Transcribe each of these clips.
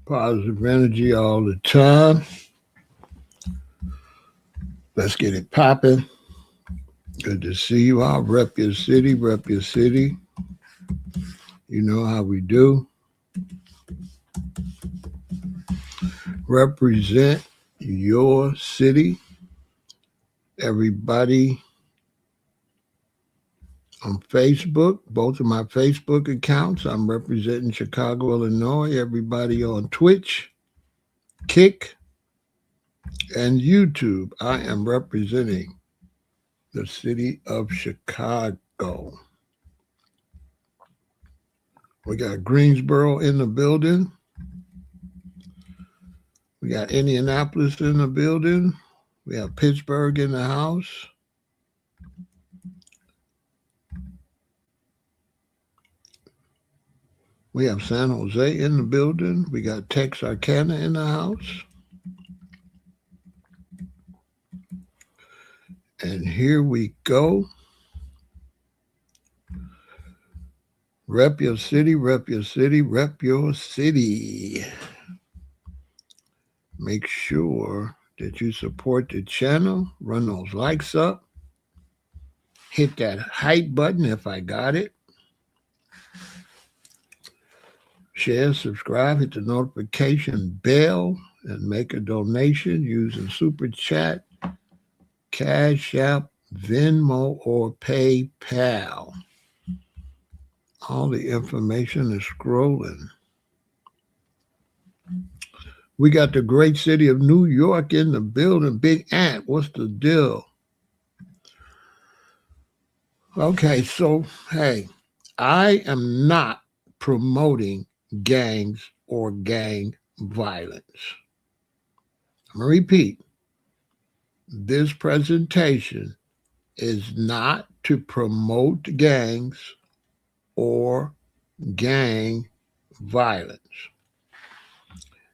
Positive energy all the time. Let's get it popping. Good to see you all. Rep your city, rep your city. You know how we do. Represent your city. Everybody on Facebook, both of my Facebook accounts, I'm representing Chicago, Illinois. Everybody on Twitch, Kick, and YouTube, I am representing the city of Chicago. We got Greensboro in the building. We got Indianapolis in the building. We have Pittsburgh in the house. We have San Jose in the building. We got Texarkana in the house. And here we go. Rep your city, rep your city, rep your city. Make sure that you support the channel. Run those likes up. Hit that hype button if I got it. Share, subscribe, hit the notification bell, and make a donation using Super Chat, CashApp, Venmo, or PayPal. All the information is scrolling. We got the great city of New York in the building. Big Ant, what's the deal? Okay, so, hey, I am not promoting gangs or gang violence. I'm going to repeat. This presentation is not to promote gangs or gang violence.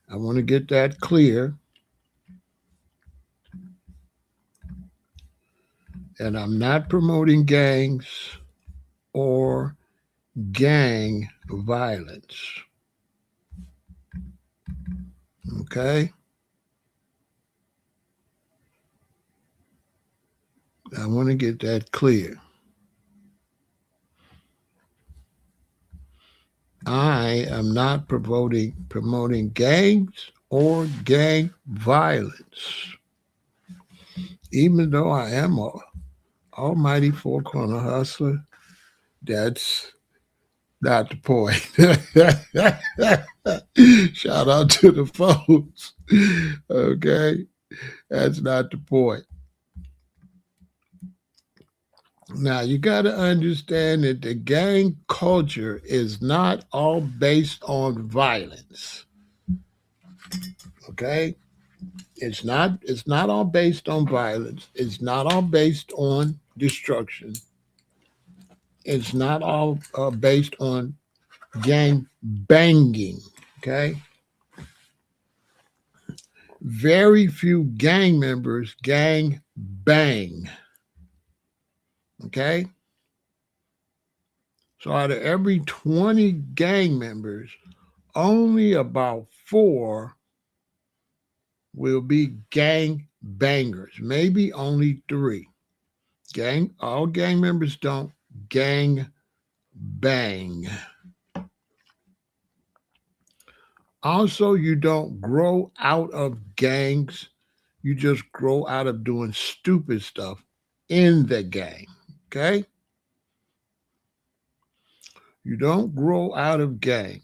I want to get that clear. And I'm not promoting gangs or gang violence. Okay? I want to get that clear. I am not promoting gangs or gang violence. Even though I am a almighty four-corner hustler, that's not the point. Shout out to the folks. Okay? That's not the point. Now, you got to understand that the gang culture is not all based on violence. Okay? It's not all based on violence. It's not all based on destruction. It's not all based on gang banging. Okay? Very few gang members gang bang. Okay? So out of every 20 gang members, only about 4 will be gang bangers. Maybe only 3. All gang members don't gang bang. Also, you don't grow out of gangs. You just grow out of doing stupid stuff in the gang. Okay? You don't grow out of gangs.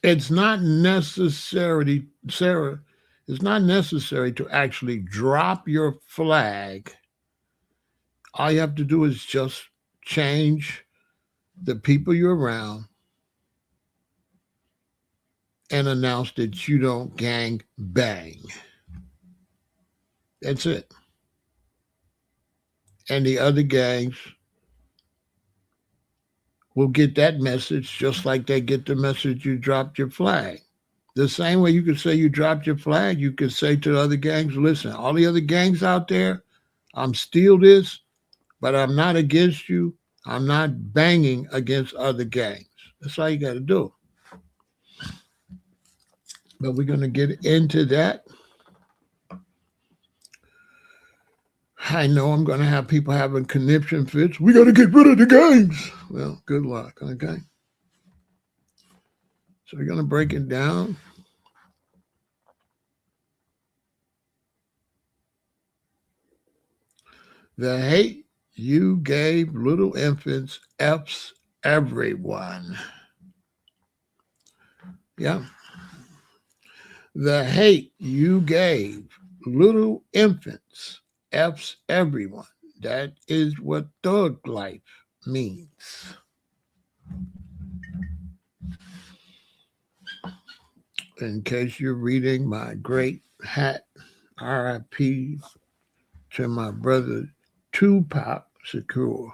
It's not necessary, Sarah, it's not necessary to actually drop your flag. All you have to do is just change the people you're around and announce that you don't gang bang. That's it. And the other gangs will get that message just like they get the message you dropped your flag. The same way you could say you dropped your flag, you could say to the other gangs, listen, all the other gangs out there, I'm still this, but I'm not against you. I'm not banging against other gangs. That's all you got to do. But we're going to get into that. I know I'm going to have people having conniption fits. We got to get rid of the gangs. Well, good luck, okay? So we're going to break it down. The hate you gave little infants F's everyone. Yeah. The hate you gave little infants F's everyone. That is what thug life means. In case you're reading my great hat, RIP to my brother Tupac Shakur.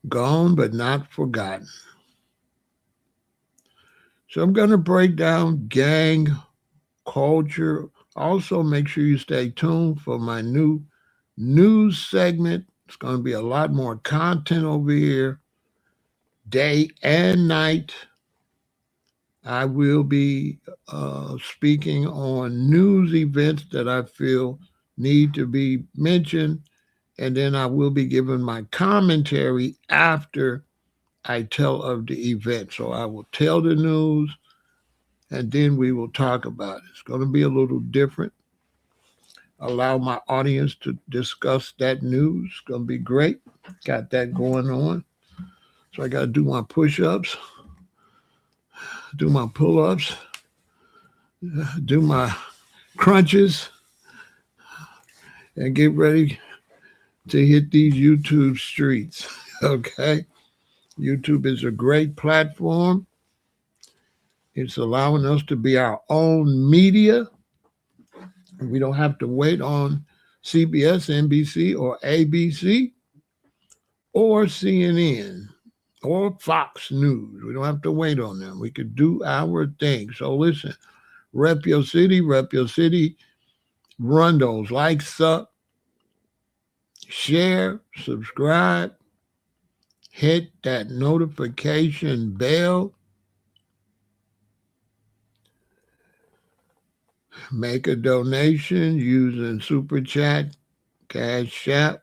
Gone but not forgotten. So I'm going to break down gang culture. Also, make sure you stay tuned for my new news segment. It's going to be a lot more content over here, day and night. I will be speaking on news events that I feel need to be mentioned, and then I will be giving my commentary after I tell of the event. So I will tell the news, and then we will talk about it. It's going to be a little different. Allow my audience to discuss that news. It's going to be great. Got that going on. So I got to do my push-ups, do my pull-ups, do my crunches, and get ready to hit these YouTube streets, okay? YouTube is a great platform. It's allowing us to be our own media. We don't have to wait on CBS, NBC, or ABC, or CNN, or Fox News. We don't have to wait on them. We could do our thing. So listen, rep your city, run those likes up, share, subscribe, hit that notification bell, make a donation using Super Chat, CashApp,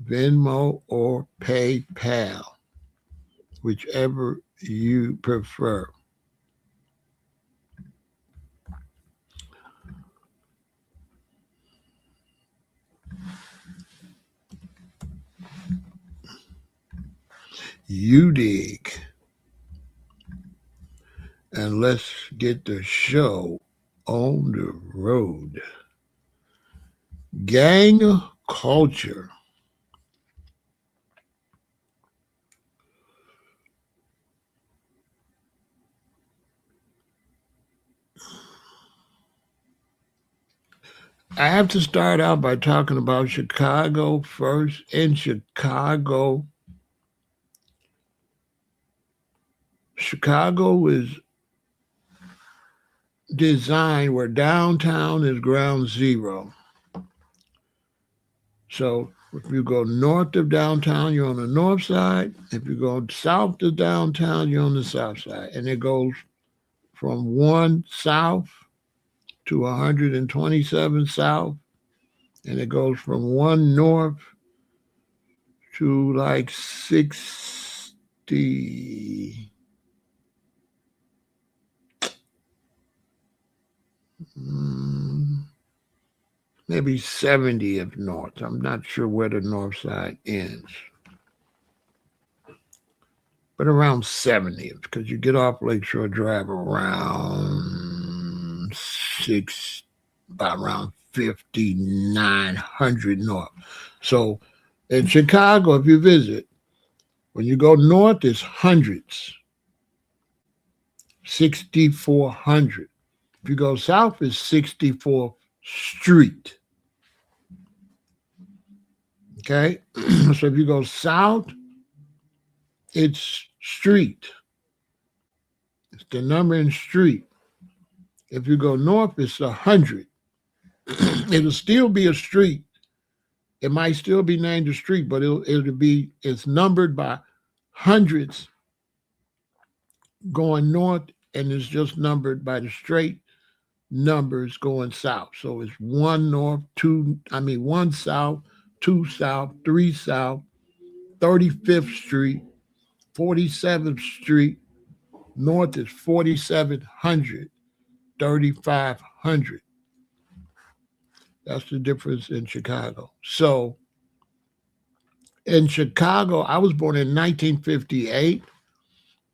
Venmo, or PayPal, whichever you prefer. You dig. And let's get the show on the road. Gang culture. I have to start out by talking about Chicago first. In Chicago is designed where downtown is ground zero. So if you go north of downtown, you're on the north side. If you go south of downtown, you're on the south side. And it goes from 1 south to 127 south. And it goes from 1 north to like 60, maybe 70th north. I'm not sure where the north side ends. But around 70th, because you get off Lakeshore Drive around around 5900 north. So in Chicago, if you visit, when you go north, it's hundreds, 6400. If you go south, it's 64th Street. Okay? So if you go south, it's street. It's the number in street. If you go north, it's 100. It'll still be a street, It might still be named a street, but it's numbered by hundreds going north, and it's just numbered by the straight numbers going south. So it's one north, one south, two south, three south, 35th Street, 47th Street. North is 4700, 3500. That's the difference in Chicago. So in Chicago, I was born in 1958.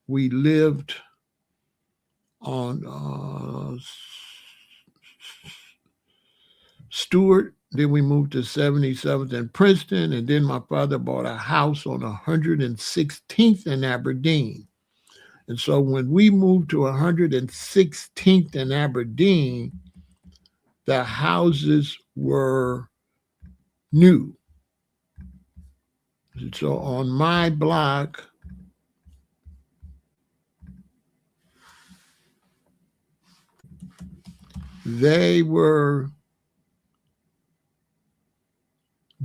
We lived on Stewart. Then we moved to 77th and Princeton. And then my father bought a house on 116th and Aberdeen. And so when we moved to 116th and Aberdeen, the houses were new. So on my block, they were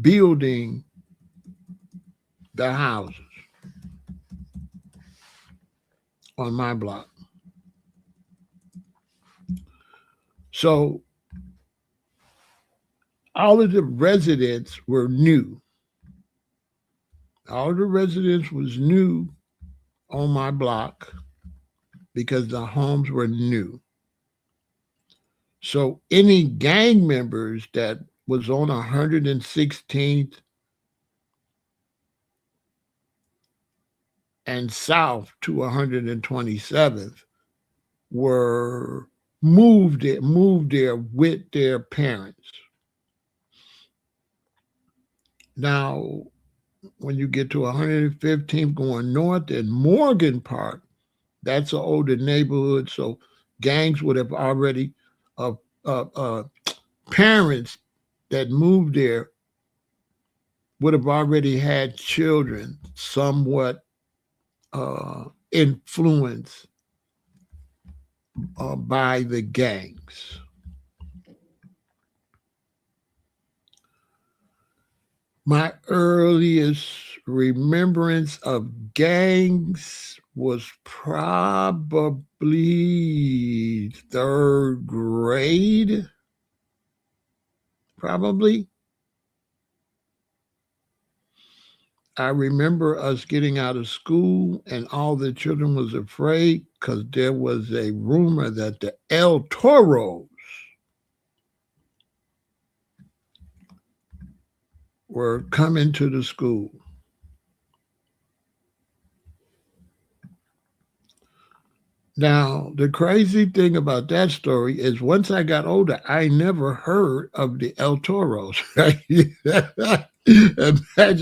building the houses on my block. So all of the residents were new. All of the residents was new on my block because the homes were new. So any gang members that was on 116th and south to 127th were moved there with their parents. Now, when you get to 115th going north in Morgan Park, that's an older neighborhood, so gangs would have already, parents that moved there would have already had children somewhat influenced by the gangs. My earliest remembrance of gangs was probably third grade. Probably. I remember us getting out of school and all the children was afraid because there was a rumor that the El Toros were coming to the school. Now, the crazy thing about that story is once I got older, I never heard of the El Toros. Imagine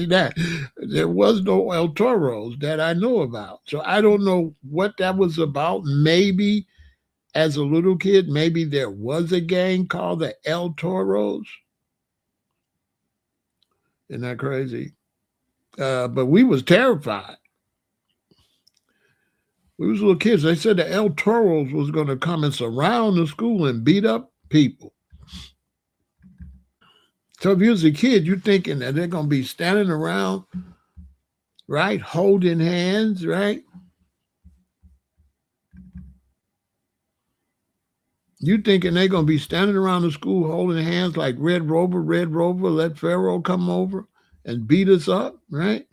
that. There was no El Toros that I know about. So I don't know what that was about. Maybe as a little kid, maybe there was a gang called the El Toros. Isn't that crazy? But we was terrified. We was little kids. They said the El Toros was going to come and surround the school and beat up people. So if you was a kid, you're thinking that they're going to be standing around, right, holding hands, right? You thinking they're going to be standing around the school holding hands like Red Rover, let Pharaoh come over and beat us up, right?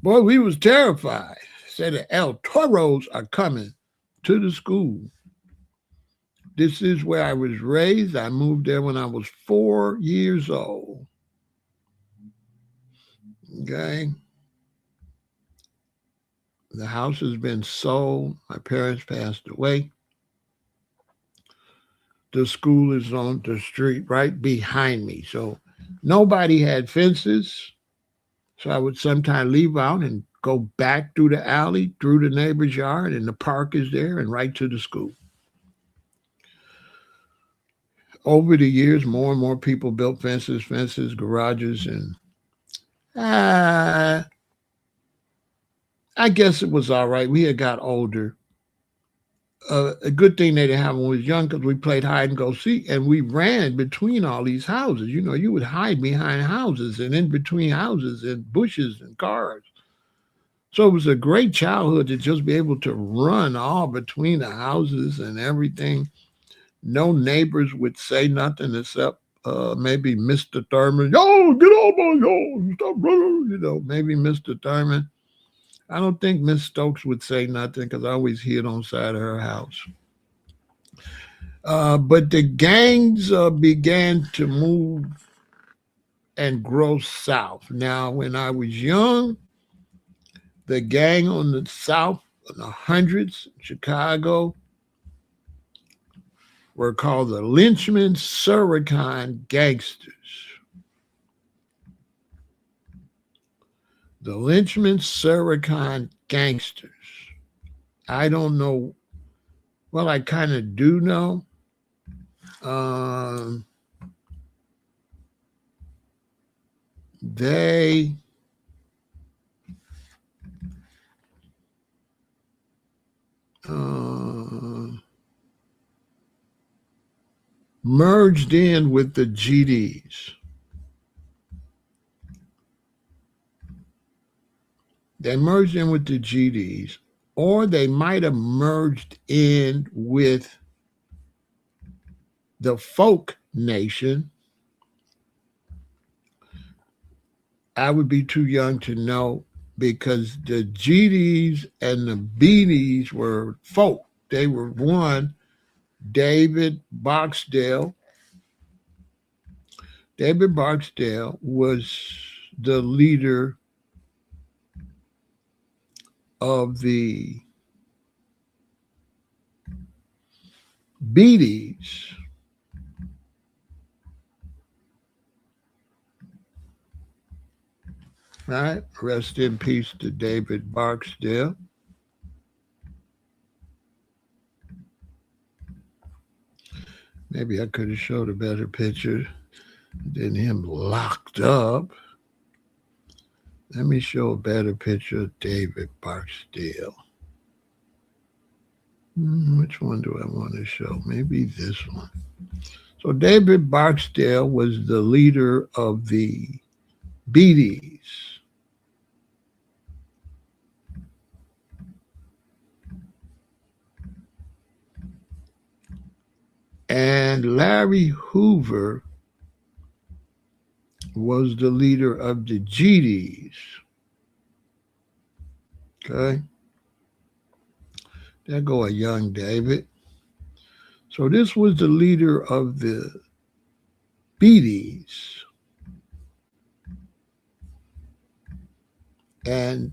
Boy, we was terrified. Said the El Toros are coming to the school. This is where I was raised. I moved there when I was 4 years old. Okay. The house has been sold. My parents passed away. The school is on the street right behind me. So nobody had fences. So I would sometimes leave out and go back through the alley, through the neighbor's yard, and the park is there and right to the school. Over the years, more and more people built fences, garages, and I guess it was all right. We had got older. a good thing they didn't have when we was young because we played hide and go seek and we ran between all these houses. You know, you would hide behind houses and in between houses and bushes and cars. So it was a great childhood to just be able to run all between the houses and everything. No neighbors would say nothing except maybe Mr. Thurman. Yo, get off my yo, stop running. You know, maybe Mr. Thurman. I don't think Miss Stokes would say nothing because I always hid on side of her house. But the gangs began to move and grow south. Now, when I was young, the gang on the south, in the hundreds, Chicago, were called the Lynchman Suricon Gangsters. The Lynchman Suricon Gangsters. I don't know. Well, I kind of do know. Um, they merged in with the GDs. They merged in with the GDs, or they might have merged in with the folk nation. I would be too young to know because the GDs and the BDs were folk. They were one. David Boxdale. David Boxdale was the leader of the BDs. Right? Rest in peace to David Barksdale. Maybe I could have showed a better picture than him locked up. Let me show a better picture of David Barksdale. Which one do I want to show? Maybe this one. So David Barksdale was the leader of the BDs. And Larry Hoover was the leader of the GDs. Okay. There go a young David. So this was the leader of the BDs. And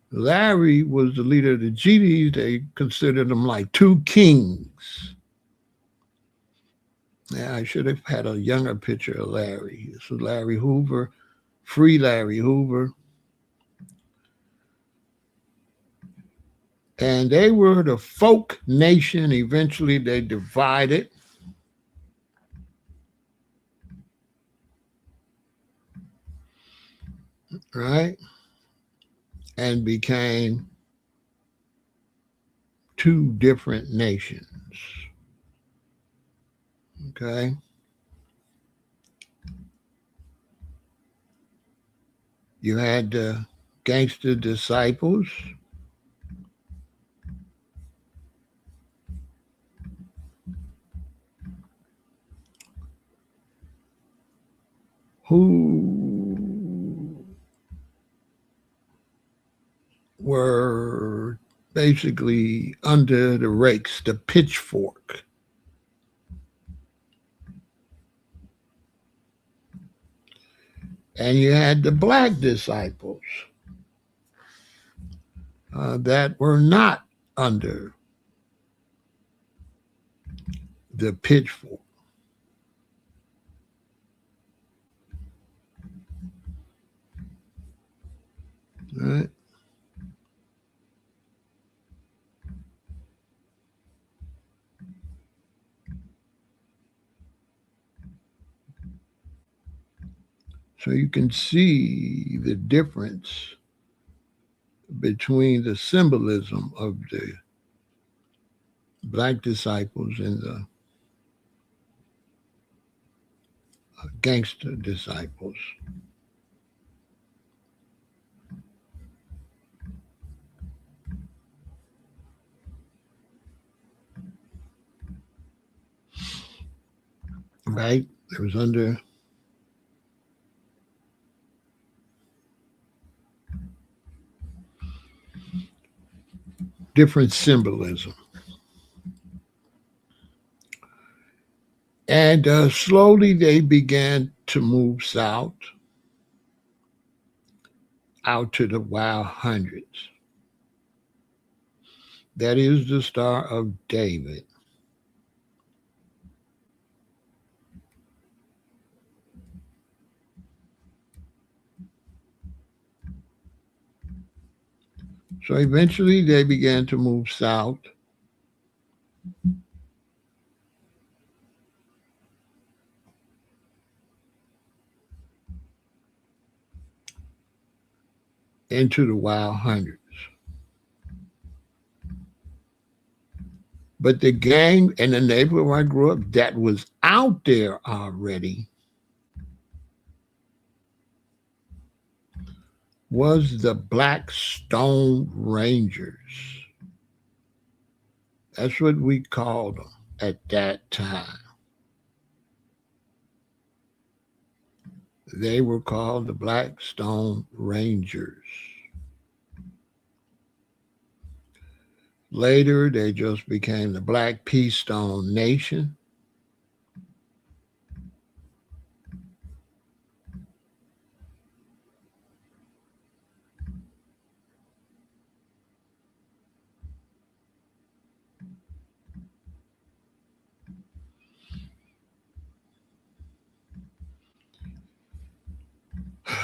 Larry was the leader of the GDs. They considered him like two kings. Yeah, I should have had a younger picture of Larry. This was Larry Hoover, free Larry Hoover. And they were the folk nation. Eventually they divided. Right? And became two different nations. Okay? You had the gangster disciples. Who were basically under the rakes, the pitchfork. And you had the black disciples that were not under the pitchfork. Right? So you can see the difference between the symbolism of the black disciples and the gangster disciples. Right? It was under different symbolism. And slowly they began to move south out to the wild hundreds. That is the Star of David. So eventually they began to move south into the wild hundreds. But the gang in the neighborhood where I grew up that was out there already was the Black Stone Rangers. That's what we called them at that time. They were called the Black Stone Rangers. Later, they just became the Black Pea Stone Nation.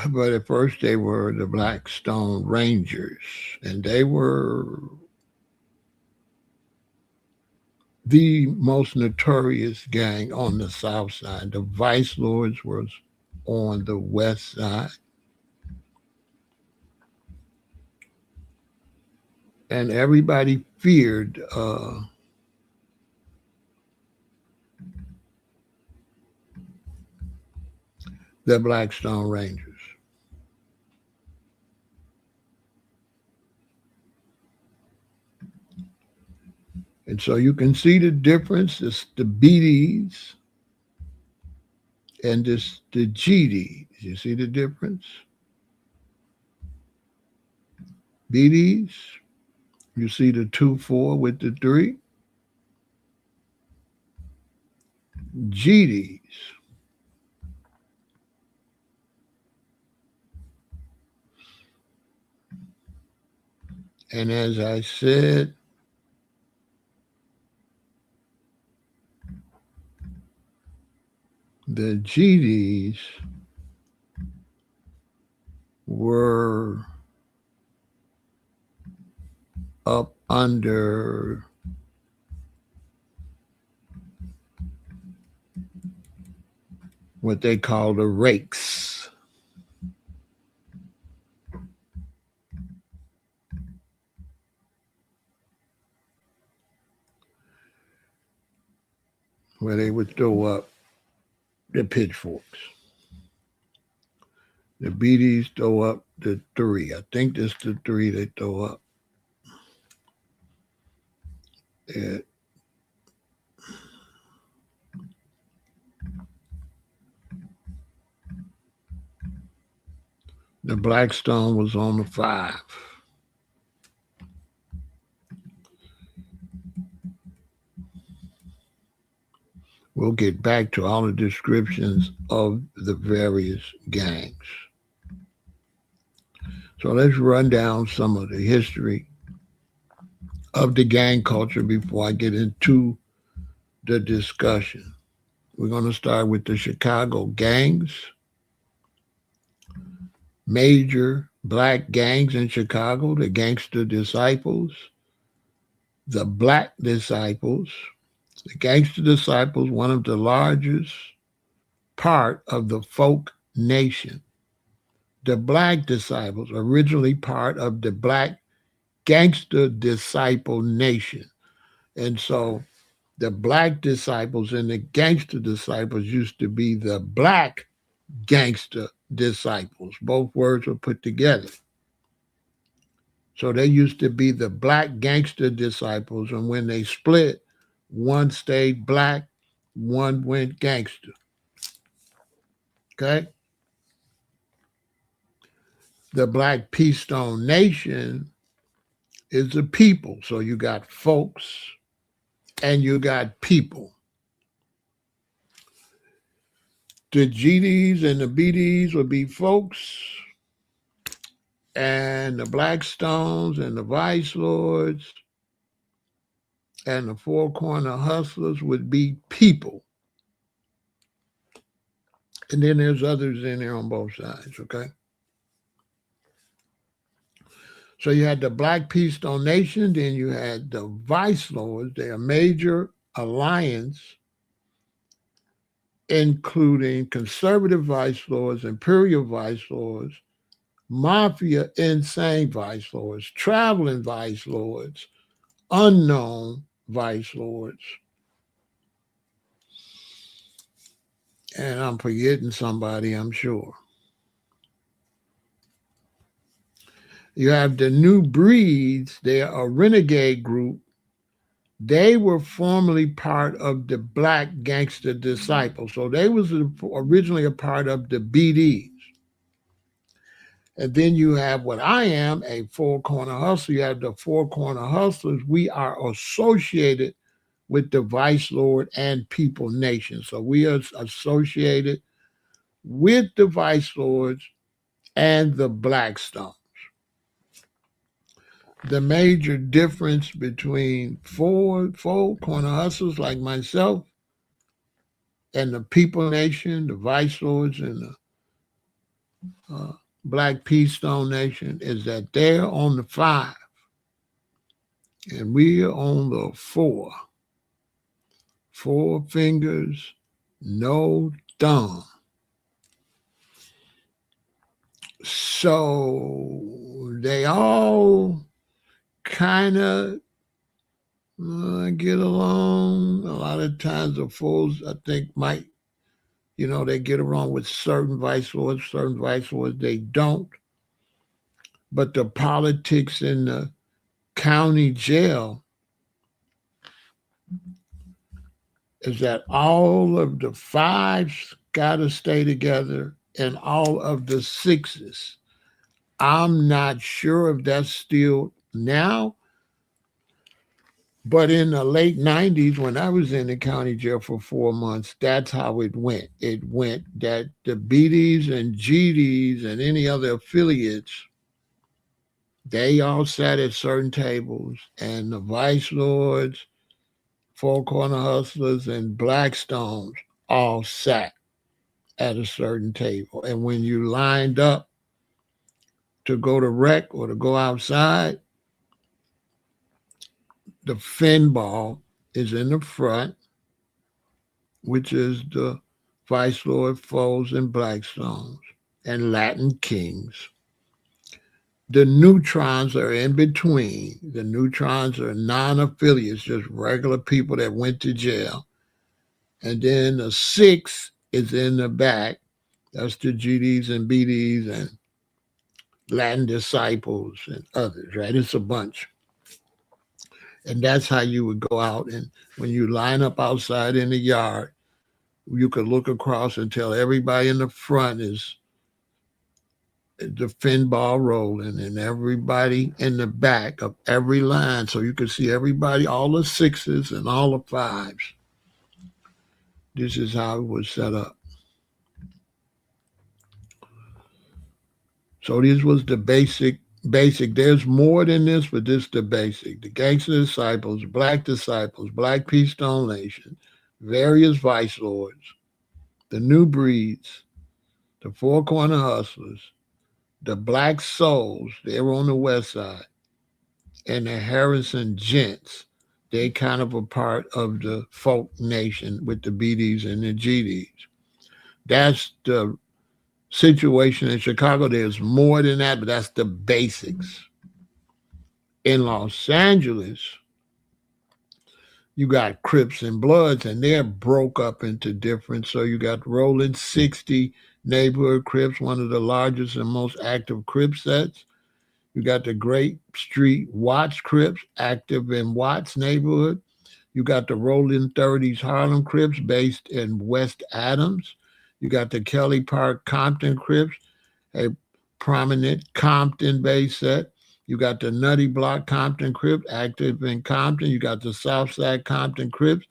But at first, they were the Black Stone Rangers, and they were the most notorious gang on the south side. The Vice Lords was on the west side. And everybody feared the Black Stone Rangers. And so you can see the difference. It's the BDs and this the GDs. You see the difference? BDs, you see the 2-4 with the 3. GDs. And as I said, the GDs were up under what they call the rakes. Where they would throw up the pitchforks. The BDs throw up the 3. I think that's the 3 they throw up. The Blackstone was on the 5. We'll get back to all the descriptions of the various gangs. So let's run down some of the history of the gang culture before I get into the discussion. We're going to start with the Chicago gangs. Major black gangs in Chicago, the Gangster Disciples, the Black Disciples. The Gangster Disciples, one of the largest part of the folk nation. The Black Disciples, originally part of the Black Gangster Disciple Nation. And so the Black disciples and the gangster disciples used to be the Black gangster disciples. Both words were put together. So they used to be the Black gangster disciples. And when they split, one stayed black, one went gangster. Okay? The Black Peace Stone Nation is the people. So you got folks and you got people. The GDs and the BDs would be folks, and the Blackstones and the Vice Lords and the Four Corner Hustlers would be people. And then there's others in there on both sides, okay? So you had the Black Peace Stone Nation, then you had the Vice Lords, their major alliance, including conservative Vice Lords, imperial Vice Lords, mafia insane Vice Lords, traveling Vice Lords, unknown Vice Lords. And I'm forgetting somebody, I'm sure. You have the New Breeds. They're a renegade group. They were formerly part of the Black Gangster Disciples. So they was originally a part of the BDs. And then you have what I am, a Four Corner Hustler. You have the Four Corner Hustlers. We are associated with the Vice Lord and People Nation. So we are associated with the Vice Lords and the Blackstones. The major difference between four corner hustlers like myself and the People Nation, the Vice Lords, and the Black Peace Stone Nation is that they're on the 5 and we are on the 4. 4 fingers, no thumb. So they all kind of get along. A lot of times the fools, I think, might, they get along with certain Vice Lords, they don't. But the politics in the county jail is that all of the 5s got to stay together and all of the 6s. I'm not sure if that's still now, but in the late 90s, when I was in the county jail for 4 months, that's how it went. It went that the BDs and GDs and any other affiliates, they all sat at certain tables, and the Vice Lords, Four Corner Hustlers, and Blackstones all sat at a certain table. And when you lined up to go to rec or to go outside, the fin ball is in the front, which is the Vice Lord, Foes, and Blackstones, and Latin Kings. The neutrons are in between. The neutrons are non-affiliates, just regular people that went to jail. And then the 6 is in the back. That's the GDs and BDs and Latin disciples and others, right? It's a bunch. And that's how you would go out. And when you line up outside in the yard, you could look across and tell everybody in the front is the fin ball rolling, and everybody in the back of every line. So you could see everybody, all the 6s and all the 5s. This is how it was set up. So this was the basic. There's more than this, but this is the basic. The Gangster Disciples, Black Peace Stone Nation, various Vice Lords, the New Breeds, the Four Corner Hustlers, the Black Souls, they were on the west side, and the Harrison Gents, they kind of a part of the Folk Nation with the BDs and the GDs. That's the situation in Chicago. There's more than that, but that's the basics. In Los Angeles, you got Crips and Bloods, and they're broke up into different. So you got Rolling 60 neighborhood Crips, one of the largest and most active Crip sets. You got the Great Street Watts Crips, active in Watts neighborhood. You got the Rolling 30s Harlem Crips, based in West Adams. You got the Kelly Park Compton Crips, a prominent Compton-based set. You got the Nutty Block Compton Crips, active in Compton. You got the Southside Compton Crips,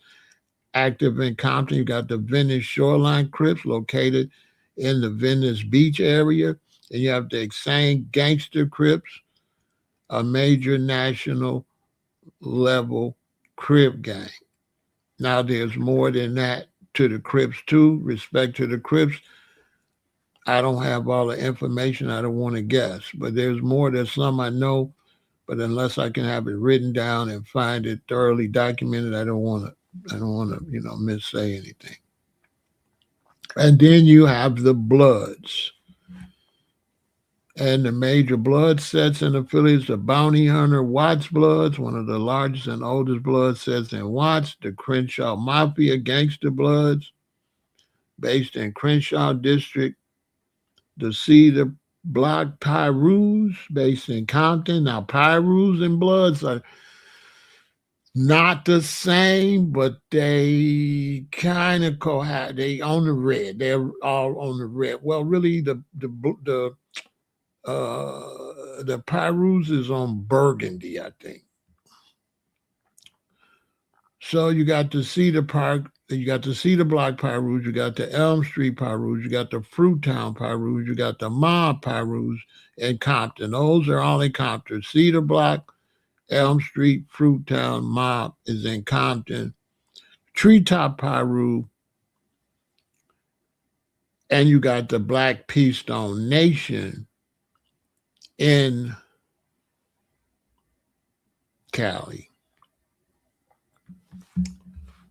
active in Compton. You got the Venice Shoreline Crips, located in the Venice Beach area. And you have the Insane Gangster Crips, a major national level Crip gang. Now, there's more than that to the Crips, too. Respect to the Crips, I don't have all the information. I don't want to guess, but there's more. There's some I know, but unless I can have it written down and find it thoroughly documented, I don't want to, missay anything. And then you have the Bloods. And the major blood sets and affiliates, the Bounty Hunter Watts Bloods, one of the largest and oldest blood sets in Watts, the Crenshaw Mafia Gangster Bloods, based in Crenshaw District, the Cedar Block Pyroos, based in Compton. Now, Pyroos and Bloods are not the same, but they kind of they on the red. They're all on the red. Well, really, the Pyroos is on burgundy, I think. So you got the Cedar Park, you got the Cedar Block Pyroos, you got the Elm Street Pyroos, you got the Fruittown Pyroos, you got the Mob Pyroos in Compton. Those are all in Compton. Cedar Block, Elm Street, Fruittown, Mob is in Compton. Treetop Pyro, and you got the Black Peastone Nation in Cali.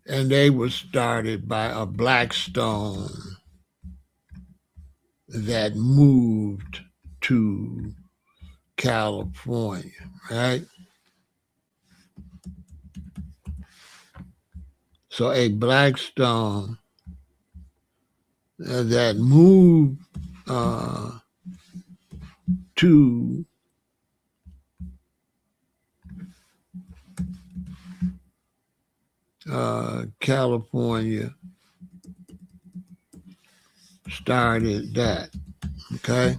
And they were started by a Blackstone that moved to California, right? So a Blackstone that moved to California started that, okay?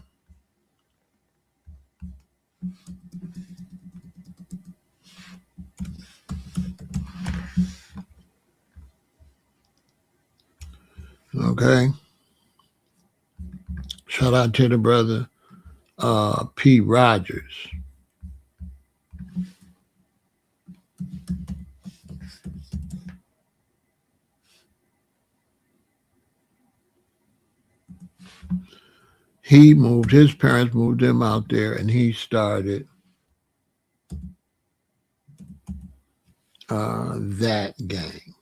Okay. Shout out to the brother P. Rogers. His parents moved him out there, and he started that gang.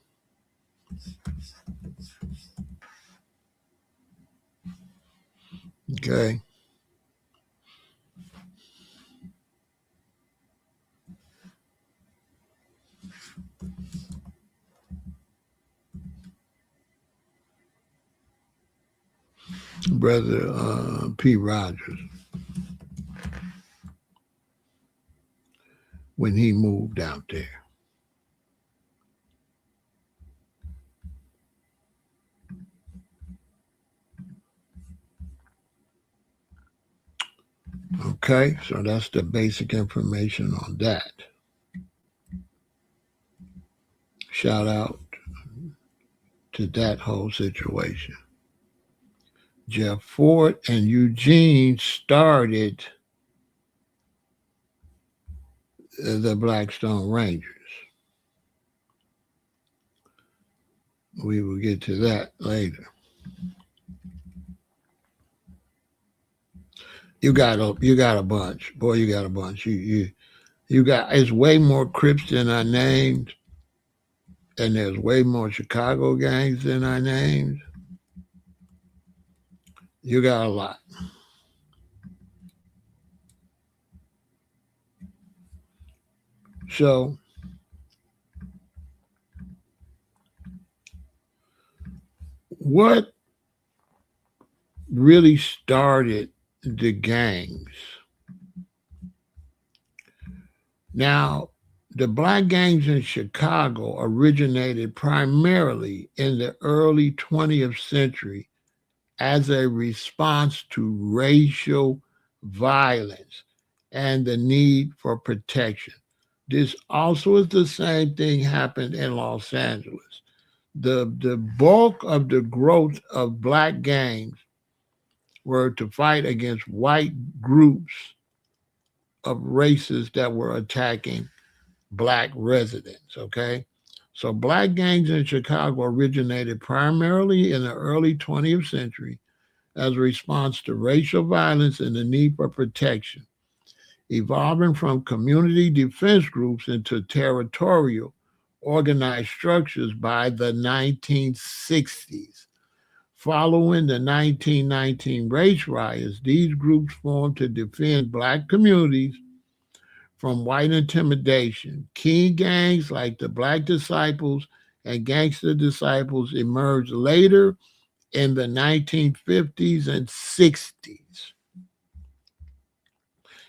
Okay. Brother P. Rogers, when he moved out there. Okay, so that's the basic information on that. Shout out to that whole situation. Jeff Ford and Eugene started the Blackstone Rangers. We will get to that later. You got a bunch, boy. You got a bunch. You got. It's way more Crips than I named, and there's way more Chicago gangs than I named. You got a lot. So what really started the gangs? Now, the black gangs in Chicago originated primarily in the early 20th century as a response to racial violence and the need for protection. This also is the same thing happened in Los Angeles. The bulk of the growth of black gangs were to fight against white groups of races that were attacking black residents, okay? So black gangs in Chicago originated primarily in the early 20th century as a response to racial violence and the need for protection, evolving from community defense groups into territorial organized structures by the 1960s. Following the 1919 race riots, these groups formed to defend black communities from white intimidation. Key gangs like the Black Disciples and Gangster Disciples emerged later in the 1950s and 60s.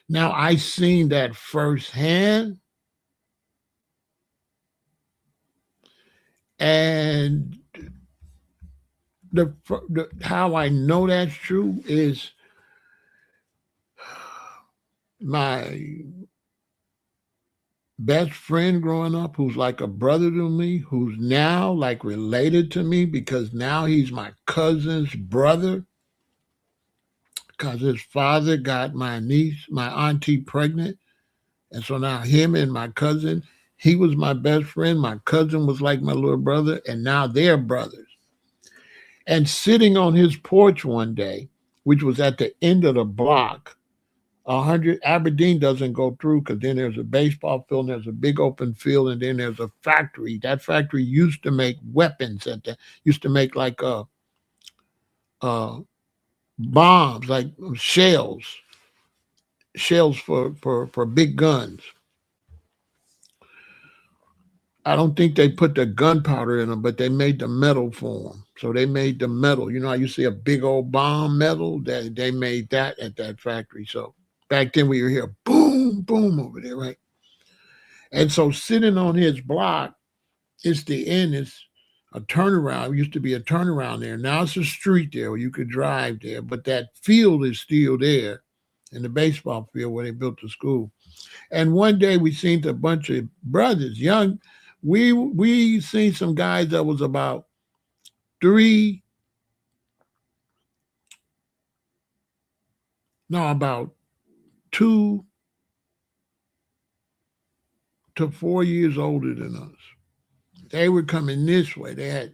Now, I seen that firsthand, and the how I know that's true is my best friend growing up, who's like a brother to me, who's now like related to me because now he's my cousin's brother, because his father got my auntie pregnant. And so now him and my cousin, he was my best friend. My cousin was like my little brother, and now they're brothers. And sitting on his porch one day, which was at the end of the block, 100 Aberdeen doesn't go through because then there's a baseball field, and there's a big open field, and then there's a factory. That factory used to make weapons used to make like bombs, like shells for big guns. I don't think they put the gunpowder in them, but they made the metal for them. So they made the metal. You know how you see a big old bomb metal? That they made that at that factory. So back then we were here, boom, boom over there, right? And so sitting on his block, it's the end. It's a turnaround. It used to be a turnaround there. Now it's a street there where you could drive there, but that field is still there in the baseball field where they built the school. And one day we seen a bunch of brothers, young. We seen some guys that was about 2 to 4 years older than us. They were coming this way. They had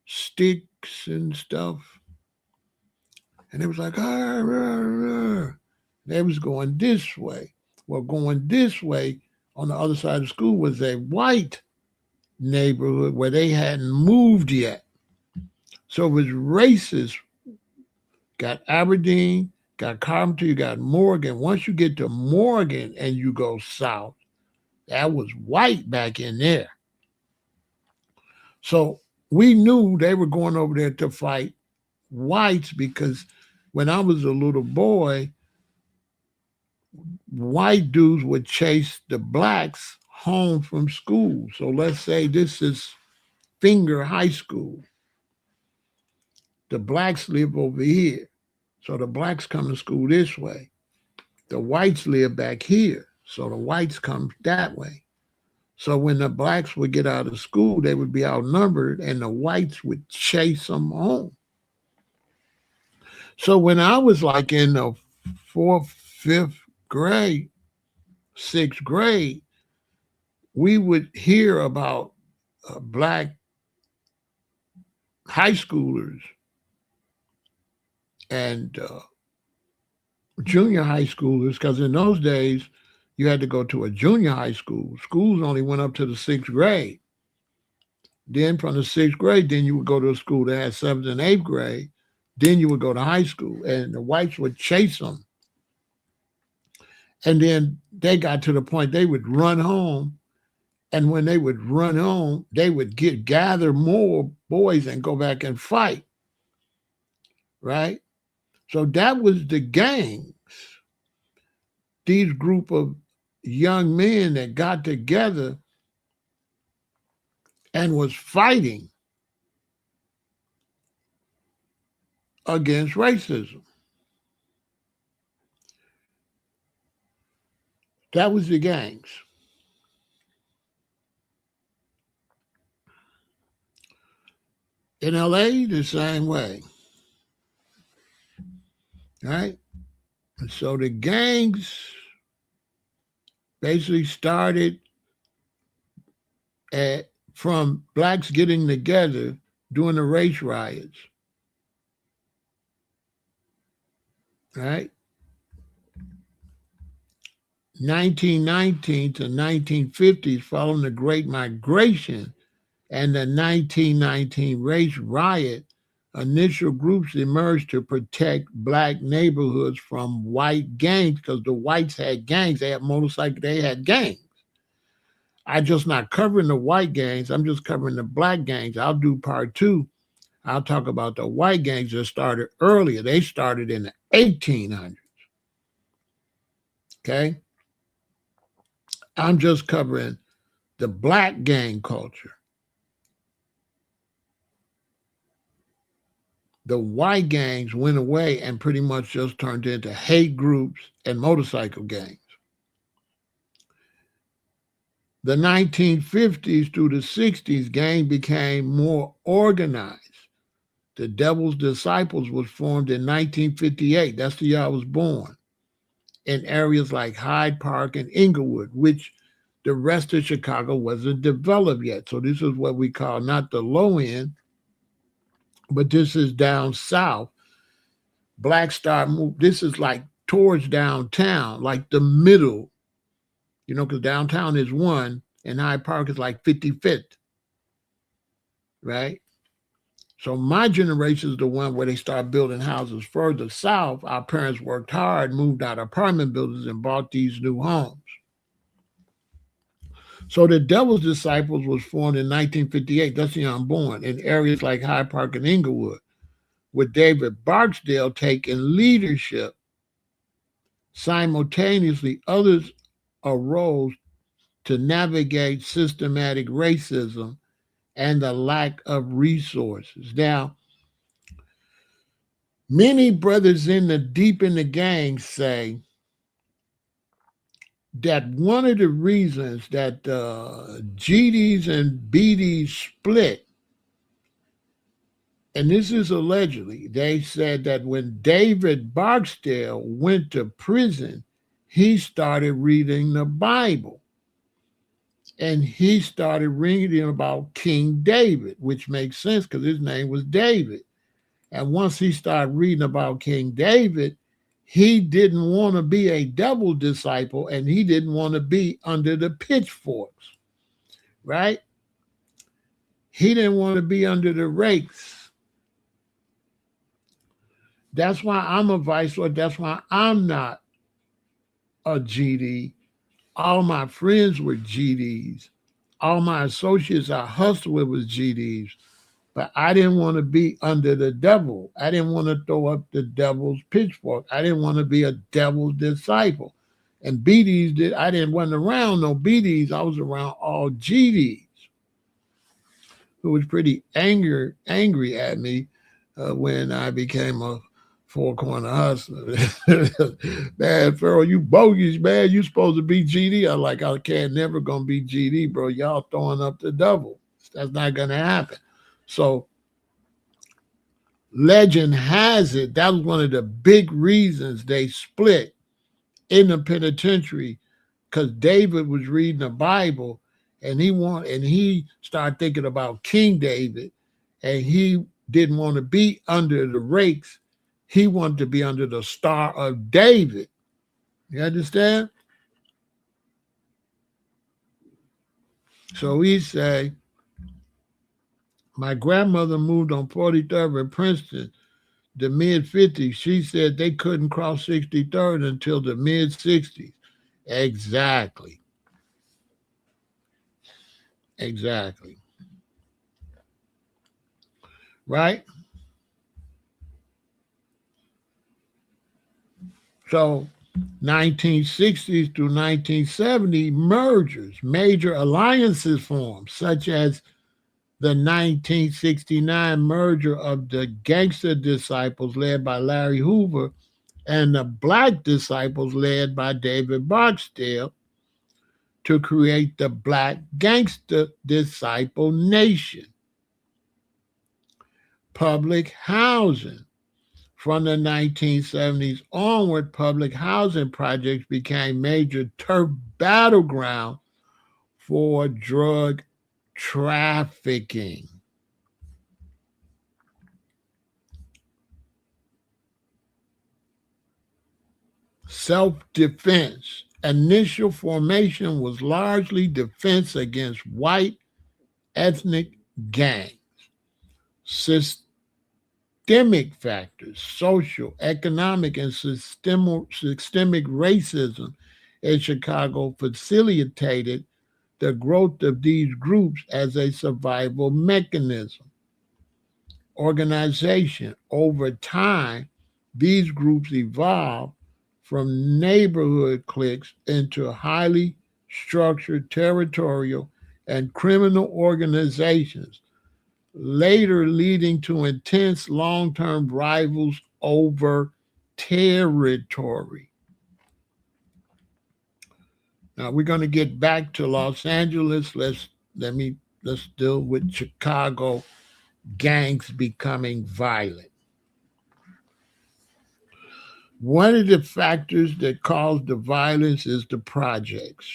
sticks and stuff. And it was like, ah, rah, rah. They was going this way. Well, going this way on the other side of the school was a white neighborhood where they hadn't moved yet. So it was racist. Got Aberdeen, got Carpenter, you got Morgan. Once you get to Morgan and you go south, that was white back in there. So we knew they were going over there to fight whites because when I was a little boy, white dudes would chase the blacks home from school. So let's say this is Finger High School. The blacks live over here. So the blacks come to school this way. The whites live back here. So the whites come that way. So when the blacks would get out of school, they would be outnumbered and the whites would chase them home. So when I was like in the 4th, 5th grade, 6th grade, we would hear about black high schoolers and junior high schoolers, because in those days, you had to go to a junior high school. Schools only went up to the 6th grade. Then from the 6th grade, then you would go to a school that had 7th and 8th grade. Then you would go to high school, and the whites would chase them. And then they got to the point they would run home. And when they would run home, they would gather more boys and go back and fight. Right? So that was the gangs. These group of young men that got together and was fighting against racism. That was the gangs. In LA, the same way. Right? And so the gangs basically started from blacks getting together during the race riots. Right? 1919 to 1950s, following the Great Migration and the 1919 race riot, initial groups emerged to protect black neighborhoods from white gangs, because the whites had gangs. They had motorcycles, they had gangs. I'm just not covering the white gangs. I'm just covering the black gangs. I'll do part 2. I'll talk about the white gangs that started earlier. They started in the 1800s. Okay? I'm just covering the black gang culture. The white gangs went away and pretty much just turned into hate groups and motorcycle gangs. The 1950s through the 60s, gang became more organized. The Devil's Disciples was formed in 1958. That's the year I was born. In areas like Hyde Park and Inglewood, which the rest of Chicago wasn't developed yet. So this is what we call not the low end, but this is down south. Black Star moved. This is like towards downtown, like the middle, because downtown is 1 and Hyde Park is like 55th, right? So my generation is the one where they start building houses further south. Our parents worked hard, moved out of apartment buildings and bought these new homes. So the Devil's Disciples was formed in 1958. That's the year I'm born, in areas like Hyde Park and Inglewood, with David Barksdale taking leadership. Simultaneously, others arose to navigate systematic racism and the lack of resources. Now, many brothers deep in the gang say that one of the reasons that GDs and BDs split, and this is allegedly, they said that when David Barksdale went to prison, he started reading the Bible. And he started reading about King David, which makes sense because his name was David. And once he started reading about King David, he didn't want to be a devil disciple, and he didn't want to be under the pitchforks, right? He didn't want to be under the rakes. That's why I'm a vice lord. That's why I'm not a GD. All my friends were GDs. All my associates I hustled with was GDs. But I didn't want to be under the devil. I didn't want to throw up the devil's pitchfork. I didn't want to be a devil's disciple. And BDs wasn't around no BDs. I was around all GDs, who was pretty angry at me when I became a four-corner hustler. Man, Pharaoh, you bogus, man. You supposed to be GD. I'm like, I can't never gonna be GD, bro. Y'all throwing up the devil. That's not gonna happen. So legend has it that was one of the big reasons they split in the penitentiary, because David was reading the Bible and he started thinking about King David, and he didn't want to be under the rakes. He wanted to be under the Star of David. You understand? So he say, my grandmother moved on 43rd in Princeton the mid-50s. She said they couldn't cross 63rd until the mid-60s. Exactly. Exactly. Right? So 1960s through 1970, mergers, major alliances formed, such as the 1969 merger of the Gangster Disciples led by Larry Hoover and the Black Disciples led by David Barksdale to create the Black Gangster Disciple Nation. Public housing. From the 1970s onward, public housing projects became major turf battleground for drug trafficking. Self-defense. Initial formation was largely defense against white ethnic gangs. Systemic factors, social, economic, and systemic racism in Chicago facilitated the growth of these groups as a survival mechanism. Organization. Over time, these groups evolved from neighborhood cliques into highly structured territorial and criminal organizations, later leading to intense long-term rivals over territory. Now we're going to get back to Los Angeles. Let's deal with Chicago gangs becoming violent. One of the factors that caused the violence is the projects.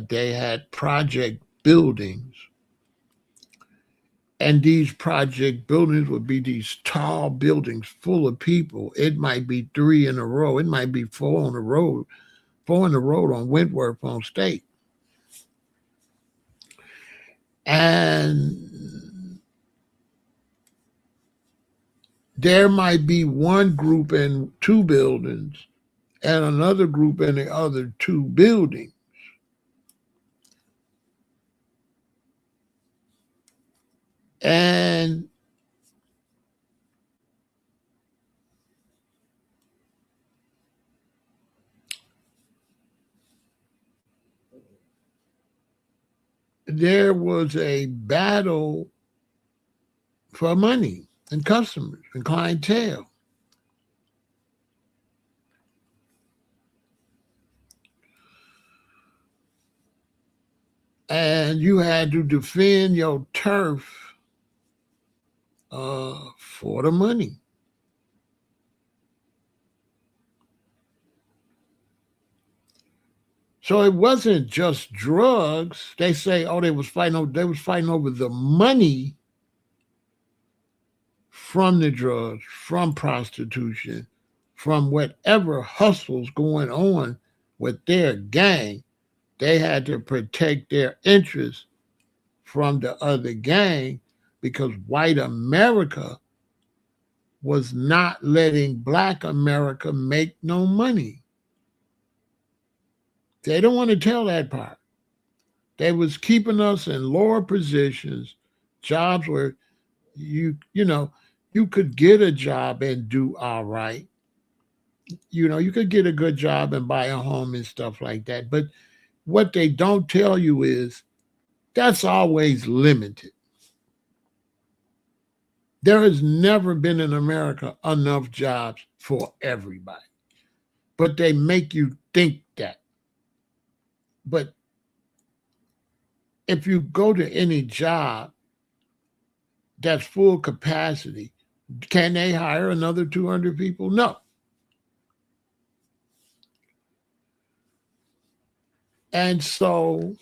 They had project buildings, and these project buildings would be these tall buildings full of people. It might be three in a row. It might be four in a row on Wentworth on State. And there might be one group in two buildings and another group in the other two buildings. And there was a battle for money and customers and clientele. And you had to defend your turf for the money. So it wasn't just drugs. They say, oh, they was fighting over the money from the drugs, from prostitution, from whatever hustles going on with their gang. They had to protect their interests from the other gang because white America was not letting black America make no money. They don't want to tell that part. They was keeping us in lower positions, jobs where you could get a job and do all right. You could get a good job and buy a home and stuff like that. But what they don't tell you is that's always limited. There has never been in America enough jobs for everybody. But they make you think that. But if you go to any job that's full capacity, can they hire another 200 people? No. And so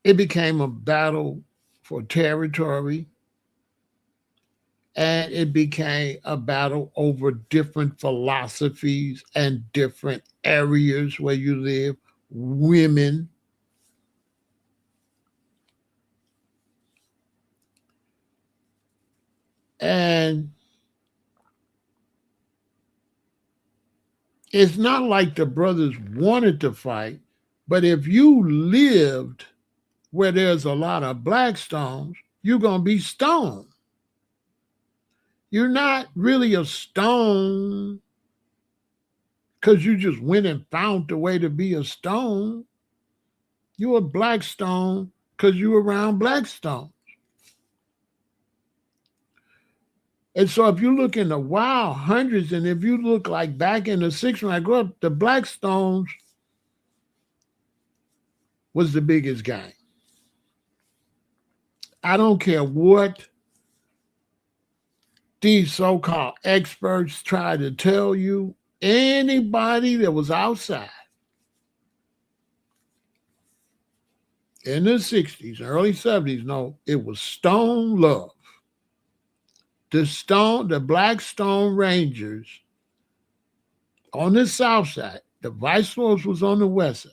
it became a battle for territory, and it became a battle over different philosophies and different areas where you live, women. And it's not like the brothers wanted to fight, but if you lived where there's a lot of Blackstones, you're going to be stoned. You're not really a stone because you just went and found the way to be a stone. You're a Blackstone because you're around Blackstone. And so if you look in the wild hundreds, and if you look like back in the 60s when I grew up, the Blackstones was the biggest gang. I don't care what these so-called experts try to tell you. Anybody that was outside in the 60s, early 70s, no, it was Stone Love. The Blackstone Rangers on the south side, the Vice Lords was on the west side.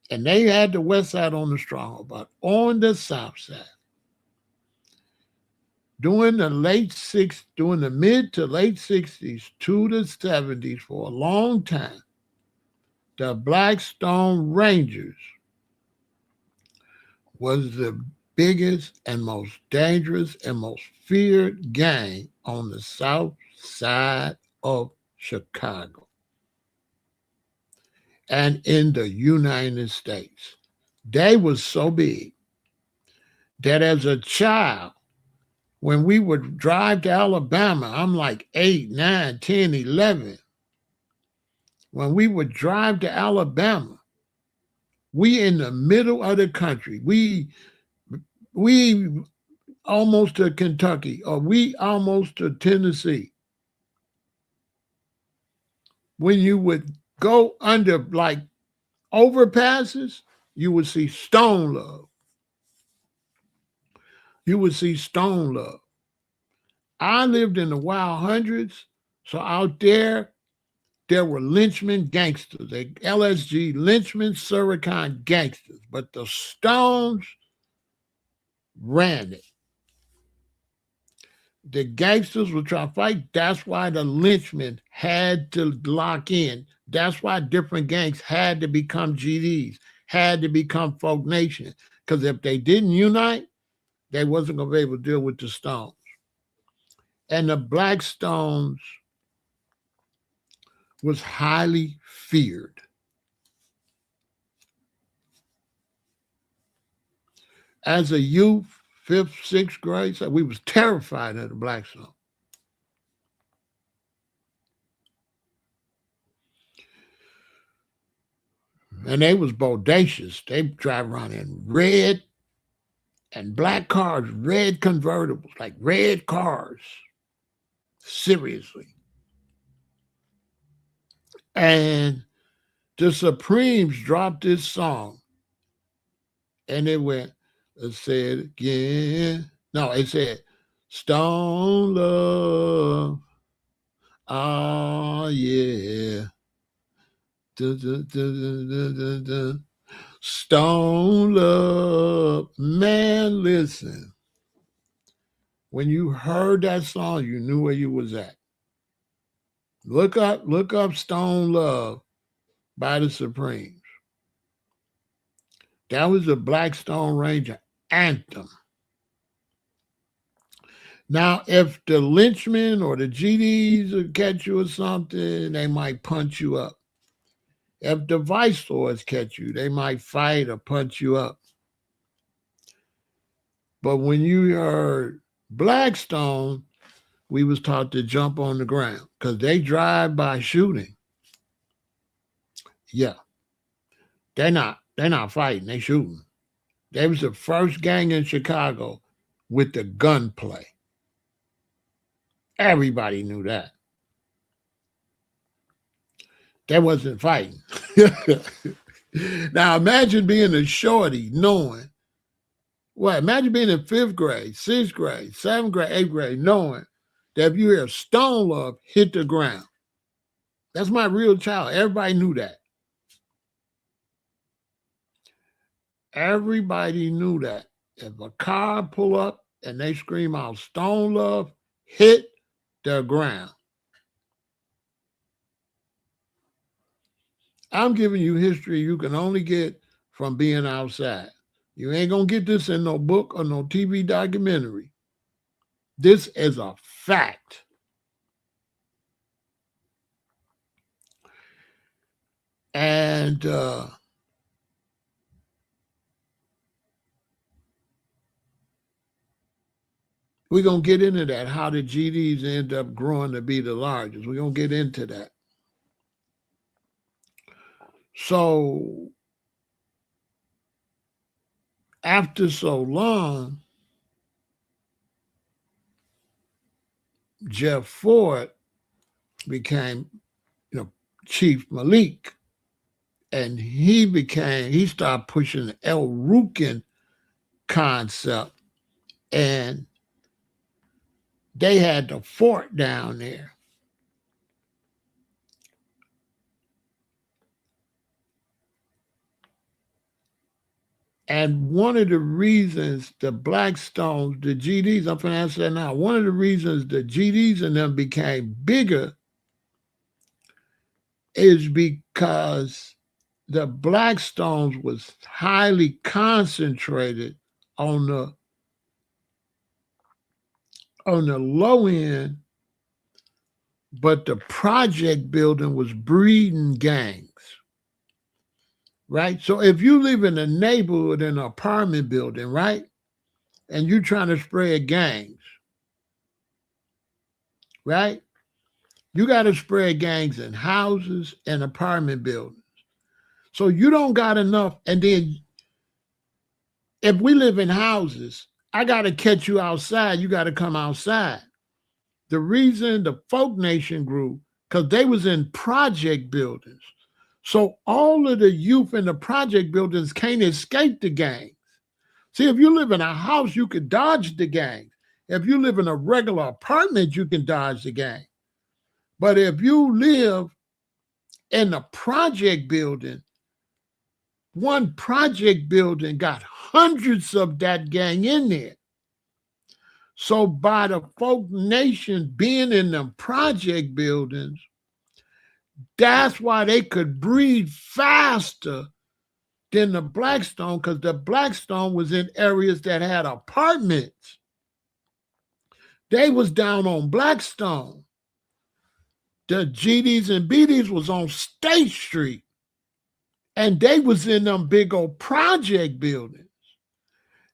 And they had the west side on the stronghold, but on the south side, during the mid to late 60s to the 70s, for a long time, the Blackstone Rangers was the biggest and most dangerous and most feared gang on the south side of Chicago and in the United States. They was so big that as a child, when we would drive to Alabama, I'm like 8, 9, 10, 11. When we would drive to Alabama, we in the middle of the country. We almost to Kentucky, or we almost to Tennessee. When you would go under like overpasses, you would see Stone Love. You would see Stone Love. I lived in the wild hundreds, so out there were lynchmen gangsters, the LSG lynchmen, Suricon gangsters, but the Stones ran it. The gangsters would try to fight. That's why the lynchmen had to lock in. That's why different gangs had to become GDs, had to become Folk Nation. Because if they didn't unite, they wasn't going to be able to deal with the Stones. And the Blackstones was highly feared. As a youth, 5th, 6th grade, so we was terrified of the Blackstones. And they was bodacious. They drive around in red and black cars, red convertibles, like red cars. Seriously. And the Supremes dropped this song. And it went, let's say it again. No, it said, Stone Love. Oh, yeah. Da, da, da, da. Stone Love. Man, listen. When you heard that song, you knew where you was at. Look up Stone Love by the Supremes. That was a Blackstone Ranger anthem. Now, if the lynchmen or the GDs would catch you or something, they might punch you up. If the Vice Lords catch you, they might fight or punch you up. But when you heard Blackstone, we was taught to jump on the ground because they drive by shooting. Yeah. They're not fighting, they shooting. They was the first gang in Chicago with the gunplay. Everybody knew that. They wasn't fighting. Now imagine being a shorty knowing, imagine being in 5th grade, 6th grade, 7th grade, 8th grade, knowing that if you hear Stone Love hit the ground. That's my real child. Everybody knew that. Everybody knew that. If a car pull up and they scream out Stone Love, hit the ground. I'm giving you history you can only get from being outside. You ain't going to get this in no book or no TV documentary. This is a fact. And we're going to get into that, how the GDs end up growing to be the largest. We're going to get into that. So after so long, Jeff Ford became, Chief Malik. And he started pushing the El Rukin concept. And they had the fort down there. And one of the reasons the Blackstones, the GDs, I'm going to answer that now. One of the reasons the GDs and them became bigger is because the Blackstones was highly concentrated on the low end, but the project building was breeding gangs. Right? So if you live in a neighborhood in an apartment building, right? And you're trying to spread gangs, right? You got to spread gangs in houses and apartment buildings. So you don't got enough. And then if we live in houses, I got to catch you outside. You got to come outside. The reason the Folk Nation grew, because they was in project buildings. So all of the youth in the project buildings can't escape the gangs. See, if you live in a house, you can dodge the gangs. If you live in a regular apartment, you can dodge the gang. But if you live in a project building, one project building got hundreds of that gang in there. So by the Folk Nation being in them project buildings, that's why they could breed faster than the Blackstone, because the Blackstone was in areas that had apartments. They was down on Blackstone. The GDs and BDs was on State Street. And they was in them big old project buildings.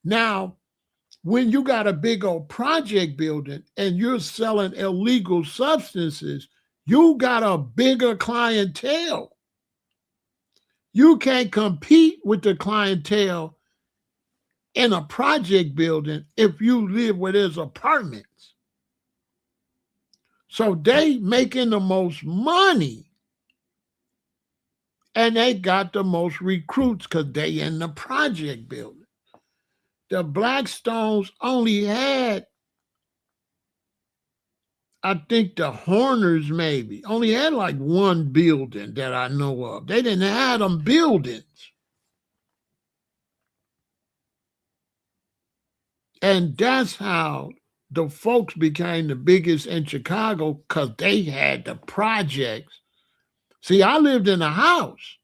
Now, when you got a big old project building and you're selling illegal substances, you got a bigger clientele. You can't compete with the clientele in a project building if you live where there's apartments. So they making the most money. And they got the most recruits because they in the project building. The Blackstones only had, I think the Horners maybe, only had like one building that I know of. They didn't have them buildings. And that's how the folks became the biggest in Chicago, because they had the projects. See, I lived in a house.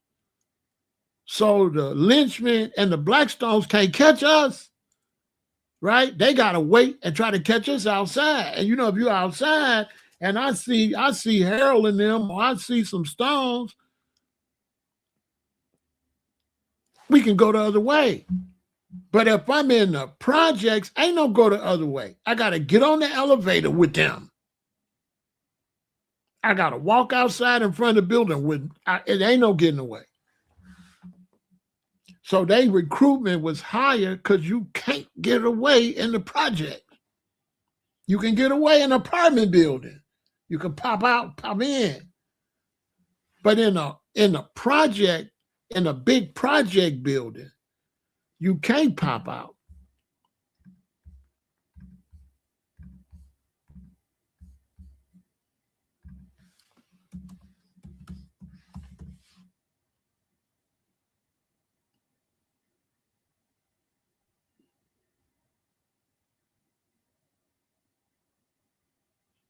So the Lynchmen and the Blackstones can't catch us, right? They gotta wait and try to catch us outside. And if you're outside and I see Harold in them, or I see some Stones, we can go the other way. But if I'm in the projects, ain't no go the other way. I gotta get on the elevator with them. I gotta walk outside in front of the building with it. Ain't no getting away. So they recruitment was higher because you can't get away in the project. You can get away in an apartment building. You can pop out, pop in. But in a project, in a big project building, you can't pop out.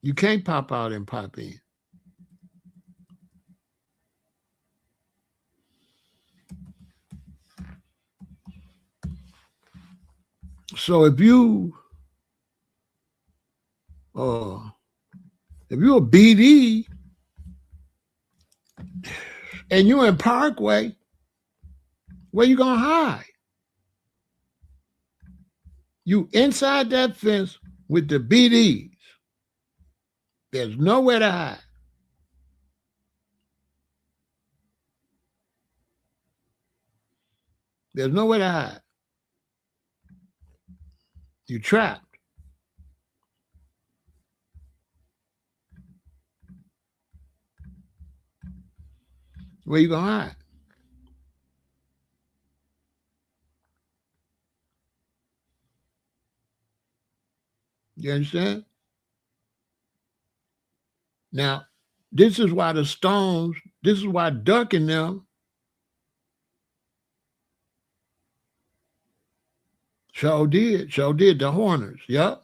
You can't pop out and pop in. So if you're a BD and you're in Parkway, where you gonna hide? You inside that fence with the BDs. There's nowhere to hide. There's nowhere to hide. You're trapped. Where you gonna hide? You understand? Now, this is why the Stones, this is why Duck and them sure did, the Horners, yep.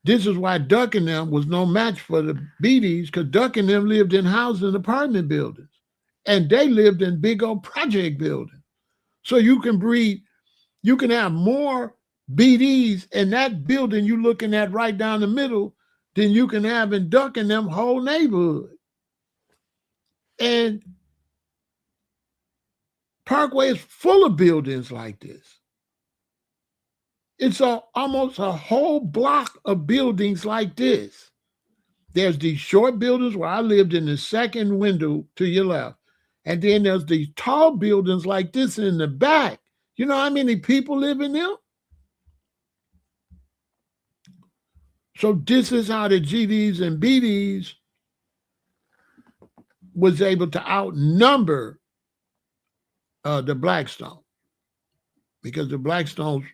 This is why Duck and them was no match for the BDs, because Duck and them lived in houses and apartment buildings. And they lived in big old project buildings. So you can breed, you can have more BDs in that building you're looking at right down the middle than you can have in Duck and them whole neighborhood. And Parkway is full of buildings like this. It's almost a whole block of buildings like this. There's these short buildings where I lived in the second window to your left. And then there's these tall buildings like this in the back. You know how many people live in them? So this is how the GDs and BDs was able to outnumber the Blackstone, because the Blackstones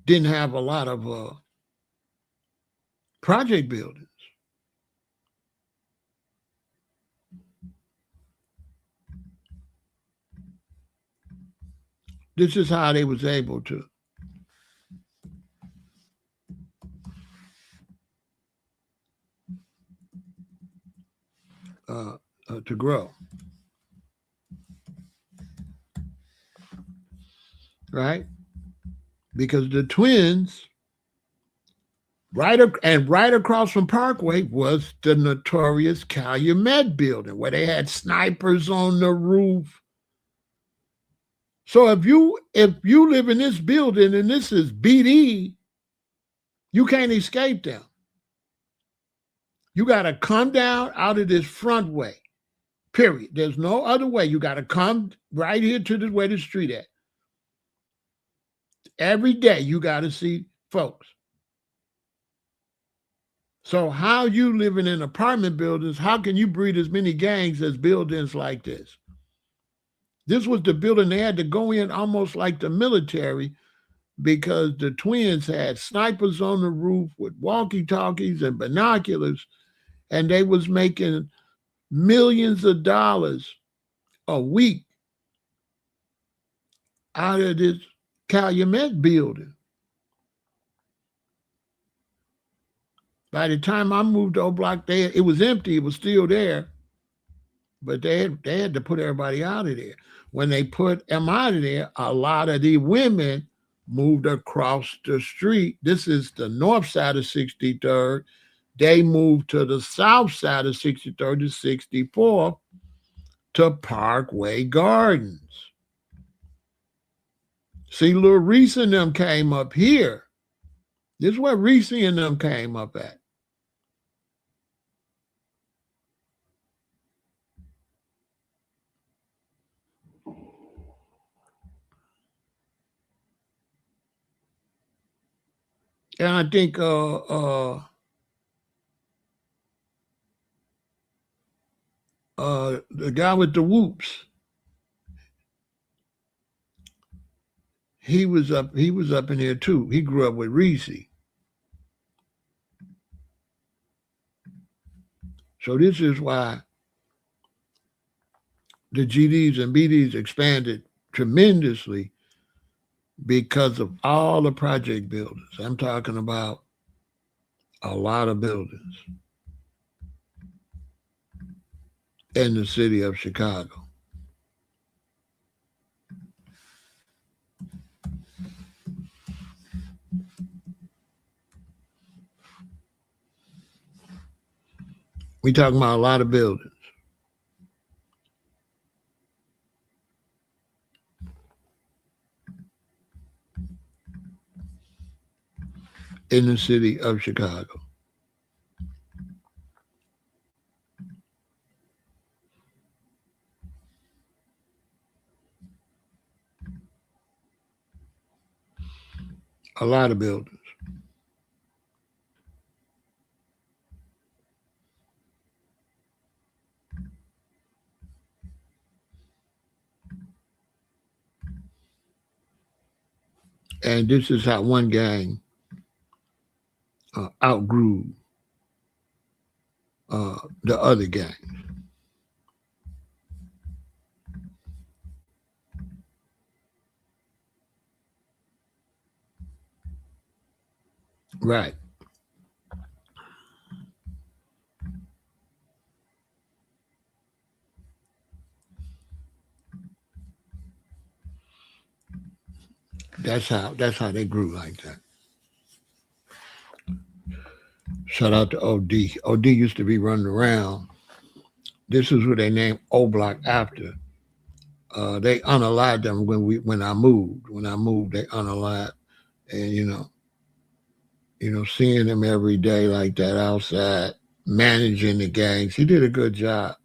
didn't have a lot of project buildings. This is how they was able to grow. Right? Because the twins, right across from Parkway was the notorious Calumet building where they had snipers on the roof. So if you live in this building and this is BD, you can't escape them. You got to come down out of this front way, period. There's no other way. You got to come right here to the where the street at. Every day you got to see folks. So how you living in apartment buildings, how can you breed as many gangs as buildings like this? This was the building they had to go in almost like the military, because the twins had snipers on the roof with walkie-talkies and binoculars, and they was making millions of dollars a week out of this Calumet building. By the time I moved to O-Block, it was empty. It was still there, but they had to put everybody out of there. When they put them out of there, a lot of the women moved across the street. This is the north side of 63rd. They moved to the south side of 63rd to 64th to Parkway Gardens. See, little Reese and them came up here. This is where Reese and them came up at. And I think the guy with the whoops, he was up in here too. He grew up with Reese. So this is why the GDs and BDs expanded tremendously, because of all the project buildings. I'm talking about a lot of buildings. in the city of Chicago. We talking about a lot of buildings in the city of Chicago. A lot of buildings. And this is how one gang outgrew the other gang. Right. That's how they grew like that. Shout out to OD. OD used to be running around. This is what they named O Block after. They unalived them when I moved. When I moved, they unalived, and seeing him every day like that outside, managing the gangs. He did a good job.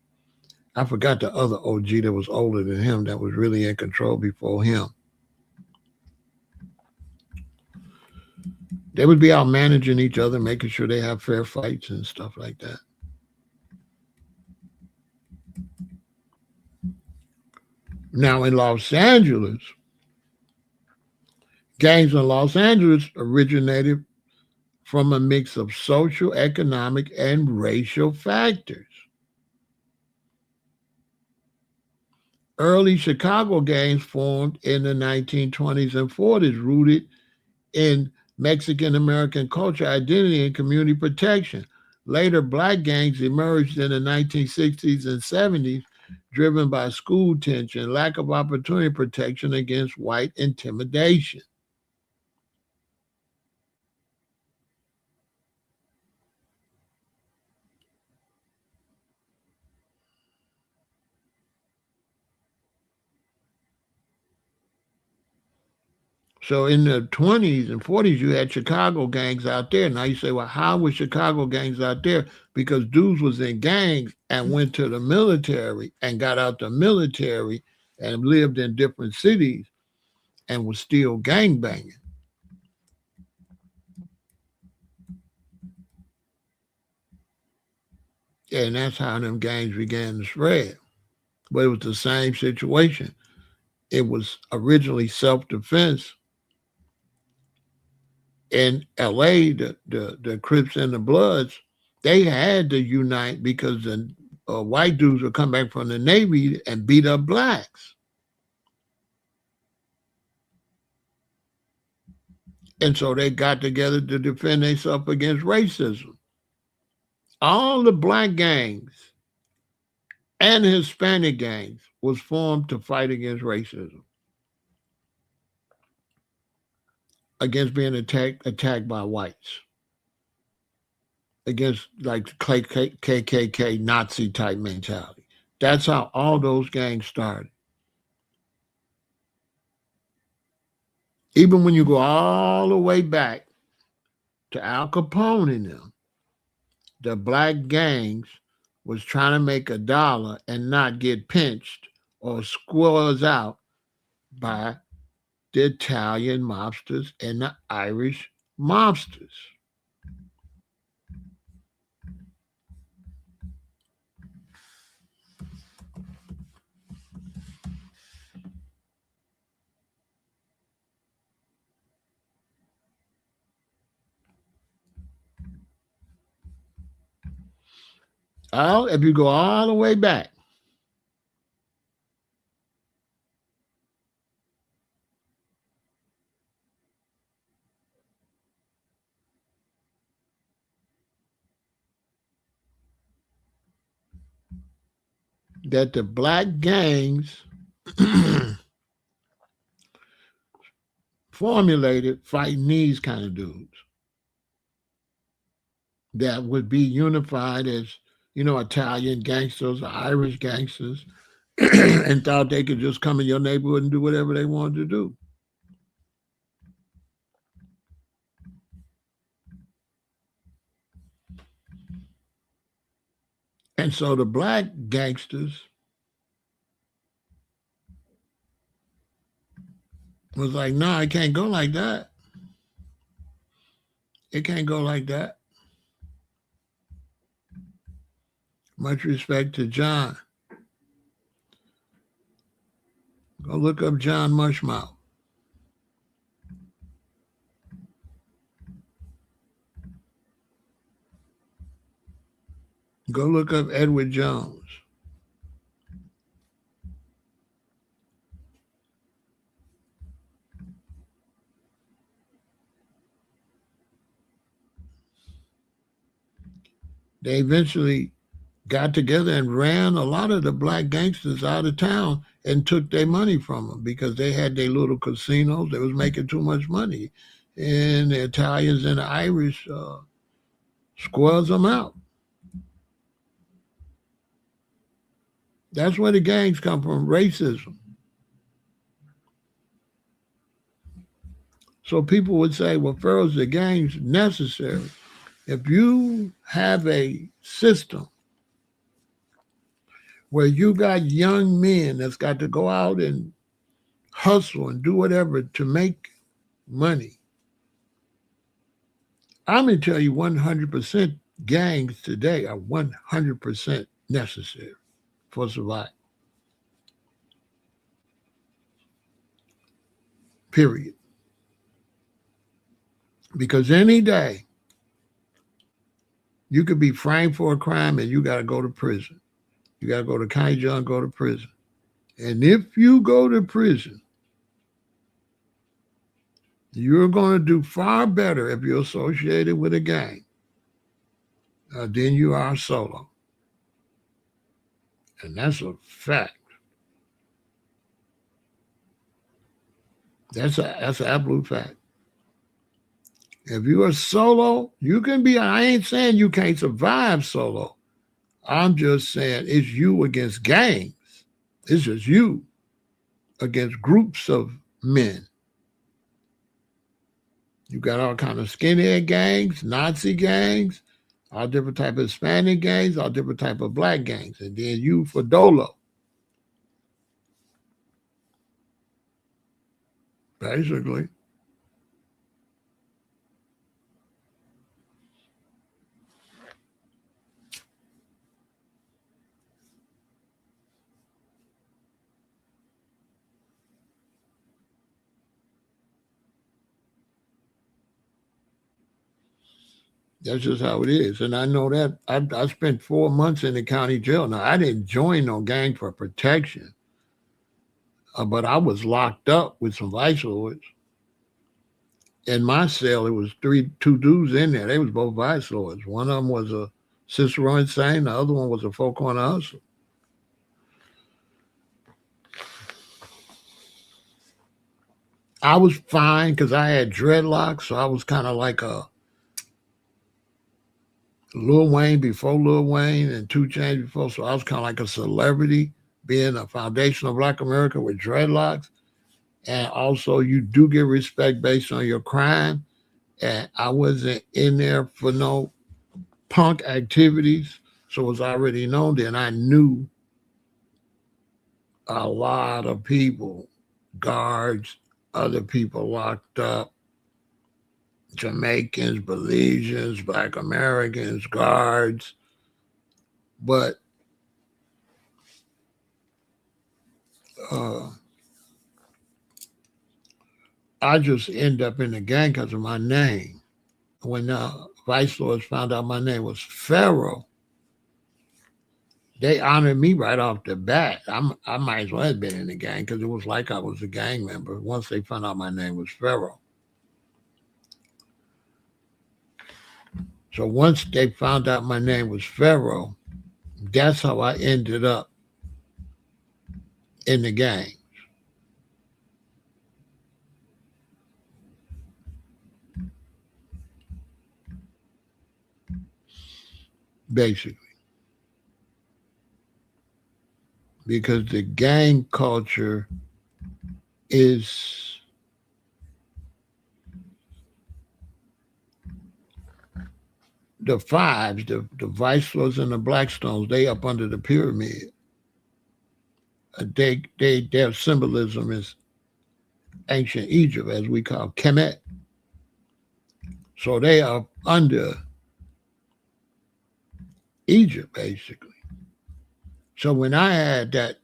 I forgot the other OG that was older than him that was really in control before him. They would be out managing each other, making sure they have fair fights and stuff like that. Now in Los Angeles, gangs in Los Angeles originated from a mix of social, economic, and racial factors. Early Chicago gangs formed in the 1920s and 40s, rooted in Mexican American culture, identity, and community protection. Later, black gangs emerged in the 1960s and 70s, driven by school tension, lack of opportunity protection against white intimidation. So in the 20s and 40s, you had Chicago gangs out there. Now you say, well, how was Chicago gangs out there? Because dudes was in gangs and went to the military and got out the military and lived in different cities and was still gang banging. And that's how them gangs began to spread. But it was the same situation. It was originally self-defense. In LA, the Crips and the Bloods, they had to unite because the white dudes would come back from the Navy and beat up blacks. And so they got together to defend themselves against racism. All the black gangs and Hispanic gangs was formed to fight against racism, against being attacked by whites, against like KKK Nazi type mentality. That's how all those gangs started. Even when you go all the way back to Al Capone and them, the black gangs was trying to make a dollar and not get pinched or squeezed out by the Italian mobsters and the Irish mobsters. If you go all the way back, that the black gangs formulated fighting these kind of dudes that would be unified as, Italian gangsters or Irish gangsters and thought they could just come in your neighborhood and do whatever they wanted to do. And so the black gangsters was like, no, it can't go like that. It can't go like that. Much respect to John. Go look up John Mushmouth. Go look up Edward Jones. They eventually got together and ran a lot of the black gangsters out of town and took their money from them because they had their little casinos. They was making too much money. And the Italians and the Irish squelched them out. That's where the gangs come from, racism. So people would say, well, Pharaoh's, the gangs necessary. If you have a system where you got young men that's got to go out and hustle and do whatever to make money, I'm going to tell you 100% gangs today are 100% necessary for survival. Period. Because any day you could be framed for a crime and you got to go to prison. You got to go to county jail and go to prison. And if you go to prison, you're going to do far better if you're associated with a gang than you are solo. And that's a fact. That's an absolute fact. If you are solo, you can be, I ain't saying you can't survive solo. I'm just saying it's you against gangs. It's just you against groups of men. You got all kind of skinhead gangs, Nazi gangs, all different type of Hispanic gangs, all different type of black gangs. And then you for Dolo. Basically. That's just how it is. And I know that I spent 4 months in the county jail. Now, I didn't join no gang for protection, but I was locked up with some vice lords. In my cell, it was two dudes in there. They was both vice lords. One of them was a Cicero insane. The other one was a four corner hustler. I was fine because I had dreadlocks, so I was kind of like a Lil Wayne before Lil Wayne and 2 Chainz before. So I was kind of like a celebrity, being a foundation of Black America with dreadlocks. And also you do get respect based on your crime. And I wasn't in there for no punk activities. So it was already known then. I knew a lot of people, guards, other people locked up, Jamaicans, Belizeans, Black Americans, guards. But I just end up in the gang because of my name. When vice lords found out my name was Pharaoh, they honored me right off the bat. I might as well have been in the gang because it was like I was a gang member once they found out my name was Pharaoh. So once they found out my name was Pharaoh, that's how I ended up in the gang. Basically, because the gang culture is the fives, the Vicelors and the Blackstones, they up under the pyramid. Their symbolism is ancient Egypt, as we call Kemet. So they are under Egypt, basically. So when I had that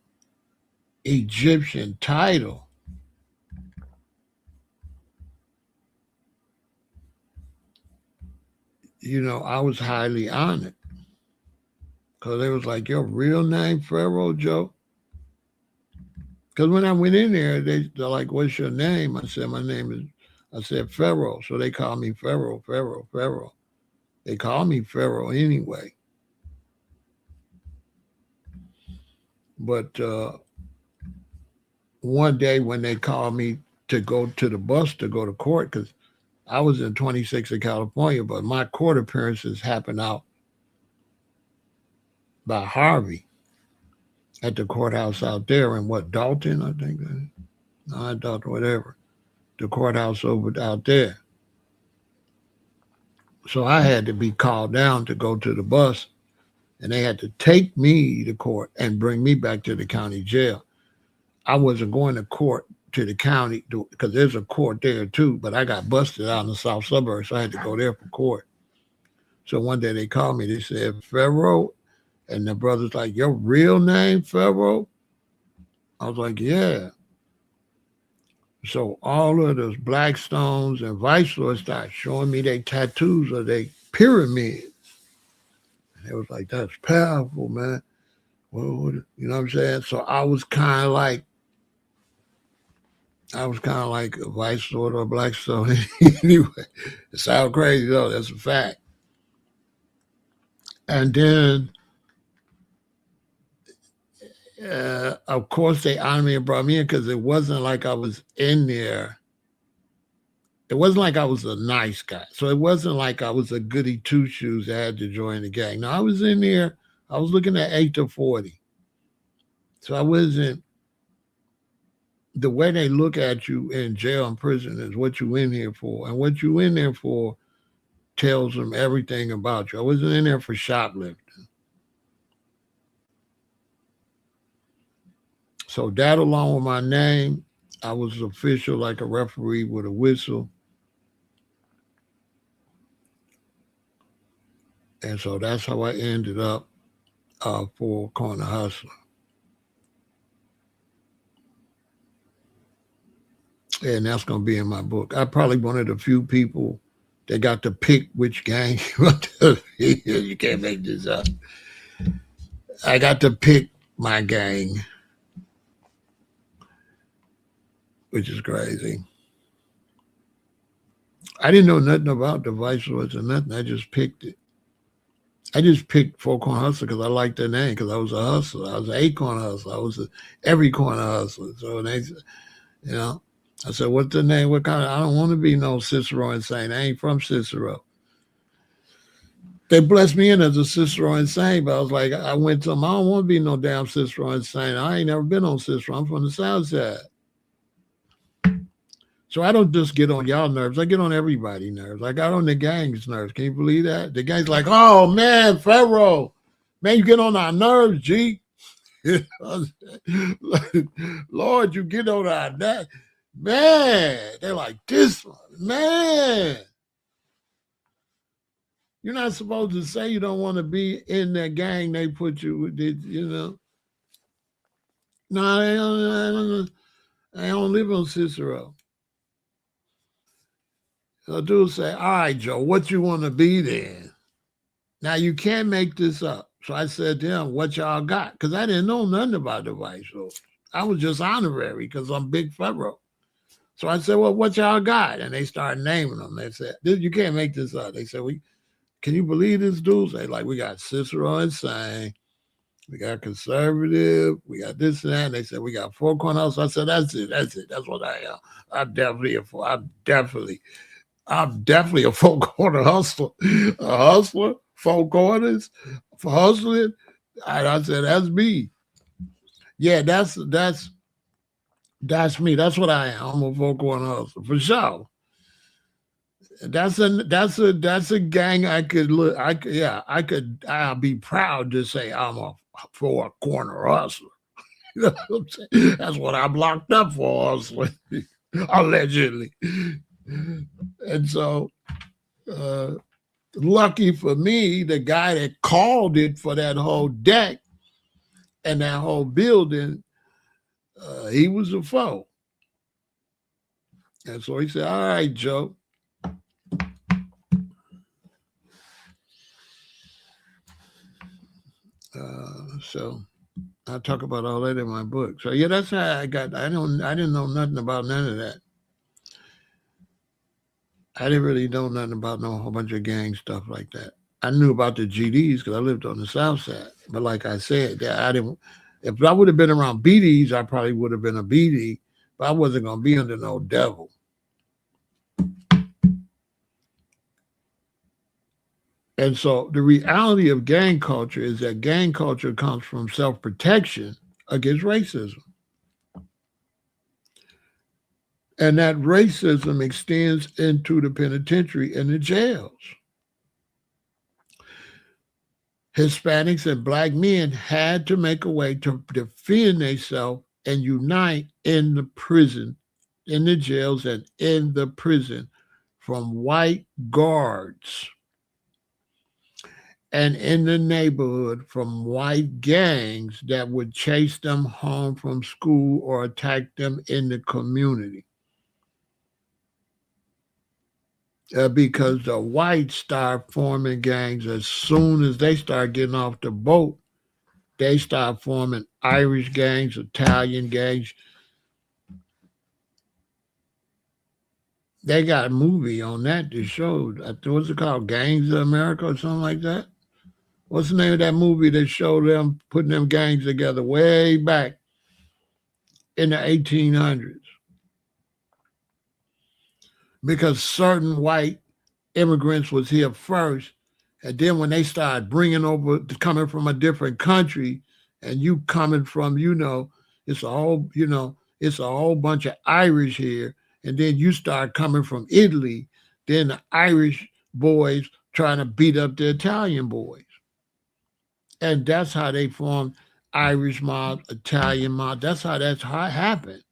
Egyptian title, I was highly honored because they was like, your real name, Pharaoh Joe? Because when I went in there, they're like, what's your name? I said, my name is, I said, Pharaoh. So they call me Pharaoh, Pharaoh, Pharaoh. They call me Pharaoh anyway. But one day when they called me to go to the bus to go to court, because I was in 26 in California, but my court appearances happened out by Harvey at the courthouse out there in Dalton, I think. No, I Dalton, whatever. The courthouse over out there. So I had to be called down to go to the bus, and they had to take me to court and bring me back to the county jail. I wasn't going to court to the county because there's a court there too, but I got busted out in the south suburbs, so I had to go there for court. So one day they called me, they said, Pharaoh, and the brother's like, your real name, Pharaoh? I was like, yeah. So all of those Blackstones and Vicelors started showing me their tattoos of their pyramids. And it was like, that's powerful, man. Well, you know what I'm saying? So I was kind of like a Vicelor or a Blackstone anyway. It sounds crazy though, that's a fact. And then of course, they honored me and brought me in because it wasn't like I was in there. It wasn't like I was a nice guy. So it wasn't like I was a goody two shoes that had to join the gang. No, I was in there. I was looking at 8 to 40. So I wasn't. The way they look at you in jail and prison is what you in here for. And what you in there for tells them everything about you. I wasn't in there for shoplifting. So that along with my name, I was official like a referee with a whistle. And so that's how I ended up for Corner Hustler. And that's going to be in my book. I'm probably one of the few people that got to pick which gang you want to be. You can't make this up. I got to pick my gang, which is crazy. I didn't know nothing about the Vicelors or nothing. I just picked it. I just picked Four Corner Hustler because I liked their name because I was a hustler. I was an 8-corner hustler. I was every corner hustler. So they, I said, what's the name? What kind of, I don't want to be no Cicero Insane. I ain't from Cicero. They blessed me in as a Cicero Insane, but I was like, I went to them, I don't want to be no damn Cicero Insane. I ain't never been on Cicero. I'm from the South Side. So I don't just get on y'all nerves. I get on everybody's nerves. I got on the gang's nerves. Can you believe that? The gang's like, oh, man, Pharaoh. Man, you get on our nerves, G. Lord, you get on our nerves. Man, they're like, this one, man. You're not supposed to say you don't want to be in that gang they put you with, No, I don't live on Cicero. So dude say, all right, Joe, what you want to be then? Now, you can't make this up. So I said to him, what y'all got? Because I didn't know nothing about the Vice. So I was just honorary because I'm Big Pharaoh. So I said, well, what y'all got? And they started naming them. They said, you can't make this up. They said, can you believe this dude? They like, we got Cicero Insane. We got conservative. We got this and that. And they said we got four corner hustle. I said that's it. That's it. That's what I am. I'm definitely a four. I'm definitely a four corner hustler. A hustler, four corners for hustling. And I said that's me. Yeah, that's me. That's what I am. I'm a four corner hustler for sure. That's a gang I could look. I could, yeah, I could. I'll be proud to say I'm a four corner hustler. You know what I'm saying? That's what I'm locked up for, hustling, allegedly. And so, uh, lucky for me, the guy that called it for that whole deck and that whole building, he was a foe. And so he said, "All right, Joe." So I talk about all that in my book. So yeah, that's how I got. I didn't know nothing about none of that. I didn't really know nothing about no whole bunch of gang stuff like that. I knew about the GDs because I lived on the South Side. But like I said, I didn't. If I would have been around BDs, I probably would have been a BD. But I wasn't gonna be under no devil. And so the reality of gang culture is that gang culture comes from self-protection against racism. And that racism extends into the penitentiary and the jails. Hispanics and black men had to make a way to defend themselves and unite in the prison, in the jails, and in the prison from white guards and in the neighborhood from white gangs that would chase them home from school or attack them in the community. Because the whites start forming gangs as soon as they start getting off the boat. They start forming Irish gangs, Italian gangs. They got a movie on that that showed, what's it called, Gangs of America or something like that? What's the name of that movie that showed them putting them gangs together way back in the 1800s? Because certain white immigrants was here first, and then when they started bringing over, coming from a different country, and you coming from, it's a whole, it's a whole bunch of Irish here, and then you start coming from Italy, then the Irish boys trying to beat up the Italian boys. And that's how they formed Irish mob, Italian mob. That's how it happened.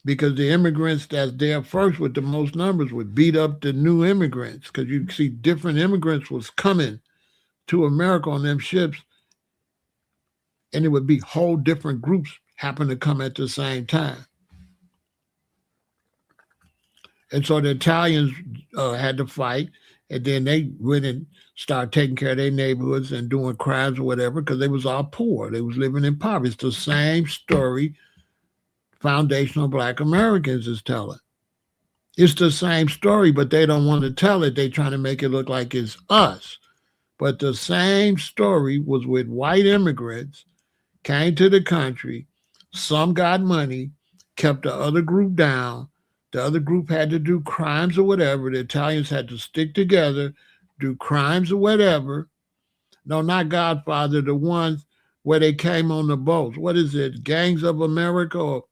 Because the immigrants that's there first with the most numbers would beat up the new immigrants, because you see different immigrants was coming to America on them ships, and it would be whole different groups happen to come at the same time. And so the Italians had to fight, and then they went and started taking care of their neighborhoods and doing crimes or whatever, because they was all poor. They was living in poverty. It's the same story foundational Black Americans is telling. It's the same story, but they don't want to tell it. They trying to make it look like it's us. But the same story was with white immigrants, came to the country, some got money, kept the other group down. The other group had to do crimes or whatever. The Italians had to stick together, do crimes or whatever. No, not Godfather, the ones where they came on the boats. What is it? Gangs of America or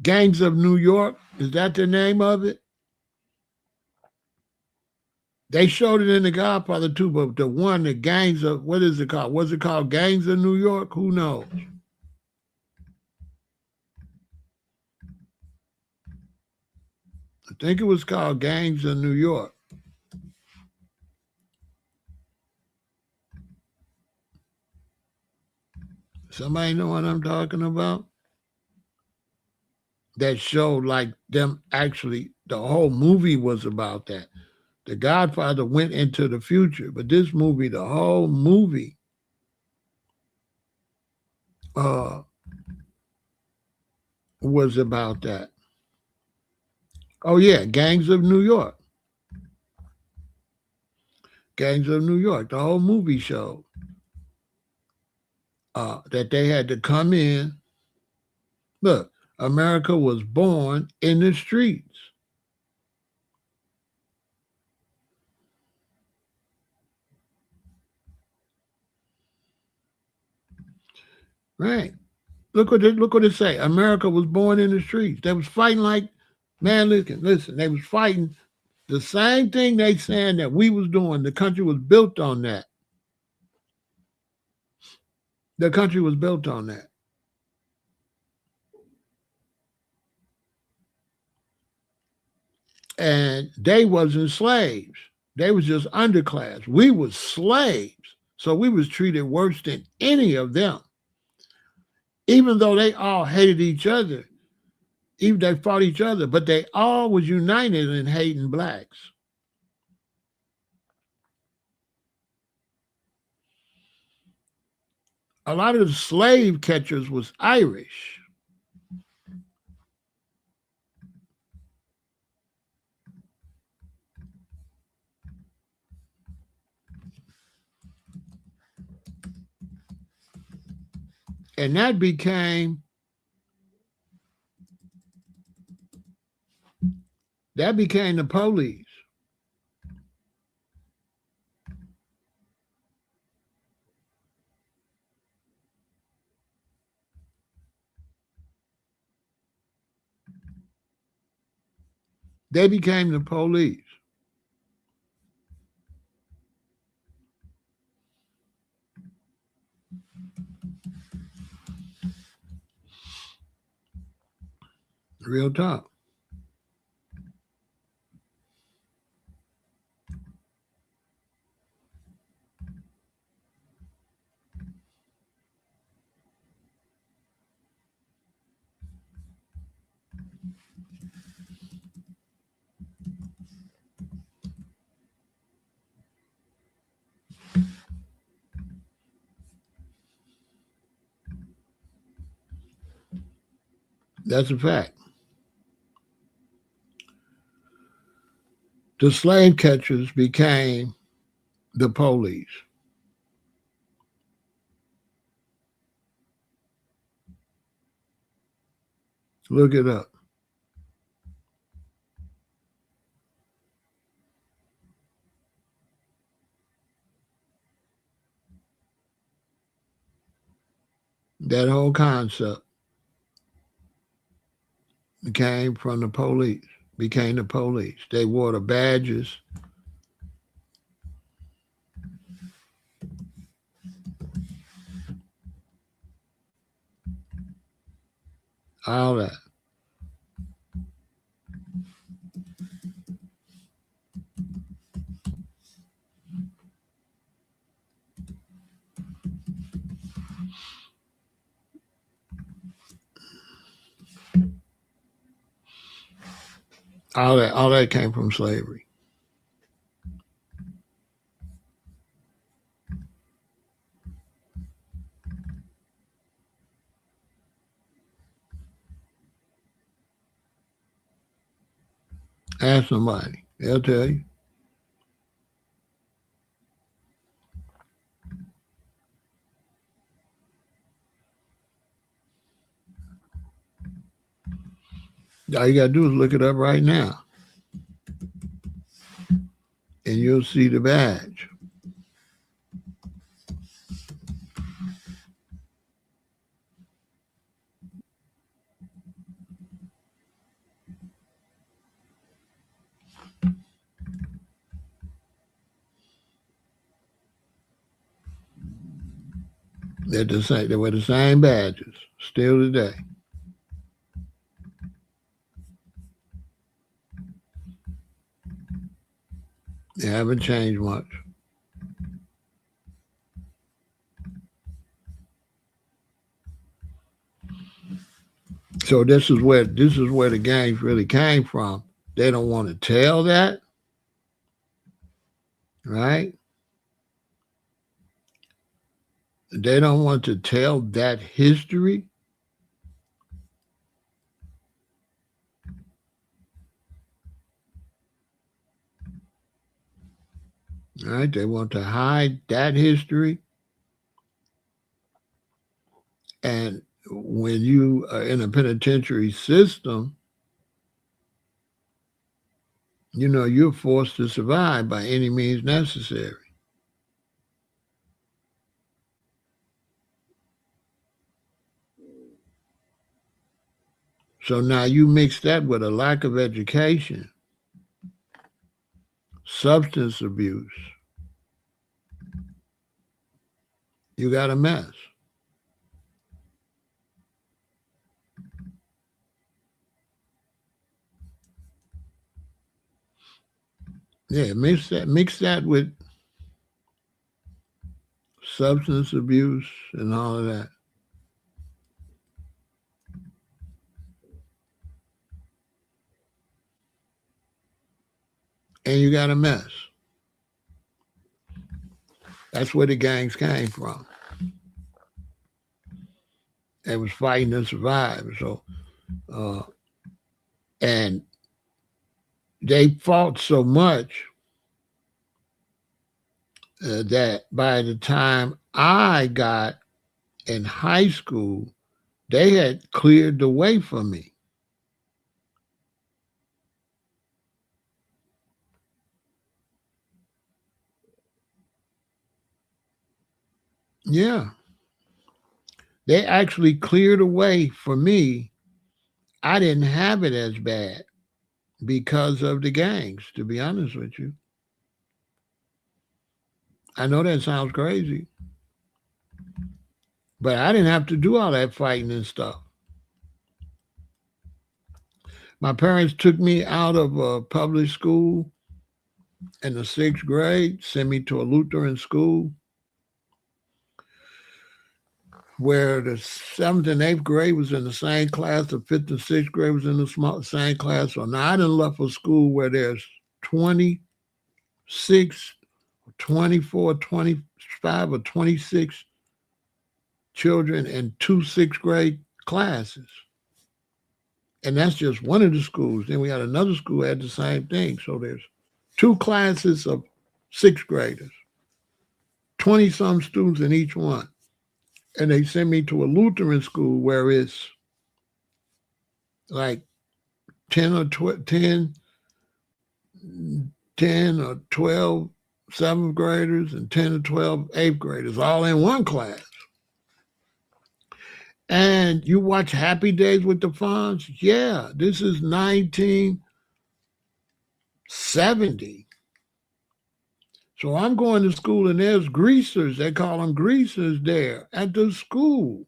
Gangs of New York? Is that the name of it? They showed it in The Godfather too, but the one, the Gangs of, what is it called? What's it called? Gangs of New York? Who knows? I think it was called Gangs of New York. Somebody know what I'm talking about? That showed like them actually, the whole movie was about that. The Godfather went into the future, but this movie, the whole movie, was about that. Oh yeah, Gangs of New York. Gangs of New York, the whole movie show, that they had to come in. Look, America was born in the streets. Right. Look what it say. America was born in the streets. They was fighting like, man, listen, they was fighting the same thing they saying that we was doing. The country was built on that. The country was built on that. And they wasn't slaves. They was just underclass. We was slaves. So we was treated worse than any of them. Even though they all hated each other, even they fought each other, but they all was united in hating blacks. A lot of the slave catchers was Irish. And that became the police. They became the police. Real talk. That's a fact. The slave catchers became the police. Look it up. That whole concept came from the police, became the police. They wore the badges. All that. All that came from slavery. Ask somebody. They'll tell you. All you got to do is look it up right now, and you'll see the badge. They're the same. They wear the same badges still today. They haven't changed much. So this is where the gangs really came from. They don't want to tell that, right? They don't want to tell that history. All right, they want to hide that history. And when you are in a penitentiary system, you know, you're forced to survive by any means necessary. So now you mix that with a lack of education, substance abuse, you got a mess. Yeah, mix that with substance abuse and all of that. And you got a mess. That's where the gangs came from. They was fighting to survive. So, and they fought so much that by the time I got in high school, they had cleared the way for me. Yeah. They actually cleared a way for me. I didn't have it as bad because of the gangs, to be honest with you. I know that sounds crazy, but I didn't have to do all that fighting and stuff. My parents took me out of a public school in the sixth grade, sent me to a Lutheran school where the seventh and eighth grade was in the same class, the fifth and sixth grade was in the same class. So now I done left a school where there's 26, 24, 25, or 26 children in two sixth grade classes. And that's just one of the schools. Then we had another school that had the same thing. So there's two classes of sixth graders, 20 some students in each one. And they sent me to a Lutheran school where it's like 10 or 10 or 12 seventh graders and 10 or 12 eighth graders all in one class. And you watch Happy Days with the Fonz? Yeah, this is 1970. So I'm going to school and there's greasers. They call them greasers there at the school.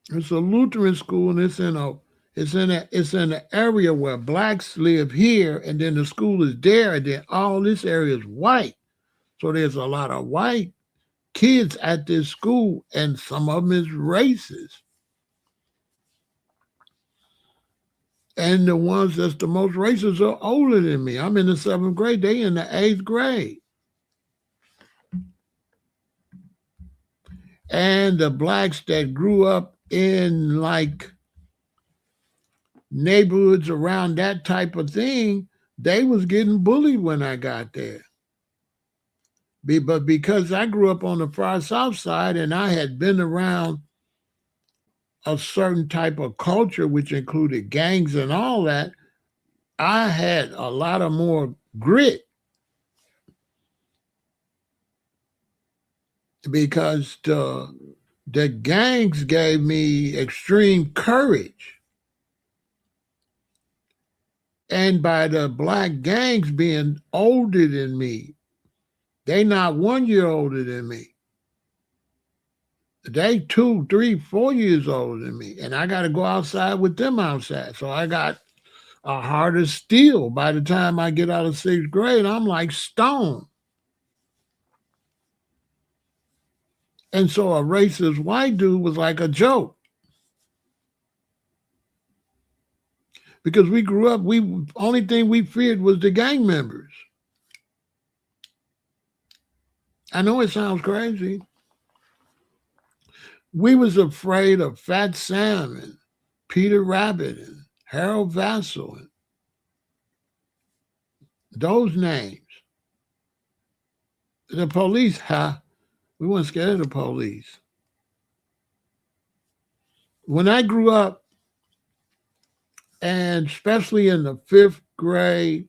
It's a Lutheran school and it's in an area where blacks live here, and then the school is there, and then all this area is white. So there's a lot of white kids at this school, and some of them is racist. And the ones that's the most racist are older than me. I'm in the seventh grade. They in the eighth grade. And the blacks that grew up in like neighborhoods around that type of thing, they was getting bullied when I got there. But because I grew up on the far south side and I had been around a certain type of culture, which included gangs and all that, I had a lot of more grit because the gangs gave me extreme courage. And by the black gangs being older than me, they not 1 year older than me. They 2, 3, 4 years older than me. And I got to go outside with them outside. So I got a harder steel. By the time I get out of sixth grade, I'm like stone. And so a racist white dude was like a joke. Because we grew up, only thing we feared was the gang members. I know it sounds crazy. We was afraid of Fat Sam and Peter Rabbit and Harold Vassell and Those names. The police, we weren't scared of the police. When I grew up, and especially in the fifth grade,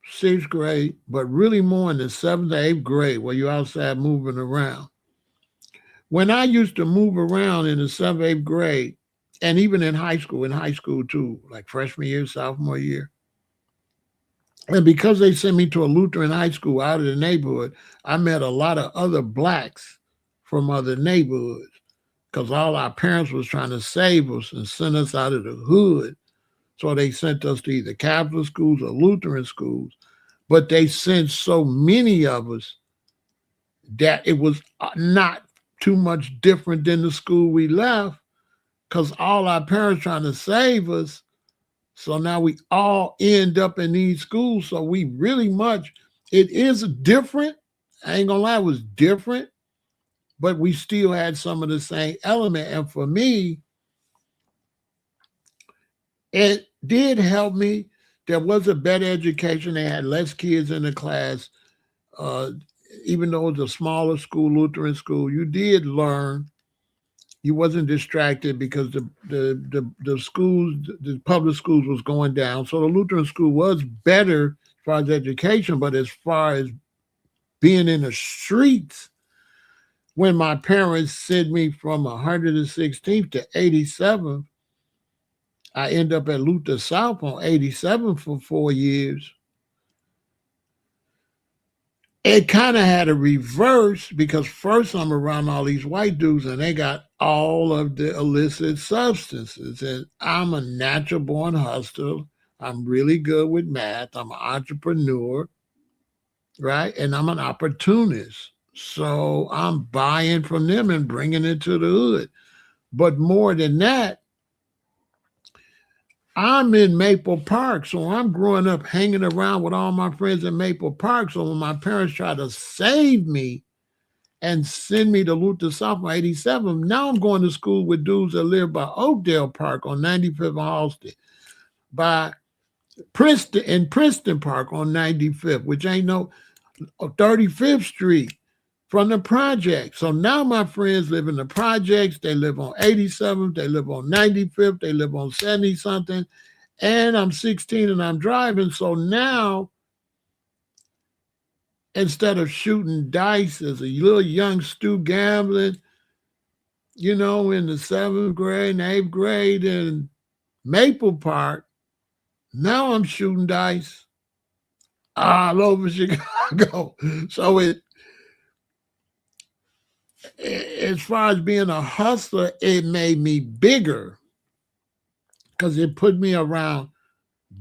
sixth grade, but really more in the seventh or eighth grade where you're outside moving around. When I used to move around in the seventh, eighth grade, and even in high school too, like freshman year, sophomore year, and because they sent me to a Lutheran high school out of the neighborhood, I met a lot of other blacks from other neighborhoods because all our parents was trying to save us and send us out of the hood. So they sent us to either Catholic schools or Lutheran schools. But they sent so many of us that it was not too much different than the school we left because all our parents trying to save us. So now we all end up in these schools. So we really much, it is different. I ain't gonna lie, it was different, but we still had some of the same element. And for me, it did help me. There was a better education. They had less kids in the class. Even though it was a smaller school, Lutheran school, you did learn. You wasn't distracted because the schools, the public schools was going down. So the Lutheran school was better as far as education, but as far as being in the streets, when my parents sent me from 116th to 87th, I end up at Luther South on 87 for 4 years. It kind of had a reverse because first I'm around all these white dudes and they got all of the illicit substances. And I'm a natural born hustler. I'm really good with math. I'm an entrepreneur, right? And I'm an opportunist. So I'm buying from them and bringing it to the hood. But more than that, I'm in Maple Park, so I'm growing up hanging around with all my friends in Maple Park. So when my parents try to save me and send me to Luther Sophomore 87, now I'm going to school with dudes that live by Oakdale Park on 95th and Halsted, by Princeton Park on 95th, which ain't no 35th Street from the project. So now my friends live in the projects. They live on 87th. They live on 95th. They live on 70 something. And I'm 16 and I'm driving. So now, instead of shooting dice as a little young Stu gambling, in the seventh grade and eighth grade in Maple Park, now I'm shooting dice all over Chicago. So as far as being a hustler, it made me bigger because it put me around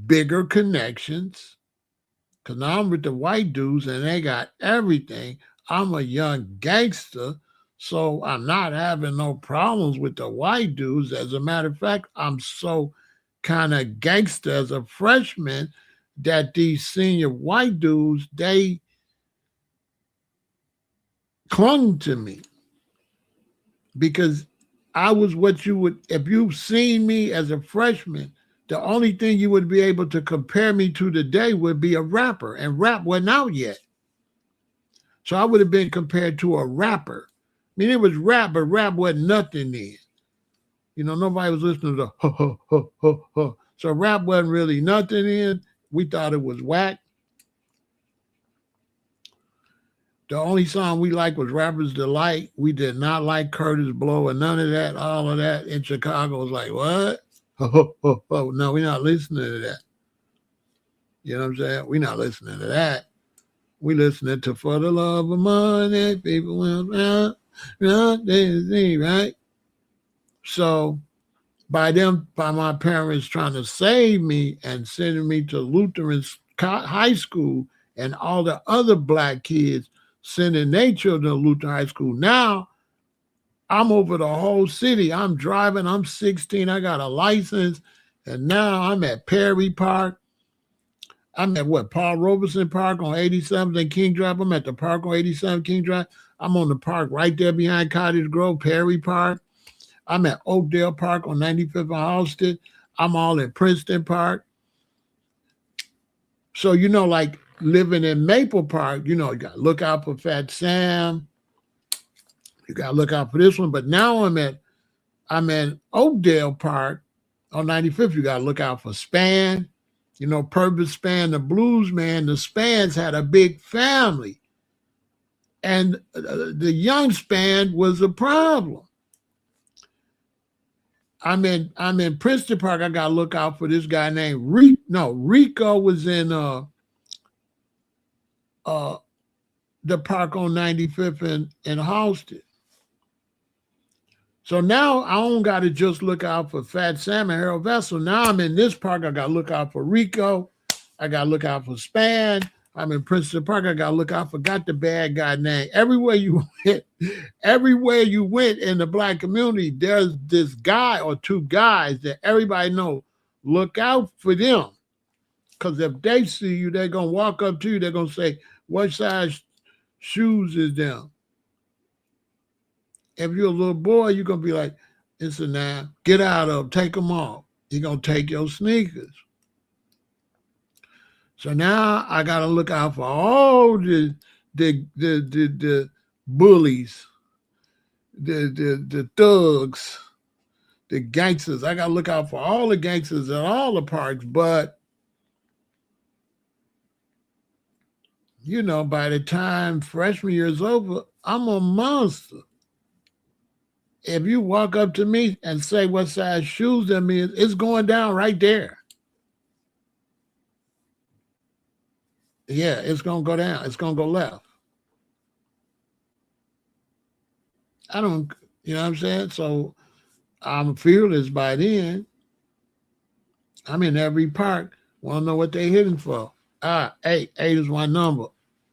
bigger connections. Because now I'm with the white dudes and they got everything. I'm a young gangster, so I'm not having no problems with the white dudes. As a matter of fact, I'm so kind of gangster as a freshman that these senior white dudes, they clung to me. Because I was what you would, if you've seen me as a freshman, the only thing you would be able to compare me to today would be a rapper, and rap wasn't out yet. So I would have been compared to a rapper. I mean, it was rap, but rap wasn't nothing then. Nobody was listening to ho, ho, ho, ho, ho. So rap wasn't really nothing then. We thought it was whack. The only song we liked was Rapper's Delight. We did not like Curtis Blow and none of that. All of that in Chicago was like, what? Oh, no, we're not listening to that. You know what I'm saying? We're not listening to that. We listening to For the Love of Money, people will right? So by my parents trying to save me and sending me to Lutheran high school and all the other black kids sending their children to Lutheran high school. Now I'm over the whole city. I'm driving. I'm 16. I got a license. And now I'm at Perry Park. I'm at Paul Robeson Park on 87th and King Drive. I'm at the park on 87th King Drive. I'm on the park right there behind Cottage Grove, Perry Park. I'm at Oakdale Park on 95th and Halsted. I'm all in Princeton Park. So, like living in Maple Park, you got to look out for Fat Sam. You got to look out for this one. But now I'm in Oakdale Park on 95th. You got to look out for Span. Purvis Span, the blues man. The Spans had a big family. And the young Span was a problem. I'm in Princeton Park. I got to look out for this guy named Rico. No, Rico was in the park on 95th in Halsted. So now I don't got to just look out for Fat Sam and Harold Vessel. Now I'm in this park. I got to look out for Rico. I got to look out for Span. I'm in Princeton Park. I got to look out for got the bad guy name. Everywhere you went in the Black community, there's this guy or two guys that everybody know. Look out for them. Because if they see you, they're going to walk up to you. They're going to say, what size shoes is them? If you're a little boy, you're going to be like, it's a 9. Get out of them. Take them off. You're going to take your sneakers. So now I got to look out for all the bullies, the thugs, the gangsters. I got to look out for all the gangsters at all the parks. But, by the time freshman year is over, I'm a monster. If you walk up to me and say what size shoes them is, it's going down right there. Yeah, it's going to go down. It's going to go left. I don't, you know what I'm saying? So I'm fearless by then. I'm in every park. Want to know what they're hitting for. 8 is my number.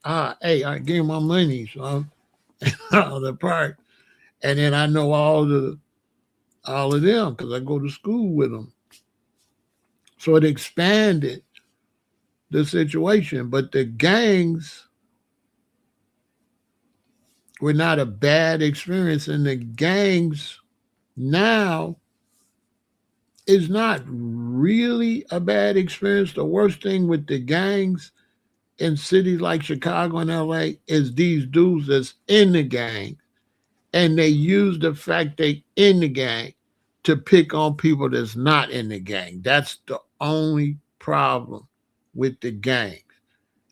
8, I give my money, so the park. And then I know all of them because I go to school with them. So it expanded the situation. But the gangs were not a bad experience. And the gangs now is not really a bad experience. The worst thing with the gangs in cities like Chicago and LA is these dudes that's in the gang. And they use the fact they in the gang to pick on people that's not in the gang. That's the only problem with the gangs.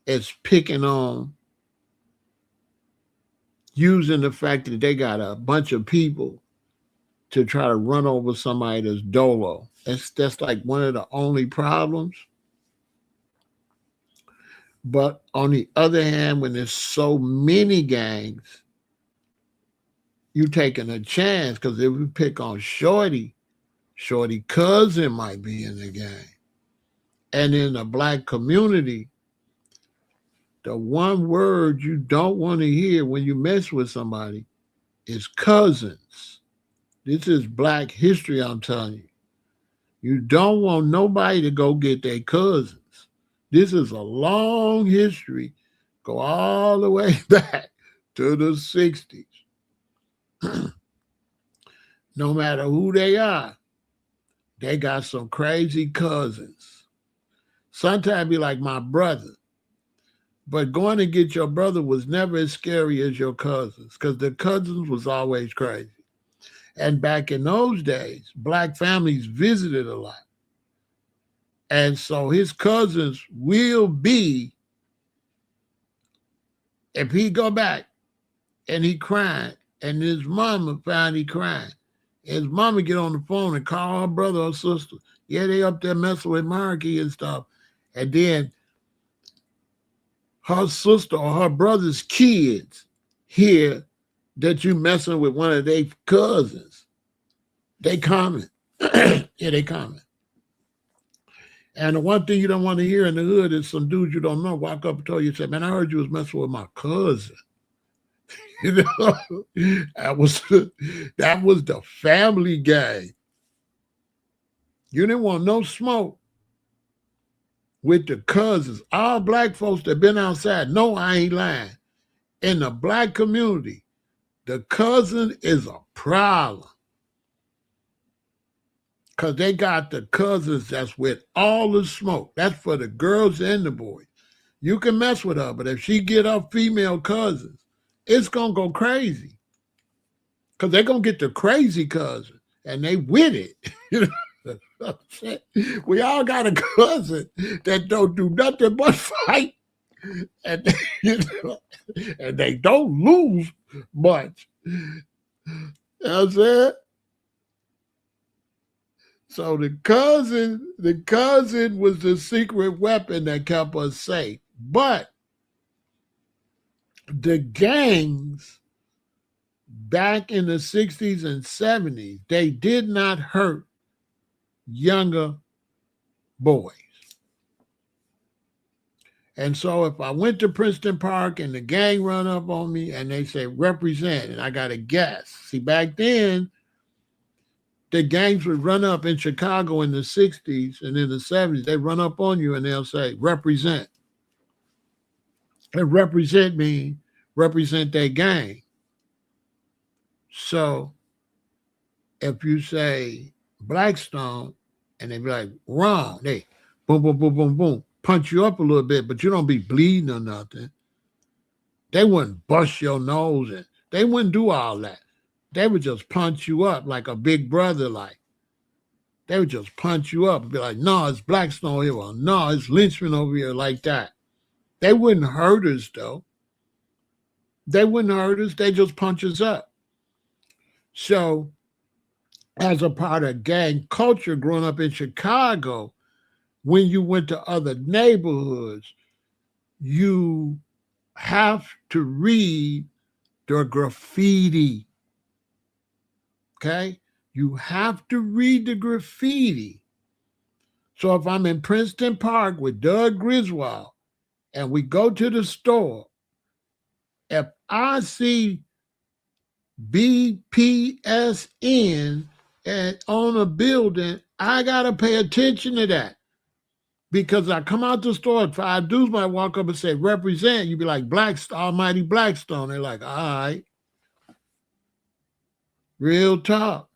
It's picking on, using the fact that they got a bunch of people to try to run over somebody that's dolo. That's like one of the only problems. But on the other hand, when there's so many gangs, you taking a chance, because if we pick on Shorty cousin might be in the gang. And in the Black community, the one word you don't want to hear when you mess with somebody is cousins. This is Black history, I'm telling you. You don't want nobody to go get their cousins. This is a long history, go all the way back to the 60s. No matter who they are, they got some crazy cousins. Sometimes be like my brother. But going to get your brother was never as scary as your cousins, because the cousins was always crazy. And back in those days, Black families visited a lot. And so his cousins will be, if he go back and he crying, and his mama found he crying, his mama get on the phone and call her brother or sister. Yeah, they up there messing with Marky and stuff. And then her sister or her brother's kids hear that you messing with one of their cousins. They comment. Yeah, they comment. And the one thing you don't want to hear in the hood is some dudes you don't know walk up and tell you, say, man, I heard you was messing with my cousin. That was the family gang. You didn't want no smoke with the cousins. All Black folks that been outside, no, I ain't lying. In the Black community, the cousin is a problem. Because they got the cousins that's with all the smoke. That's for the girls and the boys. You can mess with her, but if she get her female cousins, it's going to go crazy. Because they're going to get the crazy cousin, and they with it. You know, we all got a cousin that don't do nothing but fight, and you know, and they don't lose much. You know what I'm saying? So the cousin was the secret weapon that kept us safe. But the gangs back in the 60s and 70s, they did not hurt younger boys. And so if I went to Princeton Park and the gang run up on me and they say, represent, and I got to guess. See, back then, the gangs would run up in Chicago in the 60s and in the 70s. They run up on you and they'll say, represent. And represent means represent their gang. So if you say Blackstone and they be like, wrong, they boom, boom, boom, boom, boom, punch you up a little bit, but you don't be bleeding or nothing. They wouldn't bust your nose and they wouldn't do all that. They would just punch you up like a big brother, like. They would just punch you up and be like, no, it's Blackstone here. Well, no, it's Lynchman over here, like that. They wouldn't hurt us, though. They wouldn't hurt us. They just punch us up. So, as a part of gang culture growing up in Chicago, when you went to other neighborhoods, you have to read the graffiti. Okay? You have to read the graffiti. So if I'm in Princeton Park with Doug Griswold and we go to the store, if I see BPSN on a building, I got to pay attention to that. Because I come out the store, if five dudes might walk up and say, represent, you'd be like, Almighty Blackstone. They're like, all right. Real talk.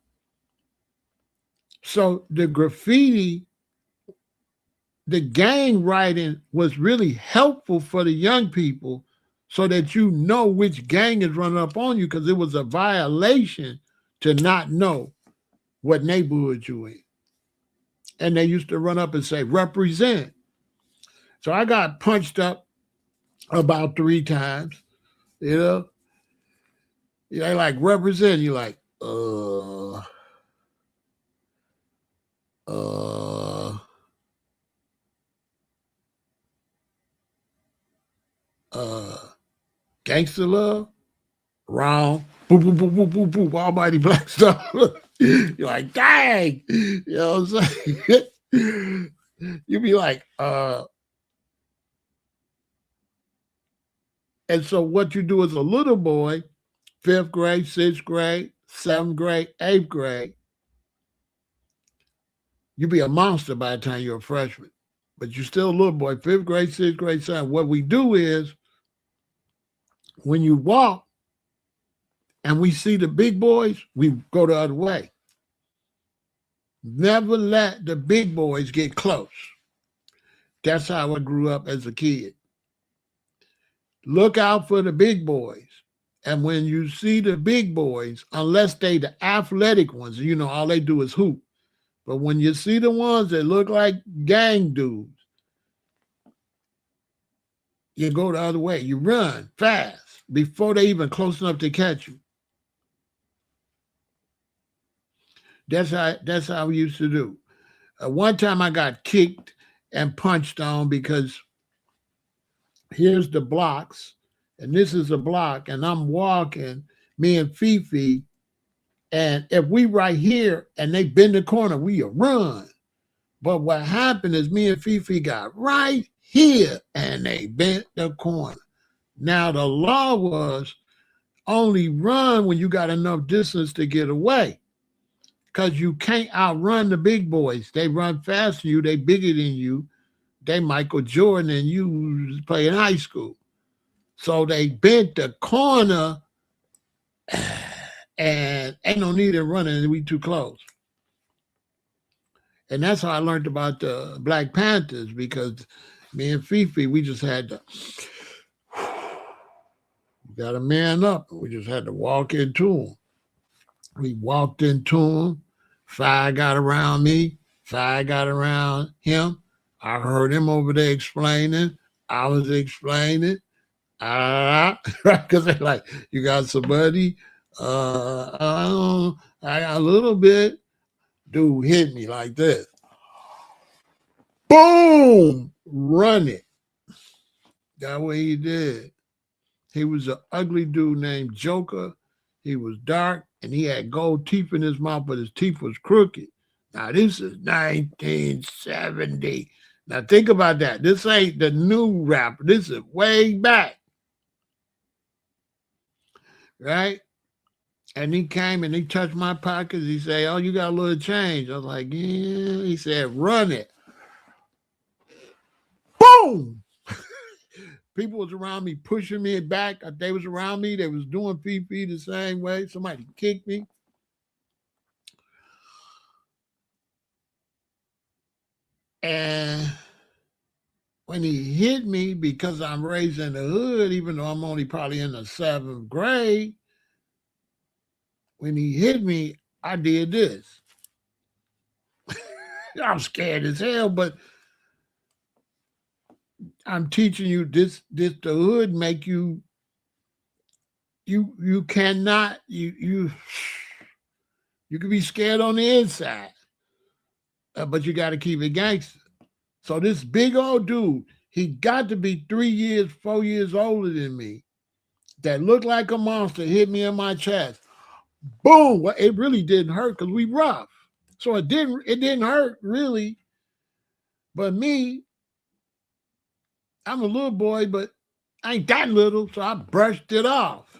So the graffiti, the gang writing was really helpful for the young people so that you know which gang is running up on you, because it was a violation to not know what neighborhood you in. And they used to run up and say, represent. So I got punched up about 3 times, you know. They like, represent. You're like, gangster love? Wrong. Boom, boom, boom, boom, boom, boom. Almighty Blackstone. You're like, dang. You know what I'm saying? You be like, and so what you do as a little boy, 5th grade, 6th grade, 7th grade, 8th grade, you be a monster by the time you're a freshman. But you're still a little boy, 5th grade, 6th grade, 7th. What we do is, when you walk and we see the big boys, we go the other way. Never let the big boys get close. That's how I grew up as a kid. Look out for the big boys. And when you see the big boys, unless they the athletic ones, you know, all they do is hoop. But when you see the ones that look like gang dudes, you go the other way. You run fast before they even close enough to catch you. That's how we used to do. One time I got kicked and punched on because here's the blocks, and this is a block, and I'm walking, me and Fifi, and if we right here and they bend the corner, we run. But what happened is me and Fifi got right here and they bent the corner. Now the law was only run when you got enough distance to get away, because you can't outrun the big boys. They run faster than you, they bigger than you. They Michael Jordan and you play in high school. So they bent the corner and ain't no need in running, we too close. And that's how I learned about the Black Panthers, because me and Fifi, we just had to, got a man up. We just had to walk into him. We walked into him. Five got around me. Five got around him. I heard him over there explaining. I was explaining. Because they're like, you got somebody? I got a little bit. Dude hit me like this. Boom! Run it. That way he did. He was an ugly dude named Joker. He was dark and he had gold teeth in his mouth, but his teeth was crooked. Now, this is 1970. Now, think about that. This ain't the new rapper. This is way back. Right? And he came and he touched my pockets. He said, oh, you got a little change. I was like, yeah. He said, run it. Boom! People was around me pushing me back. They was around me. They was doing PP the same way. Somebody kicked me. And when he hit me, because I'm raised in the hood, even though I'm only probably in the 7th grade, when he hit me, I did this. I'm scared as hell, but I'm teaching you this the hood make you cannot you can be scared on the inside, but you got to keep it gangster. So this big old dude, he got to be 3 years, 4 years older than me, that looked like a monster, hit me in my chest. Boom! Well, it really didn't hurt because we rough, so it didn't hurt really. But me, I'm a little boy, but I ain't that little, so I brushed it off.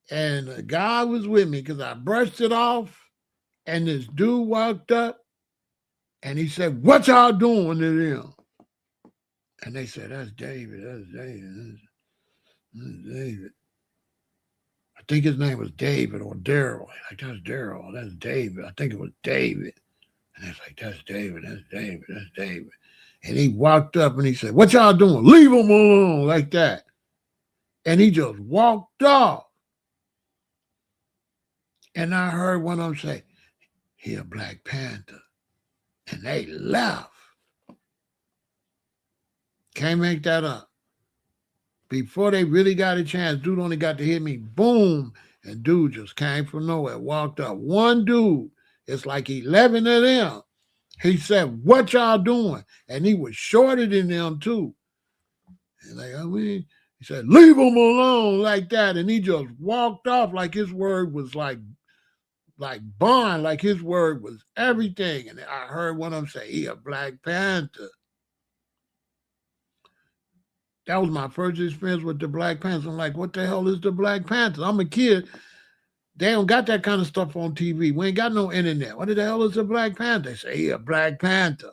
And the guy was with me because I brushed it off. And this dude walked up and he said, what y'all doing to them? And they said, that's David, that's David, that's David. I think his name was David or Daryl. Like, that's Daryl, that's David. I think it was David. And it's like, that's David, that's David, that's David. And he walked up and he said, what y'all doing? Leave him alone, like that. And he just walked off. And I heard one of them say, he a Black Panther. And they left. Can't make that up. Before they really got a chance, dude only got to hit me, boom, and dude just came from nowhere, walked up. One dude, it's like 11 of them. He said, what y'all doing? And he was shorter than them too. And like, he said, leave him alone, like that. And he just walked off like his word was like bond, like his word was everything. And I heard one of them say, he a Black Panther. That was my first experience with the Black Panthers. I'm like, what the hell is the Black Panthers? I'm a kid. They don't got that kind of stuff on TV. We ain't got no internet. What the hell is a Black Panther? They say, he a Black Panther.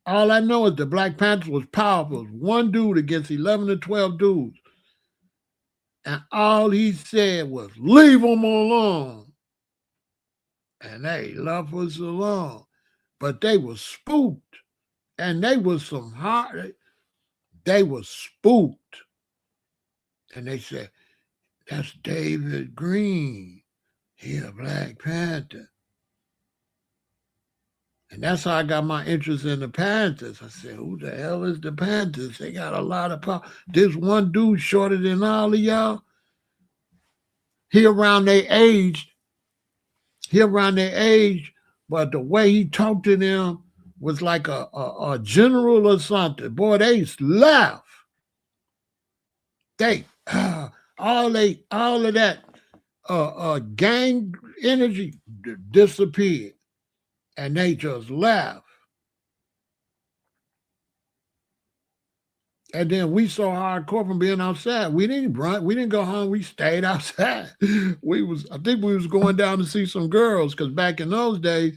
All I know is the Black Panther was powerful. It was one dude against 11 or 12 dudes. And all he said was, leave them alone. And they left us alone. But they were spooked. And they was some hard... They were spooked. And they said, that's David Green. He a Black Panther. And that's how I got my interest in the Panthers. I said, who the hell is the Panthers? They got a lot of power. This one dude shorter than all of y'all. He around their age, but the way he talked to them was like a general or something. Boy, they laugh. They all of that gang energy disappeared, and they just laugh. And then we so hardcore from being outside. We didn't run. We didn't go home. We stayed outside. I think we was going down to see some girls, because back in those days,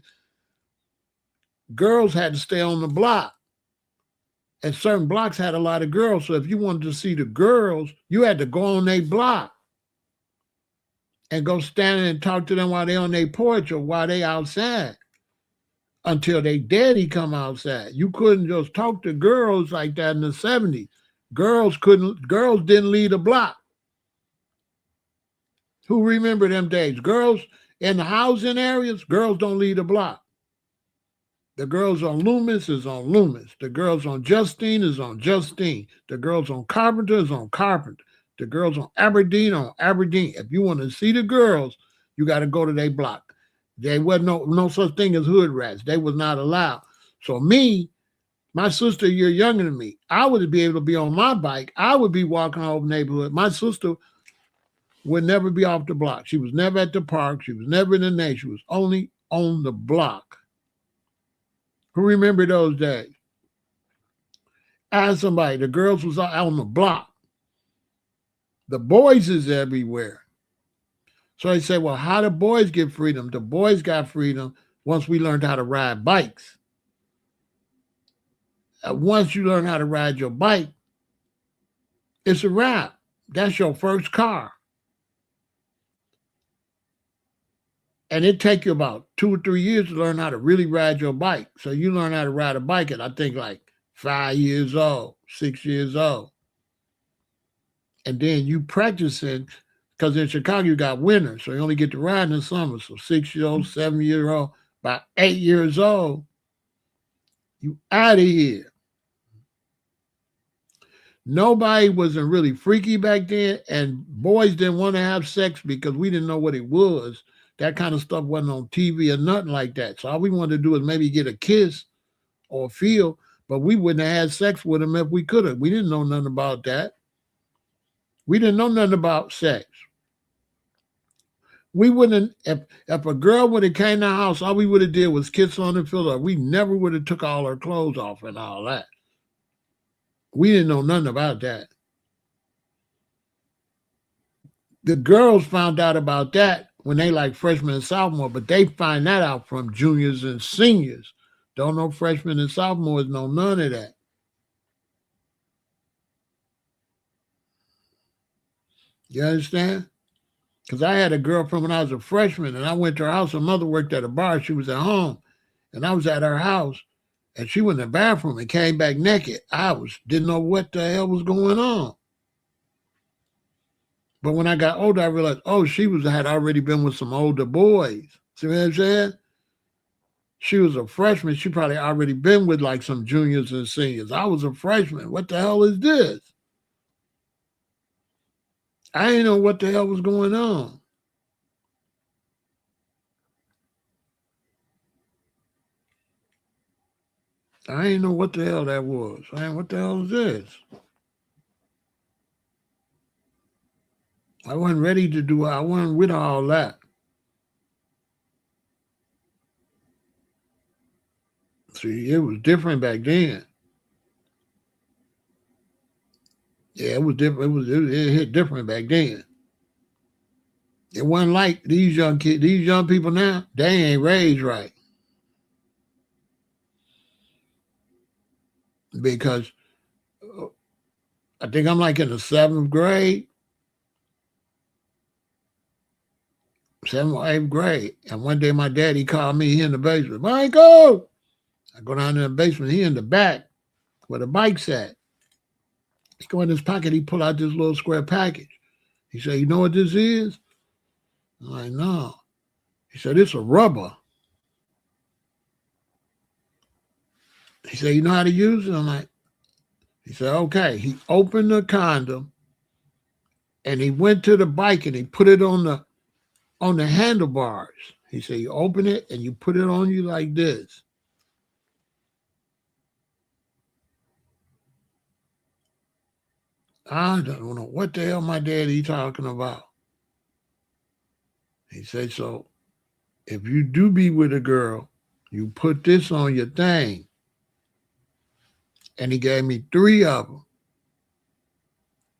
girls had to stay on the block. And certain blocks had a lot of girls. So if you wanted to see the girls, you had to go on their block. and go stand and talk to them while they on their porch or while they outside until they daddy come outside. You couldn't just talk to girls like that in the 70s. Girls didn't leave the block. Who remember them days? Girls in the housing areas, girls don't leave the block. The girls on Loomis is on Loomis. The girls on Justine is on Justine. The girls on Carpenter is on Carpenter. The girls on Aberdeen. If you want to see the girls, you got to go to their block. There wasn't no such thing as hood rats. They was not allowed. So me, my sister a year younger than me, I would be able to be on my bike. I would be walking over the neighborhood. My sister would never be off the block. She was never at the park. She was never in the neighborhood. She was only on the block. Who remember those days? Ask somebody. The girls was out on the block. The boys is everywhere. So they say, well, how do boys get freedom? The boys got freedom once we learned how to ride bikes. Once you learn how to ride your bike, it's a wrap. That's your first car. And it take you about 2 or 3 years to learn how to really ride your bike. So you learn how to ride a bike at, I think, like 5 years old, 6 years old. And then you practicing, because in Chicago you got winter, so you only get to ride in the summer. So 6 years old, 7 years old, about 8 years old, you out of here. Nobody wasn't really freaky back then, and boys didn't want to have sex because we didn't know what it was. That kind of stuff wasn't on TV or nothing like that. So all we wanted to do is maybe get a kiss or feel, but we wouldn't have had sex with them if we could have. We didn't know nothing about that. We didn't know nothing about sex. We wouldn't, if a girl would have came to the house, all we would have did was kiss on her, feel her. We never would have took all her clothes off and all that. We didn't know nothing about that. The girls found out about that when they like freshmen and sophomore, but they find that out from juniors and seniors. Don't know freshmen and sophomores know none of that. You understand? Because I had a girlfriend when I was a freshman, and I went to her house. Her mother worked at a bar. She was at home, and I was at her house, and she went in the bathroom and came back naked. I didn't know what the hell was going on. But when I got older, I realized, oh, she had already been with some older boys. See what I'm saying? She was a freshman. She probably already been with like some juniors and seniors. I was a freshman. What the hell is this? I didn't know what the hell was going on. I didn't know what the hell that was. What the hell is this? I wasn't ready to do it. I wasn't with all that. See, it was different back then. Yeah, it was different. It hit different back then. It wasn't like these young kids, these young people now, they ain't raised right. Because I think I'm like in the 7th grade. 7th or 8th grade. And one day my daddy called me, he in the basement. Michael! I go down in the basement, he in the back where the bike's at. He go in his pocket, he pull out this little square package. He said, you know what this is? I'm like, no. He said, it's a rubber. He said, you know how to use it? I'm like, he said, okay. He opened the condom and he went to the bike and he put it on the handlebars. He said, you open it and you put it on you like this. I don't know what the hell my daddy talking about. He said, so if you do be with a girl, you put this on your thing. And he gave me 3 of them.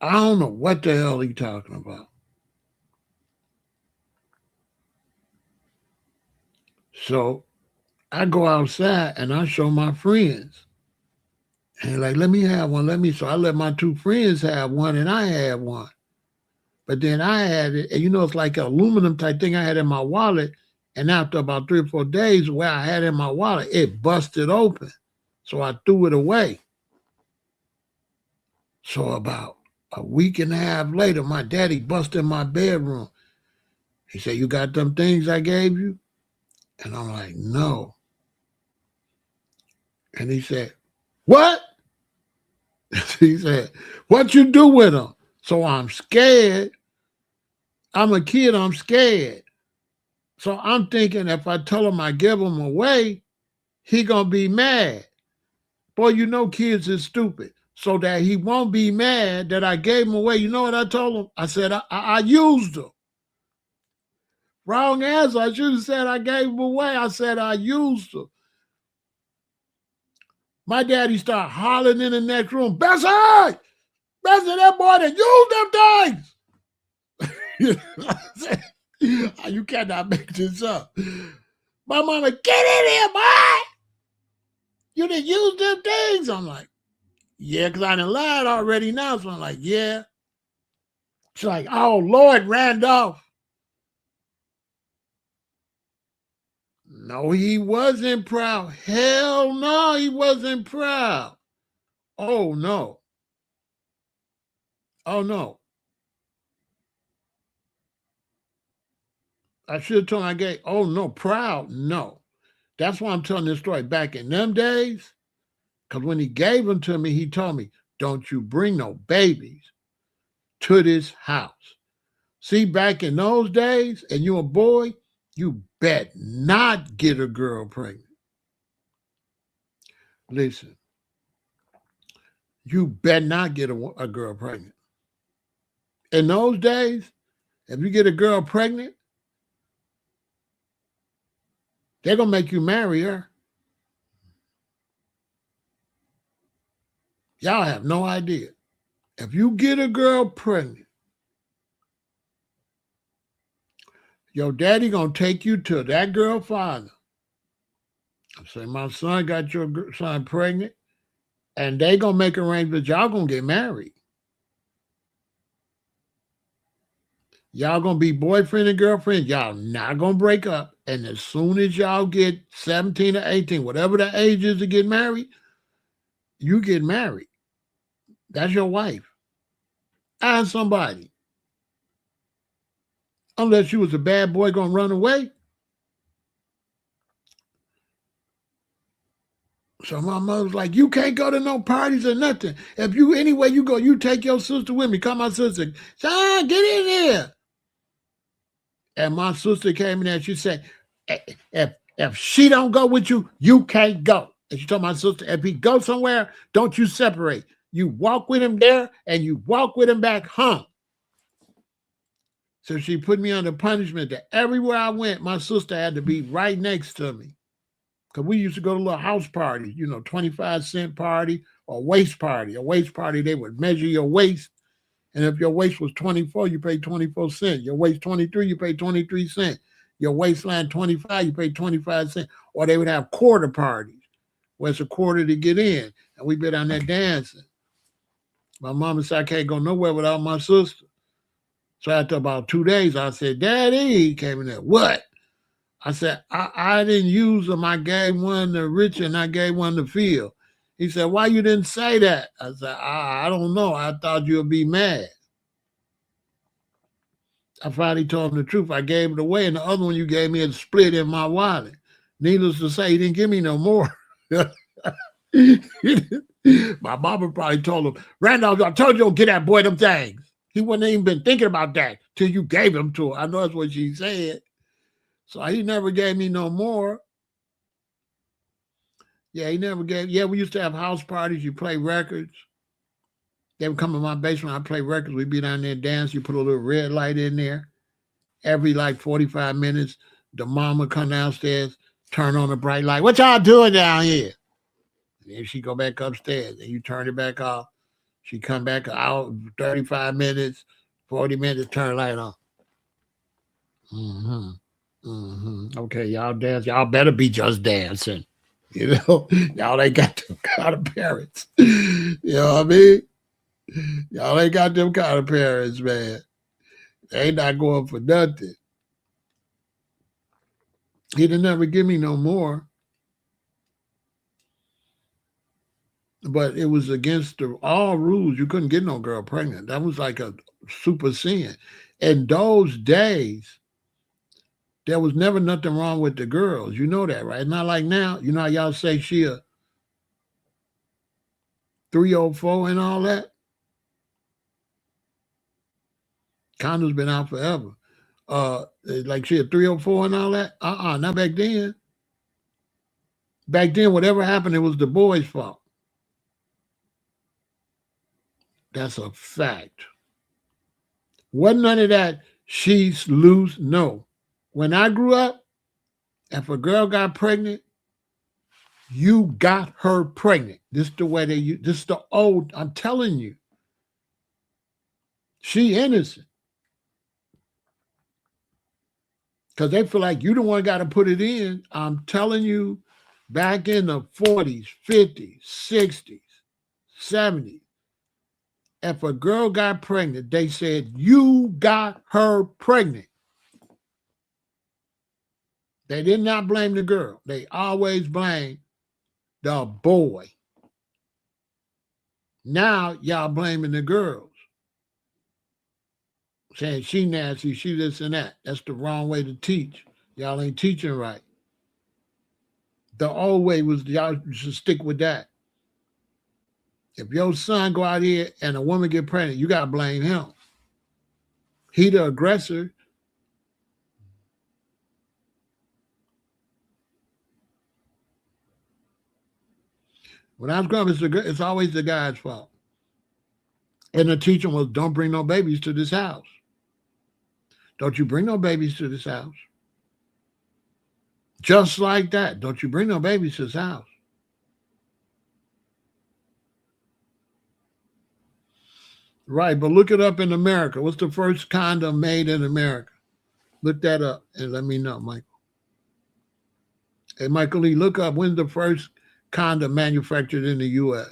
I don't know what the hell he talking about. So I go outside and I show my friends. And like, let me have one, So I let my 2 friends have one and I had one. But then I had it, and it's like an aluminum type thing I had in my wallet. And after about 3 or 4 days, where I had in my wallet, it busted open. So I threw it away. So about a week and a half later, my daddy busted in my bedroom. He said, "You got them things I gave you?" And I'm like, "No." And he said, "What?" He said, "What you do with them?" So I'm scared. I'm a kid, I'm scared. So I'm thinking if I tell him I give them away, he gonna be mad. Boy, kids is stupid. So that he won't be mad that I gave them away, you know what I told him? I said, I used them. Wrong answer. I should have said I gave them away. I said I used them. My daddy started hollering in the next room, Bessie, that boy that used them things. You cannot make this up. My mama, get in here, boy. You done used them things. I'm like, yeah, because I done lied already now. So I'm like, yeah. She's like, oh, Lord, Randolph. No, he wasn't proud. Hell no, he wasn't proud. Oh, no. Oh, no. I should have told him I gave, oh, no, proud, no. That's why I'm telling this story. Back in them days, because when he gave them to me, he told me, don't you bring no babies to this house. See, back in those days, and you're a boy, you bet not get a girl pregnant. Listen, you bet not get a girl pregnant. In those days, if you get a girl pregnant, they're going to make you marry her. Y'all have no idea. If you get a girl pregnant, your daddy going to take you to that girl father. I say, my son got your son pregnant, and they going to make arrangements. Y'all going to get married. Y'all going to be boyfriend and girlfriend. Y'all not going to break up. And as soon as y'all get 17 or 18, whatever the age is to get married, you get married. That's your wife. Ask somebody. Unless you was a bad boy going to run away. So my mother's like, you can't go to no parties or nothing. If you, anywhere you go, you take your sister with me. Call my sister. Son, get in here. And my sister came in there and she said, if she don't go with you, you can't go. And she told my sister, if he goes somewhere, don't you separate. You walk with him there and you walk with him back home. So she put me under punishment that everywhere I went, my sister had to be right next to me. Because we used to go to little house parties, 25-cent party or waist party. A waist party, they would measure your waist. And if your waist was 24, you paid 24 cents. Your waist 23, you paid 23 cents. Your waistline 25, you paid 25 cents. Or they would have quarter parties, where it's a quarter to get in. And we'd be down there dancing. My mama said, I can't go nowhere without my sister. So after about 2 days, I said, Daddy, he came in there, what? I said, I didn't use them. I gave one to Richard and I gave one to Phil. He said, why you didn't say that? I said, I don't know. I thought you'd be mad. I finally told him the truth. I gave it away, and the other one you gave me is split in my wallet. Needless to say, he didn't give me no more. My mama probably told him, Randolph, I told you to get that boy them things. He wouldn't even been thinking about that till you gave them to her. I know that's what she said. So he never gave me no more. Yeah, he never gave. Yeah, we used to have house parties. You play records. They would come in my basement. I play records. We'd be down there dance. You put a little red light in there. Every 45 minutes, the mom would come downstairs, turn on the bright light. What y'all doing down here? And then she go back upstairs and you turn it back off. She come back out 35 minutes, 40 minutes, turn the light on. Okay, y'all dance. Y'all better be just dancing. Y'all ain't got them kind of parents. You know what I mean? Y'all ain't got them kind of parents, man. They not going for nothing. He didn't ever give me no more. But it was against all rules. You couldn't get no girl pregnant. That was like a super sin. In those days, there was never nothing wrong with the girls. You know that, right? Not like now. You know how y'all say she a 304 and all that? Condoms been out forever. Like she a 304 and all that? Not back then. Back then, whatever happened, it was the boys' fault. That's a fact. Wasn't none of that she's loose. No. When I grew up, if a girl got pregnant, you got her pregnant. This is the way this is the old, I'm telling you. She innocent. Because they feel like you the one got to put it in. I'm telling you, back in the 40s, 50s, 60s, 70s, if a girl got pregnant, they said, you got her pregnant. They did not blame the girl. They always blamed the boy. Now, y'all blaming the girls. Saying she nasty, she this and that. That's the wrong way to teach. Y'all ain't teaching right. The old way was y'all should stick with that. If your son go out here and a woman get pregnant, you got to blame him. He the aggressor. When I was growing up, it's always the guy's fault. And the teaching was, don't bring no babies to this house. Don't you bring no babies to this house. Just like that. Don't you bring no babies to this house. Right, but look it up in America. What's the first condom made in America? Look that up and let me know, Michael. Hey, Michael Lee, look up when's the first condom manufactured in the U.S.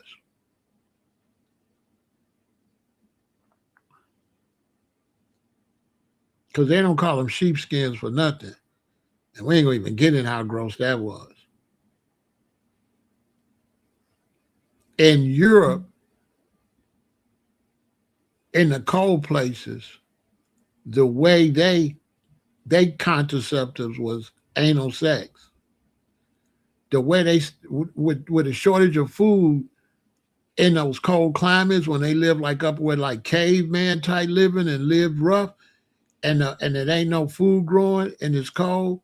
Because they don't call them sheepskins for nothing. And we ain't going to even get in how gross that was. In Europe, in the cold places, the way they contraceptives was anal sex. The way they, with a shortage of food in those cold climates, when they live like up with like caveman type living and live rough, and it ain't no food growing and it's cold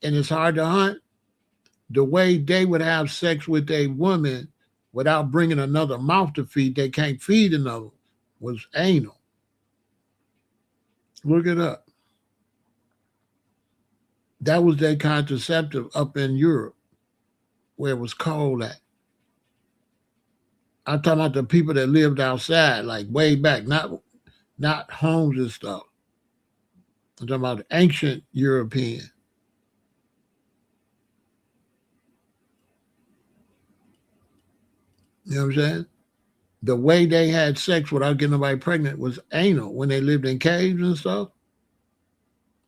and it's hard to hunt, the way they would have sex with a woman without bringing another mouth to feed, they can't feed another, was anal. Look it up. That was their contraceptive up in Europe, where it was cold at. I'm talking about the people that lived outside, like way back, not homes and stuff. I'm talking about ancient European. You know what I'm saying? The way they had sex without getting nobody pregnant was anal when they lived in caves and stuff.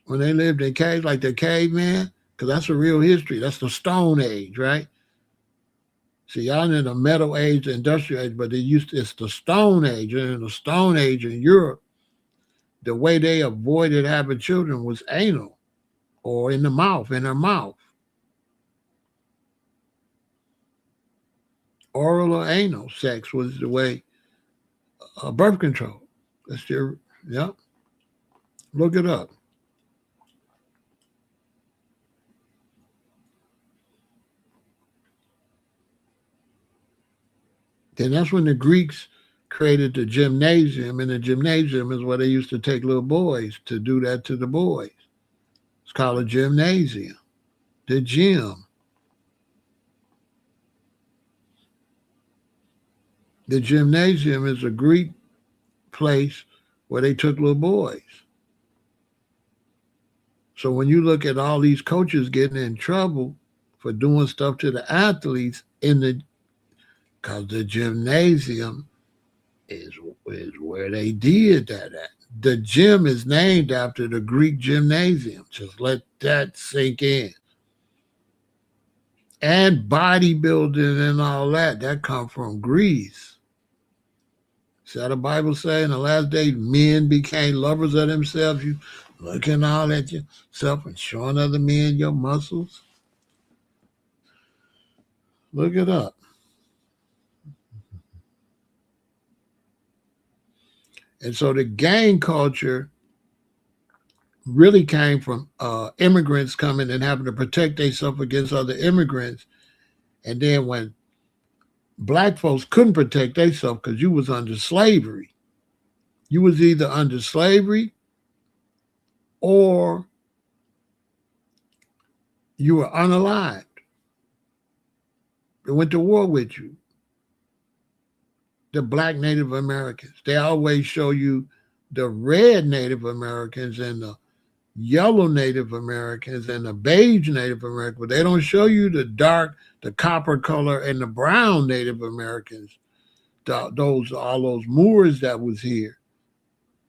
When they lived in caves like the caveman, because that's a real history. That's the Stone Age, right? See, y'all in the Metal Age, the Industrial Age, but it's the Stone Age. And in the Stone Age in Europe, the way they avoided having children was anal or in their mouth. Oral or anal sex was the way, birth control. That's your, yeah. Look it up. Then that's when the Greeks created the gymnasium, and the gymnasium is where they used to take little boys to do that to the boys. It's called a gymnasium, the gym. The gymnasium is a Greek place where they took little boys. So when you look at all these coaches getting in trouble for doing stuff to the athletes because the gymnasium is where they did that at. The gym is named after the Greek gymnasium. Just let that sink in. And bodybuilding and all that, that come from Greece. See how the Bible say in the last days, men became lovers of themselves. You looking all at yourself and showing other men your muscles. Look it up. And so the gang culture really came from immigrants coming and having to protect themselves against other immigrants. And then when black folks couldn't protect themselves because you was under slavery, you was either under slavery or you were unalived. They went to war with you. The black Native Americans. They always show you the red Native Americans and the yellow Native Americans and the beige Native Americans, but they don't show you the dark, the copper color, and the brown Native Americans. All those Moors that was here.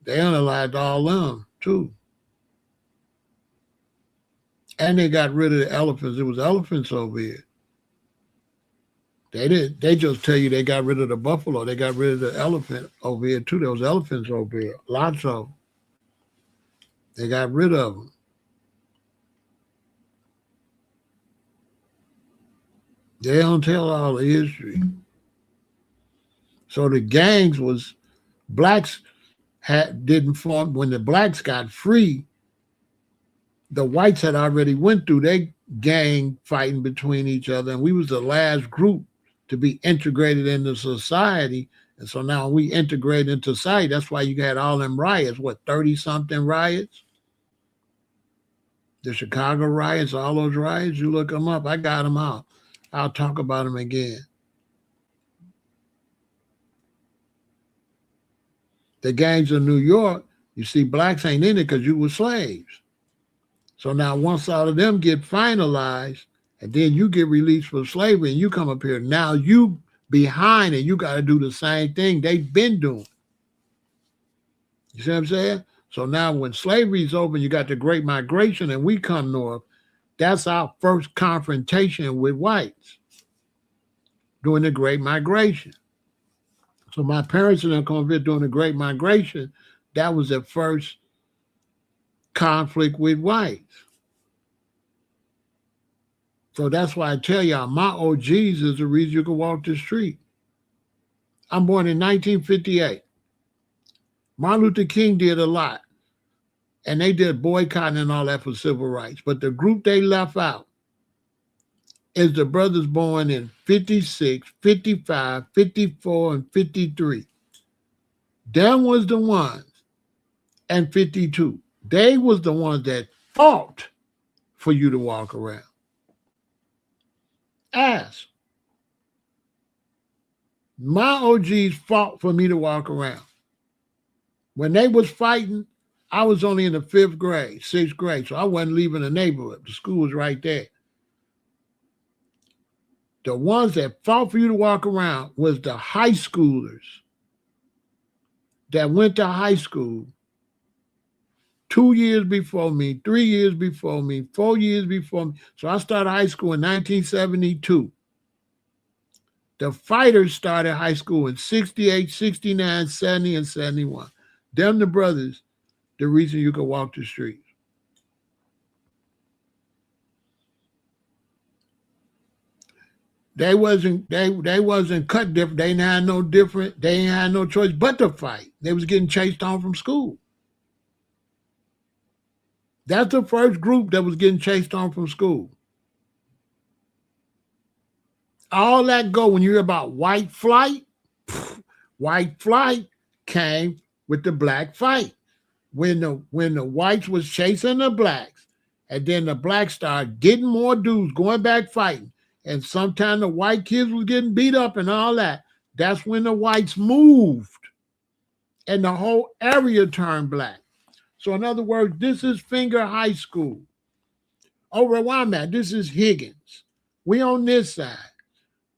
They unalived all of them too. And they got rid of the elephants. It was elephants over here. They just tell you they got rid of the buffalo. They got rid of the elephant over here too. There was elephants over here. Lots of them. They got rid of them. They don't tell all the history. So the gangs was, blacks didn't form. When the blacks got free, the whites had already went through their gang fighting between each other. And we was the last group to be integrated into society. And so now we integrate into society. That's why you had all them riots, 30-something riots? The Chicago riots, all those riots, you look them up. I got them out. I'll talk about them again. The gangs of New York, you see, blacks ain't in it because you were slaves. So now once all of them get finalized, and then you get released from slavery and you come up here, now you behind and you got to do the same thing they've been doing. You see what I'm saying? So now when slavery is over, you got the Great Migration and we come north, that's our first confrontation with whites during the Great Migration. So my parents and them come here during the Great Migration, that was the first conflict with whites. So that's why I tell y'all, my OGs is the reason you can walk the street. I'm born in 1958. Martin Luther King did a lot. And they did boycotting and all that for civil rights. But the group they left out is the brothers born in 56, 55, 54, and 53. Them was the ones, and 52. They was the ones that fought for you to walk around. Ask. My OGs fought for me to walk around. When they was fighting, I was only in the 5th grade, 6th grade, so I wasn't leaving the neighborhood. The school was right there. The ones that fought for you to walk around was the high schoolers that went to high school 2 years before me, 3 years before me, 4 years before me. So I started high school in 1972. The fighters started high school in 68, 69, 70, and 71. Them the brothers, the reason you could walk the streets. They wasn't cut different. They ain't had no different. They ain't had no choice but to fight. They was getting chased on from school. That's the first group that was getting chased on from school. All that go when you hear about white flight. White flight came with the black fight. When the whites was chasing the blacks, and then the blacks started getting more dudes going back fighting, and sometimes the white kids was getting beat up and all that. That's when the whites moved, and the whole area turned black. So in other words, this is Finger High School. Over where I'm at, this is Higgins. We on this side.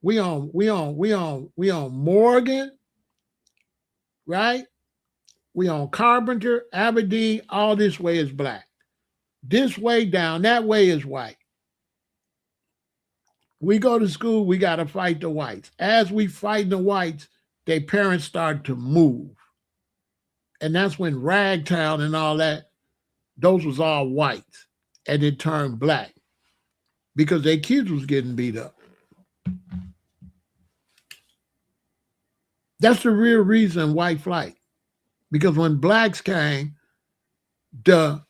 We on Morgan, right? We on Carpenter, Aberdeen, all this way is black. This way down, that way is white. We go to school, we got to fight the whites. As we fight the whites, their parents start to move. And that's when Ragtown and all that, those was all whites. And it turned black because their kids was getting beat up. That's the real reason white flight. Because when blacks came,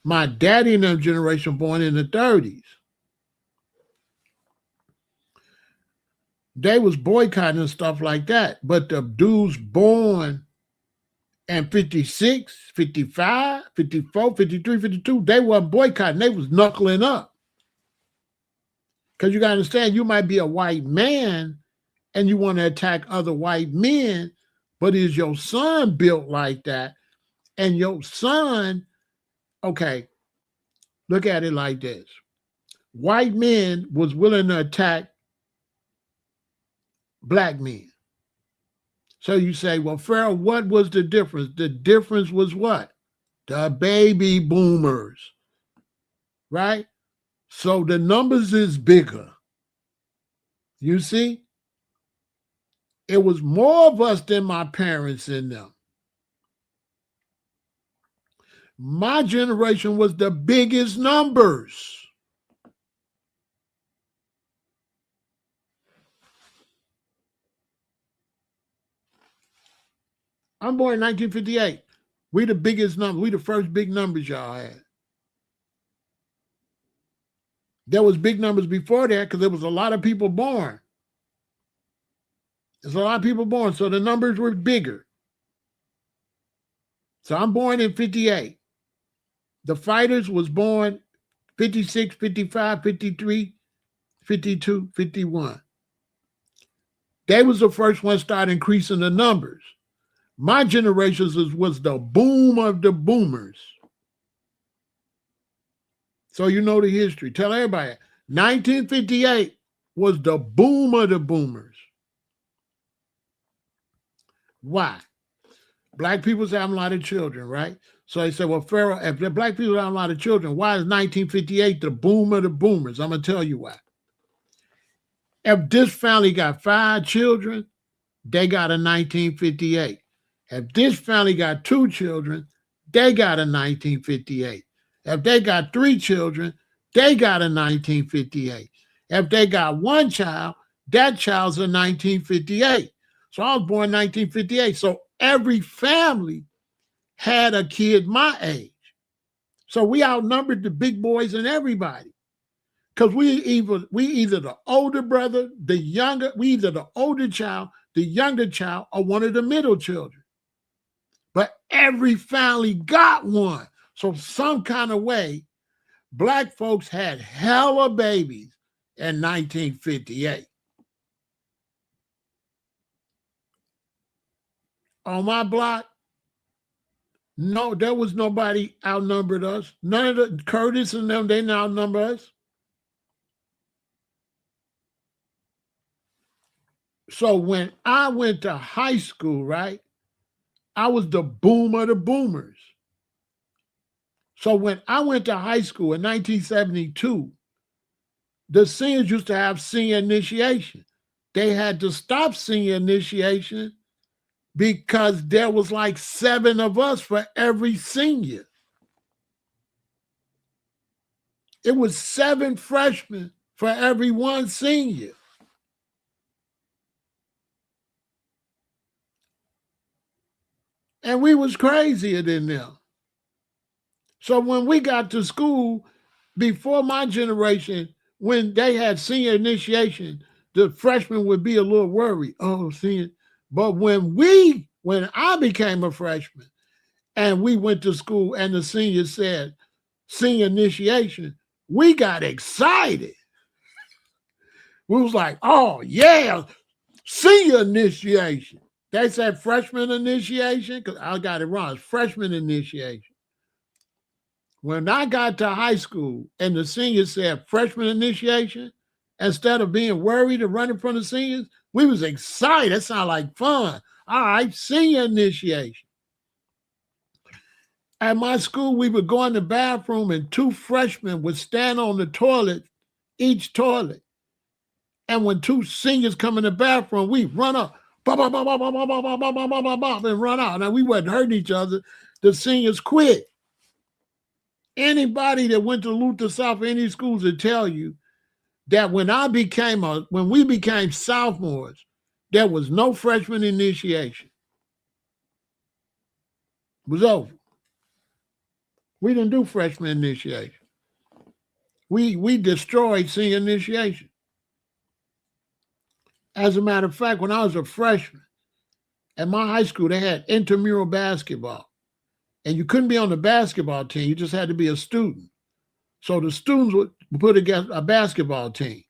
my daddy and them generation born in the 30s, they was boycotting and stuff like that. But the dudes born in 56, 55, 54, 53, 52, they weren't boycotting. They was knuckling up. Because you got to understand, you might be a white man and you want to attack other white men, but is your son built like that? And your son, okay, look at it like this. White men was willing to attack black men. So you say, well, Pharaoh, what was the difference? The difference was what? The baby boomers, right? So the numbers is bigger. You see? It was more of us than my parents and them. My generation was the biggest numbers. I'm born in 1958. We the biggest number. We the first big numbers y'all had. There was big numbers before that because there was a lot of people born. There's a lot of people born, so the numbers were bigger. So I'm born in 58. The fighters was born 56, 55, 53, 52, 51. They was the first one to start increasing the numbers. My generation was the boom of the boomers. So you know the history. Tell everybody, 1958 was the boom of the boomers. Why? Black people's having a lot of children, right? So they say, well, Pharaoh, if the black people have a lot of children, why is 1958 the boom of the boomers? I'm going to tell you why. If this family got 5 children, they got a 1958. If this family got 2 children, they got a 1958. If they got 3 children, they got a 1958. If they got 1 child, that child's a 1958. So I was born in 1958. So every family had a kid my age. So we outnumbered the big boys and everybody. Because we either the older brother, we either the older child, the younger child, or one of the middle children. But every family got one. So some kind of way, black folks had hella babies in 1958. On my block, no, there was nobody outnumbered us. None of the Curtis and them, they didn't outnumber us. So when I went to high school, right, I was the boom of the boomers. So when I went to high school in 1972, the seniors used to have senior initiation. They had to stop senior initiation because there was like 7 of us for every senior. It was 7 freshmen for every 1 senior. And we was crazier than them. So when we got to school, before my generation, when they had senior initiation, the freshmen would be a little worried. Oh, senior. But when I became a freshman and we went to school and the senior said senior initiation, we got excited. We was like, oh yeah, senior initiation. They said freshman initiation, because I got it wrong. It's freshman initiation. When I got to high school and the seniors said freshman initiation, instead of being worried and running from the seniors, we was excited. That sounded like fun. All right, senior initiation. At my school, we would go in the bathroom and 2 freshmen would stand on the toilet, each toilet. And when 2 seniors come in the bathroom, we run up, bop, bop, bop, bop, bop, bop, bop, bop, bop, bop, bop, and run out. Now, we wasn't hurting each other. The seniors quit. Anybody that went to Luther South or any schools would tell you that when we became sophomores, there was no freshman initiation. It was over. We didn't do freshman initiation. We destroyed senior initiation. As a matter of fact, when I was a freshman at my high school, they had intramural basketball. And you couldn't be on the basketball team. You just had to be a student. So the students would put together a basketball team.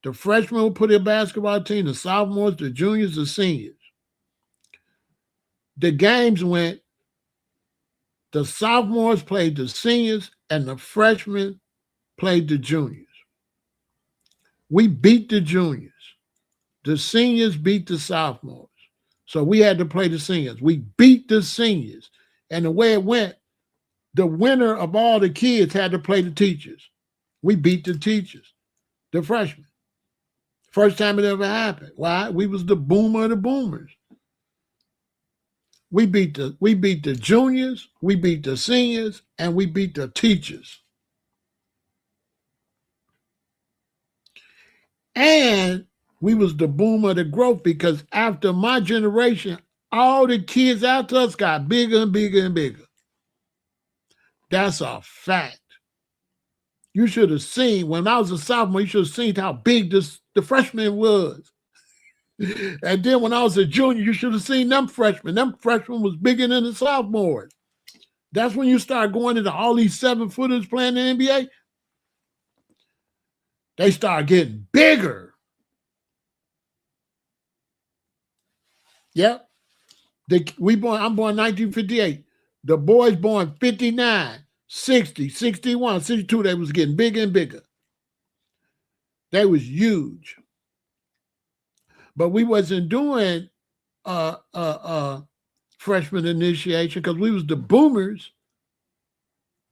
The freshmen would put a basketball team, the sophomores, the juniors, the seniors. The games went, the sophomores played the seniors, and the freshmen played the juniors. We beat the juniors. The seniors beat the sophomores. So we had to play the seniors. We beat the seniors. And the way it went, the winner of all the kids had to play the teachers. We beat the teachers, the freshmen. First time it ever happened. Why? We was the boomer of the boomers. We beat the juniors, we beat the seniors, and we beat the teachers. And we was the boom of the growth because after my generation, all the kids after us got bigger and bigger and bigger. That's a fact. You should have seen, when I was a sophomore, you should have seen how big the freshman was. And then when I was a junior, you should have seen them freshmen. Them freshmen was bigger than the sophomores. That's when you start going into all these 7-footers playing in the NBA. They start getting bigger. Yep. I'm born 1958. The boys born 59, 60, 61, 62, they was getting bigger and bigger. They was huge. But we wasn't doing freshman initiation because we was the boomers.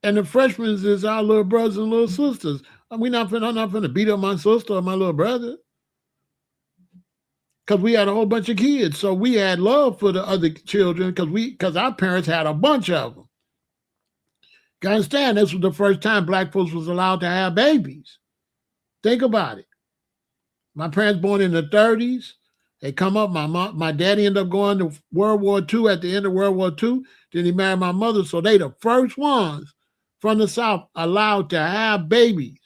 And the freshmen is our little brothers and little sisters. I'm not finna beat up my sister or my little brother. Because we had a whole bunch of kids. So we had love for the other children because our parents had a bunch of them. You understand? This was the first time Black folks was allowed to have babies. Think about it. My parents born in the 30s. They come up. My daddy ended up going to World War II at the end of World War II. Then he married my mother. So they the first ones from the South allowed to have babies.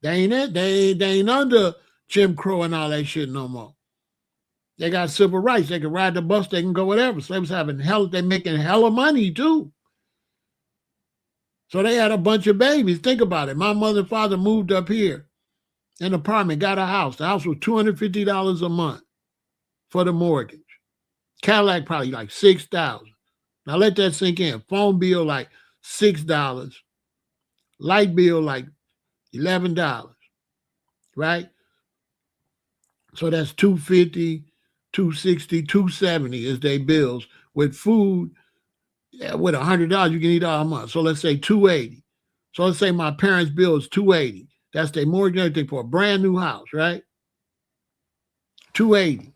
They ain't under Jim Crow and all that shit no more. They got civil rights. They can ride the bus. They can go whatever. So they making hella money too. So they had a bunch of babies. Think about it. My mother and father moved up here in an apartment, got a house. The house was $250 a month for the mortgage. Cadillac probably like $6,000. Now let that sink in. Phone bill like $6. Light bill like $11. Right? So that's $250, $260, $270 is their bills. With food, with $100, you can eat all a month. So let's say $280. So let's say my parents' bill is $280. That's their mortgage and everything for a brand new house, right? $280.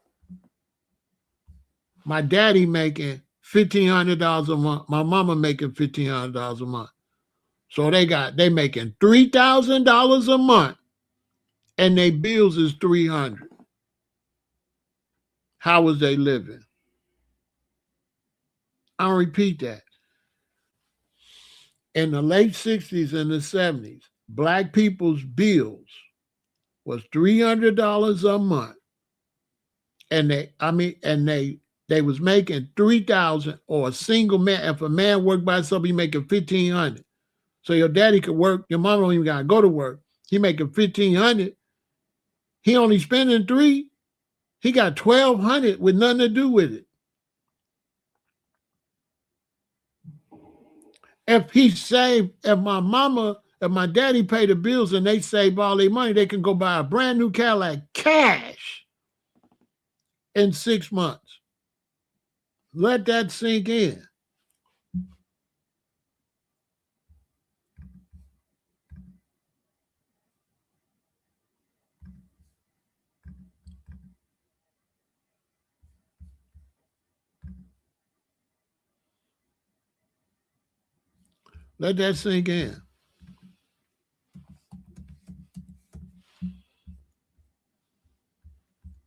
My daddy making $1,500 a month. My mama making $1,500 a month. So they making $3,000 a month, and their bills is $300. How was they living? I'll repeat that. In the late 60s and the 70s, Black people's bills was $300 a month. And they was making $3,000, or a single man. If a man worked by himself, he making $1,500. So your daddy could work, your mama don't even gotta go to work. He making $1,500. He only spending $3,000. He got $1,200 with nothing to do with it. If my daddy paid the bills and they save all their money, they can go buy a brand new Cadillac cash in 6 months. Let that sink in. Let that sink in.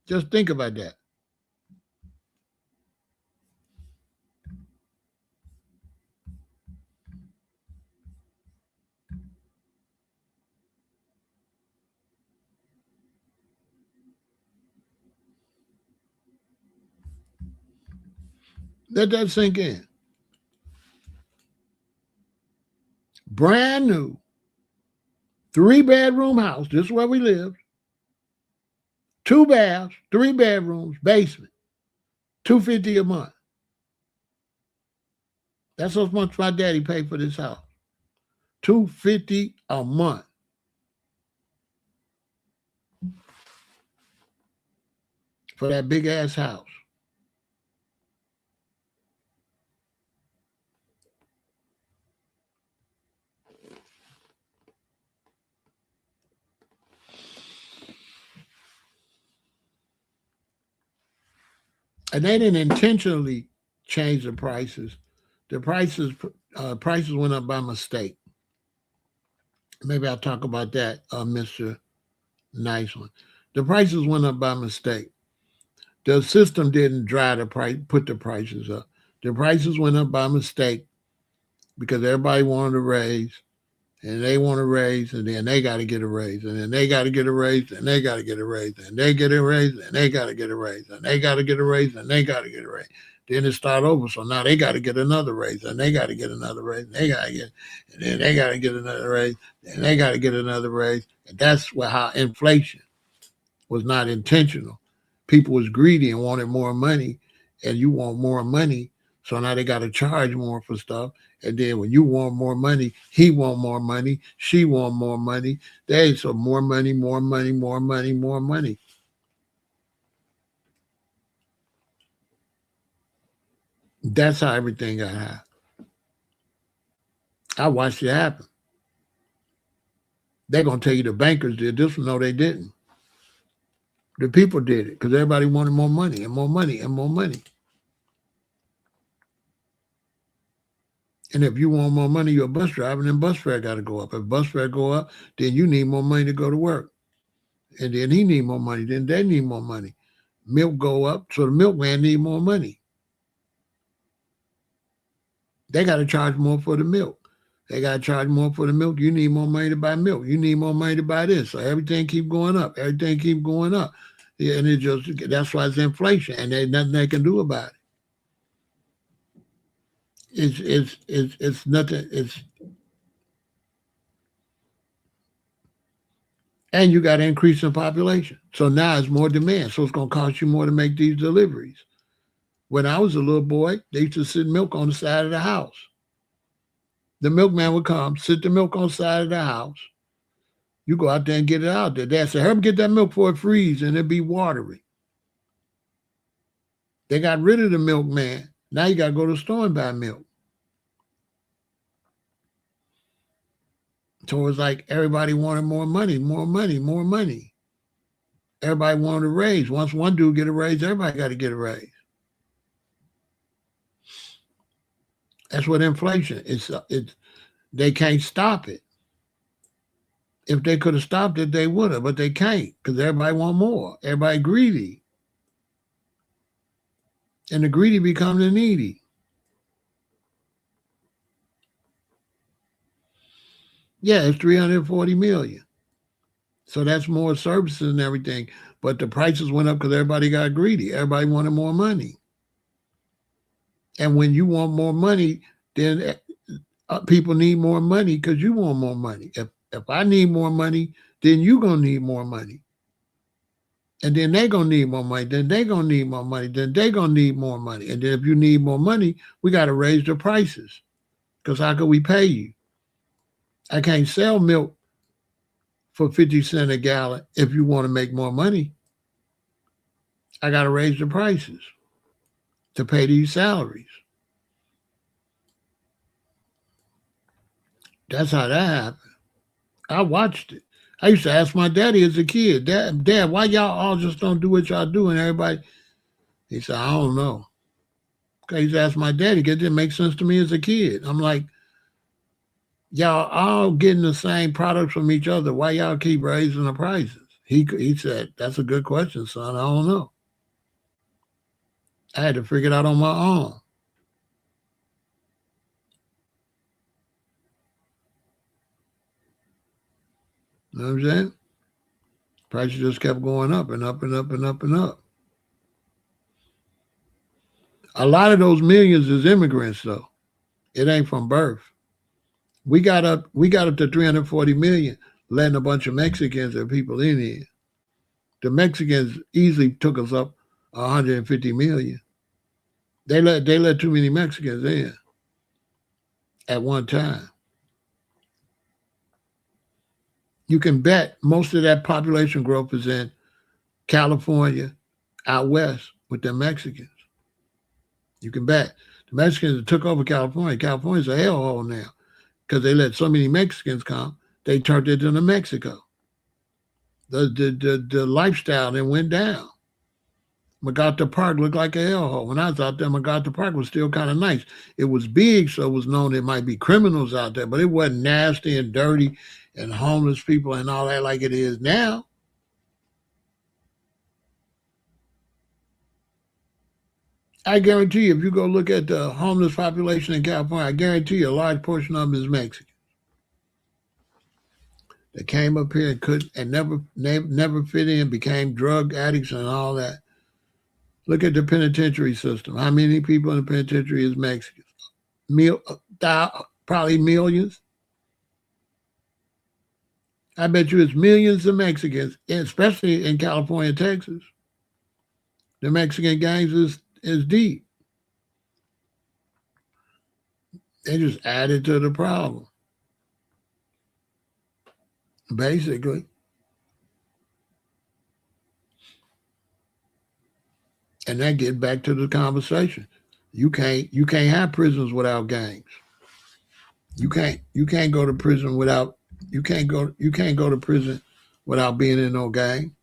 Just think about that. Let that sink in. Brand new, 3-bedroom house. This is where we live. 2 baths, 3 bedrooms, basement. $250 a month. That's how much my daddy paid for this house. $250 a month. For that big ass house. And they didn't intentionally change the prices. The prices went up by mistake. Maybe I'll talk about that, Mr. Nice One. The prices went up by mistake. The system didn't drive the price, put the prices up. The prices went up by mistake because everybody wanted to raise, and they want to raise, and then they got to get a raise, and then they got to get a raise, and they got to get a raise, and they get a raise, and they got to get a raise, and they got to get a raise, and they got to get a raise. Then it start over, so now they got to get another raise, and they got to get another raise, and they got to get, and then they got to get another raise, and they got to get another raise, and that's how inflation was not intentional. People was greedy and wanted more money, and you want more money, so now they got to charge more for stuff. And then when you want more money, he want more money, she want more money. So more money, more money, more money, more money. That's how everything got high. I watched it happen. They're gonna tell you the bankers did this. No, they didn't. The people did it because everybody wanted more money and more money and more money. And if you want more money, you're a bus driver, then bus fare got to go up. If bus fare go up, then you need more money to go to work. And then he need more money. Then they need more money. Milk go up, so the milkman need more money. They got to charge more for the milk. They got to charge more for the milk. You need more money to buy milk. You need more money to buy this. So everything keep going up. Everything keep going up. Yeah, and it just, that's why it's inflation, and there's nothing they can do about it. It's nothing. And you got an increase in population. So now it's more demand. So it's going to cost you more to make these deliveries. When I was a little boy, they used to sit milk on the side of the house. The milkman would come, sit the milk on the side of the house. You go out there and get it out there. Dad said, "Herb, get that milk before it freeze and it'd be watery." They got rid of the milkman. Now you got to go to the store and buy milk. So it's like everybody wanted more money, more money, more money. Everybody wanted a raise. Once one dude get a raise, everybody got to get a raise. That's what inflation is. They can't stop it. If they could have stopped it, they would have, but they can't because everybody want more. Everybody greedy. And the greedy become the needy. Yeah, it's 340 million. So that's more services and everything. But the prices went up because everybody got greedy. Everybody wanted more money. And when you want more money, then people need more money because you want more money. If I need more money, then you're going to need more money. And then they're going to need more money. Then they're going to need more money. Then they're going to need more money. And then if you need more money, we got to raise the prices. Because how can we pay you? I can't sell milk for 50 cents a gallon if you want to make more money. I got to raise the prices to pay these salaries. That's how that happened. I watched it. I used to ask my daddy as a kid, Dad, why y'all all just don't do what y'all do? And everybody, he said, I don't know. I used to ask my daddy, it didn't make sense to me as a kid. I'm like, Y'all all getting the same products from each other. Why y'all keep raising the prices? He said, that's a good question, son. I don't know. I had to figure it out on my own. You know what I'm saying? Prices just kept going up and up and up and up and up. A lot of those millions is immigrants though. It ain't from birth. We got up to 340 million, letting a bunch of Mexicans and people in here. The Mexicans easily took us up 150 million. They let too many Mexicans in at one time. You can bet most of that population growth is in California, out west with the Mexicans. You can bet. The Mexicans took over California. California's a hellhole now because they let so many Mexicans come. They turned it into Mexico. The lifestyle then went down. MacArthur Park looked like a hellhole. When I was out there, MacArthur Park was still kind of nice. It was big, so it was known there might be criminals out there, but it wasn't nasty and dirty and homeless people and all that like it is now. I guarantee you, if you go look at the homeless population in California, I guarantee you a large portion of them is Mexican. They came up here and could and never fit in, became drug addicts and all that. Look at the penitentiary system. How many people in the penitentiary is Mexicans? Probably millions. I bet you it's millions of Mexicans, especially in California, Texas. The Mexican gangs is deep. They just added to the problem, basically. And that gets back to the conversation. You can't have prisons without gangs. You can't go to prison without you can't go to prison without being in no gang.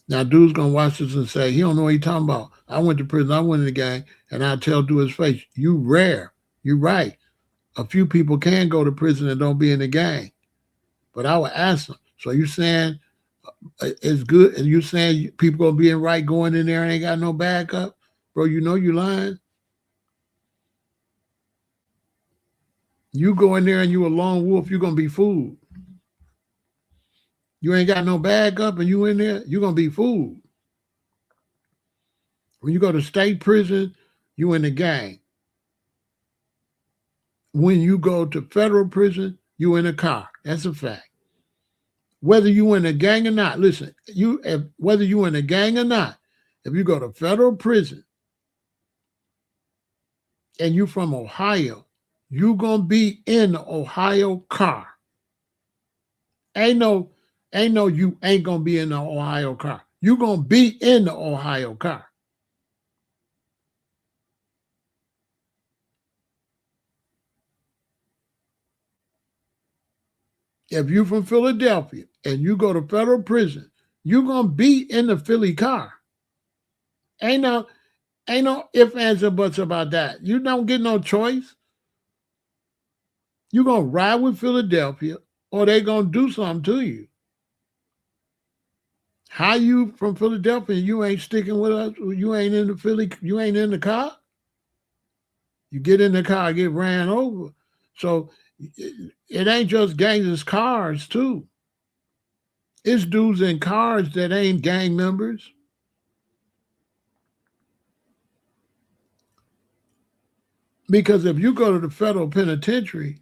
Now dude's gonna watch this and say, he don't know what he's talking about. I went to prison, I went in the gang, and I tell to his face, you rare. You're right. A few people can go to prison and don't be in the gang. But I would ask them, so you saying it's good, and you saying people gonna be in right going in there and ain't got no backup? Bro, you know you lying. You go in there and you a lone wolf, you're gonna be fooled. You ain't got no backup and you in there, you're gonna be fooled. When you go to state prison, you in the gang. When you go to federal prison, you in a car. That's a fact. Whether you in a gang or not, listen, whether you in a gang or not, if you go to federal prison and you from Ohio, you gonna be in the Ohio car. Ain't no you ain't gonna be in the Ohio car. You gonna be in the Ohio car. If you from Philadelphia and you go to federal prison, you gonna be in the Philly car. Ain't no ifs, ands, or buts about that. You don't get no choice. You gonna ride with Philadelphia or they gonna do something to you. How you from Philadelphia, you ain't sticking with us, you ain't in the Philly, you ain't in the car? You get in the car, get ran over. So it ain't just gangs, it's cars too. It's dudes in cars that ain't gang members. Because if you go to the federal penitentiary,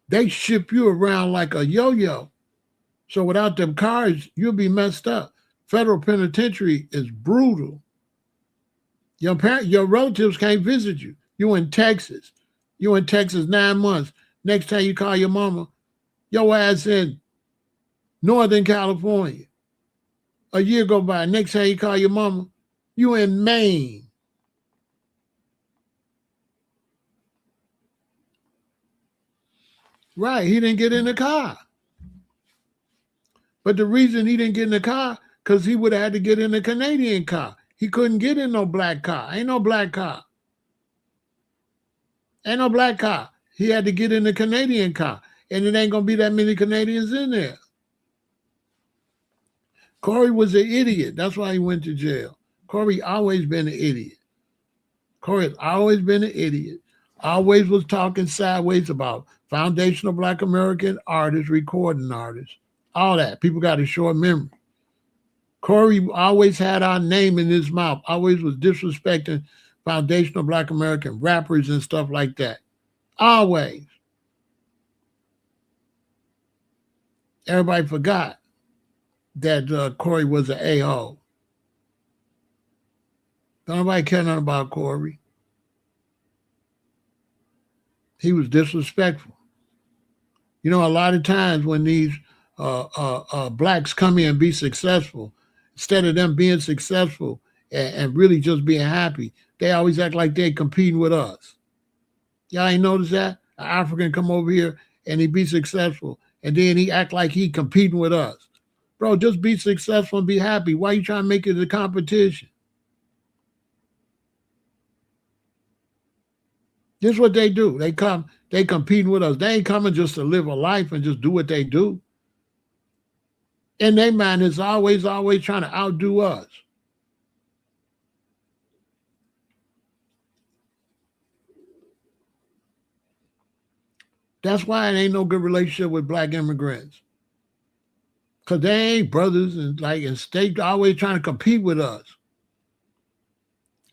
they ship you around like a yo-yo. So without them cars, you'll be messed up. Federal penitentiary is brutal. Your relatives can't visit you. You in Texas. You in Texas 9 months. Next time you call your mama, your ass in Northern California. A year go by. Next time you call your mama, you in Maine. Right, he didn't get in the car. But the reason he didn't get in the car, because he would have had to get in a Canadian car. He couldn't get in no black car. Ain't no black car. Ain't no black car. He had to get in the Canadian car, and it ain't going to be that many Canadians in there. Corey was an idiot. That's why he went to jail. Corey always been an idiot. Corey has always been an idiot. Always was talking sideways about foundational Black American artists, recording artists, all that. People got a short memory. Corey always had our name in his mouth, always was disrespecting foundational Black American rappers and stuff like that. Always. Everybody forgot that Corey was an a-hole. Don't nobody care nothing about Corey. He was disrespectful. You know, a lot of times when these blacks come in and be successful, instead of them being successful and really just being happy, they always act like they're competing with us. Y'all ain't noticed that? An African come over here and he be successful, and then he act like he competing with us. Bro, just be successful and be happy. Why you trying to make it a competition? This is what they do. They competing with us. They ain't coming just to live a life and just do what they do. And their mind is always trying to outdo us. That's why it ain't no good relationship with Black immigrants. Because they ain't brothers, and they always trying to compete with us.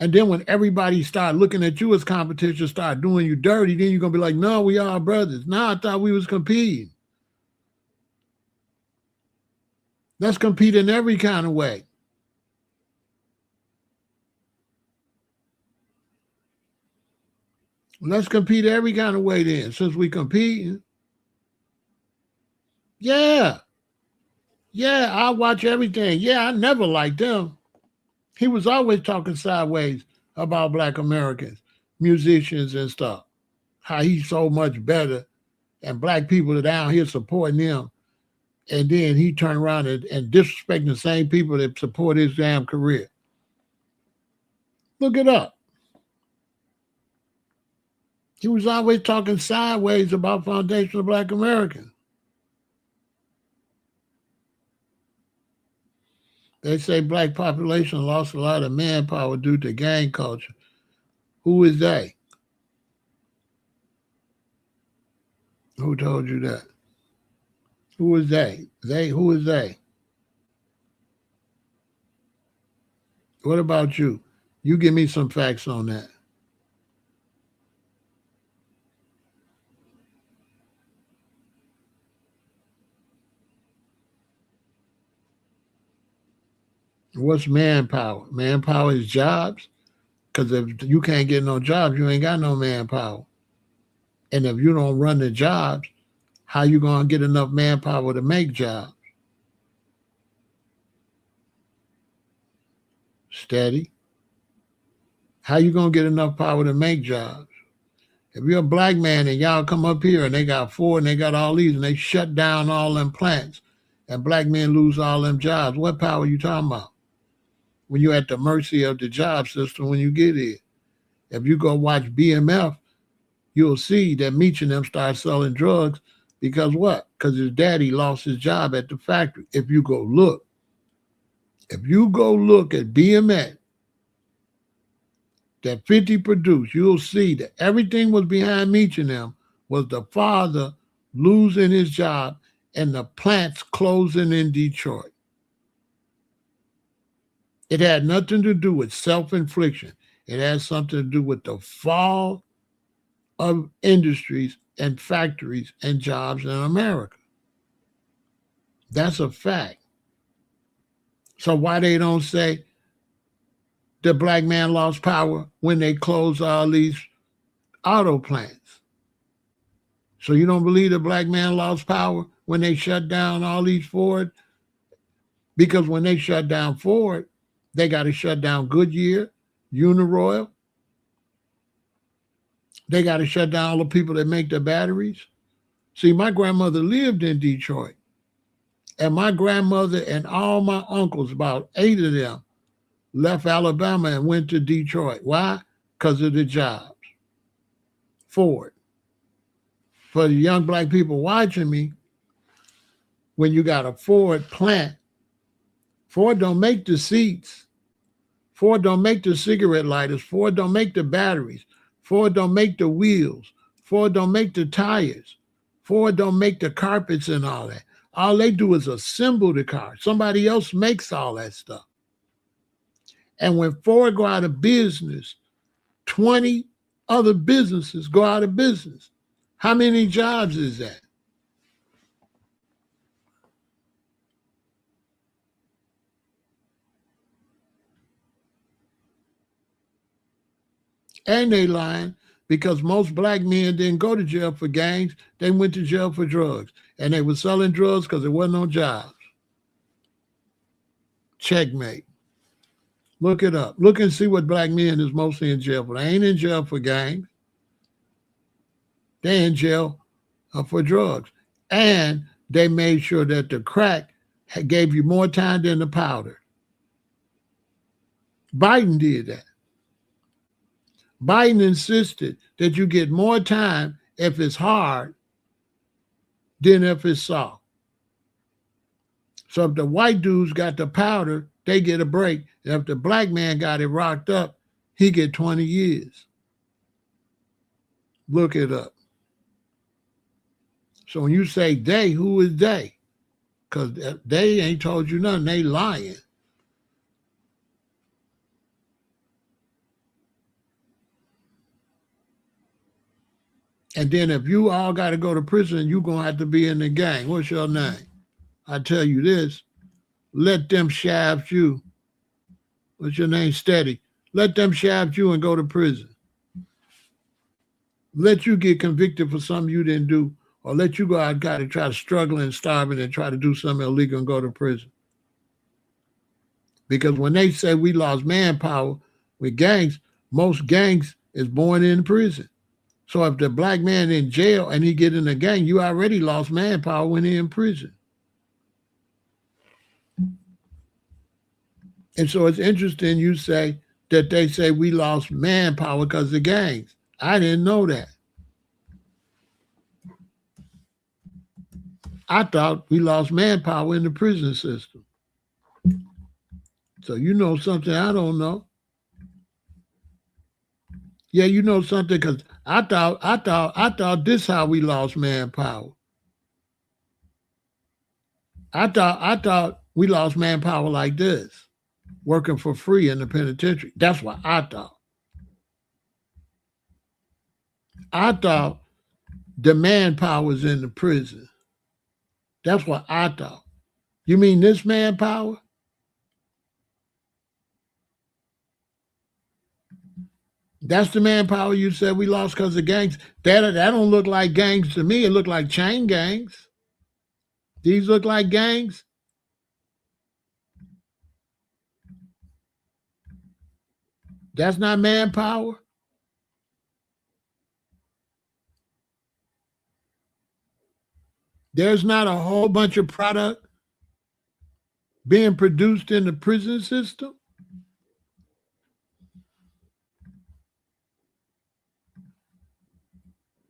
And then when everybody start looking at you as competition, start doing you dirty, then you're going to be like, no, we are brothers. No, I thought we was competing. Let's compete in every kind of way. Let's compete every kind of way then, since we competing. Yeah. Yeah, I watch everything. Yeah, I never liked them. He was always talking sideways about Black Americans, musicians and stuff, how he's so much better, and Black people are down here supporting him. And then he turned around and disrespecting the same people that support his damn career. Look it up. He was always talking sideways about foundational Black Americans. They say Black population lost a lot of manpower due to gang culture. Who is they? Who told you that? Who is they? Who is they? What about you? You give me some facts on that. What's manpower? Manpower is jobs. Because if you can't get no jobs, you ain't got no manpower. And if you don't run the jobs, how you going to get enough manpower to make jobs? Steady. How you going to get enough power to make jobs? If you're a Black man and y'all come up here and they got Ford and they got all these and they shut down all them plants and Black men lose all them jobs, what power you talking about? When you're at the mercy of the job system when you get here. If you go watch BMF, you'll see that Meech and them start selling drugs because what? Because his daddy lost his job at the factory. If you go look at BMF that 50 produced, you'll see that everything was behind Meech and them was the father losing his job and the plants closing in Detroit. It had nothing to do with self-infliction. It had something to do with the fall of industries and factories and jobs in America. That's a fact. So why they don't say the Black man lost power when they closed all these auto plants? So you don't believe the Black man lost power when they shut down all these Ford? Because when they shut down Ford, they got to shut down Goodyear, Uniroyal. They got to shut down all the people that make the batteries. See, my grandmother lived in Detroit. And my grandmother and all my uncles, about 8 of them, left Alabama and went to Detroit. Why? Because of the jobs. Ford. for the young black people watching me, when you got a Ford plant, Ford don't make the seats. Ford don't make the cigarette lighters. Ford don't make the batteries. Ford don't make the wheels. Ford don't make the tires. Ford don't make the carpets and all that. All they do is assemble the car. Somebody else makes all that stuff. And when Ford go out of business, 20 other businesses go out of business. How many jobs is that? And they lying because most black men didn't go to jail for gangs. They went to jail for drugs. And they were selling drugs because there wasn't no jobs. Checkmate. Look it up. Look and see what black men is mostly in jail for. They ain't in jail for gangs. They in jail for drugs. And they made sure that the crack gave you more time than the powder. Biden did that. Biden insisted that you get more time if it's hard than if it's soft. So if the white dudes got the powder, they get a break. And if the black man got it rocked up, he get 20 years. Look it up. So when you say they, who is they? Because they ain't told you nothing. They lying. And then if you all got to go to prison, you're going to have to be in the gang. What's your name? I tell you this, let them shaft you. What's your name? Steady. Let them shaft you and go to prison. Let you get convicted for something you didn't do, or let you go out and try to struggle and starving and try to do something illegal and go to prison. Because when they say we lost manpower with gangs, most gangs is born in prison. So if the black man in jail and he get in a gang, you already lost manpower when he in prison. And so it's interesting you say that they say we lost manpower because of gangs. I didn't know that. I thought we lost manpower in the prison system. So you know something I don't know. Yeah, you know something because I thought this how we lost manpower. I thought we lost manpower like this, working for free in the penitentiary. That's what I thought. I thought the manpower was in the prison. That's what I thought. You mean this manpower? That's the manpower you said we lost because of gangs. That don't look like gangs to me. It looked like chain gangs. These look like gangs. That's not manpower. There's not a whole bunch of product being produced in the prison system.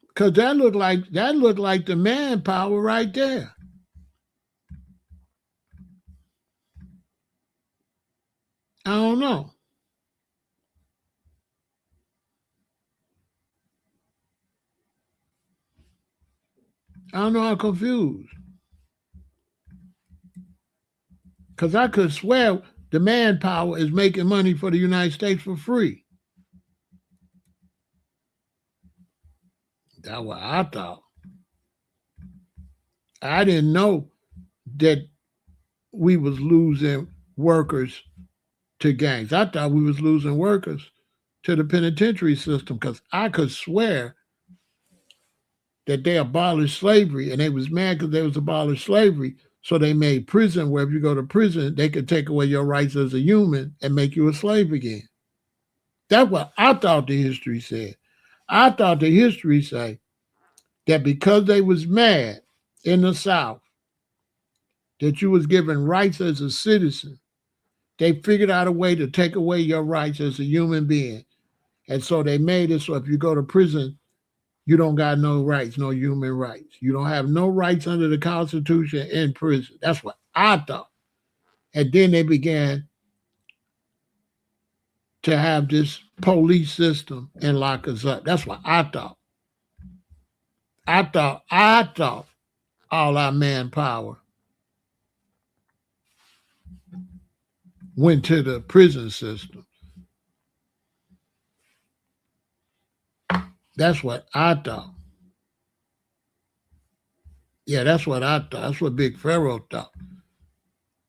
Because that looked like the manpower right there. I don't know. I don't know. I'm confused. Because I could swear the manpower is making money for the United States for free. That's what I thought. I didn't know that we was losing workers to gangs. I thought we was losing workers to the penitentiary system because I could swear that they abolished slavery and they was mad because they was abolished slavery. So they made prison where if you go to prison, they could take away your rights as a human and make you a slave again. That's what I thought the history said. I thought the history said that because they was mad in the South, that you was given rights as a citizen, they figured out a way to take away your rights as a human being. And so they made it so if you go to prison, You don't got no rights, no human rights. You don't have no rights under the Constitution in prison. That's what I thought. And then they began to have this police system and lock us up. That's what I thought. I thought all our manpower went to the prison system. That's what I thought. Yeah, that's what I thought. That's what Big Pharaoh thought.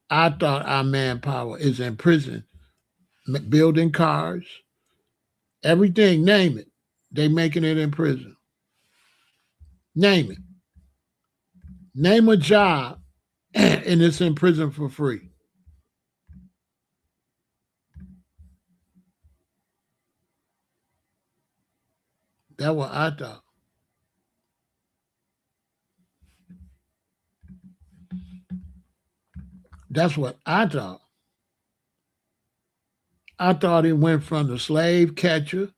I thought our manpower is in prison, building cars, everything, name it. They making it in prison. Name it. Name a job and it's in prison for free. That's what I thought. That's what I thought. I thought it went from the slave catcher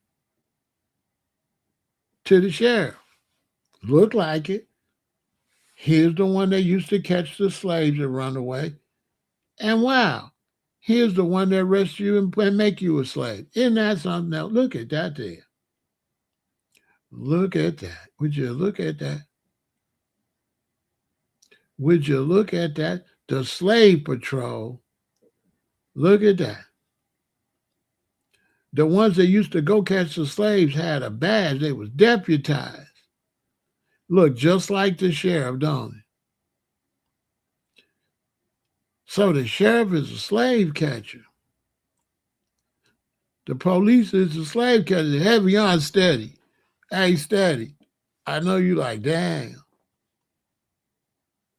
to the sheriff. Looked like it. Here's the one that used to catch the slaves that run away. And wow, here's the one that arrests you and make you a slave. Isn't that something else? Look at that there. Look at that. Would you look at that? Would you look at that? The slave patrol. Look at that. The ones that used to go catch the slaves had a badge. They was deputized. Look just like the sheriff, don't it? So the sheriff is a slave catcher. The police is a slave catcher. Heavy on steady. Hey, steady. I know you like, damn.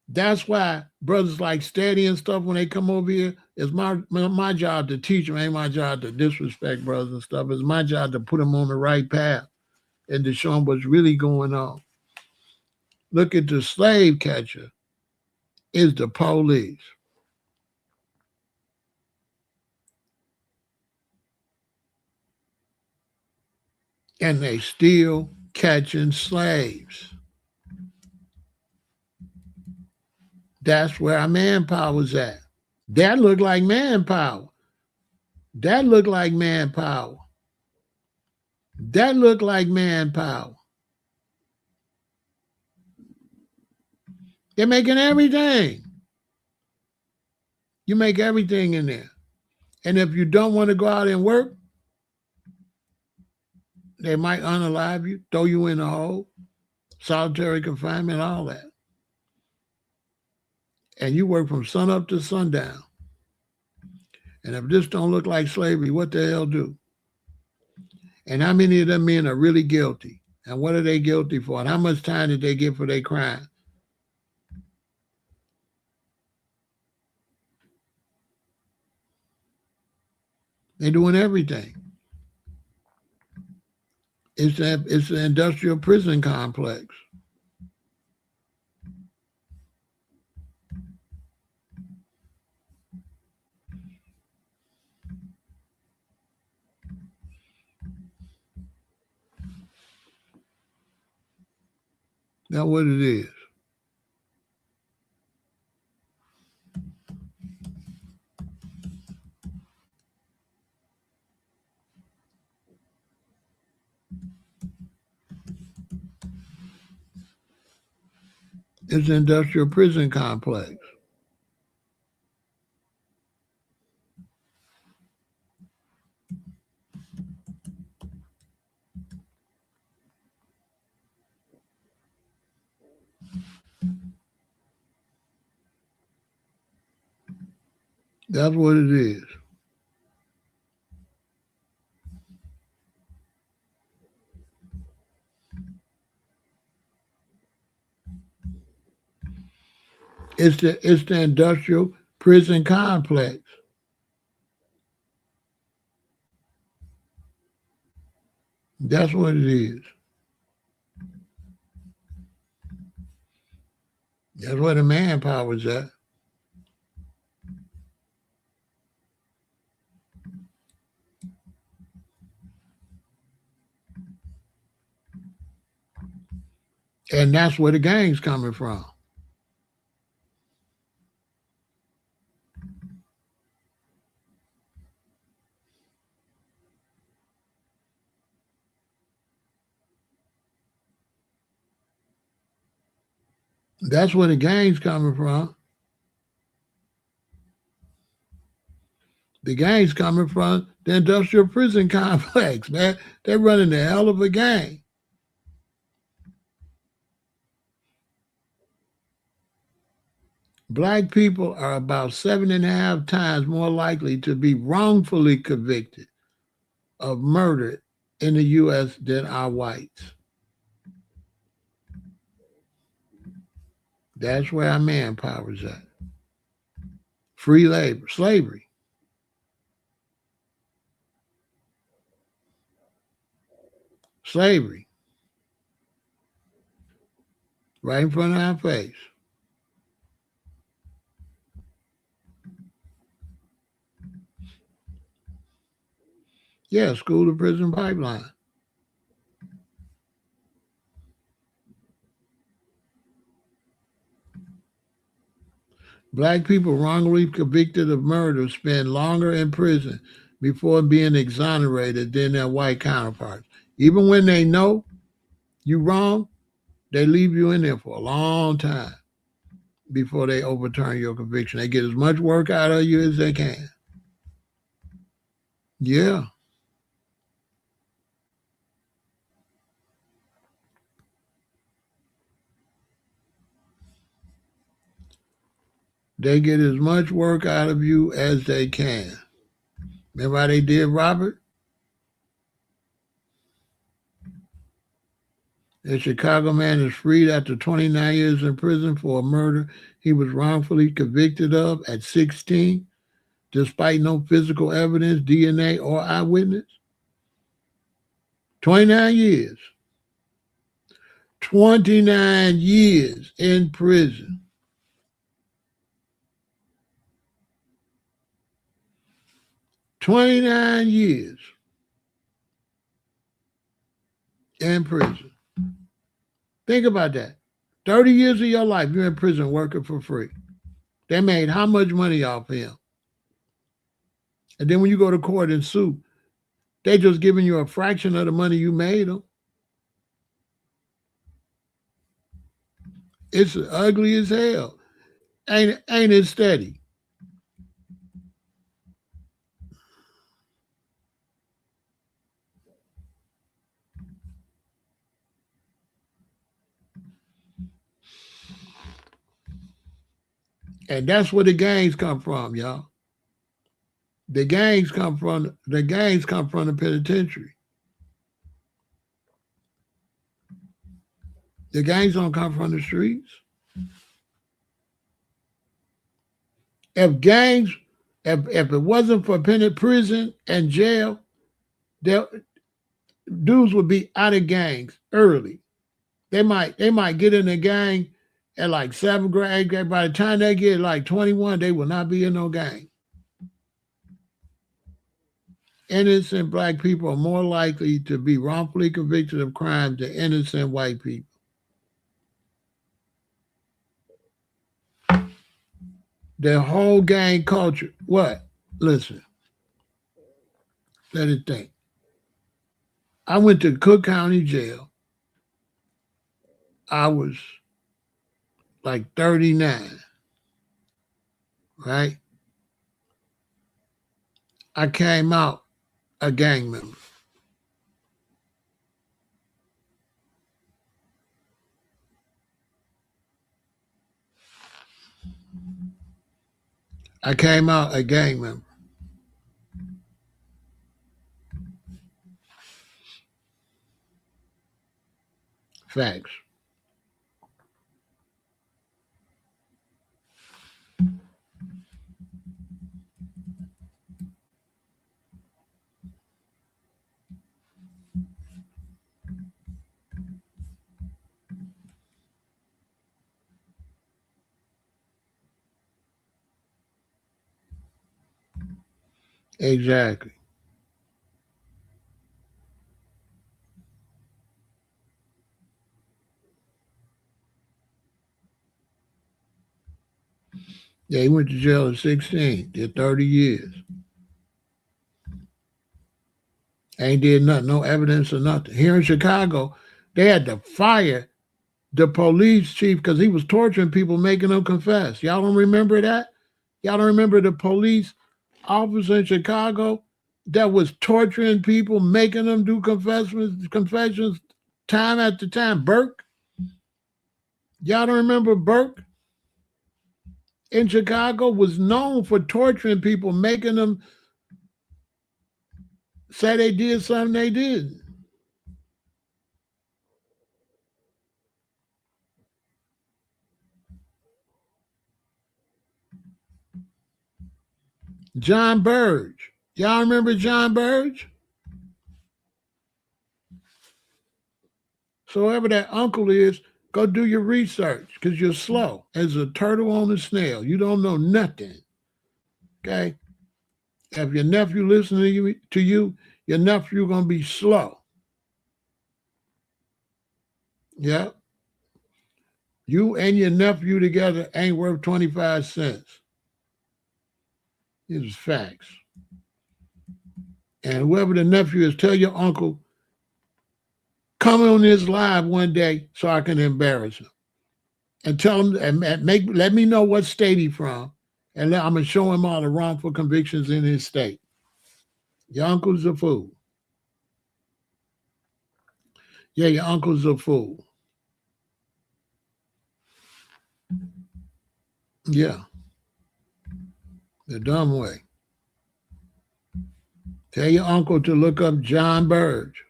That's why brothers like Steady and stuff, when they come over here, it's my job to teach them. Ain't my job to disrespect brothers and stuff. It's my job to put them on the right path and to show them what's really going on. Look at the slave catcher is the police. And they still catching slaves. That's where our manpower's at. That looked like manpower. That looked like manpower. That looked like manpower. They're making everything. You make everything in there. And if you don't want to go out and work, they might unalive you, throw you in a hole, solitary confinement, all that. And you work from sun up to sundown. And if this don't look like slavery, what the hell do? And how many of them men are really guilty? And what are they guilty for? And how much time did they get for their crime? They're doing everything. It's an industrial prison complex. That's what it is. It's an industrial prison complex. That's what it is. It's the industrial prison complex. That's what it is. That's where the manpower's at. And that's where the gang's coming from. That's where the gang's coming from. The gang's coming from the industrial prison complex, man. They're running a hell of a gang. Black people are about 7.5 times more likely to be wrongfully convicted of murder in the U.S. than are whites. That's where our manpower's at. Free labor, slavery. Slavery. Right in front of our face. Yeah, school to prison pipeline. Black people wrongly convicted of murder spend longer in prison before being exonerated than their white counterparts. Even when they know you're wrong, they leave you in there for a long time before they overturn your conviction. They get as much work out of you as they can. Yeah. They get as much work out of you as they can. Remember how they did Robert? A Chicago man is freed after 29 years in prison for a murder he was wrongfully convicted of at 16, despite no physical evidence, DNA, or eyewitness. 29 years. 29 years in prison. 29 years in prison. Think about that. 30 years of your life, you're in prison working for free. They made how much money off him? And then when you go to court and sue, they just giving you a fraction of the money you made them. It's ugly as hell. Ain't it steady? And that's where the gangs come from, y'all. The gangs come from the penitentiary. The gangs don't come from the streets. If gangs, if it wasn't for prison and jail, dudes would be out of gangs early. They might get in a gang at like seventh grade. By the time they get like 21, they will not be in no gang. Innocent black people are more likely to be wrongfully convicted of crimes than innocent white people. The whole gang culture. What? Listen, let it think. I went to Cook County Jail. I was like 39, right? I came out a gang member. I came out a gang member. Facts. Exactly. Yeah, he went to jail at 16, did 30 years. Ain't did nothing, no evidence or nothing. Here in Chicago, they had to fire the police chief because he was torturing people, making them confess. Y'all don't remember that? Y'all don't remember the police officer in Chicago that was torturing people, making them do confessions time after time? Burke? Y'all don't remember Burke? In Chicago was known for torturing people, making them say they did something they didn't. John Burge. Y'all remember John Burge? So whoever that uncle is, go do your research because you're slow as a turtle on a snail. You don't know nothing. Okay? If your nephew listening to you, your nephew gonna be slow. Yeah. You and your nephew together ain't worth 25 cents. It's facts. And whoever the nephew is, tell your uncle, come on this live one day so I can embarrass him. And tell him and let me know what state he from. And I'm gonna show him all the wrongful convictions in his state. Your uncle's a fool. Yeah, your uncle's a fool. Yeah, the dumb way. Tell your uncle to look up John Burge.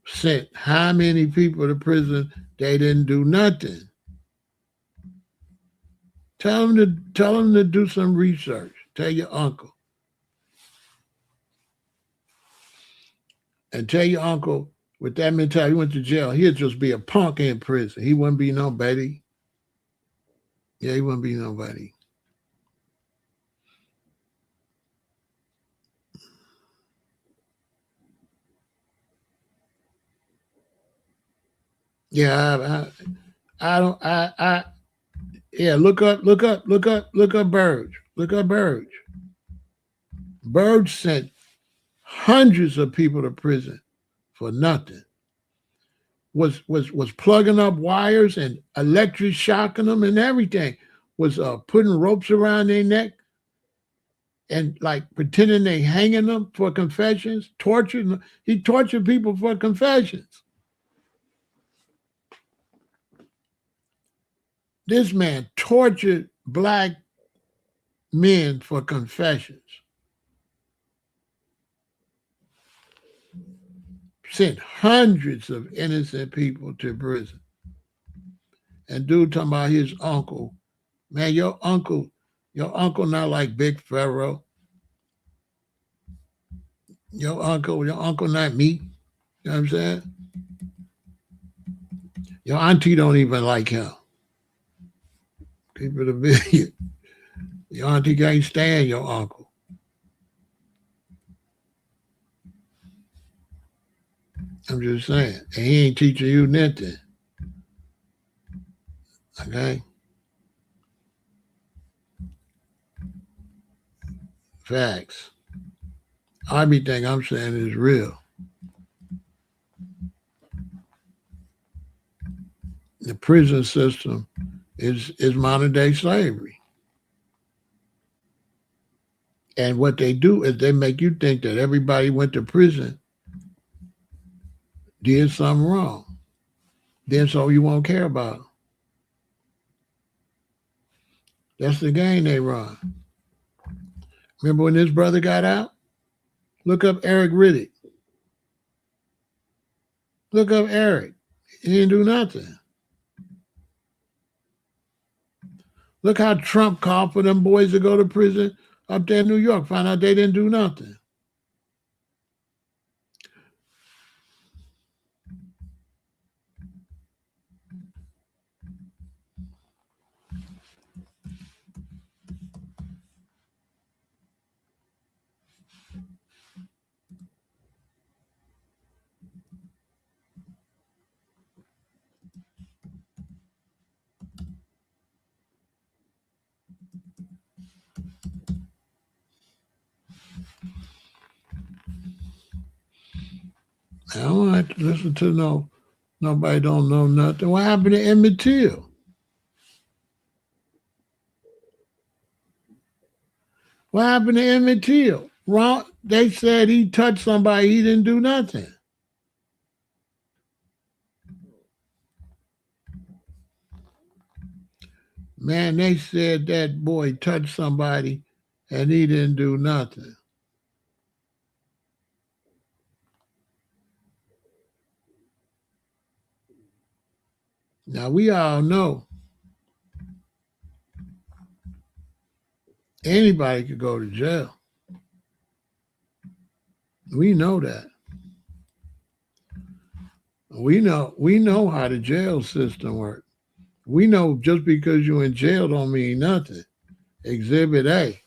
Sent how many people to prison? They didn't do nothing. Tell him to do some research. Tell your uncle. And tell your uncle with that mentality, he went to jail. He'd just be a punk in prison. He wouldn't be nobody. Yeah, he wouldn't be nobody. Yeah, I don't I yeah, look up Burge. Look up Burge. Burge sent hundreds of people to prison for nothing. Was plugging up wires and electric shocking them and everything. Was putting ropes around their neck and like pretending they hanging them for confessions, torturing them. He tortured people for confessions. This man tortured black men for confessions. Sent hundreds of innocent people to prison. And dude talking about his uncle. Man, your uncle not like Big Pharaoh. Your uncle not me. You know what I'm saying? Your auntie don't even like him. Keep it a billion. Your auntie can't stand your uncle. I'm just saying. And he ain't teaching you nothing. Okay? Facts. Everything I'm saying is real. The prison system is modern day slavery. And what they do is they make you think that everybody went to prison did something wrong. Then so you won't care about them. That's the game they run. Remember when this brother got out? Look up Eric Riddick. Look up Eric. He didn't do nothing. Look how Trump called for them boys to go to prison up there in New York. Found out they didn't do nothing. I don't have to listen to nobody don't know nothing. What happened to Emmett Till? What happened to Emmett Till? Wrong. They said he touched somebody. He didn't do nothing. Man, they said that boy touched somebody and he didn't do nothing. Now, we all know anybody could go to jail. We know that. We know how the jail system works. We know just because you're in jail don't mean nothing. Exhibit A.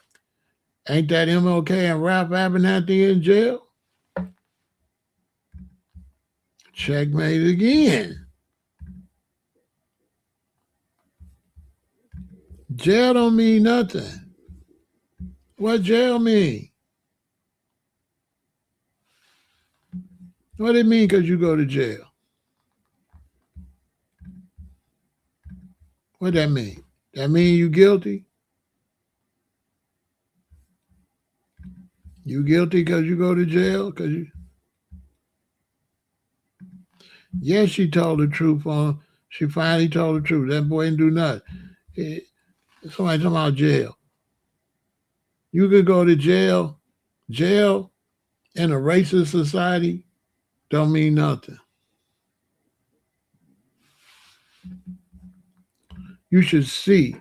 Ain't that MLK and Ralph Abernathy in jail? Checkmate again. Jail don't mean nothing. What jail mean? What it mean because you go to jail? What that mean? That mean you guilty? You guilty because you go to jail? Yes, she told the truth she finally told the truth. That boy didn't do nothing. Somebody talking about jail. You could go to jail. Jail in a racist society don't mean nothing. You should see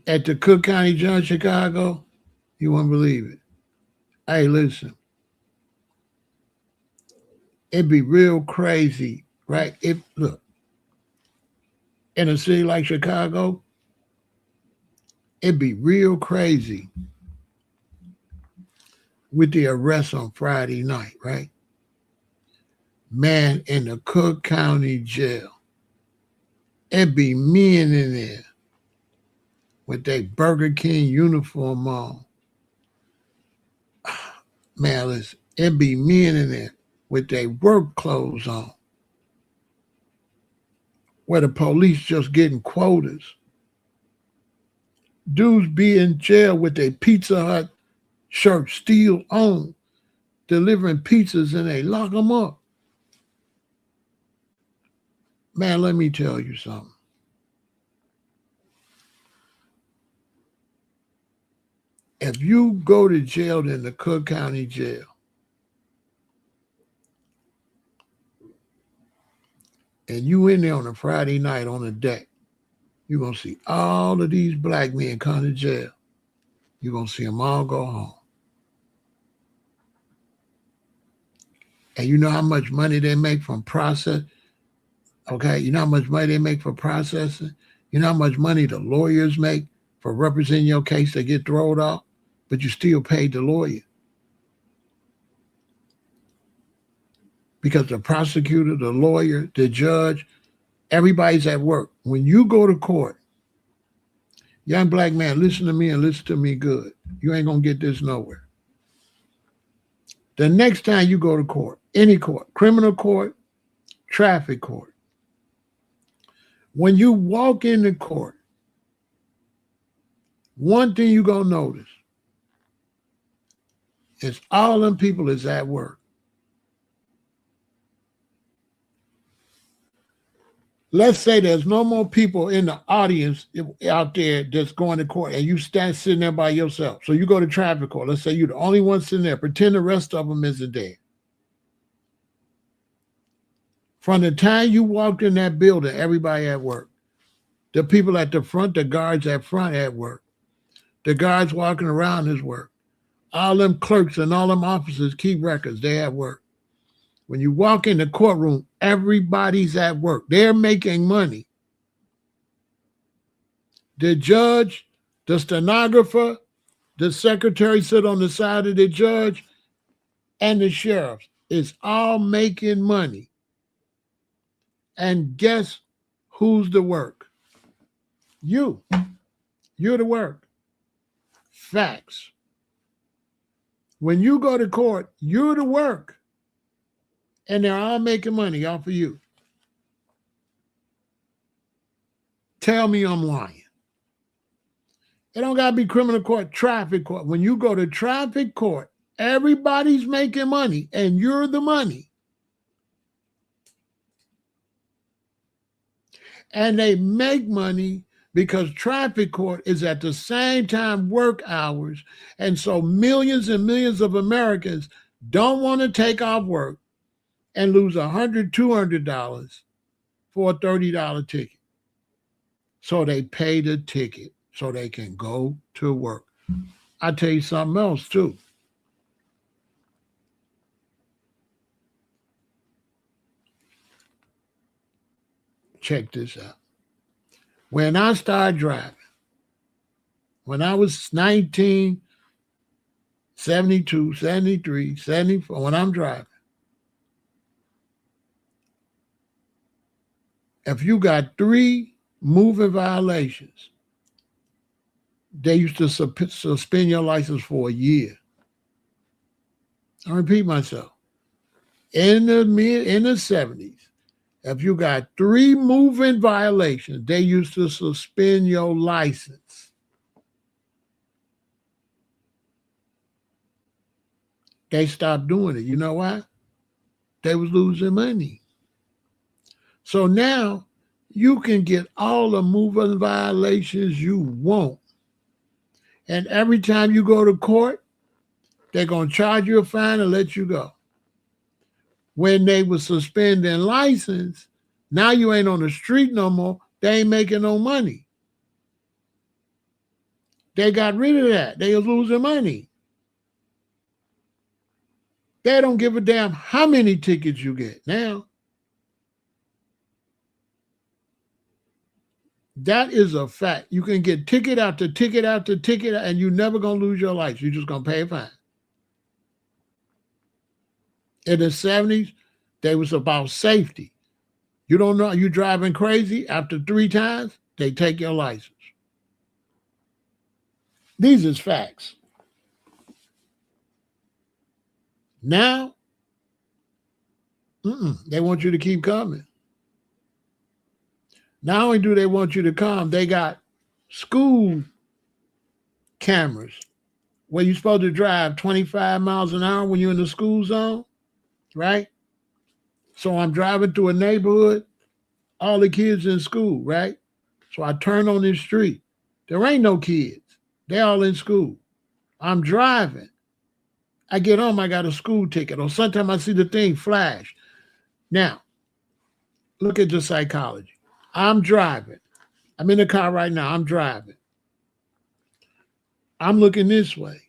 at the Cook County Jail in Chicago, you won't believe it. Hey, listen. It'd be real crazy, right? Look, in a city like Chicago, it'd be real crazy with the arrest on Friday night, right? Man, in the Cook County Jail, it'd be men in there with their Burger King uniform on. Man, listen, it'd be men in there with their work clothes on, where the police just getting quotas. Dudes be in jail with their Pizza Hut shirt still on, delivering pizzas, and they lock them up. Man, let me tell you something. If you go to jail in the Cook County Jail, and you in there on a Friday night on the deck, you're going to see all of these black men come to jail. You're going to see them all go home. And you know how much money they make from process? Okay, you know how much money they make for processing? You know how much money the lawyers make for representing your case that get thrown off, but you still paid the lawyer? Because the prosecutor, the lawyer, the judge, everybody's at work. When you go to court, young black man, listen to me and listen to me good. You ain't going to get this nowhere. The next time you go to court, any court, criminal court, traffic court, when you walk into court, one thing you're going to notice is all them people is at work. Let's say there's no more people in the audience out there that's going to court, and you sitting there by yourself. So you go to traffic court. Let's say you're the only one sitting there. Pretend the rest of them isn't there. From the time you walked in that building, everybody at work. The people at the front, the guards at front at work. The guards walking around is work. All them clerks and all them officers keep records. They at work. When you walk in the courtroom, everybody's at work. They're making money. The judge, the stenographer, the secretary sit on the side of the judge, and the sheriff is all making money. And guess who's the work? You. You're the work. Facts. When you go to court, you're the work. And they're all making money off of you. Tell me I'm lying. It don't got to be criminal court, traffic court. When you go to traffic court, everybody's making money and you're the money. And they make money because traffic court is at the same time work hours. And so millions and millions of Americans don't want to take off work and lose $100, $200 for a $30 ticket. So they pay the ticket so they can go to work. I'll tell you something else too. Check this out. When I started driving, when I was 19, 72, 73, 74, when I'm driving, if you got 3 moving violations, they used to suspend your license for a year. I repeat myself. In the 70s, if you got 3 moving violations, they used to suspend your license. They stopped doing it. You know why? They was losing money. So now you can get all the moving violations you want. And every time you go to court, they're going to charge you a fine and let you go. When they were suspending license, now you ain't on the street no more. They ain't making no money. They got rid of that. They was losing money. They don't give a damn how many tickets you get now. That is a fact. You can get ticket after ticket after ticket, and you're never going to lose your life. You're just going to pay a fine. In the 70s, they was about safety. You don't know, you driving crazy, after 3 times, they take your license. These is facts. Now, they want you to keep coming. Not only do they want you to come, they got school cameras where you're supposed to drive 25 miles an hour when you're in the school zone, right? So I'm driving through a neighborhood, all the kids in school, right? So I turn on this street. There ain't no kids. They all in school. I'm driving. I get home, I got a school ticket, or sometimes I see the thing flash. Now, look at the psychology. I'm driving. I'm in the car right now. I'm driving. I'm looking this way.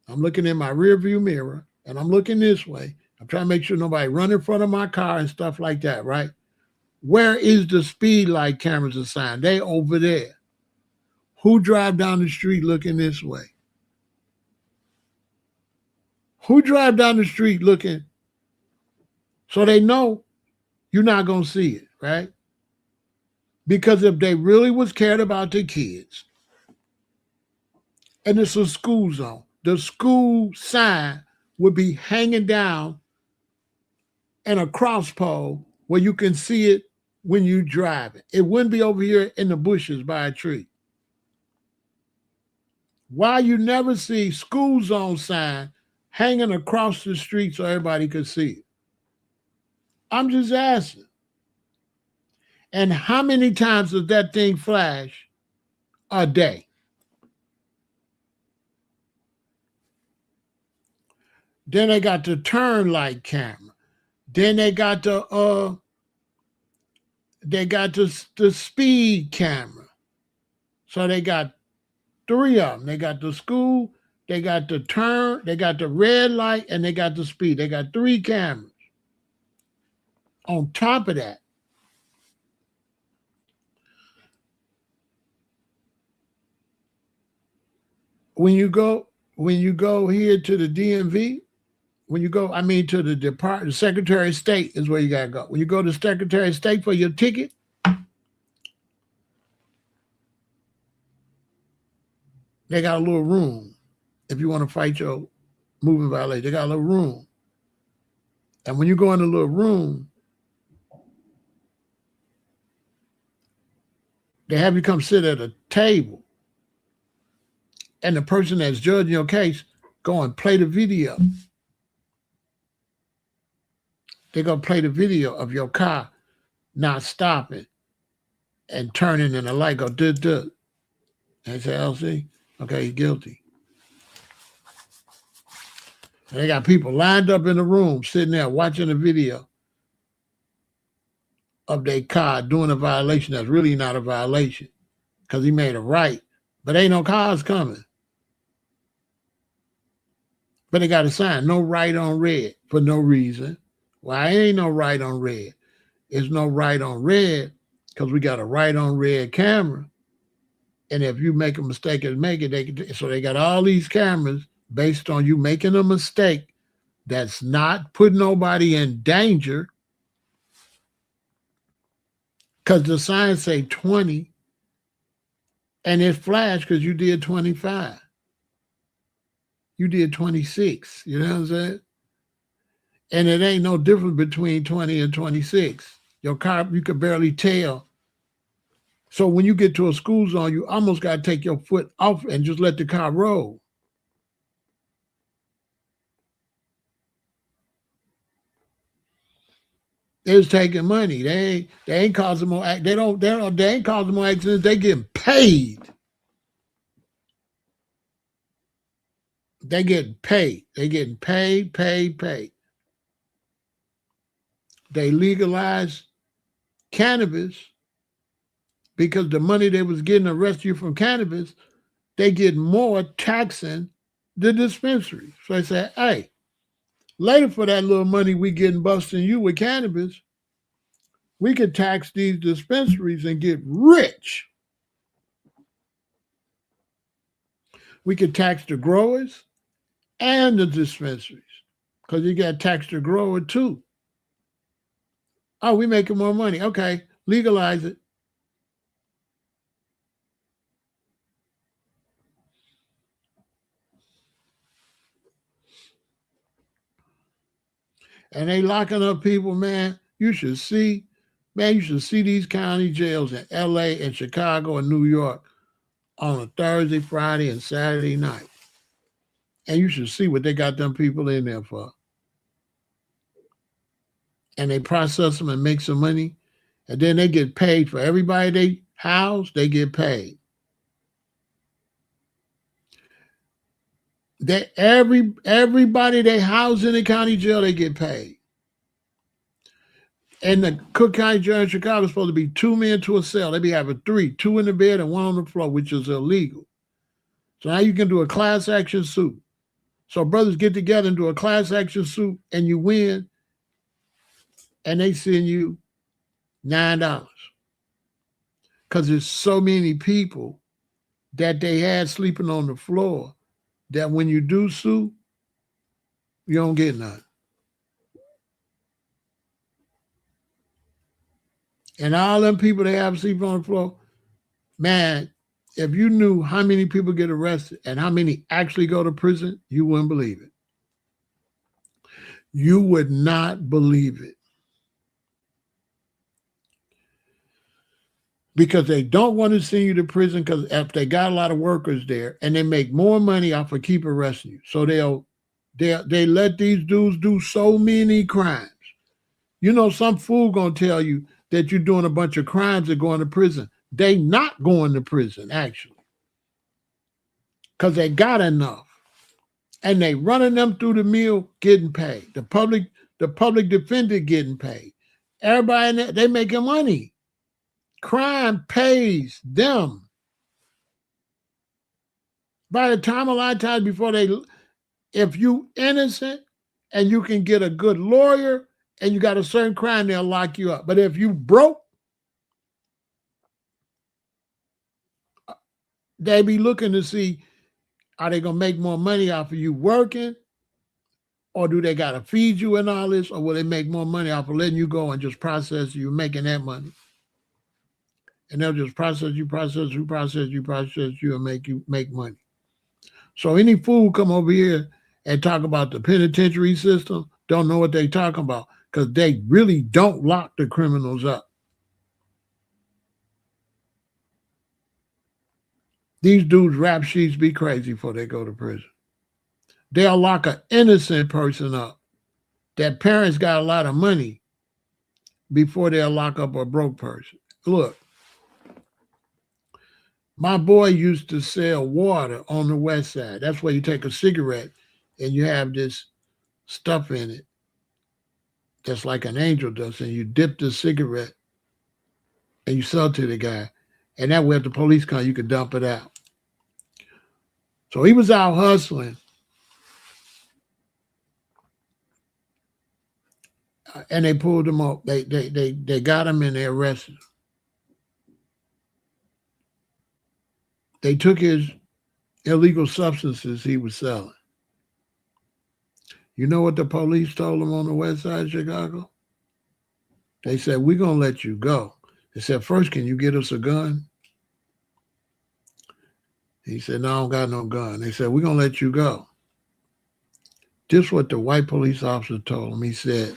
I'm looking in my rear view mirror, and I'm looking this way. I'm trying to make sure nobody run in front of my car and stuff like that, right? Where is the speed light cameras assigned? They over there. Who drive down the street looking this way? Who drive down the street looking so they know you're not going to see it, right? Because if they really was cared about the kids, and it's a school zone, the school sign would be hanging down in a cross pole where you can see it when you drive it. It wouldn't be over here in the bushes by a tree. Why you never see school zone sign hanging across the street so everybody could see it? I'm just asking. And how many times does that thing flash a day? Then they got the turn light camera. Then they got the speed camera. So they got 3 of them. They got the school, they got the turn, they got the red light, and they got the speed. They got 3 cameras. On top of that, when you go here to the DMV, to the Department, Secretary of State is where you gotta go. When you go to Secretary of State for your ticket, they got a little room. If you want to fight your moving violation, they got a little room. And when you go in a little room, they have you come sit at a table, and the person that's judging your case go and play the video. They're going to play the video of your car not stopping and turning, and the light go, duh. And they say, LC, okay, you're guilty. And they got people lined up in the room, sitting there watching the video of their car doing a violation that's really not a violation because he made a right, but ain't no cars coming. But they got a sign, no right on red, for no reason. Why ain't no right on red? There's no right on red because we got a right on red camera. And if you make a mistake and make it, so they got all these cameras based on you making a mistake that's not putting nobody in danger, because the signs say 20 and it flashed because you did 25. You did 26. You know what I'm saying? And it ain't no difference between 20 and 26. Your car, you could barely tell. So when you get to a school zone, you almost got to take your foot off and just let the car roll. They was taking money. They ain't causing more. They ain't causing more accidents. They getting paid. They getting paid. They getting paid. They legalized cannabis because the money they was getting to arrest you from cannabis, they get more taxing the dispensary. So they say, hey, later for that little money we getting busting you with cannabis, we could tax these dispensaries and get rich. We could tax the growers and the dispensaries because you got to tax the grower too. Oh, we making more money. Okay, legalize it. And they locking up people, man. You should see these county jails in LA and Chicago and New York on a Thursday, Friday, and Saturday night. And you should see what they got them people in there for. And they process them and make some money. And then they get paid for everybody they house, they get paid. Everybody they house in the county jail, they get paid. And the Cook County jail in Chicago is supposed to be 2 men to a cell. They be having 3, 2 in the bed and 1 on the floor, which is illegal. So now you can do a class action suit. So brothers get together and do a class action suit and you win, and they send you $9. Because there's so many people that they had sleeping on the floor that when you do sue, you don't get nothing. And all them people they have sleeping on the floor, man, if you knew how many people get arrested and how many actually go to prison, you wouldn't believe it. You would not believe it. Because they don't want to send you to prison because if they got a lot of workers there and they make more money off of keep arresting you. So they let these dudes do so many crimes. You know, some fool gonna tell you that you're doing a bunch of crimes and going to prison. They not going to prison, actually. Because they got enough. And they running them through the mill getting paid. The public defender getting paid. Everybody in there, they making money. Crime pays them. By the time a lot of times before if you innocent and you can get a good lawyer and you got a certain crime, they'll lock you up. But if you broke, they be looking to see, are they going to make more money off of you working? Or do they got to feed you and all this? Or will they make more money off of letting you go and just process you making that money? And they'll just process you, and make money. So any fool come over here and talk about the penitentiary system, don't know what they talking about because they really don't lock the criminals up. These dudes' rap sheets be crazy before they go to prison. They'll lock an innocent person up. That parents got a lot of money before they'll lock up a broke person. Look, my boy used to sell water on the west side. That's where you take a cigarette and you have this stuff in it that's like an angel dust, and you dip the cigarette and you sell it to the guy. And that way, if the police come, you can dump it out. So he was out hustling. And they pulled him up. They got him and they arrested him. They took his illegal substances he was selling. You know what the police told him on the west side of Chicago? They said, we're going to let you go. They said, first, can you get us a gun? He said, no, I don't got no gun. They said, we're going to let you go. This is what the white police officer told him. He said,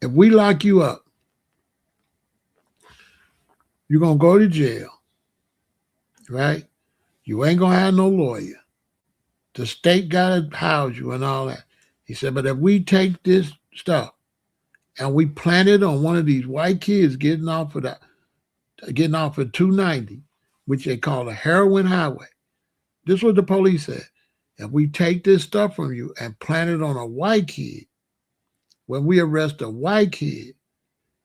if we lock you up, you're going to go to jail, right? You ain't going to have no lawyer. The state got to house you and all that. He said, but if we take this stuff and we plant it on one of these white kids getting off at 290, which they call a heroin highway. This is what the police said. If we take this stuff from you and plant it on a white kid, when we arrest a white kid,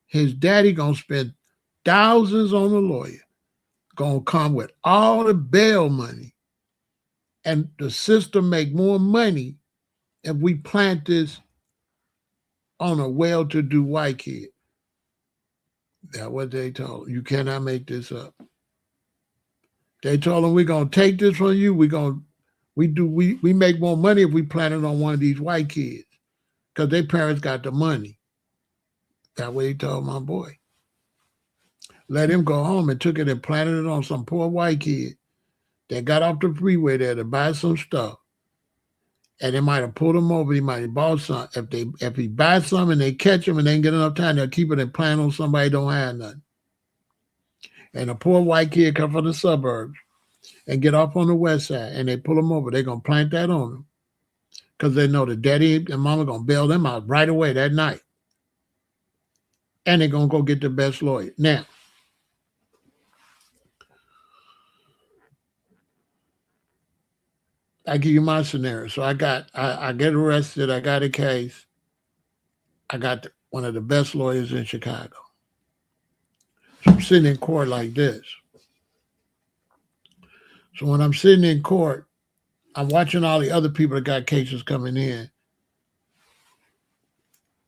his daddy gonna spend thousands on a lawyer, gonna come with all the bail money, and the system make more money if we plant this on a well-to-do white kid. That's what they told him. You cannot make this up. They told him, we're gonna take this from you. We make more money if we plant it on one of these white kids because their parents got the money. That's what he told my boy. Let him go home and took it and planted it on some poor white kid that got off the freeway there to buy some stuff. And they might have pulled him over. He might have bought some. If he buys some and they catch him and they ain't get enough time, they'll keep it and plant on somebody who don't have nothing. And a poor white kid come from the suburbs and get off on the west side and they pull him over. They're going to plant that on him because they know the daddy and mama going to bail them out right away that night. And they're going to go get the best lawyer. Now, I give you my scenario. So I get arrested. I got a case. I got one of the best lawyers in Chicago. So I'm sitting in court like this. So when I'm sitting in court, I'm watching all the other people that got cases coming in.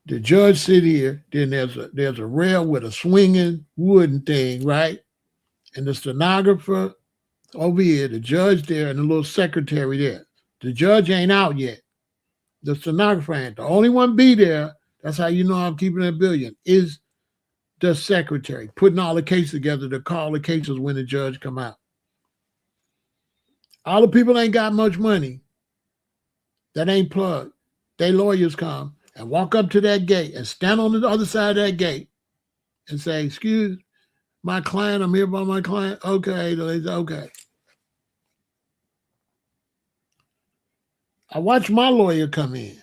The judge sit here, then there's a rail with a swinging wooden thing, right? And the stenographer over here, the judge there, and the little secretary there. The judge ain't out yet. The stenographer ain't. The only one be there, that's how you know I'm keeping it $1 billion, is the secretary, putting all the cases together to call the cases when the judge come out. All the people ain't got much money that ain't plugged. They lawyers come and walk up to that gate and stand on the other side of that gate and say, excuse my client, I'm here by my client. Okay, okay. I watch my lawyer come in.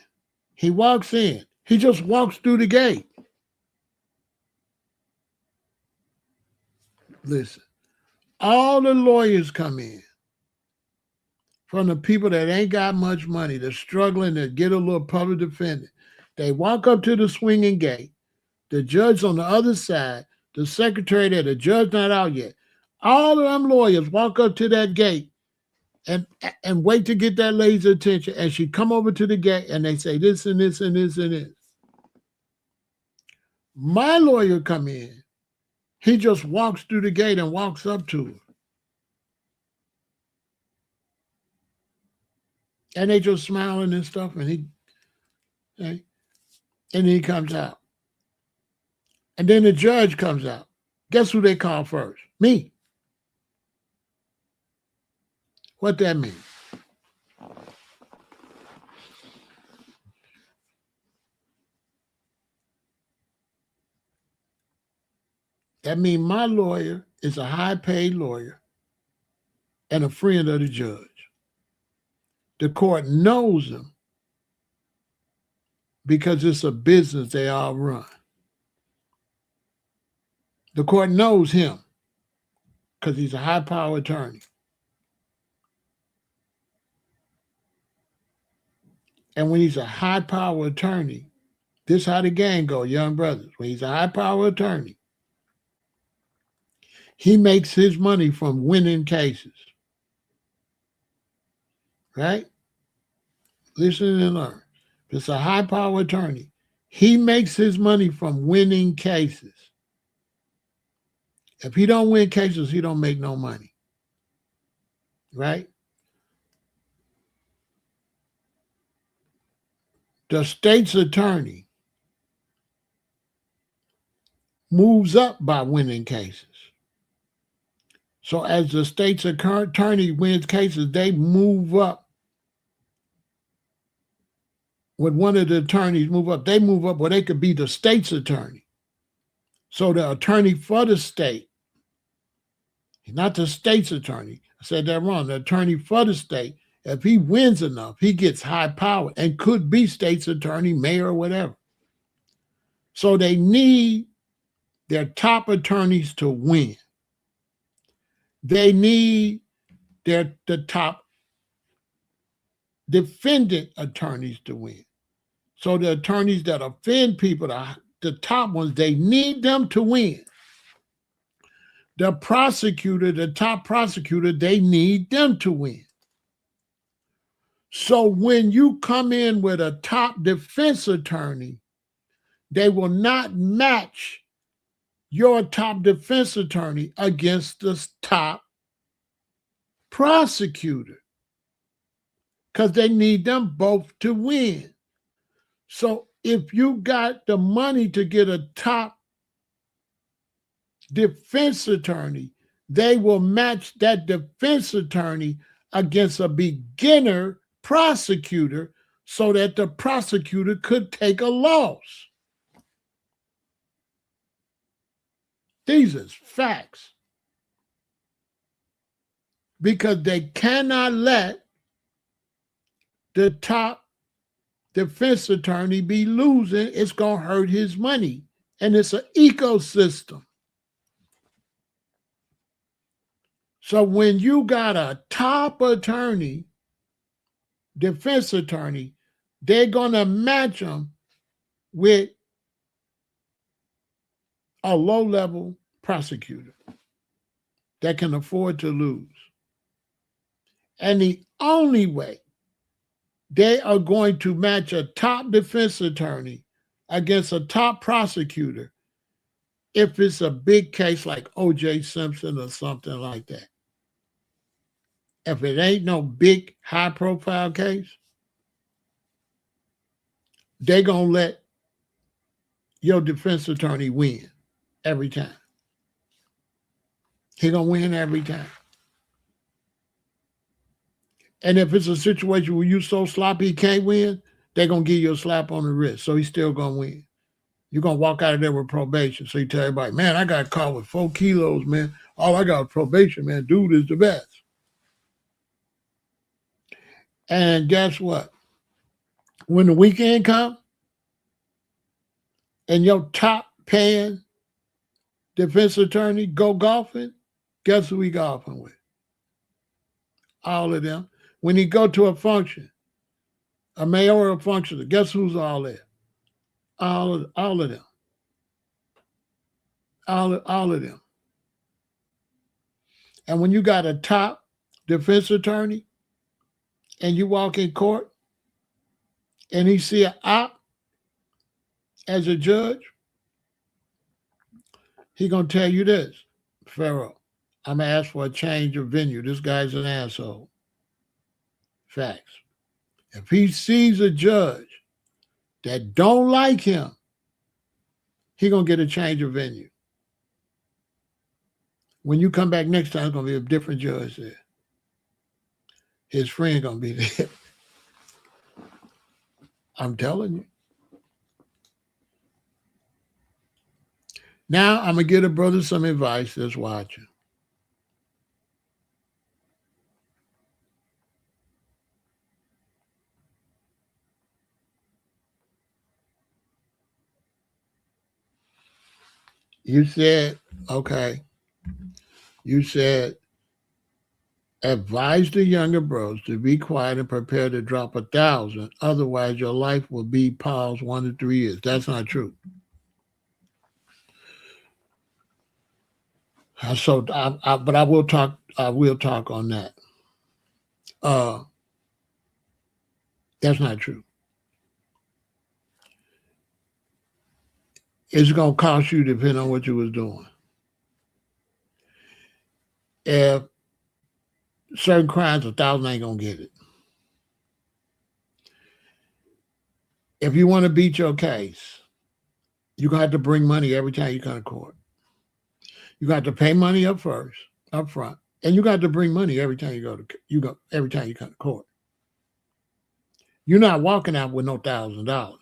He walks in. He just walks through the gate. Listen, all the lawyers come in from the people that ain't got much money, they're struggling to get a little public defender. They walk up to the swinging gate. The judge on the other side, the secretary there, the judge not out yet. All of them lawyers walk up to that gate and wait to get that lady's attention. And she come over to the gate and they say this and this and this and this. My lawyer come in. He just walks through the gate and walks up to her. And they just smiling and stuff. And he comes out. And then the judge comes out. Guess who they call first? Me. What that mean? That means my lawyer is a high-paid lawyer and a friend of the judge. The court knows him because it's a business they all run. The court knows him because he's a high-power attorney. And when he's a high-power attorney, this is how the game go, young brothers. When he's a high-power attorney, he makes his money from winning cases. Right? Listen and learn. If it's a high-power attorney, he makes his money from winning cases. If he don't win cases, he don't make no money. Right? The state's attorney moves up by winning cases. So as the state's attorney wins cases, they move up. When one of the attorneys move up, they move up where they could be the state's attorney. So the attorney for the state, not the state's attorney, I said that wrong, the attorney for the state, if he wins enough, he gets high power and could be state's attorney, mayor, or whatever. So they need their top attorneys to win. They need the top defendant attorneys to win. So the attorneys that offend people, the top ones, they need them to win. The prosecutor, the top prosecutor, they need them to win. So when you come in with a top defense attorney, they will not match your top defense attorney against the top prosecutor because they need them both to win. So if you got the money to get a top defense attorney, they will match that defense attorney against a beginner prosecutor so that the prosecutor could take a loss. These are facts. Because they cannot let the top defense attorney be losing. It's going to hurt his money. And it's an ecosystem. So when you got a top attorney, defense attorney, they're going to match them with a low-level prosecutor that can afford to lose. And the only way they are going to match a top defense attorney against a top prosecutor if it's a big case like O.J. Simpson or something like that. If it ain't no big, high-profile case, they're going to let your defense attorney win every time. He's going to win every time. And if it's a situation where you're so sloppy he can't win, they're going to give you a slap on the wrist. So he's still going to win. You're going to walk out of there with probation. So you tell everybody, man, I got caught with 4 kilos, man. All I got was probation, man. Dude is the best. And guess what? When the weekend comes and your top paying defense attorney go golfing, guess who he golfing with? All of them. When he go to a function, a mayoral function, guess who's all there? All of them. All of them. And when you got a top defense attorney and you walk in court and he see an op as a judge, he gonna tell you this, Pharaoh, I'm gonna ask for a change of venue. This guy's an asshole. Facts. If he sees a judge that don't like him, he gonna get a change of venue. When you come back next time, it's gonna be a different judge there. His friend gonna be there. I'm telling you. Now I'm gonna give a brother some advice that's watching. You said, okay, you said advise the younger bros to be quiet and prepare to drop 1,000. Otherwise, your life will be paused 1 to 3 years. That's not true. So, but I will talk. I will talk on that. Uh, that's not true. It's gonna cost you depending on what you was doing. If certain crimes, 1,000 ain't gonna get it. If you want to beat your case, you're gonna have to bring money every time you come to court. You got to pay money up front, and you got to bring money every time every time you come to court. You're not walking out with no $1,000.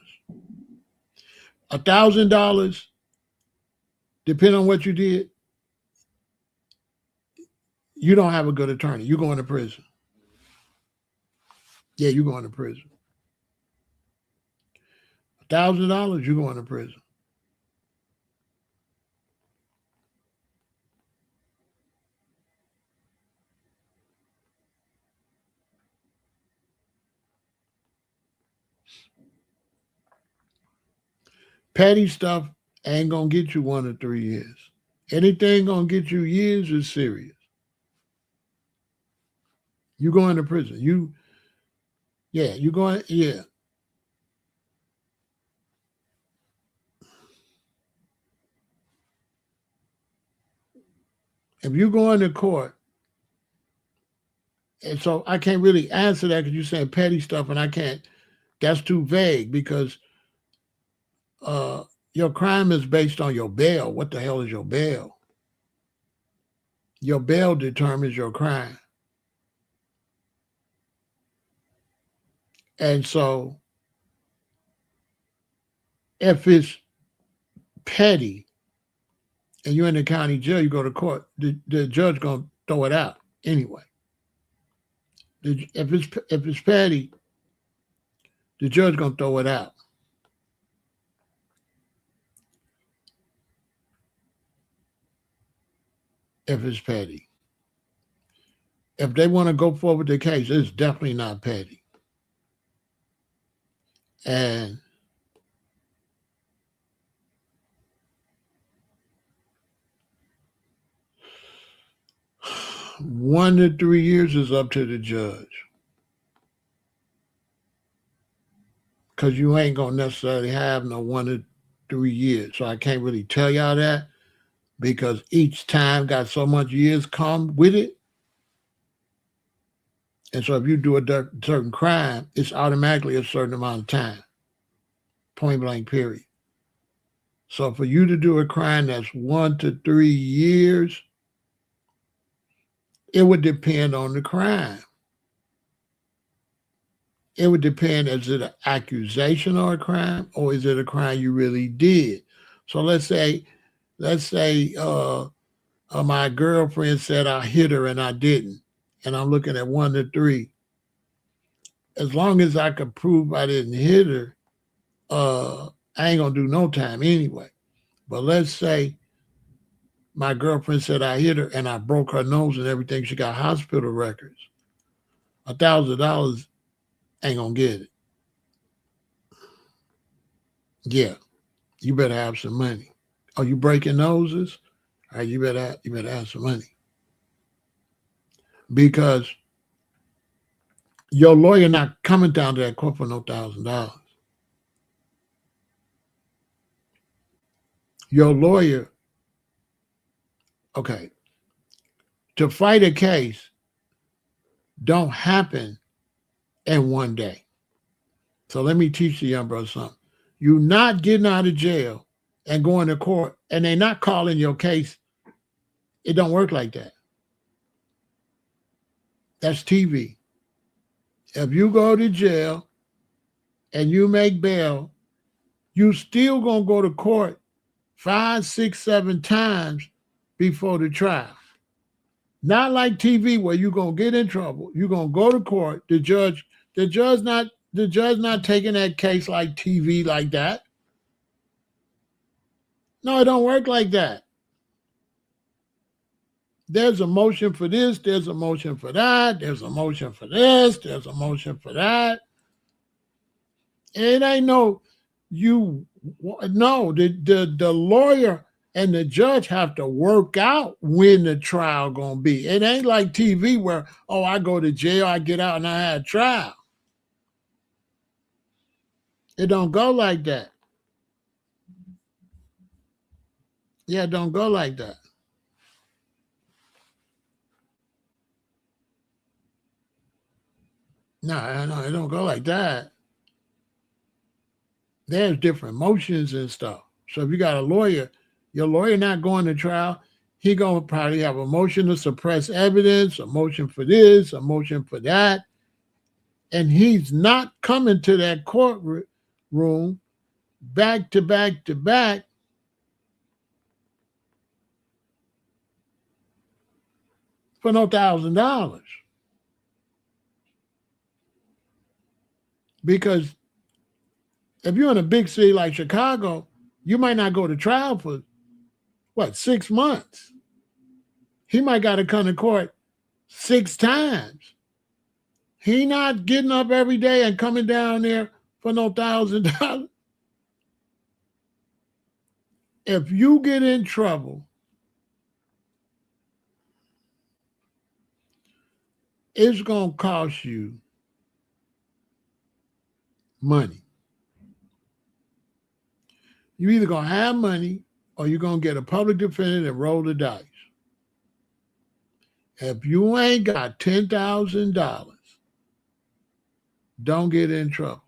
$1,000, depending on what you did, you don't have a good attorney. You're going to prison. Yeah, you're going to prison. $1,000, you're going to prison. Petty stuff ain't gonna get you 1 to 3 years. Anything gonna get you years is serious. You going to prison. You going, yeah. If you go into court, and so I can't really answer that because you're saying petty stuff, and I can't. That's too vague because your crime is based on your bail. What the hell is your bail? Your bail determines your crime. And so if it's petty and you're in the county jail, you go to court, the judge going to throw it out anyway. If it's petty, the judge going to throw it out. If it's petty. If they want to go forward with the case, it's definitely not petty. And one to 3 years is up to the judge. Because you ain't going to necessarily have no 1 to 3 years. So I can't really tell y'all that because each time got so much years come with it. And so if you do a certain crime, it's automatically a certain amount of time. Point blank, period. So for you to do a crime that's 1 to 3 years, it would depend on the crime. It would depend, is it an accusation or a crime, or is it a crime you really did? So let's say my girlfriend said I hit her and I didn't, and I'm looking at 1 to 3. As long as I could prove I didn't hit her, I ain't gonna do no time anyway. But let's say my girlfriend said I hit her and I broke her nose and everything. She got hospital records. $1,000 ain't gonna get it. Yeah, you better have some money. Are you breaking noses? All right, you better have some money. Because your lawyer not coming down to that court for no $1,000. Your lawyer, okay, to fight a case don't happen in one day. So let me teach the young brother something. You're not getting out of jail and going to court, and they're not calling your case. It don't work like that. That's TV. If you go to jail and you make bail, you still gonna go to court 5, 6, 7 times before the trial. Not like TV where you're gonna get in trouble. You're gonna go to court. The judge not taking that case like TV like that. No, it don't work like that. There's a motion for this, there's a motion for that, there's a motion for this, there's a motion for that. It ain't no the lawyer and the judge have to work out when the trial gonna be. It ain't like TV where, oh, I go to jail, I get out and I had a trial. It don't go like that. Yeah, it don't go like that. No, it don't go like that. There's different motions and stuff. So if you got a lawyer, your lawyer not going to trial, he gonna probably have a motion to suppress evidence, a motion for this, a motion for that, and he's not coming to that courtroom back to back to back for no $1,000. Because if you're in a big city like Chicago, you might not go to trial for 6 months. He might got to come to court 6 times. He not getting up every day and coming down there for no $1,000. If you get in trouble, it's going to cost you money. You either going to have money or you're going to get a public defender and roll the dice. If you ain't got $10,000, don't get in trouble.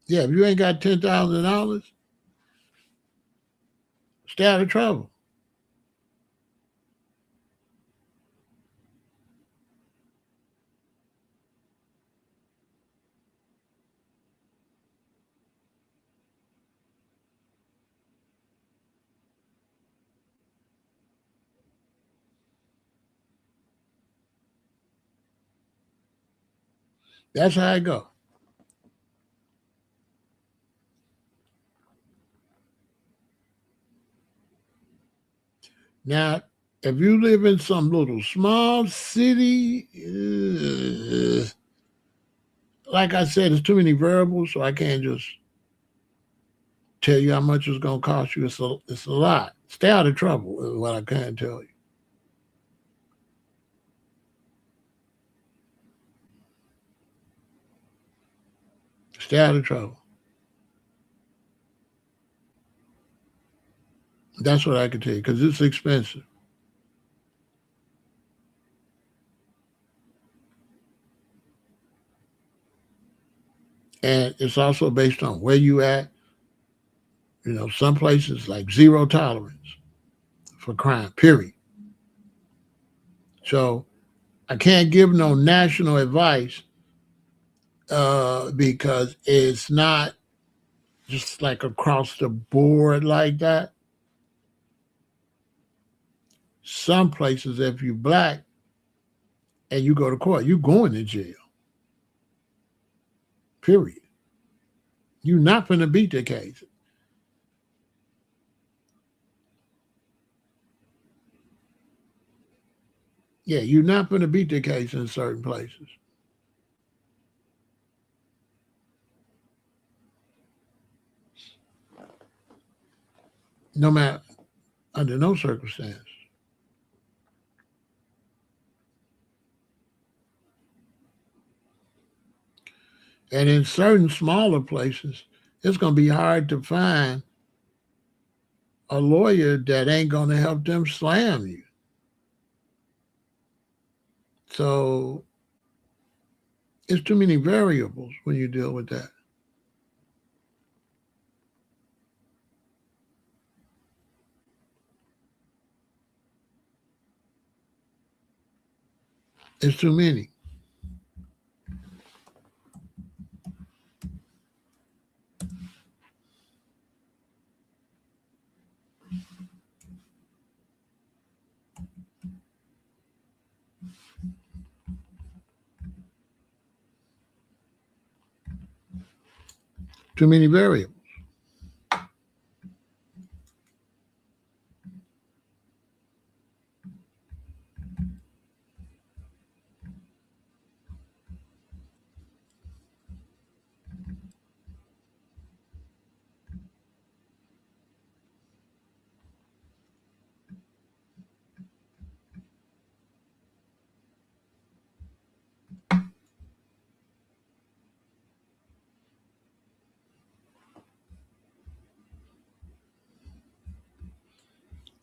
Yeah, if you ain't got $10,000, stay out of trouble. That's how it go. Now, if you live in some little small city, like I said, there's too many variables, so I can't just tell you how much it's going to cost you. It's a lot. Stay out of trouble is what I can tell you. Stay out of trouble. That's what I can tell you because it's expensive. And it's also based on where you at. Some places like zero tolerance for crime, period. So I can't give no national advice because it's not just like across the board like that. Some places, if you black and you go to court, you going to jail. Period. You're not going to beat the case. Yeah, you're not going to beat the case in certain places. No matter, under no circumstance. And in certain smaller places, it's going to be hard to find a lawyer that ain't going to help them slam you. So it's too many variables when you deal with that. It's too many. Too many variables.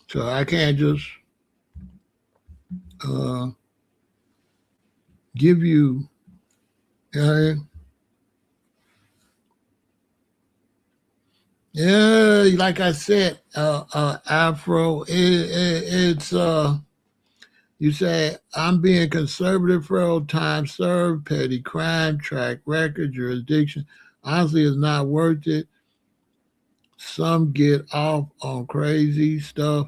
So I can't just uh, give you, uh, yeah, like I said, Afro, it's, you say, I'm being conservative for old time served, petty crime, track record, jurisdiction. Honestly, it's not worth it. Some get off on crazy stuff,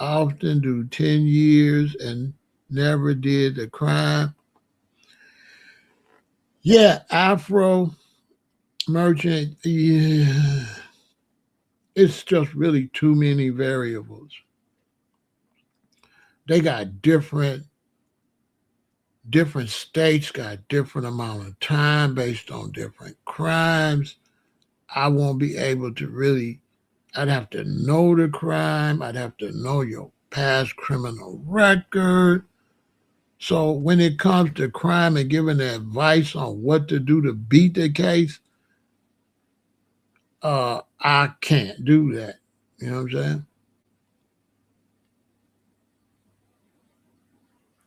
often do 10 years and never did the crime. Yeah, Afro merchant, yeah, it's just really too many variables. They got different states got different amount of time based on different crimes. I won't be able to really, I'd have to know the crime. I'd have to know your past criminal record. So when it comes to crime and giving advice on what to do to beat the case, I can't do that. You know what I'm saying?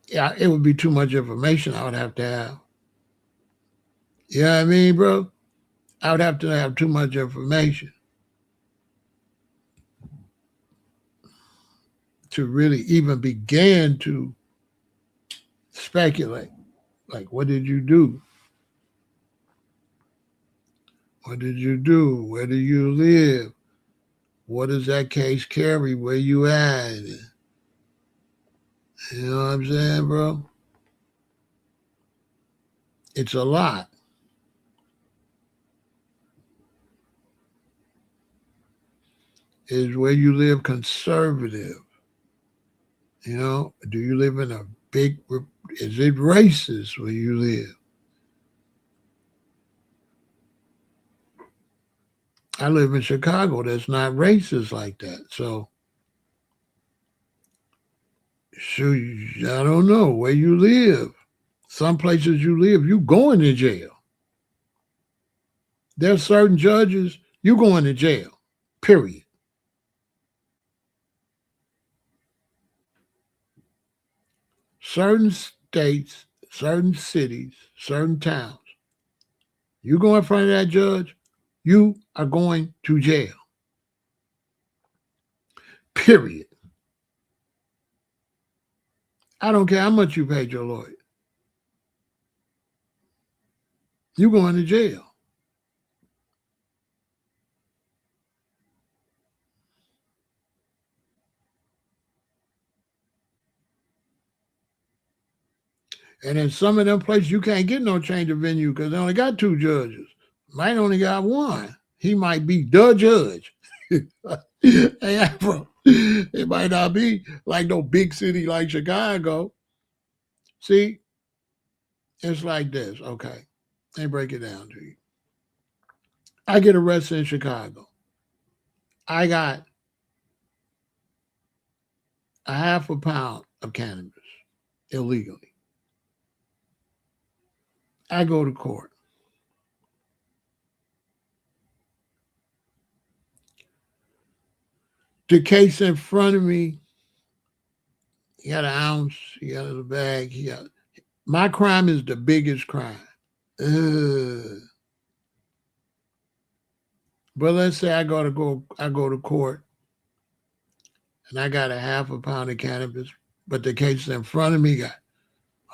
Yeah, it would be too much information I would have to have. You know what I mean, bro? I would have to have too much information to really even begin to speculate. Like, what did you do? What did you do? Where do you live? What does that case carry? Where you at? You know what I'm saying, bro? It's a lot. Is where you live conservative? You know, do you live in a big, is it racist where you live? I live in Chicago. That's not racist like that. So, shoot, I don't know where you live. Some places you live, you going to jail. There's certain judges, you going to jail. Period. Certain states, certain cities, certain towns, you go in front of that judge, you are going to jail. Period. I don't care how much you paid your lawyer. You going to jail. And in some of them places, you can't get no change of venue because they only got two judges. Mine only got one. He might be the judge. Hey, bro, it might not be like no big city like Chicago. See, it's like this. Okay, let me break it down to you. I get arrested in Chicago. I got a half a pound of cannabis illegally. I go to court. The case in front of me, he got an ounce, he got a bag, he got. My crime is the biggest crime. Ugh. But let's say I go to court and I got a half a pound of cannabis, but the case in front of me got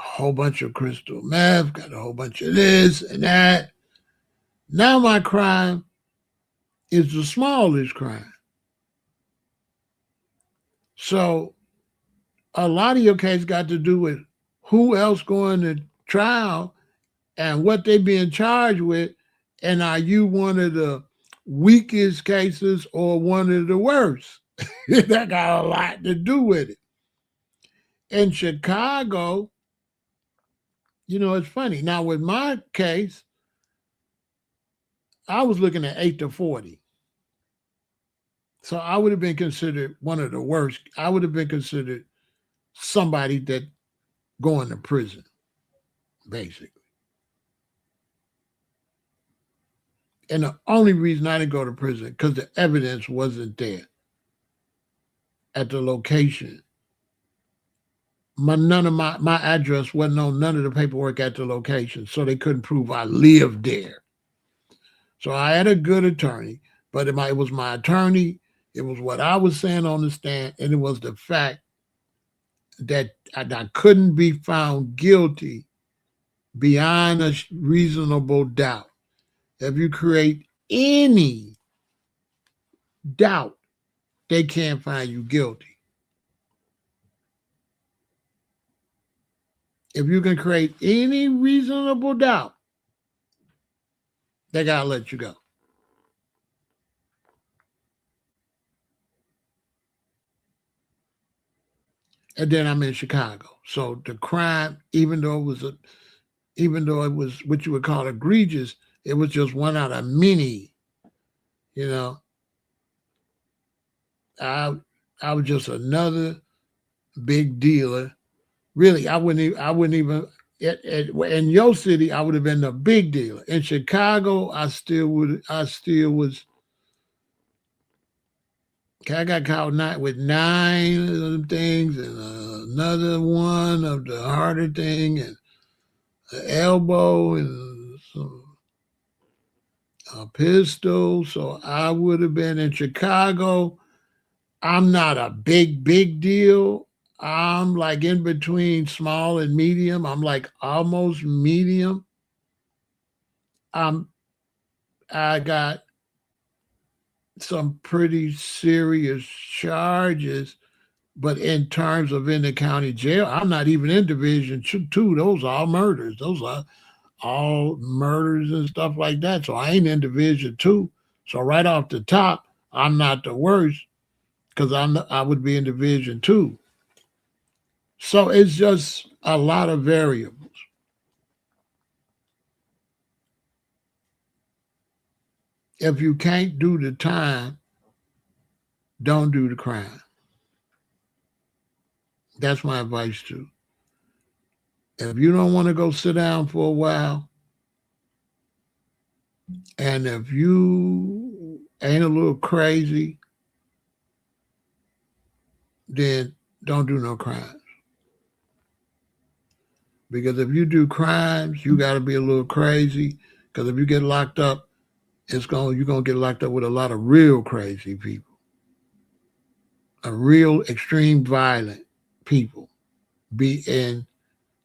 whole bunch of crystal meth, got a whole bunch of this and that. Now my crime is the smallest crime. So a lot of your case got to do with who else going to trial and what they being charged with, and are you one of the weakest cases or one of the worst? That got a lot to do with it. In Chicago, it's funny. Now with my case, I was looking at 8 to 40. So I would have been considered one of the worst. I would have been considered somebody that going to prison, basically. And the only reason I didn't go to prison because the evidence wasn't there at the location. None of my address wasn't on none of the paperwork at the location, so they couldn't prove I lived there. So I had a good attorney, but it was my attorney. It was what I was saying on the stand, and it was the fact that I couldn't be found guilty beyond a reasonable doubt. If you create any doubt, they can't find you guilty. If you can create any reasonable doubt, they got to let you go. And then I'm in Chicago. So the crime, even though it was what you would call egregious, it was just one out of many. I was just another big dealer. Really, I wouldn't even in your city, I would have been the big dealer. In Chicago, I still was. I got caught with 9 of them things and another one of the harder thing and an elbow and a pistol. So I would have been in Chicago. I'm not a big deal. I'm like in between small and medium. I'm like almost medium. I got some pretty serious charges, but in terms of in the county jail, I'm not even in Division 2. Those are all murders. Those are all murders and stuff like that. So I ain't in Division 2. So right off the top, I'm not the worst because I would be in Division 2. So it's just a lot of variables. If you can't do the time, don't do the crime. That's my advice too. If you don't want to go sit down for a while, and if you ain't a little crazy, then don't do no crimes. Because if you do crimes, you got to be a little crazy. Because if you get locked up, you're gonna get locked up with a lot of real crazy people, a real extreme violent people, be in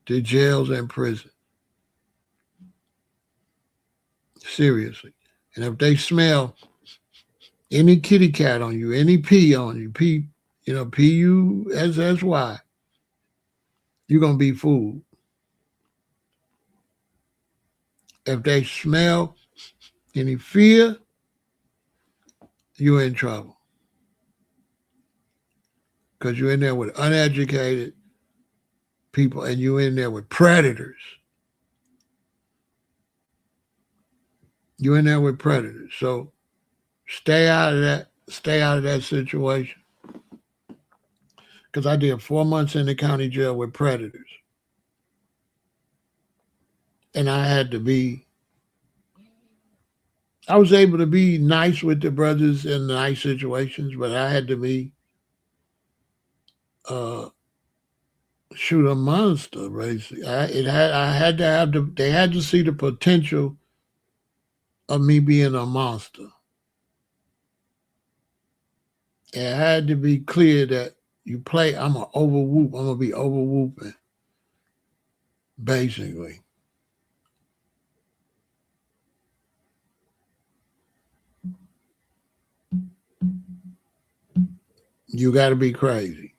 the jails and prison. Seriously. And if they smell any kitty cat on you, any pee on you, P-U-S-S-Y, you're gonna be fooled. If they smell any fear, you're in trouble. Because you're in there with uneducated people and you're in there with predators. You're in there with predators. So stay out of that situation. Because I did 4 months in the county jail with predators. And I was able to be nice with the brothers in nice situations, but I had to be shoot a monster, basically. They had to see the potential of me being a monster. It had to be clear that you play, I'm gonna be over whooping. basically. You got to be crazy.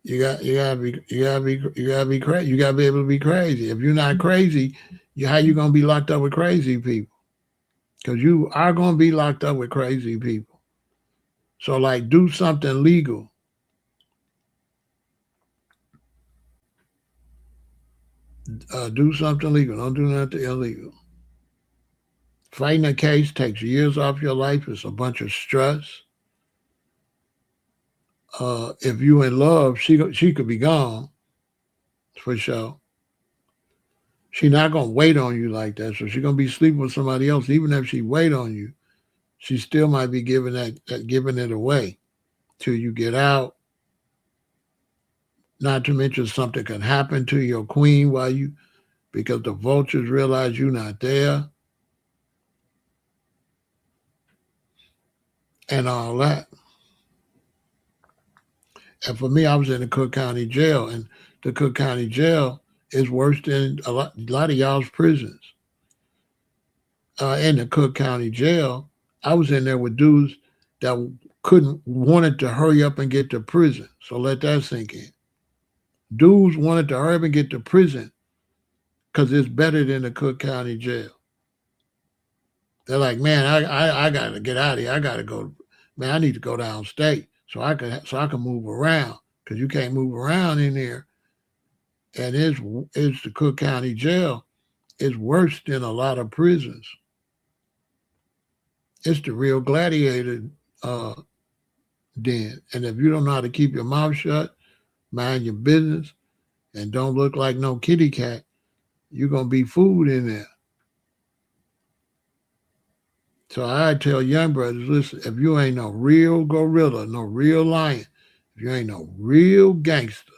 You gotta be crazy. You gotta be able to be crazy. If you're not crazy, how you gonna be locked up with crazy people? Because you are gonna be locked up with crazy people. So like, do something legal. Do something legal. Don't do nothing illegal. Fighting a case takes years off your life. It's a bunch of stress. If you in love, she could be gone for sure. She's not gonna wait on you like that. So she's gonna be sleeping with somebody else. Even if she wait on you, she still might be giving giving it away till you get out. Not to mention something can happen to your queen because the vultures realize you're not there, and all that. And for me, I was in the Cook County Jail, and the Cook County Jail is worse than a lot of y'all's prisons. In the Cook County Jail, I was in there with dudes that wanted to hurry up and get to prison. So let that sink in. Dudes wanted to hurry up and get to prison because it's better than the Cook County Jail. They're like, man, I got to get out of here. I got to go. Man, I need to go downstate so I can move around, because you can't move around in there. And it's the Cook County Jail. It's worse than a lot of prisons. It's the real gladiator den. And if you don't know how to keep your mouth shut, mind your business, and don't look like no kitty cat, you're going to be food in there. So I tell young brothers, listen, if you ain't no real gorilla, no real lion, if you ain't no real gangster,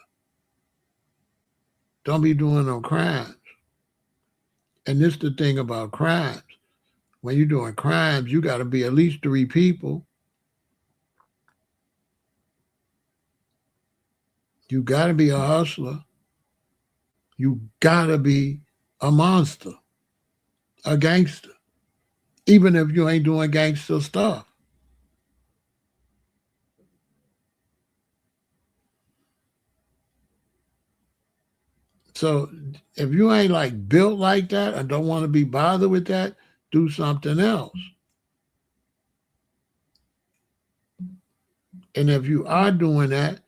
don't be doing no crimes. And this is the thing about crimes. When you're doing crimes, you got to be at least 3 people. You got to be a hustler. You got to be a monster, a gangster, even if you ain't doing gangster stuff. So if you ain't like built like that or don't want to be bothered with that, do something else. And if you are doing that,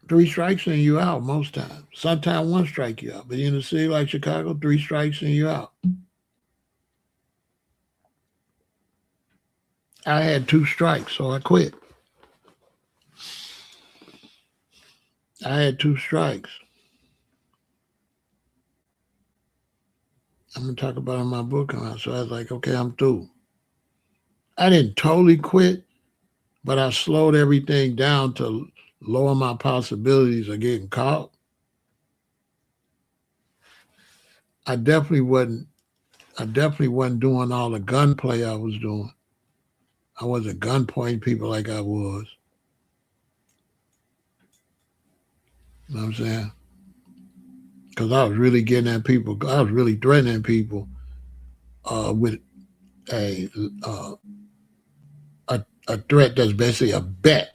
3 strikes and you out most times. Sometimes 1 strike you out. But in a city like Chicago, 3 strikes and you out. I had 2 strikes, so I quit. I had 2 strikes. I'm going to talk about it in my book. So I was like, okay, I'm through. I didn't totally quit, but I slowed everything down to lower my possibilities of getting caught. I definitely wasn't doing all the gunplay I was doing. I wasn't gunpointing people like I was. You know what I'm saying? Because I was really getting at people. I was really threatening people with a threat that's basically a bet.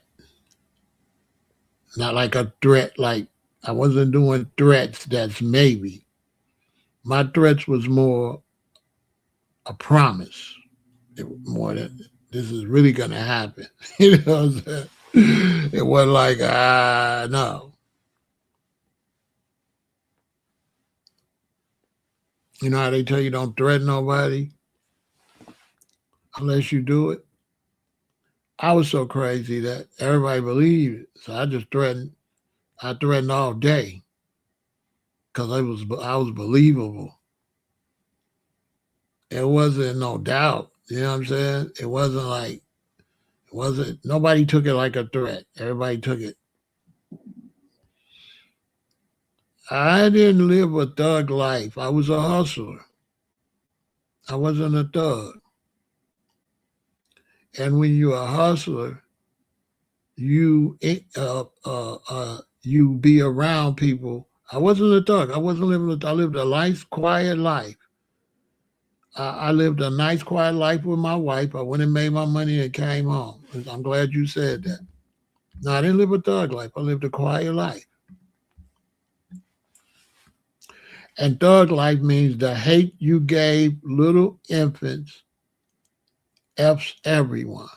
Not like a threat, like I wasn't doing threats that's maybe. My threats was more a promise. More that this is really going to happen. You know what I'm saying? It wasn't like, no. You know how they tell you don't threaten nobody unless you do it? I was so crazy that everybody believed it. So I just threatened. I threatened all day because I was believable. It wasn't no doubt. You know what I'm saying? It wasn't, nobody took it like a threat. Everybody took it. I didn't live a thug life. I was a hustler. I wasn't a thug. And when you're a hustler, you you be around people. I wasn't a thug. I wasn't living. I lived a nice, quiet life. I lived a nice, quiet life with my wife. I went and made my money and came home. I'm glad you said that. No, I didn't live a thug life. I lived a quiet life. And thug life means the hate you gave little infants F's everyone.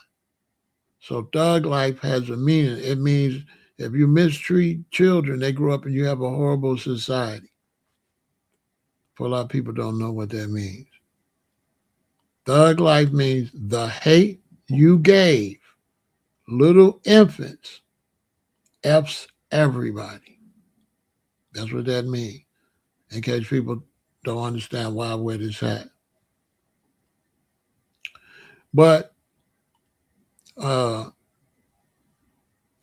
So thug life has a meaning. It means if you mistreat children, they grow up and you have a horrible society. For a lot of people don't know what that means. Thug life means the hate you gave little infants F's everybody. That's what that means. In case people don't understand why I wear this hat. But, and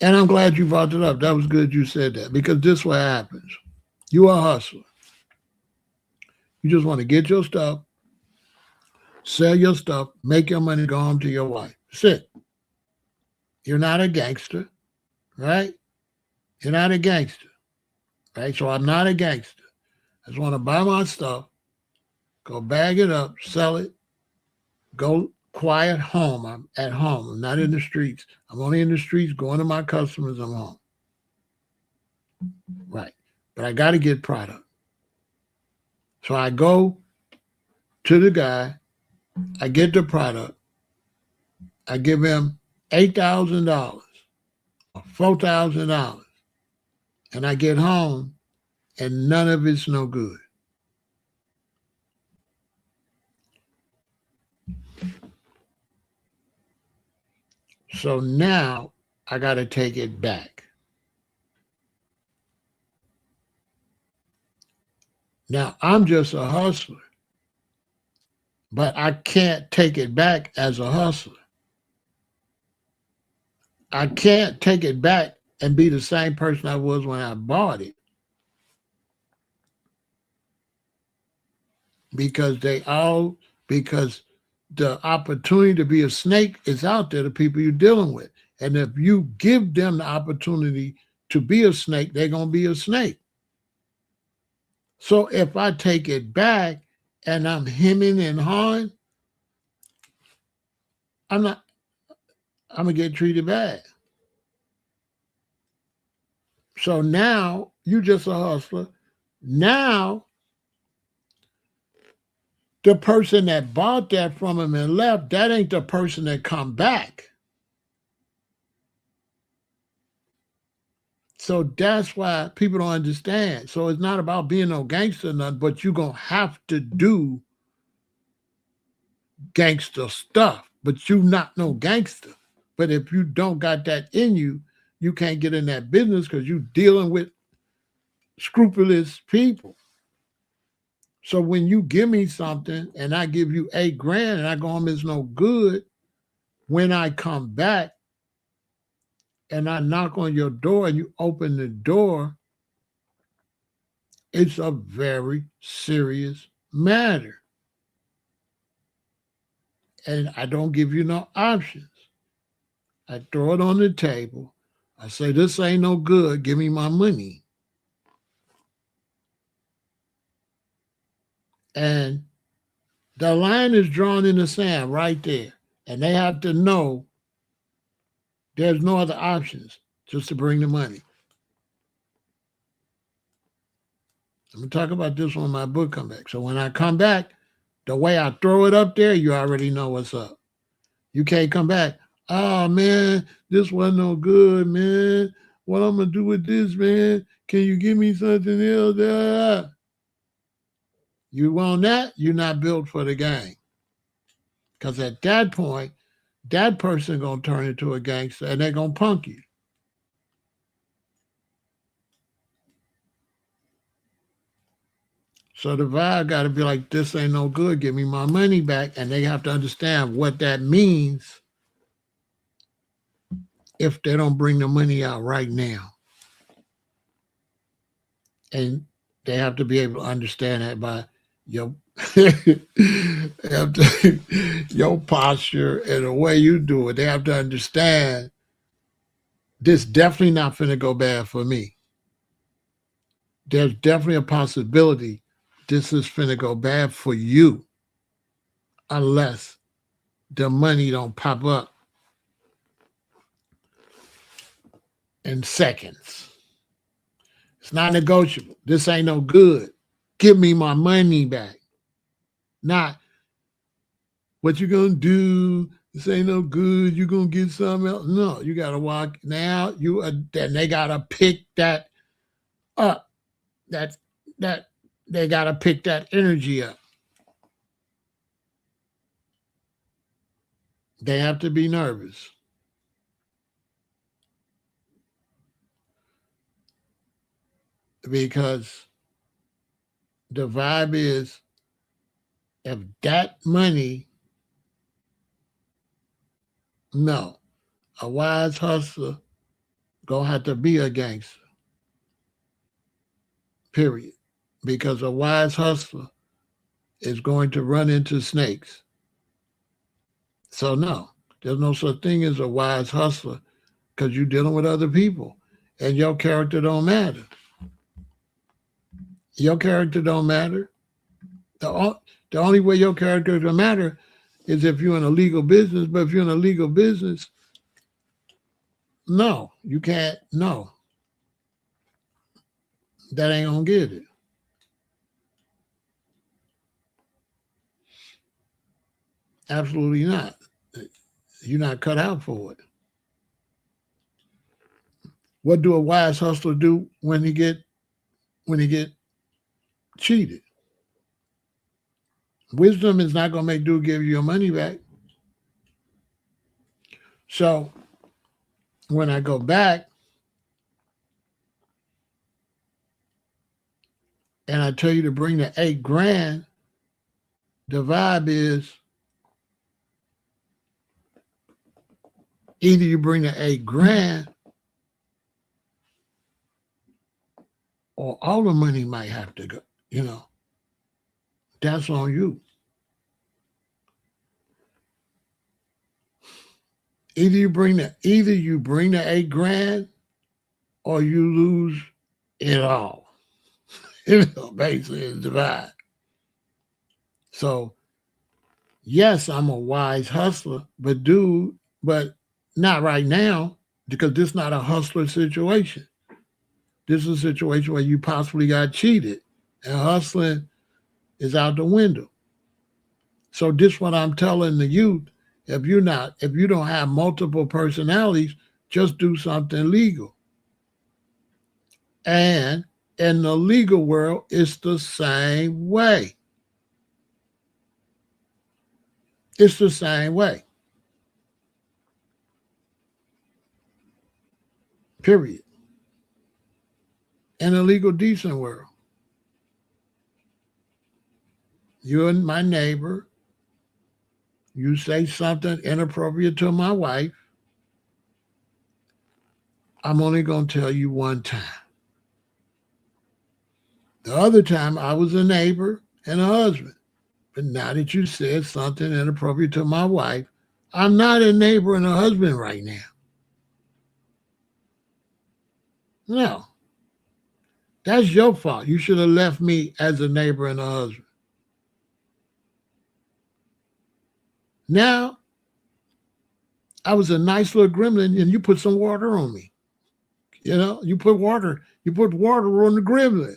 I'm glad you brought it up. That was good you said that, because this is what happens. You are a hustler. You just want to get your stuff, sell your stuff, make your money, go home to your wife. That's it. You're not a gangster, right? You're not a gangster, right? So I'm not a gangster. I just want to buy my stuff, go bag it up, sell it, go quiet home. I'm at home. I'm not in the streets. I'm only in the streets going to my customers. I'm home. Right. But I got to get product. So I go to the guy. I get the product. I give him $8,000 or $4,000. And I get home and none of it's no good. So now I got to take it back. Now I'm just a hustler, but I can't take it back as a hustler. I can't take it back and be the same person I was when I bought it. Because the opportunity to be a snake is out there, the people you're dealing with. And if you give them the opportunity to be a snake, they're going to be a snake. So if I take it back and I'm hemming and hawing, I'm going to get treated bad. So now you just a hustler. Now the person that bought that from him and left, that ain't the person that come back. So that's why people don't understand. So it's not about being no gangster or nothing, but you're going to have to do gangster stuff. But you not no gangster. But if you don't got that in you, you can't get in that business because you're dealing with scrupulous people. So when you give me something and I give you $8,000 and I go home, it's no good, when I come back and I knock on your door and you open the door, it's a very serious matter. And I don't give you no options. I throw it on the table. I say, this ain't no good. Give me my money. And the line is drawn in the sand right there. And they have to know there's no other options just to bring the money. I'm going to talk about this when my book comes back. So when I come back, the way I throw it up there, you already know what's up. You can't come back. Oh, man, this wasn't no good, man. What I'm going to do with this, man? Can you give me something else? You want that? You're not built for the game. Because at that point, that person going to turn into a gangster and they're going to punk you. So the vibe got to be like, this ain't no good. Give me my money back. And they have to understand what that means if they don't bring the money out right now. And they have to be able to understand that by your, your posture and the way you do it. They have to understand this definitely not finna go bad for me. There's definitely a possibility this is finna go bad for you unless the money don't pop up in seconds. It's not negotiable. This ain't no good. Give me my money back. Not what you gonna do. This ain't no good. You gonna get something else. No, you gotta walk now. Then they gotta pick that up. That they gotta pick that energy up. They have to be nervous. Because the vibe is if that money, no, a wise hustler gonna have to be a gangster. Period. Because a wise hustler is going to run into snakes. So no, there's no such thing as a wise hustler because you're dealing with other people and your character don't matter. Your character don't matter. The only way your character will matter is if you're in a legal business. But if you're in a legal business, no, you can't. No, that ain't gonna get it. Absolutely not. You're not cut out for it. What do a wise hustler do when he get cheated? Wisdom is not gonna make dude give you your money back. So when I go back and I tell you to bring the $8,000, the vibe is either you bring the $8,000 or all the money might have to go, that's on you. Either you bring the $8,000 or you lose it all. Basically it's divide. So yes, I'm a wise hustler, but not right now, because this is not a hustler situation. This is a situation where you possibly got cheated and hustling is out the window. So this is what I'm telling the youth. If you don't have multiple personalities, just do something legal. And in the legal world, it's the same way. It's the same way. Period. In a legal, decent world. You're my neighbor. You say something inappropriate to my wife. I'm only going to tell you one time. The other time, I was a neighbor and a husband. But now that you said something inappropriate to my wife, I'm not a neighbor and a husband right now. No. That's your fault. You should have left me as a neighbor and a husband. Now, I was a nice little gremlin and you put some water on me. You put water on the gremlin.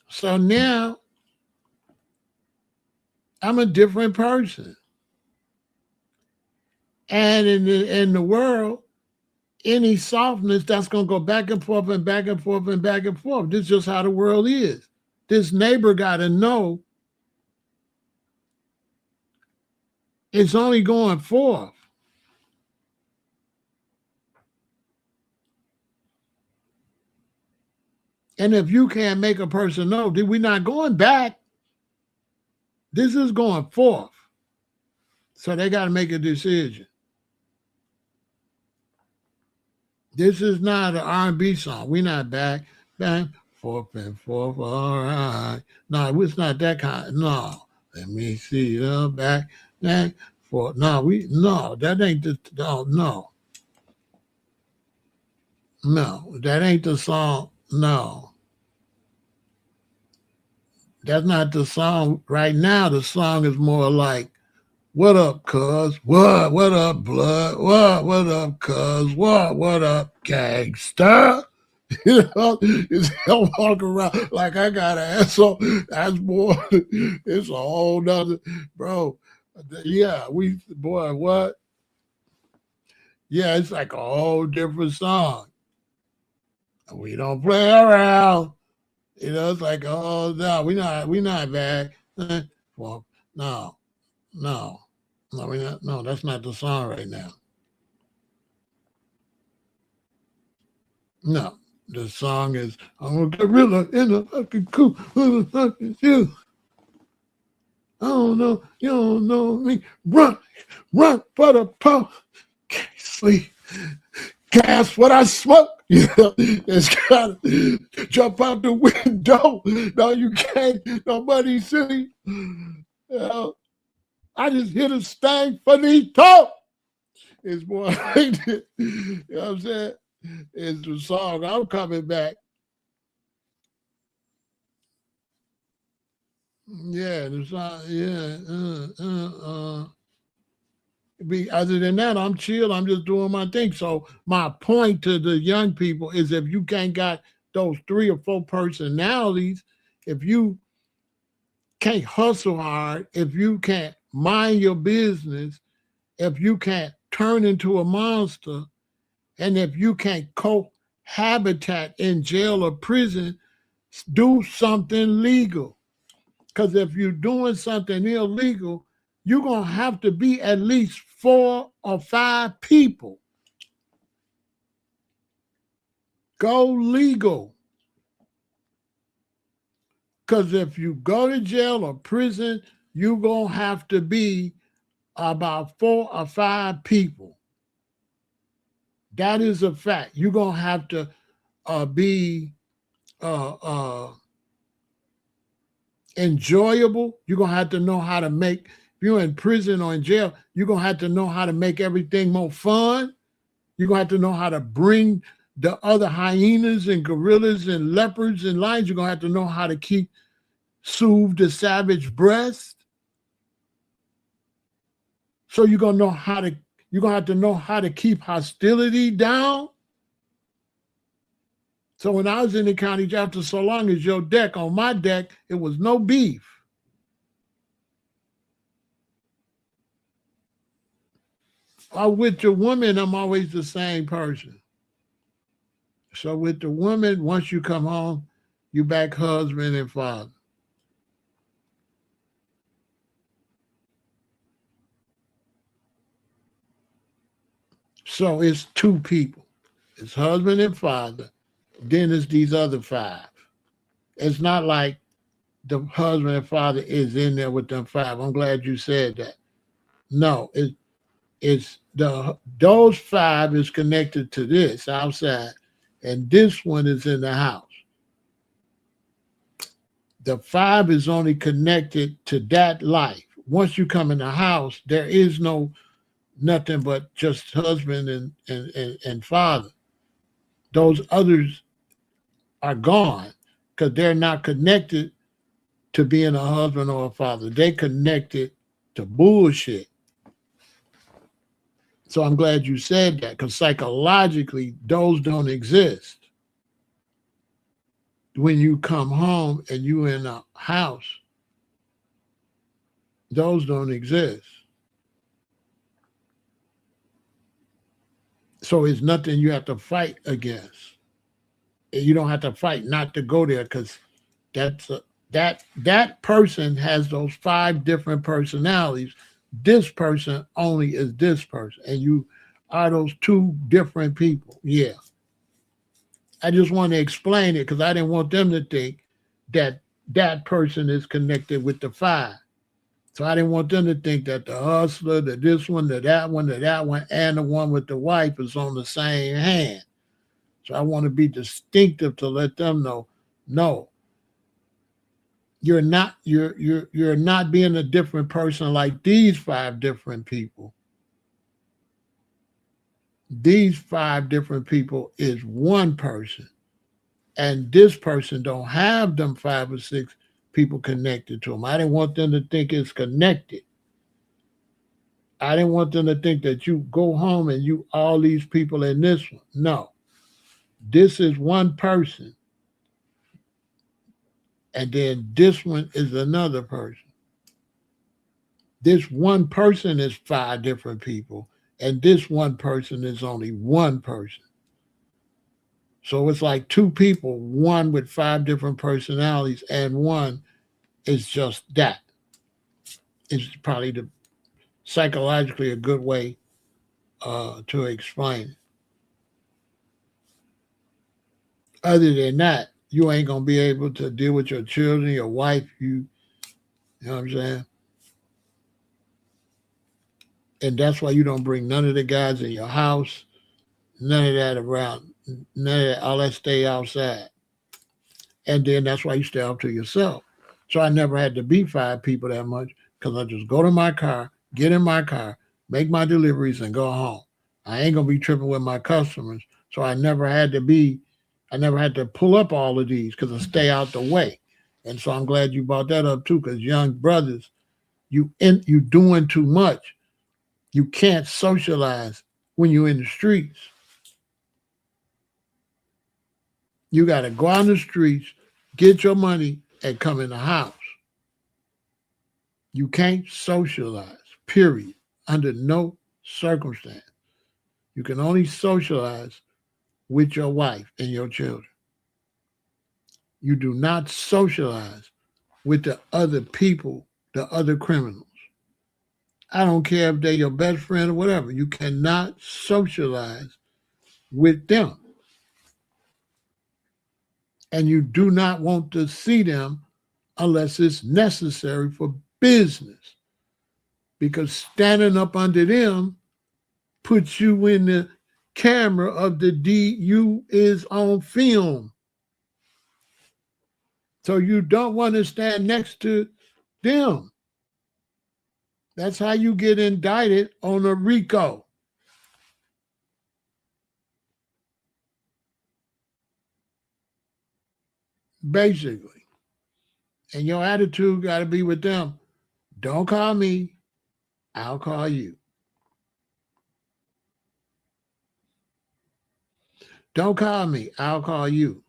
So now I'm a different person. And in the world, any softness, that's going to go back and forth and back and forth and back and forth. This is just how the world is. This neighbor got to know it's only going forth. And if you can't make a person know, then we're not going back. This is going forth. So they got to make a decision. This is not an R&B song. We're not back, forth and forth, all right. No, it's not that kind. No. Let me see the back, for no, that ain't the no, that ain't the song. No, that's not the song. Right now, the song is more like, what up, cuz? What up, blood? What up, cuz? What up, gangster? You know, I'm walking around like I got an asshole. That's more, it's a whole nother, bro. Yeah, boy, what? Yeah, it's like a whole different song. We don't play around. You know, it's like, oh no, we not bad. Well, no, no, no, we not. No, that's not the song right now. No, the song is I'm a gorilla in a fucking coop. Who the fuck is you? I don't know. You don't know me. Run for the pump. Can't sleep. Gas what I smoke. You know, it's gotta jump out the window. No, you can't. Nobody see. You know, I just hit a stang finito. It's more like this. You know what I'm saying? It's the song. I'm coming back. Yeah, the song. Yeah. Other than that, I'm chill. I'm just doing my thing. So my point to the young people is, if you can't got those 3 or 4 personalities, if you can't hustle hard, if you can't mind your business, if you can't turn into a monster, and if you can't cohabitat in jail or prison, do something legal. Because if you're doing something illegal, you're going to have to be at least 4 or 5 people. Go legal. Because if you go to jail or prison, you're going to have to be about 4 or 5 people. That is a fact. You're going to have to be enjoyable. You're going to have to know how to make, if you're in prison or in jail, you're going to have to know how to make everything more fun. You're going to have to know how to bring the other hyenas and gorillas and leopards and lions. You're going to have to know how to soothe the savage breast. So you're going to have to know how to keep hostility down. So when I was in the county jail, after so long as your deck, on my deck, it was no beef. With the woman, I'm always the same person. So with the woman, once you come home, you back husband and father. So it's 2 people. It's husband and father. Then it's these other 5. It's not like the husband and father is in there with them 5. I'm glad you said that. No, it's those 5 is connected to this outside, and this one is in the house. The 5 is only connected to that life. Once you come in the house, there is nothing but just husband and father. Those others are gone because they're not connected to being a husband or a father. They connected to bullshit. So I'm glad you said that, because psychologically, those don't exist. When you come home and you in a house, those don't exist. So it's nothing you have to fight against. You don't have to fight not to go there, because that person has those 5 different personalities. This person only is this person, and you are those 2 different people. Yeah. I just want to explain it because I didn't want them to think that that person is connected with the 5. So I didn't want them to think that the hustler, that this one, that one, and the one with the wife is on the same hand. So I want to be distinctive to let them know, no. You're not being a different person like these 5 different people. These 5 different people is one person. And this person don't have them 5 or 6 people connected to them. I didn't want them to think it's connected. I didn't want them to think that you go home and you all these people in this one. No. This is one person. And then this one is another person. This one person is 5 different people. And this one person is only one person. So it's like 2 people, one with 5 different personalities, and one is just that. It's probably the psychologically a good way to explain it. Other than that, you ain't gonna be able to deal with your children, your wife. You know what I'm saying? And that's why you don't bring none of the guys in your house, none of that around, none of that. All that stay outside. And then that's why you stay out to yourself. So I never had to be 5 people that much because I just go to my car, get in my car, make my deliveries, and go home. I ain't gonna be tripping with my customers. So I never had to pull up all of these because I stay out the way. And so I'm glad you brought that up too, because young brothers, you doing too much. You can't socialize when you're in the streets. You got to go out in the streets, get your money, and come in the house. You can't socialize, period, under no circumstance. You can only socialize with your wife and your children. You do not socialize with the other people, the other criminals. I don't care if they're your best friend or whatever. You cannot socialize with them. And you do not want to see them unless it's necessary for business. Because standing up under them puts you in the camera of the DU is on film. So you don't want to stand next to them. That's how you get indicted on a RICO. Basically. And your attitude got to be with them. Don't call me, I'll call you. Don't call me, I'll call you.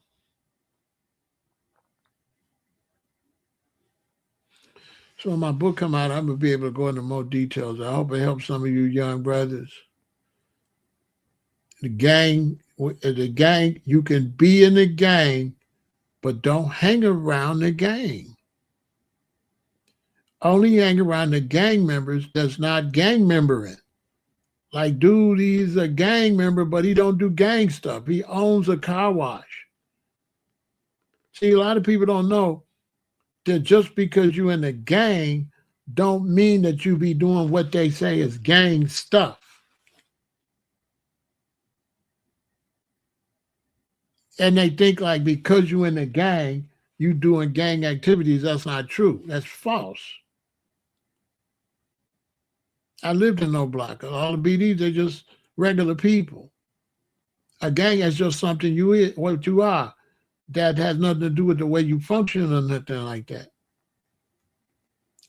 So when my book come out, I'm going to be able to go into more details. I hope it helps some of you young brothers. The gang, you can be in the gang, but don't hang around the gang. Only hang around the gang members that's not gang membering. Like, dude, he's a gang member, but he don't do gang stuff. He owns a car wash. See, a lot of people don't know that just because you're in a gang don't mean that you be doing what they say is gang stuff. And they think like because you're in a gang, you doing gang activities. That's not true. That's false. I lived in no block. All the BDs, they're just regular people. A gang is just something what you are. That has nothing to do with the way you function or nothing like that.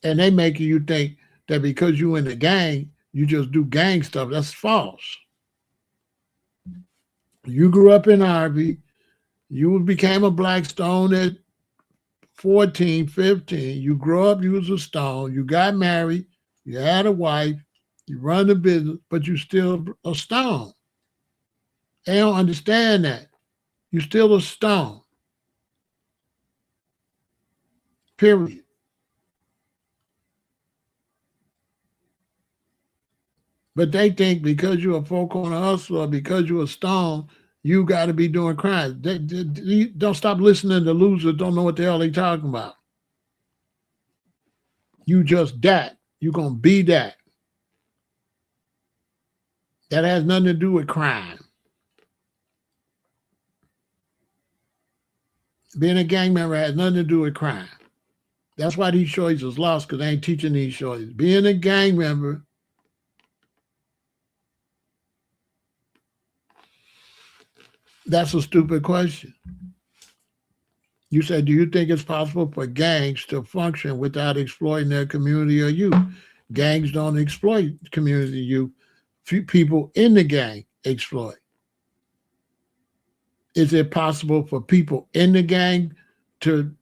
And they making you think that because you in the gang, you just do gang stuff. That's false. You grew up in Harvey. You became a black stone at 14, 15. You grew up, you was a stone. You got married. You had a wife. You run the business, but you still a stone. They don't understand that. You still a stone. Period. But they think because you're a four-corner hustler, because you're a stone, you got to be doing crimes. They don't stop listening to losers. Don't know what the hell they talking about. You just that. You're going to be that. That has nothing to do with crime. Being a gang member has nothing to do with crime. That's why these shorties is lost, because they ain't teaching these shorties. Being a gang member, that's a stupid question. You said, do you think it's possible for gangs to function without exploiting their community or youth? Gangs don't exploit community youth. Few people in the gang exploit. Is it possible for people in the gang to,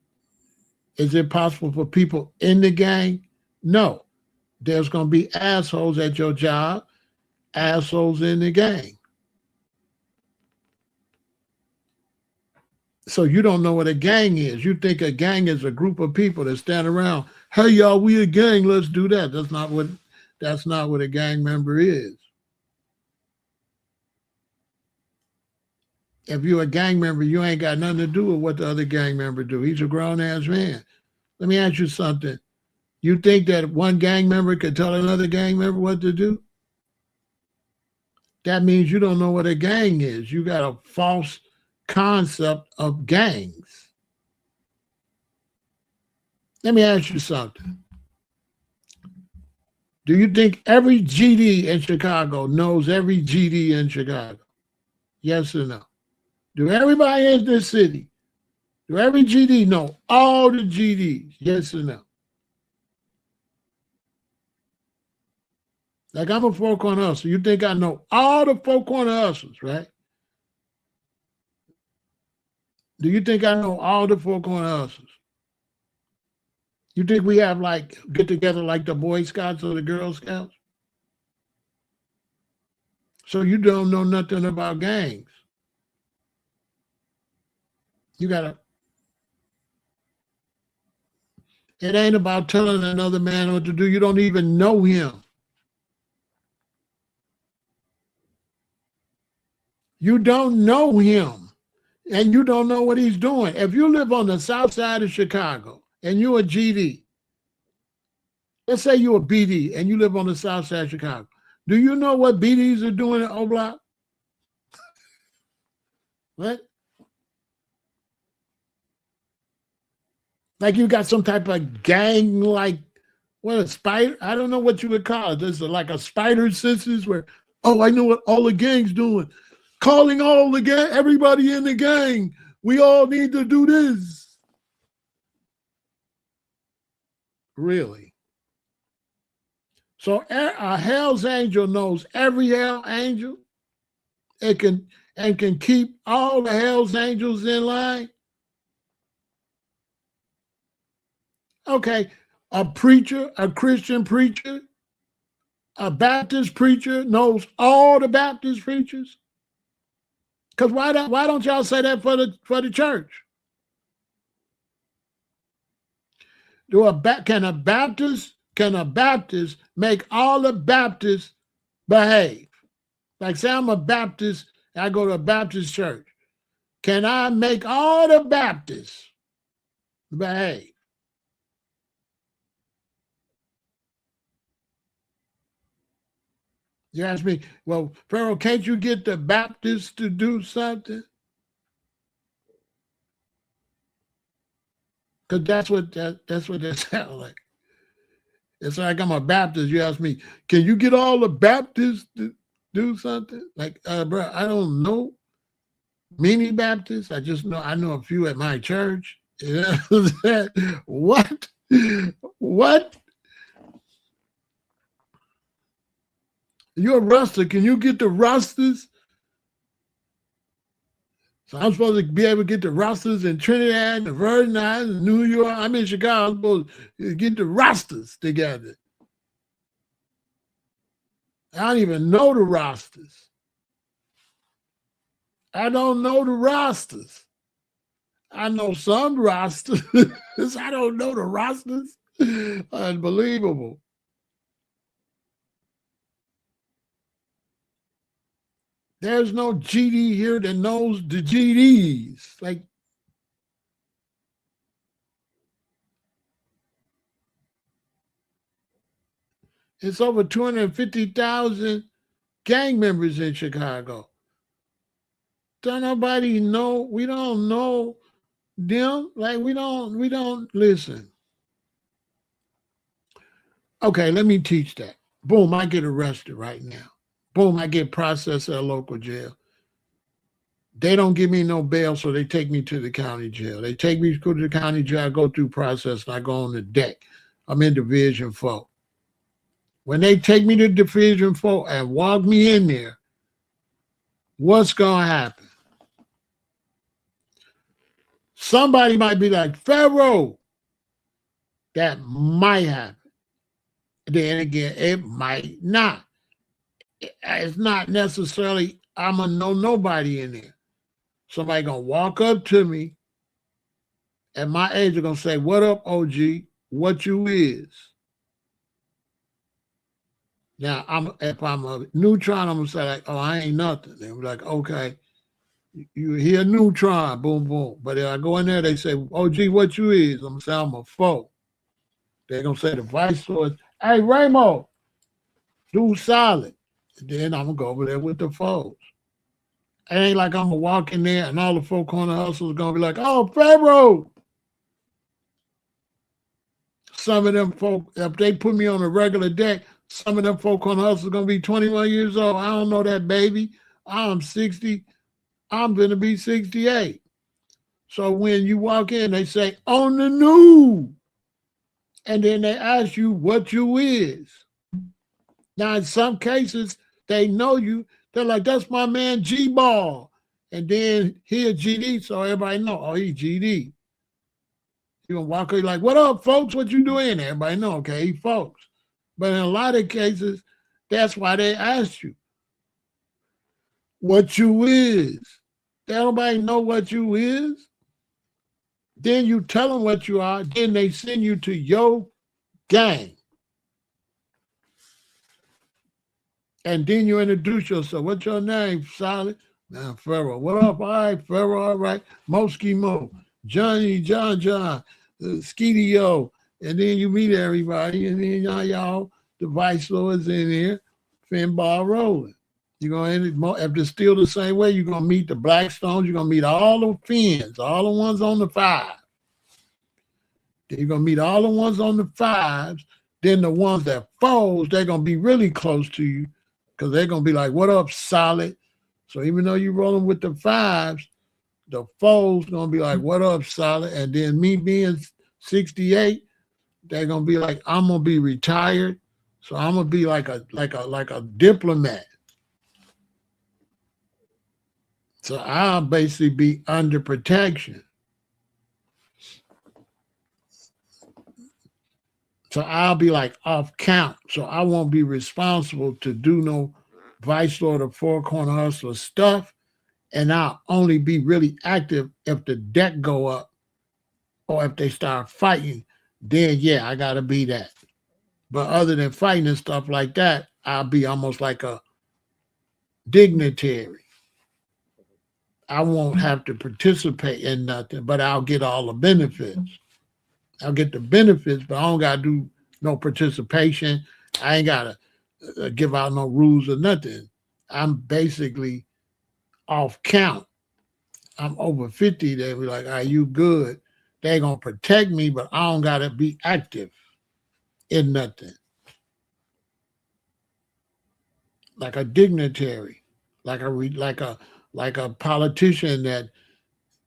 is it possible for people in the gang? No. There's going to be assholes at your job, assholes in the gang. So you don't know what a gang is. You think a gang is a group of people that stand around, hey y'all, we a gang, let's do that. That's not what a gang member is. If you're a gang member, you ain't got nothing to do with what the other gang member do. He's a grown-ass man. Let me ask you something. You think that one gang member could tell another gang member what to do? That means you don't know what a gang is. You got a false concept of gangs. Let me ask you something. Do you think every GD in Chicago knows every GD in Chicago? Yes or no? Do everybody in this city, do every GD know all the GDs? Yes or no? Like, I'm a four corner hustler. You think I know all the four corner hustlers, right? Do you think I know all the four corner hustlers? You think we have like get together like the Boy Scouts or the Girl Scouts? So you don't know nothing about gangs. You gotta. It ain't about telling another man what to do. You don't even know him. You don't know him. And you don't know what he's doing. If you live on the south side of Chicago and you're a GD, let's say you're a BD and you live on the south side of Chicago, do you know what BDs are doing at O-Block? What? Like you got some type of gang, like, what, a spider? I don't know what you would call it. There's like a spider senses where, oh, I know what all the gang's doing. Calling all the gang, everybody in the gang. We all need to do this. Really? So a Hell's Angel knows every Hell Angel. It can keep all the Hell's Angels in line. Okay, a preacher, a Christian preacher, a Baptist preacher knows all the Baptist preachers. Because why don't y'all say that for the church? Can a Baptist make all the Baptists behave? Like, say I'm a Baptist, I go to a Baptist church. Can I make all the Baptists behave? You ask me, well, Pharaoh, can't you get the Baptists to do something? Because that's what they sound like. It's like I'm a Baptist. You ask me, can you get all the Baptists to do something? Like, bro, I don't know many Baptists. I know a few at my church. What? What? You're a Rasta. Can you get the Rastas? So I'm supposed to be able to get the Rastas in Trinidad, the Virgin Islands, New York. I'm in Chicago. I'm supposed to get the Rastas together. I don't even know the Rastas. I don't know the Rastas. I know some Rastas. I don't know the Rastas. Unbelievable. There's no GD here that knows the GDs. Like, it's over 250,000 gang members in Chicago. Don't nobody know. We don't know them. Like, we don't listen. Okay, let me teach that. Boom, I get arrested right now. Boom, I get processed at a local jail. They don't give me no bail, so they take me to the county jail. They take me to the county jail, I go through process, and I go on the deck. I'm in Division 4. When they take me to Division 4 and walk me in there, what's going to happen? Somebody might be like, Pharaoh, that might happen. Then again, it might not. It's not necessarily, I'm going to know nobody in there. Somebody going to walk up to me at my age are going to say, what up, OG? What you is? Now, if I'm a neutron, I'm going to say, like, oh, I ain't nothing. They'll be like, okay, you hear neutron, boom, boom. But if I go in there, they say, OG, what you is? I'm going to say, I'm a foe. They're going to say the vice lord, hey, Ramo, do solid. And then I'm going to go over there with the foes. It ain't like I'm going to walk in there and all the four corner hustlers are going to be like, oh, Pharaoh. Some of them folk, if they put me on a regular deck, some of them folk on the hustle are going to be 21 years old. I don't know that, baby. I'm 60. I'm going to be 68. So when you walk in, they say, on the news. And then they ask you what you is. Now, in some cases, they know you. They're like, that's my man G-Ball. And then he a GD, so everybody know, oh, he GD. You gonna walk in like, what up, folks? What you doing? Everybody know, okay, he folks. But in a lot of cases, that's why they ask you what you is. Everybody know what you is. Then you tell them what you are. Then they send you to your gang. And then you introduce yourself. What's your name, Solid? Now, Pharaoh. What up? All right, Pharaoh. All right. Moski Mo. Johnny, John, Skeety-O. And then you meet everybody. And then y'all, the vice lords in here, finball rolling. You're going to, if it's still the same way, you're going to meet the Blackstones. You're going to meet all the fins, all the ones on the 5. Then you're going to meet all the ones on the 5s. Then the ones that foes, they're going to be really close to you because they're going to be like, what up, Solid? So even though you're rolling with the 5s, the foes going to be like, what up, Solid? And then me being 68, they're going to be like, I'm going to be retired. So I'm going to be like a diplomat. So I'll basically be under protection. So I'll be like off count. So I won't be responsible to do no vice lord or four corner hustler stuff. And I'll only be really active if the deck go up or if they start fighting. Then yeah, I gotta be that. But other than fighting and stuff like that, I'll be almost like a dignitary. I won't have to participate in nothing, but I'll get all the benefits. I'll get the benefits, but I don't got to do no participation. I ain't got to give out no rules or nothing. I'm basically off count. I'm over 50. They be like, are you good? They're going to protect me, but I don't got to be active in nothing. Like a dignitary, like a politician that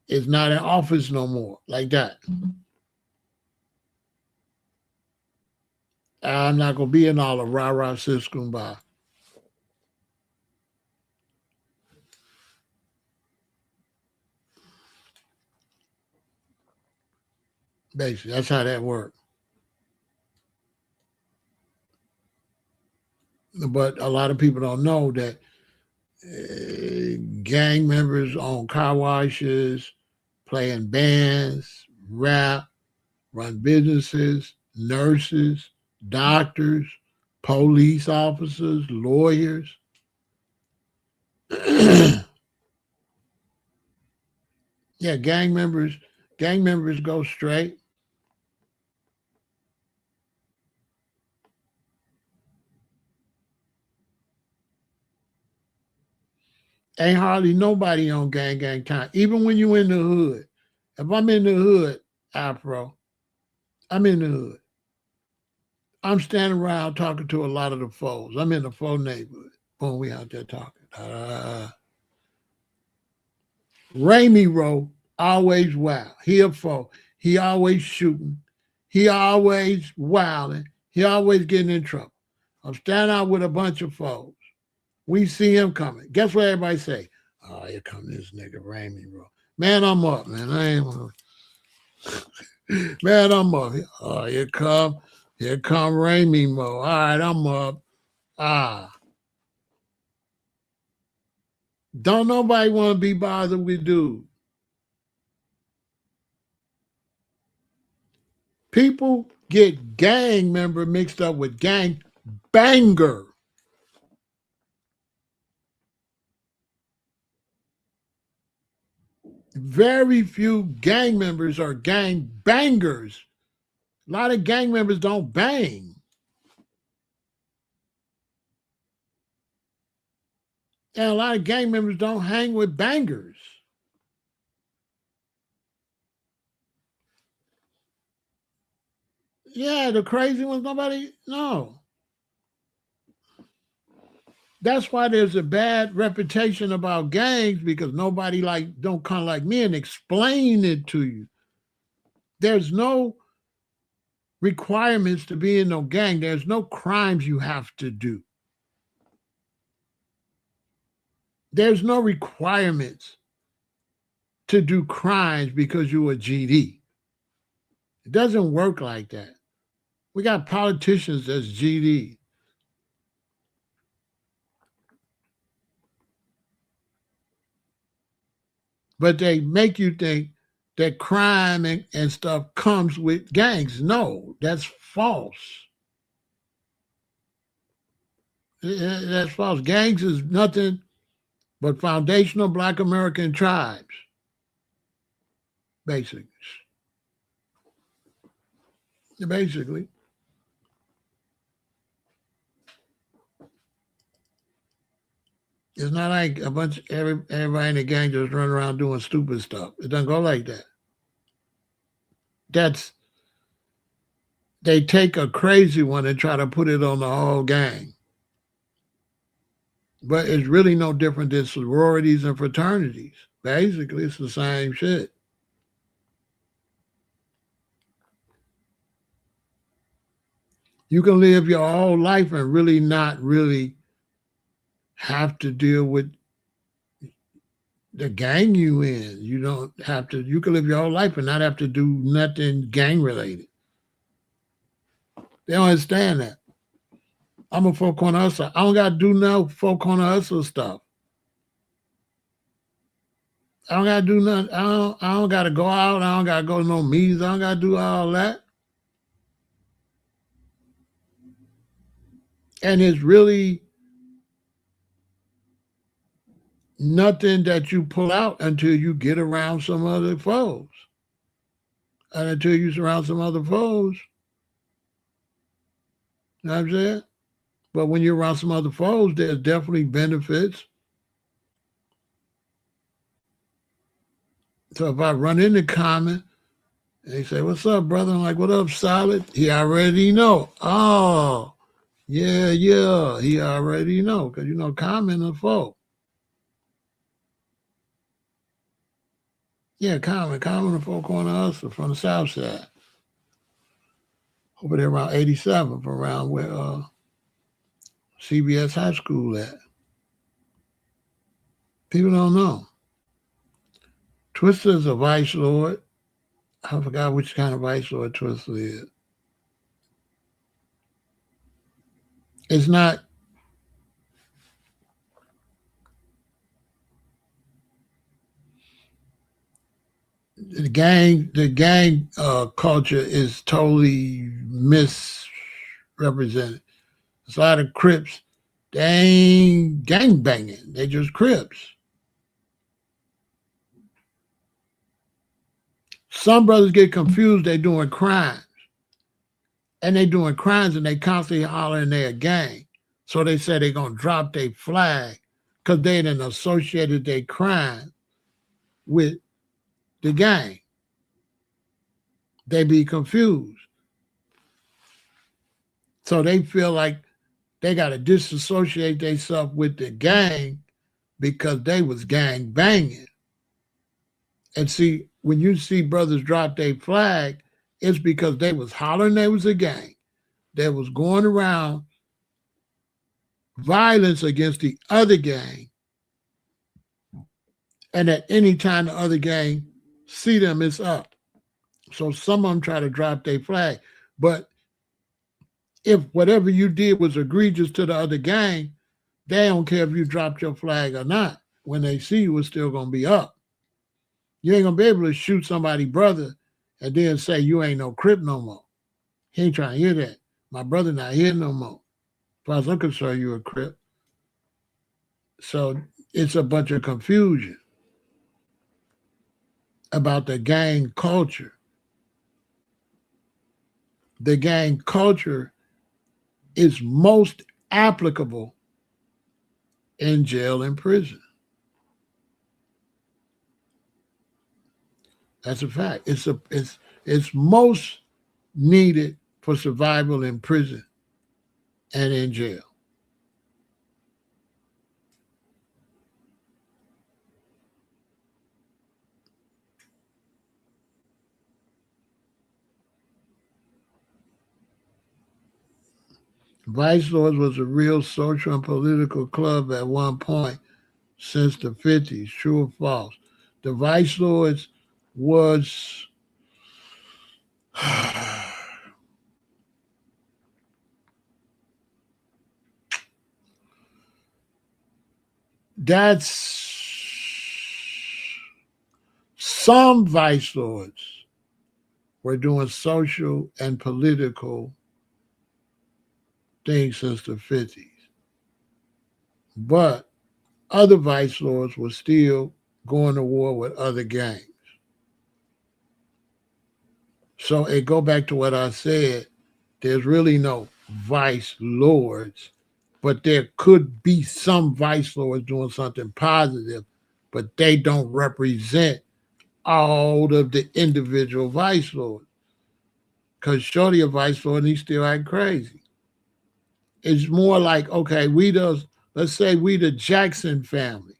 is not in office no more, like that. I'm not going to be in all the rah-rah sis kumbaya. Basically, that's how that works. But a lot of people don't know that gang members own car washes, play in bands, rap, run businesses, nurses, doctors, police officers, lawyers. Yeah, gang members go straight. Ain't hardly nobody on gang time. Even when you in the hood. If I'm in the hood, Afro, I'm in the hood. I'm standing around talking to a lot of the foes. I'm in the foe neighborhood. Boom, we out there talking. Ramey Rowe, always wild. He a foe. He always shooting. He always wilding. He always getting in trouble. I'm standing out with a bunch of foes. We see him coming. Guess what everybody say? Oh, here come this nigga Ramey Rowe. Man, I'm up, man. I ain't man, I'm up. Oh, here come Ramey Rowe. All right, I'm up. Don't nobody want to be bothered with dude. People get gang member mixed up with gang banger. Very few gang members are gang bangers. A lot of gang members don't bang. And a lot of gang members don't hang with bangers. Yeah, the crazy ones, no. That's why there's a bad reputation about gangs, because nobody don't come like me and explain it to you. There's no requirements to be in no gang. There's no crimes you have to do. There's no requirements to do crimes because you're a GD. It doesn't work like that. We got politicians that's GD. But they make you think that crime and stuff comes with gangs. No, that's false. That's false. Gangs is nothing but foundational Black American tribes, basically. Basically. It's not like a bunch of everybody in the gang just run around doing stupid stuff. It doesn't go like that. They take a crazy one and try to put it on the whole gang. But it's really no different than sororities and fraternities. Basically, it's the same shit. You can live your whole life and really not really have to deal with the gang you in. You don't have to. You can live your whole life and not have to do nothing gang related. They don't understand that. I'm a four corner hustler. I don't got to do no four corner hustle stuff. I don't got to do nothing. I don't got to go out. I don't got to go to no meetings. I don't got to do all that. And it's really nothing that you pull out until you get around some other foes. And until you surround some other foes. You know what I'm saying? But when you're around some other foes, there's definitely benefits. So if I run into Common, and they say, "What's up, brother?" I'm like, "What up, Solid?" He already know. Oh, yeah. He already know. Because, Common a foe. Yeah, Common a four corner hustler from the South Side. Over there around 87, from around where CBS High School at. People don't know. Twister is a vice lord. I forgot which kind of vice lord Twister is. It's not. The gang culture is totally misrepresented. There's a lot of Crips. They ain't gang banging. They just Crips. Some brothers get confused. They doing crimes. And they doing crimes and they constantly hollering they're a gang. So they say they're going to drop their flag because they done associated their crime with the gang. They be confused. So they feel like they got to disassociate themselves with the gang because they was gang banging. And see, when you see brothers drop their flag, it's because they was hollering they was a gang. They was going around violence against the other gang. And at any time the other gang see them, it's up. So some of them try to drop their flag. But if whatever you did was egregious to the other gang, they don't care if you dropped your flag or not. When they see you, it's still going to be up. You ain't going to be able to shoot somebody's brother and then say you ain't no Crip no more. He ain't trying to hear that. My brother not here no more. As far as I'm concerned, you a Crip. So it's a bunch of confusion about the gang culture. The gang culture is most applicable in jail and prison. That's a fact. It's most needed for survival in prison and in jail. Vice Lords was a real social and political club at one point since the 50s. True or false? The Vice Lords was that's some Vice Lords were doing social and political things since the 50s. But other Vice Lords were still going to war with other gangs. So it go back to what I said. There's really no Vice Lords, but there could be some Vice Lords doing something positive, but they don't represent all of the individual Vice Lords. Because Shorty a Vice Lord and he still act crazy. It's more like, okay, let's say we the Jackson family.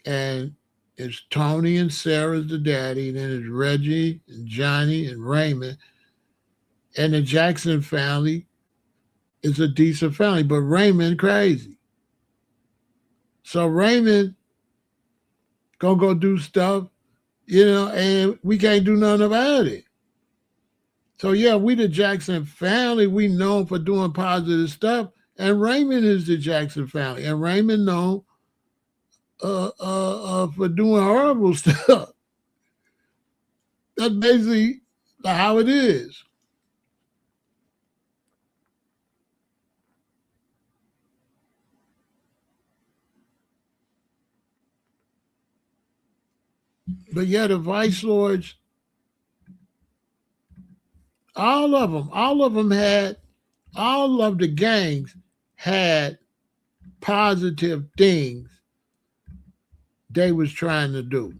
And it's Tony and Sarah's the daddy, and then it's Reggie and Johnny and Raymond. And the Jackson family is a decent family, but Raymond crazy. So Raymond gonna go do stuff, and we can't do nothing about it. So yeah, we the Jackson family, we known for doing positive stuff, and Raymond is the Jackson family, and Raymond known for doing horrible stuff. That's basically how it is. But yeah, the Vice Lords, all of them had, all of the gangs had positive things they was trying to do.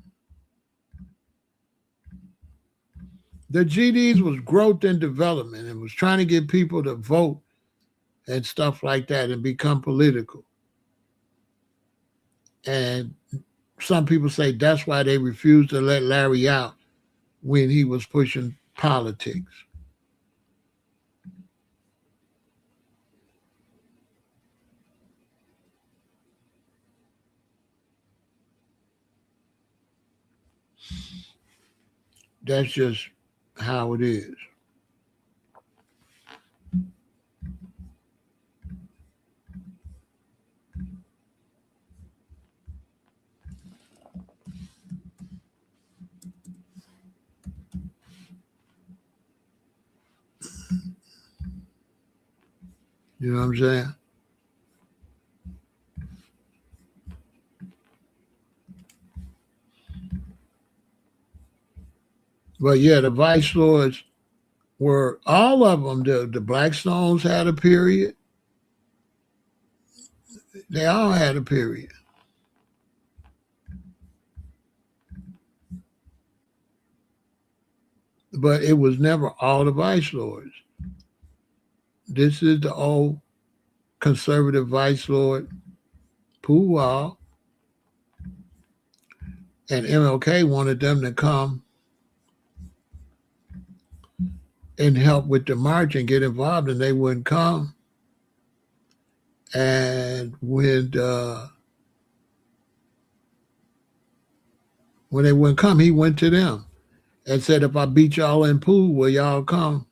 The GDs was growth and development and was trying to get people to vote and stuff like that and become political. And some people say that's why they refused to let Larry out when he was pushing politics. That's just how it is. You know what I'm saying? But yeah, the Vice Lords were all of them. The Blackstones had a period. They all had a period. But it was never all the vice lords. This is the old conservative vice lord, Pooh, and MLK wanted them to come and help with the march and get involved, and they wouldn't come. And when they wouldn't come, he went to them and said, if I beat y'all in pool, will y'all come?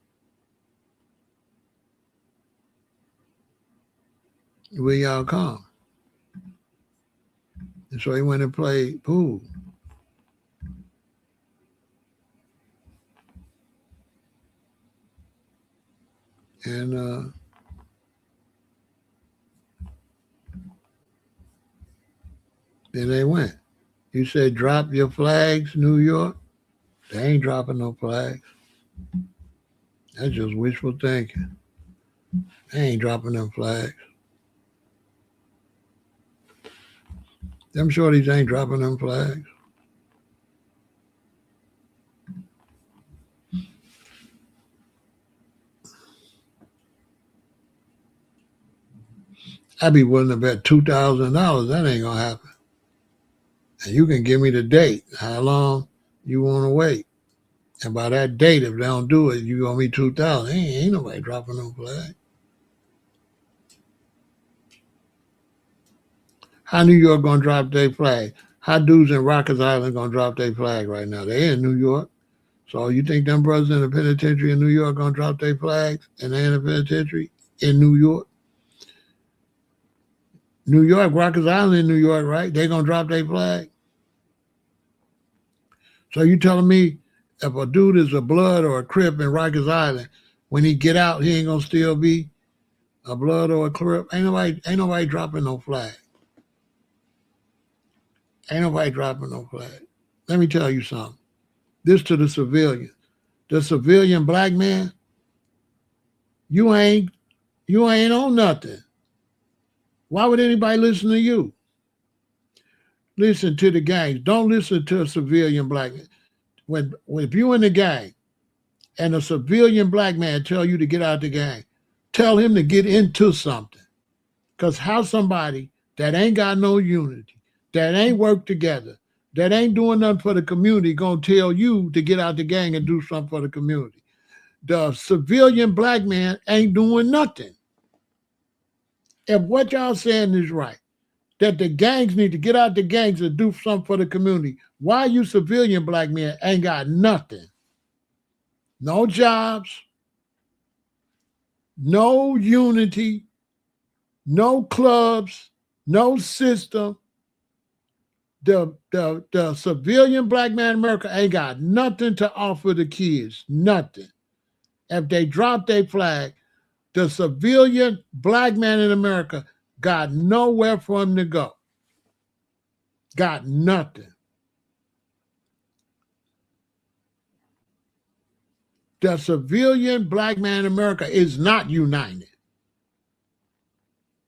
Will y'all come? And so he went and played pool. And then they went. You said, drop your flags, New York. They ain't dropping no flags. That's just wishful thinking. They ain't dropping them flags. Them shorties ain't dropping them flags. I'd be willing to bet $2,000 that ain't gonna happen. And you can give me the date, how long you want to wait. And by that date, if they don't do it, you owe me $2,000. Ain't nobody dropping no flag. How New York gonna drop their flag? How dudes in Rikers Island gonna drop their flag right now? They in New York. So you think them brothers in the penitentiary in New York gonna drop their flags and they in the penitentiary in New York? New York, Rikers Island in New York, right? They gonna drop their flag? So you telling me if a dude is a Blood or a Crip in Rikers Island, when he get out, he ain't gonna still be a Blood or a Crip? Ain't nobody dropping no flag. Ain't nobody dropping no flag. Let me tell you something. This to the civilian. The civilian black man, you ain't on nothing. Why would anybody listen to you? Listen to the gangs. Don't listen to a civilian black man. When if you in the gang and a civilian black man tell you to get out the gang, tell him to get into something. Because how somebody that ain't got no unity, that ain't work together, that ain't doing nothing for the community gonna tell you to get out the gang and do something for the community? The civilian black man ain't doing nothing. If what y'all saying is right, that the gangs need to get out the gangs and do something for the community, why you civilian black men ain't got nothing? No jobs, no unity, no clubs, no system. The civilian black man in America ain't got nothing to offer the kids, nothing. If they drop their flag, the civilian black man in America got nowhere for him to go. Got nothing. The civilian black man in America is not united.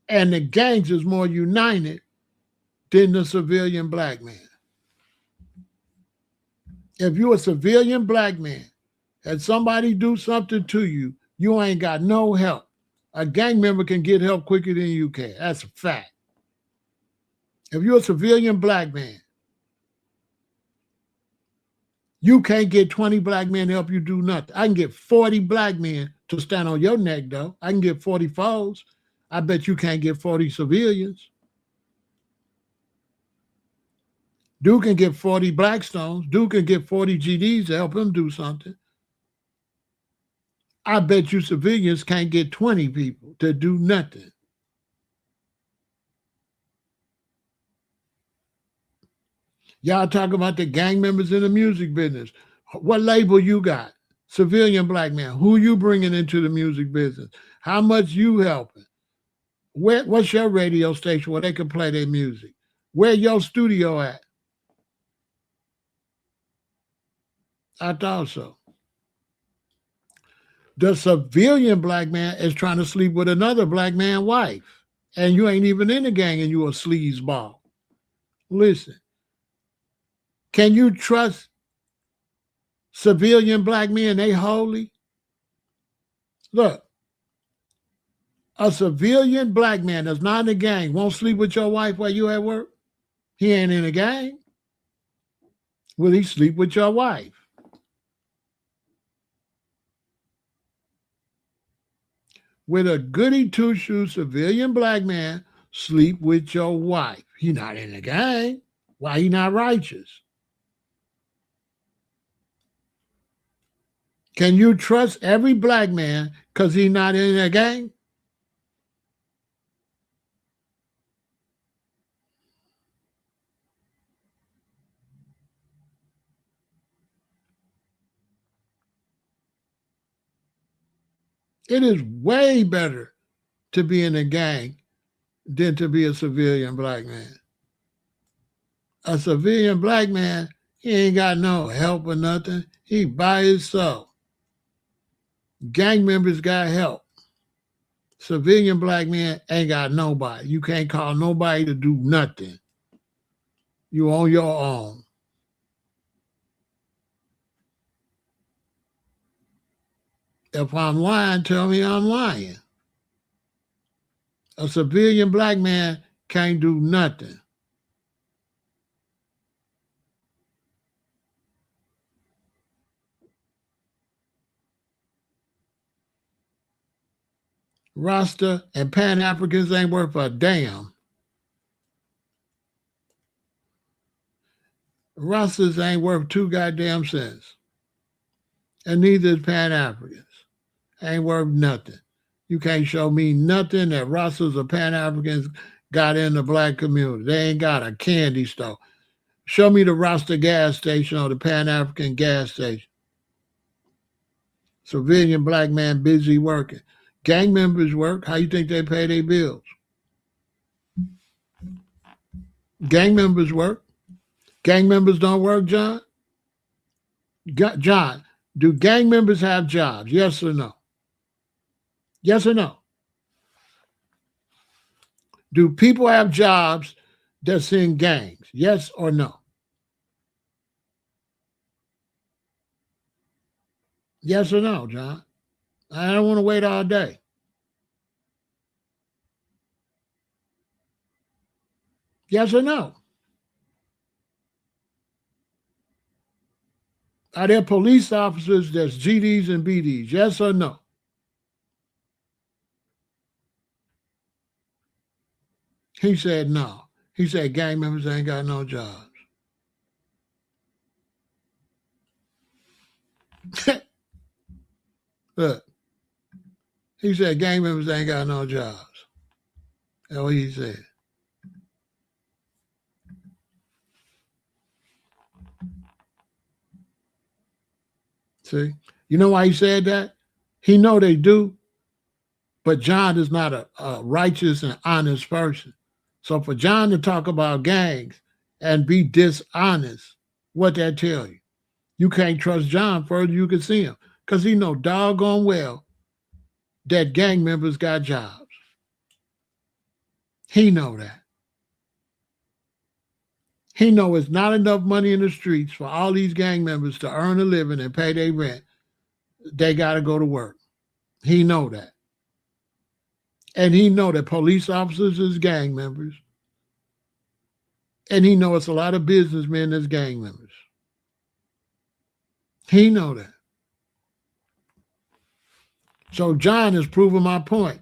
And the gangs is more united than the civilian black man. If you're a civilian black man and somebody do something to you, you ain't got no help. A gang member can get help quicker than you can. That's a fact. If you're a civilian black man, you can't get 20 black men to help you do nothing. I can get 40 black men to stand on your neck, though. I can get 40 foes. I bet you can't get 40 civilians. Duke can get 40 Blackstones. Duke can get 40 GDs to help him do something. I bet you civilians can't get 20 people to do nothing. Y'all talk about the gang members in the music business. What label you got? Civilian black man. Who you bringing into the music business? How much you helping? What's your radio station where they can play their music? Where your studio at? I thought so. The civilian black man is trying to sleep with another black man's wife. And you ain't even in the gang and you a sleazeball. Listen, can you trust civilian black men, they holy. Look, a civilian black man that's not in a gang won't sleep with your wife while you at work. He ain't in a gang. Will he sleep with your wife? With a goody two-shoe civilian black man sleep with your wife? He not in a gang. Why he not righteous? Can you trust every black man because he not in a gang? It is way better to be in a gang than to be a civilian black man. A civilian black man, he ain't got no help or nothing. He by himself. Gang members got help. Civilian black man ain't got nobody. You can't call nobody to do nothing. You on your own. If I'm lying, tell me I'm lying. A civilian black man can't do nothing. Rasta and Pan Africans ain't worth a damn. Rastas ain't worth 2 goddamn cents. And neither is Pan Africans. Ain't worth nothing. You can't show me nothing that Rastas or Pan Africans got in the black community. They ain't got a candy store. Show me the Rasta gas station or the Pan African gas station. Civilian black man busy working. Gang members work. How you think they pay their bills? Gang members work. Gang members don't work, John? John, do gang members have jobs? Yes or no? Yes or no? Do people have jobs that's in gangs? Yes or no? Yes or no, John? I don't want to wait all day. Yes or no? Are there police officers that's GDs and BDs? Yes or no? He said no. He said gang members ain't got no jobs. Look, he said gang members ain't got no jobs. That's what he said. See? You know why he said that? He know they do, but John is not a righteous and honest person. So for John to talk about gangs and be dishonest, what that tell you? You can't trust John further you can see him because he know doggone well that gang members got jobs. He know that. He know it's not enough money in the streets for all these gang members to earn a living and pay their rent. They got to go to work. He know that. And he know that police officers is gang members. And he know it's a lot of businessmen as gang members. He know that. So John is proving my point.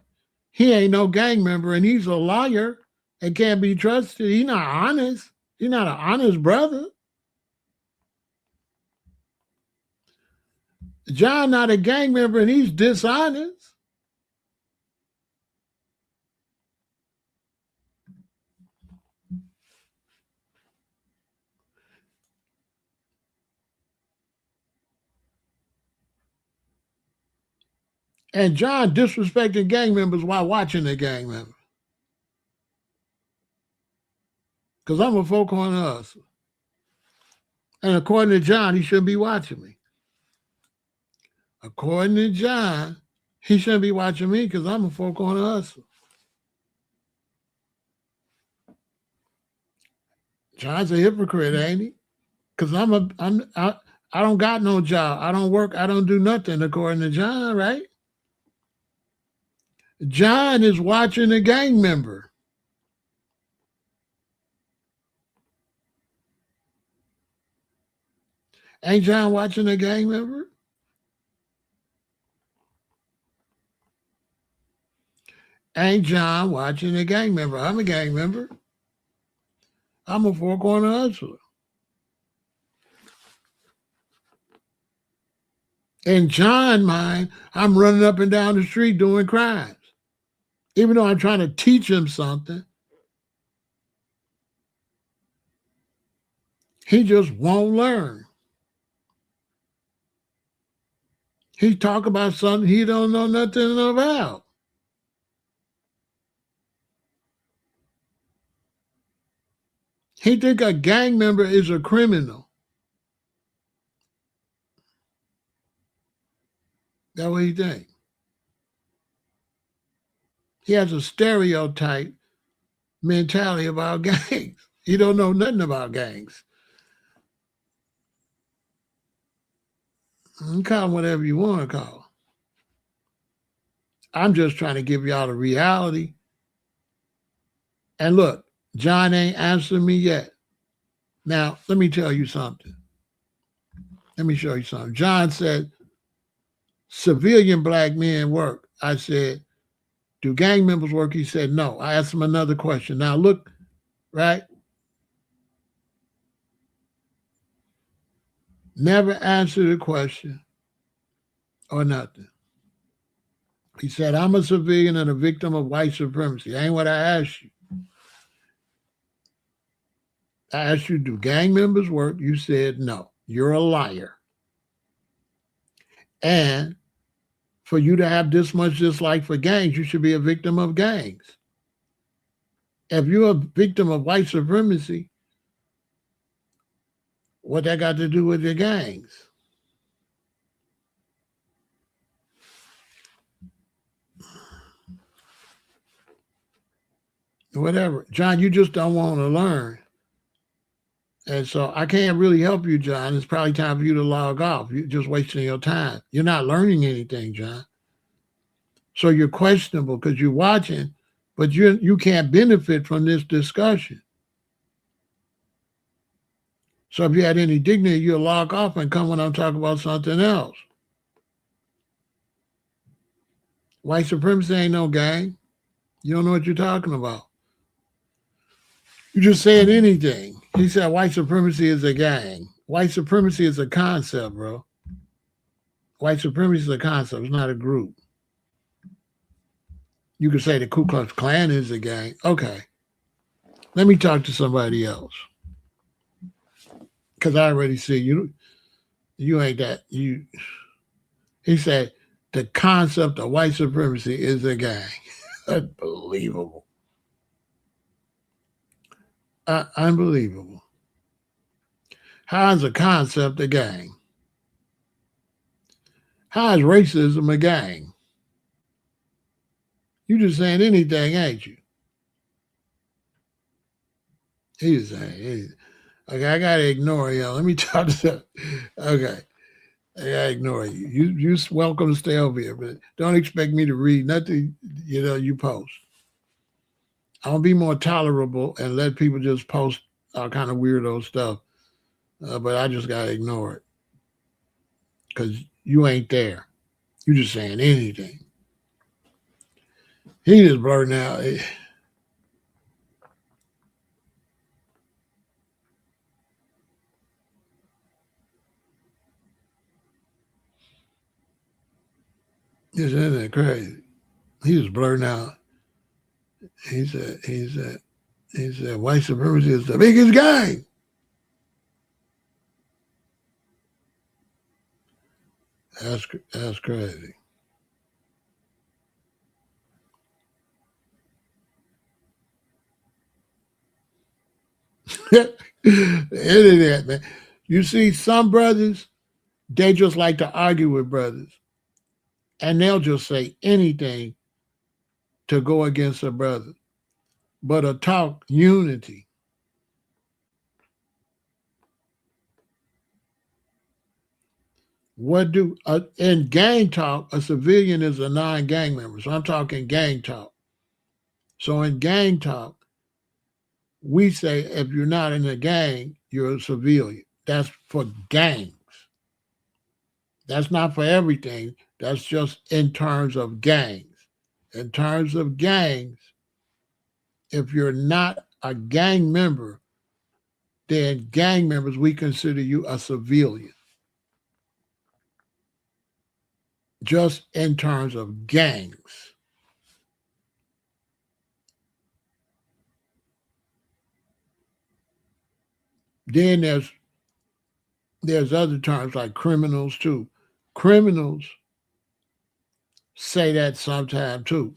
He ain't no gang member and he's a liar and can't be trusted. He's not honest. He's not an honest brother. John not a gang member and he's dishonest. And John disrespecting gang members while watching the gang members. Because I'm a folk on us. And according to John, he shouldn't be watching me. According to John, he shouldn't be watching me because I'm a folk on hustle. John's a hypocrite, ain't he? Because I don't got no job. I don't work. I don't do nothing, according to John, right? John is watching a gang member. Ain't John watching a gang member? Ain't John watching a gang member? I'm a gang member. I'm a four-corner hustler. In John's mind, I'm running up and down the street doing crimes. Even though I'm trying to teach him something, he just won't learn. He talk about something he don't know nothing about. He think a gang member is a criminal. That's what he think. He has a stereotype mentality about gangs. He don't know nothing about gangs. You call them whatever you want to call them. I'm just trying to give y'all the reality. And look, John ain't answered me yet. Now, let me tell you something. Let me show you something. John said, civilian black men work. I said, do gang members work? He said, no. I asked him another question. Now, look, right? Never answered a question or nothing. He said, I'm a civilian and a victim of white supremacy. That ain't what I asked you. I asked you, do gang members work? You said no. You're a liar. And for you to have this much dislike for gangs, you should be a victim of gangs. If you're a victim of white supremacy, what that got to do with the gangs? Whatever. John, you just don't want to learn. And so I can't really help you, John. It's probably time for you to log off. You're just wasting your time. You're not learning anything, John. So you're questionable because you're watching, but you can't benefit from this discussion. So if you had any dignity, you'll log off and come when I'm talking about something else. White supremacy ain't no gang. You don't know what you're talking about. You just said anything. He said white supremacy is a gang. White supremacy is a concept, bro. White supremacy is a concept. It's not a group. You could say the Ku Klux Klan is a gang. Okay. Let me talk to somebody else. Because I already see you ain't that. He said the concept of white supremacy is a gang. Unbelievable. Unbelievable. How is a concept a gang? How is racism a gang? You just saying anything, ain't you? He's saying, okay, I gotta ignore you. Let me talk to okay. I gotta ignore you. You're welcome to stay over here, but don't expect me to read nothing, you post. I'll be more tolerable and let people just post all kind of weirdo stuff. But I just gotta ignore it. Because you ain't there. You just saying anything. He just blurting out. Isn't that crazy? He was blurting out. He said, white supremacy is the biggest gang. That's crazy. The internet, man. You see, some brothers, they just like to argue with brothers. And they'll just say anything to go against a brother. But to talk unity. What do in gang talk, a civilian is a non-gang member. So I'm talking gang talk. So in gang talk, we say if you're not in a gang, you're a civilian. That's for gangs. That's not for everything. That's just in terms of gangs. In terms of gangs, if you're not a gang member, then gang members, we consider you a civilian. Just in terms of gangs. Then there's other terms like criminals too. Criminals say that sometimes too,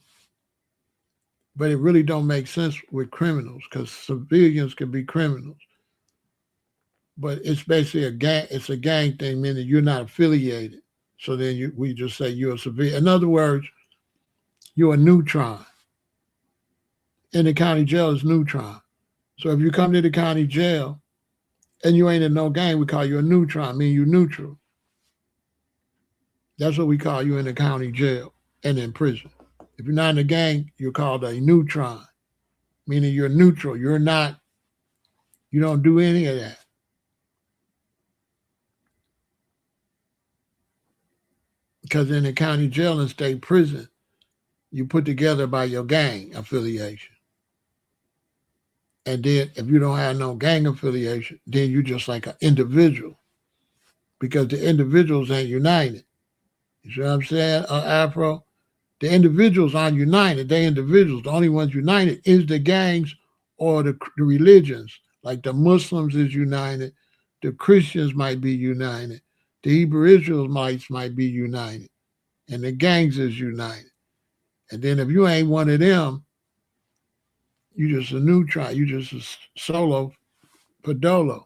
but it really don't make sense with criminals because civilians can be criminals. But it's basically a gang. It's a gang thing, meaning you're not affiliated. So then we just say you're a civilian. In other words, you're a neutron. In the county jail, it's neutron. So if you come to the county jail and you ain't in no gang, we call you a neutron, meaning you're neutral. That's what we call you in the county jail and in prison. If you're not in a gang, you're called a neutron, meaning you're neutral. You're not, you don't do any of that. Because in the county jail and state prison, you put together by your gang affiliation. And then if you don't have no gang affiliation, then you're just like an individual because the individuals ain't united. You see what I'm saying, Afro? The individuals aren't united. They're individuals. The only ones united is the gangs or the religions. Like the Muslims is united. The Christians might be united. The Hebrew Israelites might be united. And the gangs is united. And then if you ain't one of them, you just a neutron. You just a solo Podolo.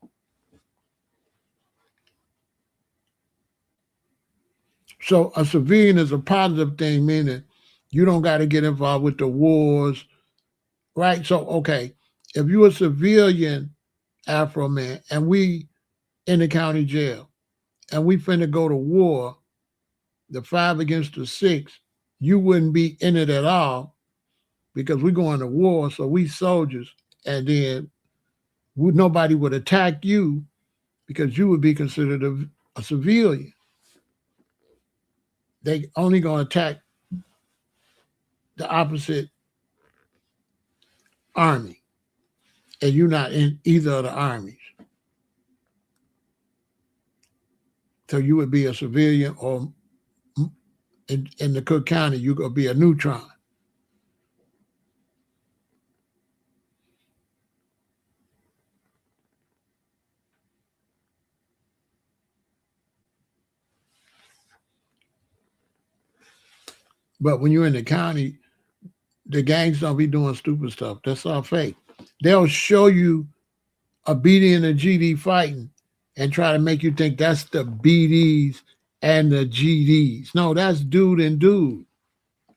So a civilian is a positive thing, meaning you don't got to get involved with the wars, right? So, okay, if you're a civilian Afro man and we in the county jail and we finna go to war, the 5 against the 6, you wouldn't be in it at all because we're going to war, so we soldiers, and then nobody would attack you because you would be considered a civilian. They only going to attack the opposite army, and you're not in either of the armies. So you would be a civilian, or in the Cook County, you're going to be a neutron. But when you're in the county, the gangs don't be doing stupid stuff. That's all fake. They'll show you a BD and a GD fighting and try to make you think that's the BDs and the GDs. No, that's dude and dude.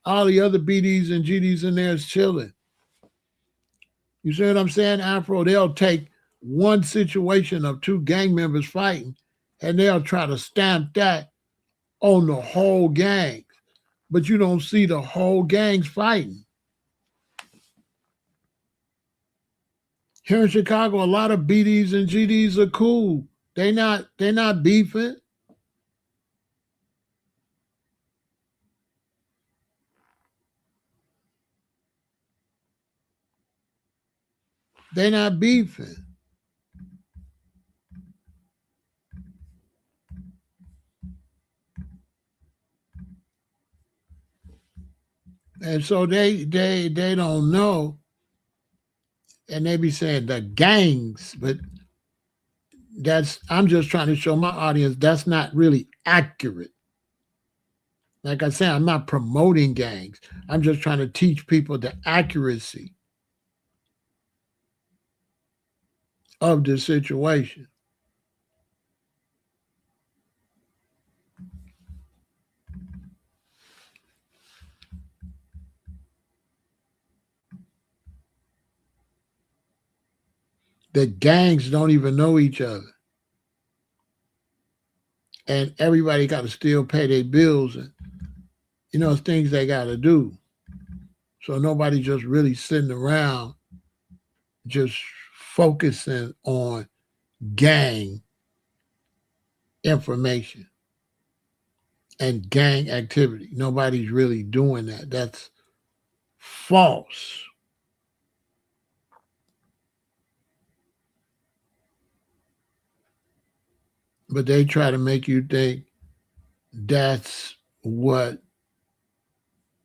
All the other BDs and GDs in there is chilling. You see what I'm saying, Afro? They'll take one situation of 2 gang members fighting and they'll try to stamp that on the whole gang. But you don't see the whole gangs fighting. Here in Chicago, a lot of BDs and GDs are cool. They're not beefing. They're not beefing. And so they don't know, and they be saying the gangs, but I'm just trying to show my audience that's not really accurate. Like I said, I'm not promoting gangs. I'm just trying to teach people the accuracy of the situation. The gangs don't even know each other. and everybody got to still pay their bills, and it's things they got to do. So nobody just really sitting around just focusing on gang information and gang activity. Nobody's really doing that. That's false. But they try to make you think that's what,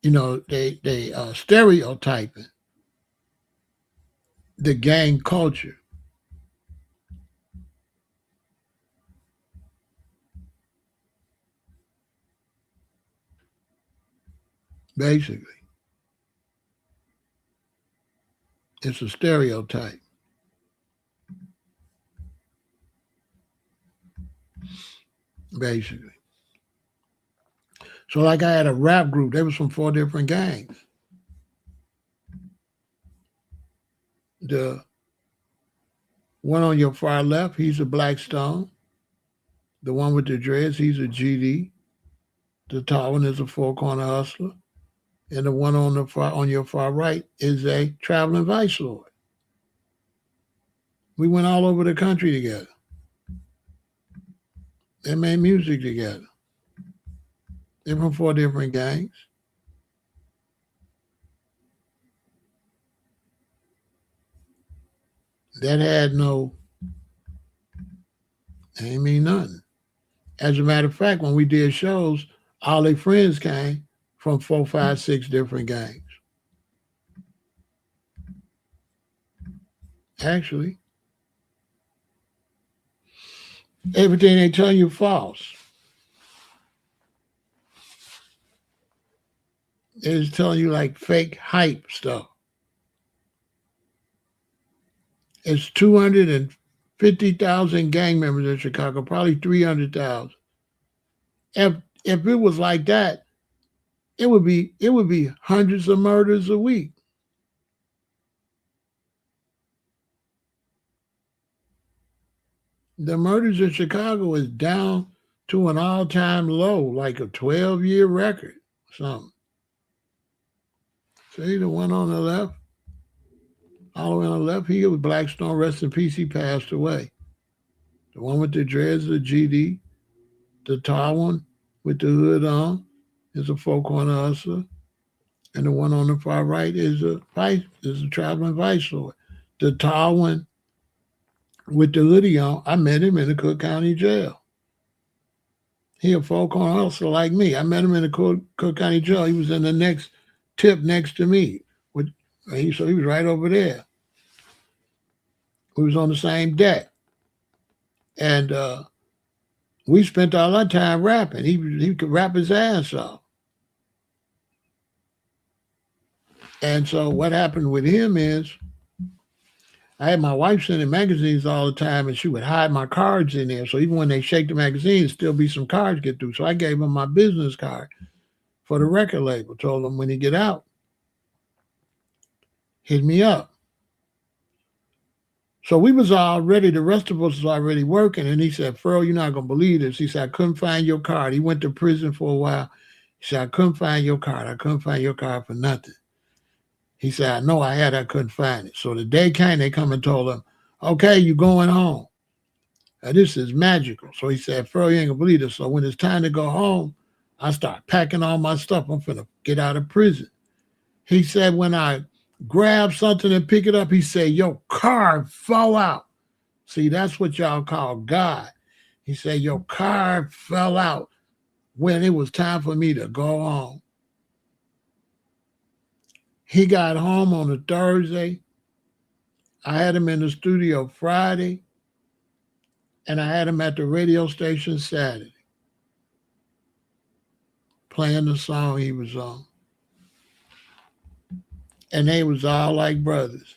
they stereotyping the gang culture. Basically, it's a stereotype. Basically. So like I had a rap group. They was from 4 different gangs. The one on your far left, he's a Blackstone. The one with the dreads, he's a GD. The tall one is a Four Corner Hustler. And the one on your far right is a traveling vice lord. We went all over the country together. They made music together. They're from 4 different gangs. That had no, ain't mean nothing. As a matter of fact, when we did shows, all their friends came from 4, 5, 6 different gangs. Actually, everything they tell you false. They're just telling you like fake hype stuff. It's 250,000 gang members in Chicago, probably 300,000. If it was like that, it would be hundreds of murders a week. The murders in Chicago is down to an all-time low, like a 12-year record or something. See the one on the left? All the way on the left, he was Blackstone, rest in peace, he passed away. The one with the dreads is a GD. The tall one with the hood on is a Four Corner Hustler. And the one on the far right is a traveling vice lord. The tall one with the hoodie on, I met him in the Cook County Jail. He a Four Corner Hustler like me. I met him in the Cook County Jail. He was in the next tip next to me. So he was right over there. We was on the same deck. And we spent all our time rapping. He could rap his ass off. And so what happened with him is I had my wife sending magazines all the time, and she would hide my cards in there. So even when they shake the magazine, still be some cards get through. So I gave him my business card for the record label. Told him when he get out, hit me up. So we was all ready. The rest of us was already working. And he said, Pharaoh, you're not going to believe this. He said, I couldn't find your card. He went to prison for a while. He said, I couldn't find your card. I couldn't find your card for nothing. He said, I know I had, I couldn't find it. So the day came, they come and told him, okay, you going home. Now, this is magical. So he said, Pharaoh, you ain't going to believe this. So when it's time to go home, I start packing all my stuff. I'm finna get out of prison. He said, when I grab something and pick it up, he said, your card fell out. See, that's what y'all call God. He said, your card fell out when it was time for me to go home. He got home on a Thursday. I had him in the studio Friday, and I had him at the radio station Saturday, playing the song he was on. And they was all like brothers.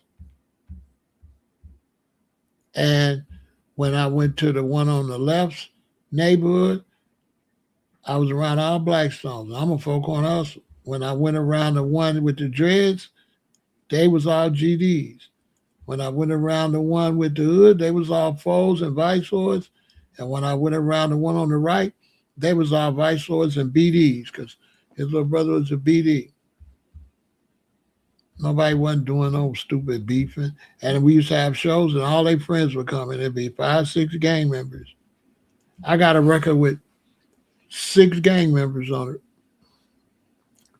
And when I went to the one on the left's neighborhood, I was around all Blackstones. I'm a Four Corner Hustler. When I went around the one with the dreads, they was all GDs. When I went around the one with the hood, they was all foes and vice lords. And when I went around the one on the right, they was our vice lords and BDs because his little brother was a BD. Nobody wasn't doing no stupid beefing. And we used to have shows and all their friends would come and there'd be 5, 6 gang members. I got a record with 6 gang members on it.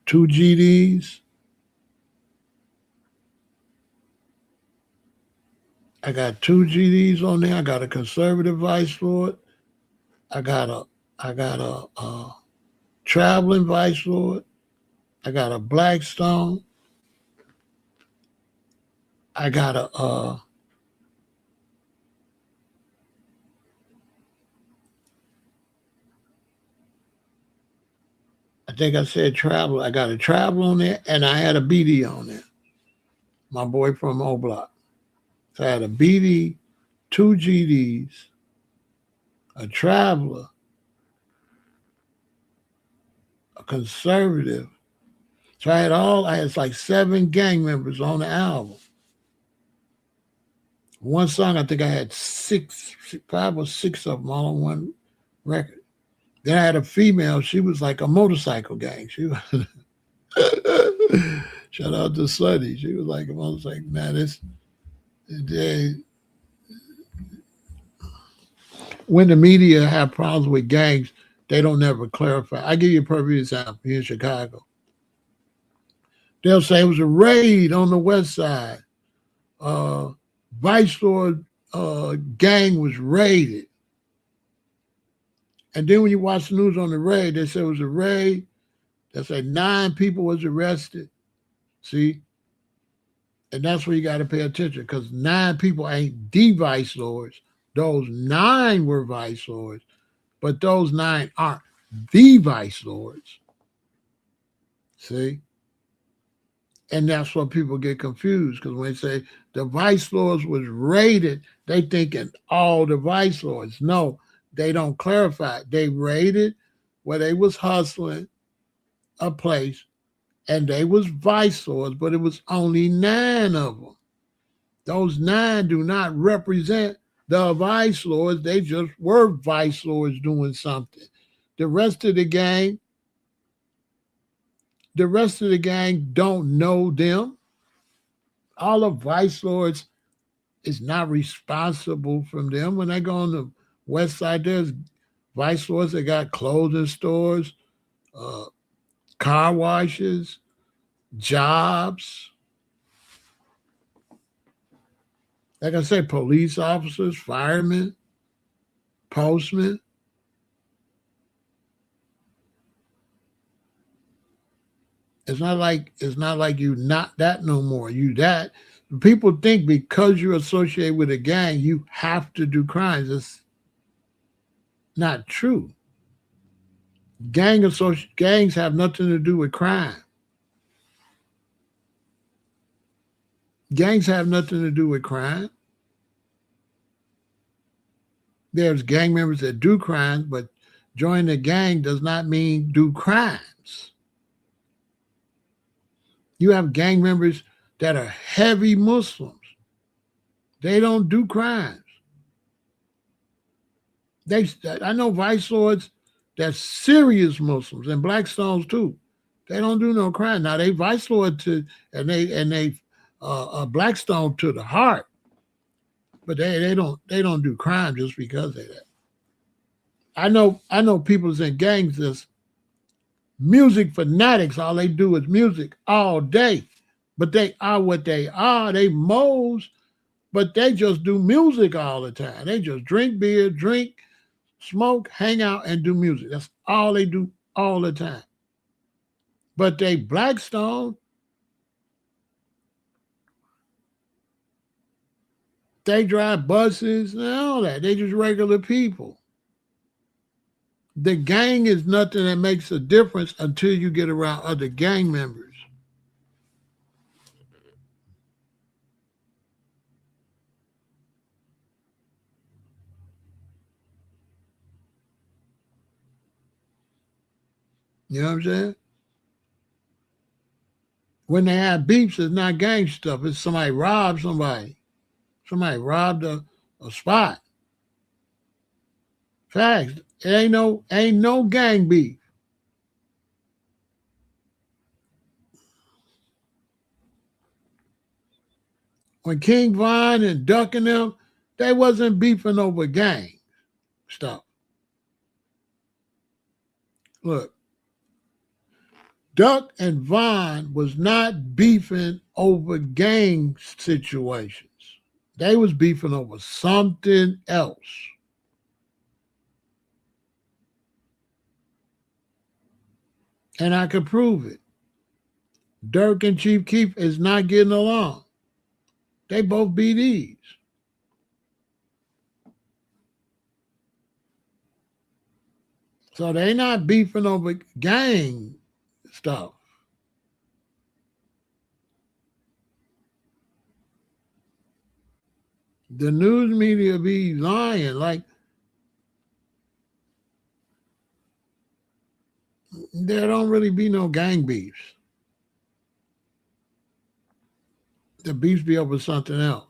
2 GDs. I got 2 GDs on there. I got a conservative vice lord. I got a traveling vice lord. I got a Blackstone. I got I think I said travel. I got a travel on there, and I had a BD on there. My boy from O Block. So I had a BD, 2 GDs, a traveler, a conservative. So I had like 7 gang members on the album. One song, I think I had 5 or 6 of them all on one record. Then I had a female. She was like a motorcycle gang. She was shout out to Sunny. She was like a motorcycle. When the media have problems with gangs, they don't never clarify. I give you a perfect example here in Chicago. They'll say it was a raid on the west side. Vice Lord gang was raided. And then when you watch the news on the raid, they say it was a raid. They say 9 people was arrested. See? And that's where you got to pay attention because 9 people ain't the vice lords. Those 9 were vice lords, but those 9 aren't the vice lords. See? And that's what people get confused because when they say the vice lords was raided, they thinking all the vice lords. No, they don't clarify. They raided where they was hustling a place and they was vice lords, but it was only 9 of them. Those 9 do not represent the vice lords. They just were vice lords doing something. The rest of the gang don't know them. All the vice lords is not responsible from them. When they go on the west side, there's vice lords that got clothing stores, car washes, jobs. Like I say, police officers, firemen, postmen. It's not like you not that no more. You that. People think because you're associated with a gang, you have to do crimes. It's not true. Gangs have nothing to do with crime. Gangs have nothing to do with crime. There's gang members that do crimes, but join the gang does not mean do crimes. You have gang members that are heavy Muslims. They don't do crimes. I know vice lords that's serious Muslims and Blackstones too. They don't do no crime. Now they vice lord and they Blackstone to the heart, but they don't do crime just because of that. I know people that's in gangs that's music fanatics. All they do is music all day, but they are what they are. They moles, but they just do music all the time. They just drink beer, smoke, hang out, and do music. That's all they do all the time. But they Blackstone, they drive buses and all that. They just regular people. The gang is nothing that makes a difference until you get around other gang members. You know what I'm saying? When they have beefs, it's not gang stuff. It's somebody robbed somebody. Somebody robbed a spot. Facts. It ain't no gang beef. When King Von and Duck and them, they wasn't beefing over gang stuff. Look, Duck and Von was not beefing over gang situations. They was beefing over something else. And I could prove it. Dirk and Chief Keef is not getting along. They both BDs. So they not beefing over gang stuff. The news media be lying. Like, there don't really be no gang beefs. The beefs be over something else.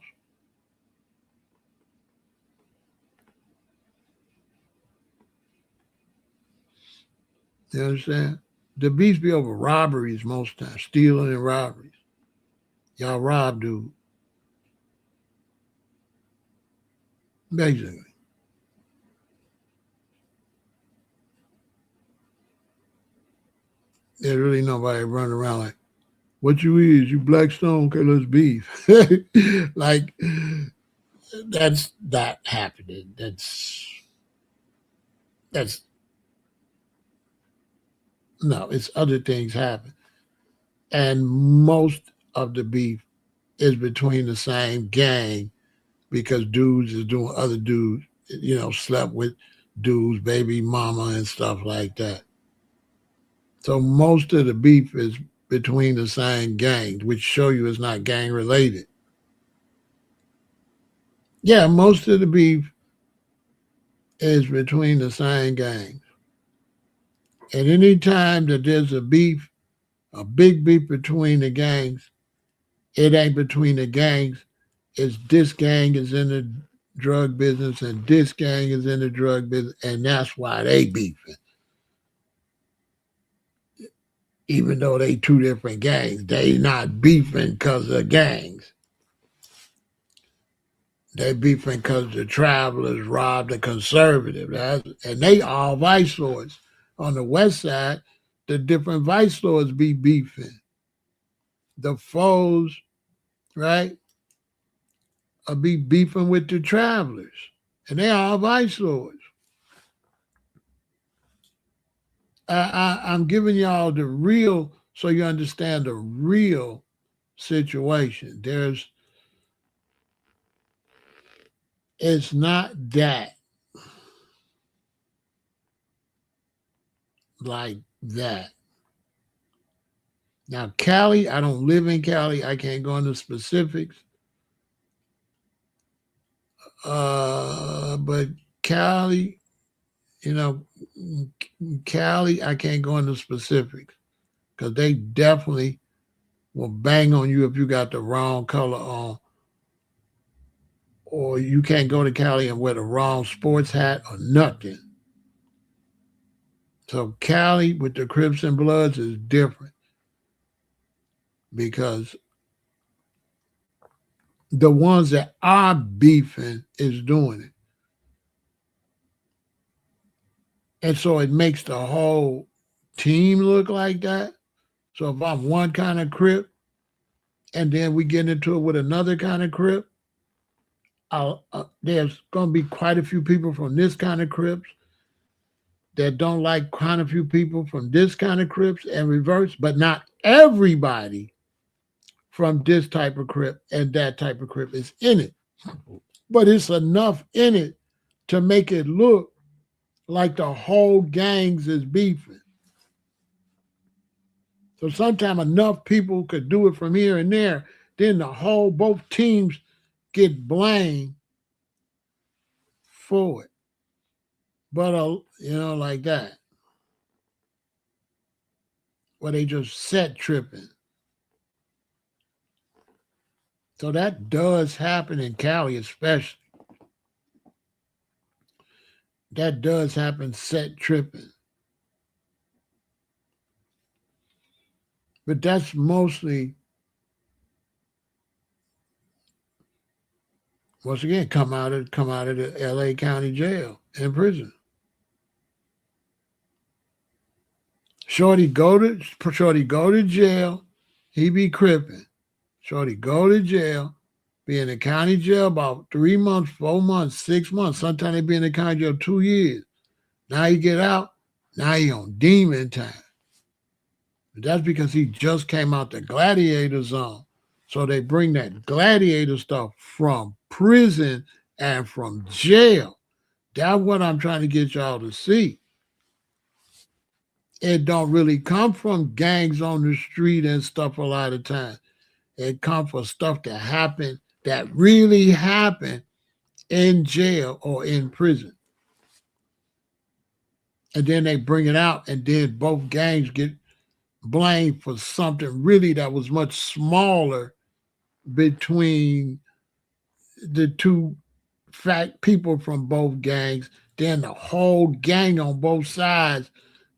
You understand? The beefs be over robberies most times, stealing and robberies. Y'all rob dude. Basically. There's really nobody running around like, what you is? You Blackstone? Okay, let's beef. Like, that's not happening. That's no, it's other things happen. And most of the beef is between the same gang because dudes is doing other dudes, slept with dudes, baby mama and stuff like that. So most of the beef is between the same gangs, which show you it's not gang related. Yeah, most of the beef is between the same gangs. And any time that there's a beef, a big beef between the gangs, it ain't between the gangs. It's this gang is in the drug business and this gang is in the drug business, and that's why they beefing. Even though they two different gangs, they not beefing because of gangs. They beefing because the travelers robbed the conservative. And they all vice lords. On the west side, the different vice lords be beefing. The foes, right, will be beefing with the travelers. And they all vice lords. I'm giving y'all the real, so you understand the real situation. It's not that like that. Now, Cali, I don't live in Cali. I can't go into specifics. But Cali, Cali, I can't go into specifics because they definitely will bang on you if you got the wrong color on, or you can't go to Cali and wear the wrong sports hat or nothing. So Cali with the Crips and Bloods is different because the ones that are beefing is doing it. And so it makes the whole team look like that. So if I'm one kind of Crip and then we get into it with another kind of Crip, there's going to be quite a few people from this kind of Crips that don't like quite a few people from this kind of Crips and reverse, but not everybody from this type of Crip and that type of Crip is in it. But it's enough in it to make it look like the whole gangs is beefing. So sometimes enough people could do it from here and there, then both teams get blamed for it. But, like that, where they just set tripping. So that does happen in Cali, especially. that does happen, set tripping. But that's mostly, once again, come out of the LA County jail and prison. Shorty go to jail, he be cripping. Shorty go to jail, be in the county jail about 3 months, 4 months, 6 months. Sometimes they be in the county jail 2 years. Now he get out, now he on demon time. But that's because he just came out the gladiator zone. So they bring that gladiator stuff from prison and from jail. That's what I'm trying to get y'all to see. It don't really come from gangs on the street and stuff a lot of times. It comes from stuff that really happened in jail or in prison. And then they bring it out, and then both gangs get blamed for something really that was much smaller between the two fat people from both gangs. Then the whole gang on both sides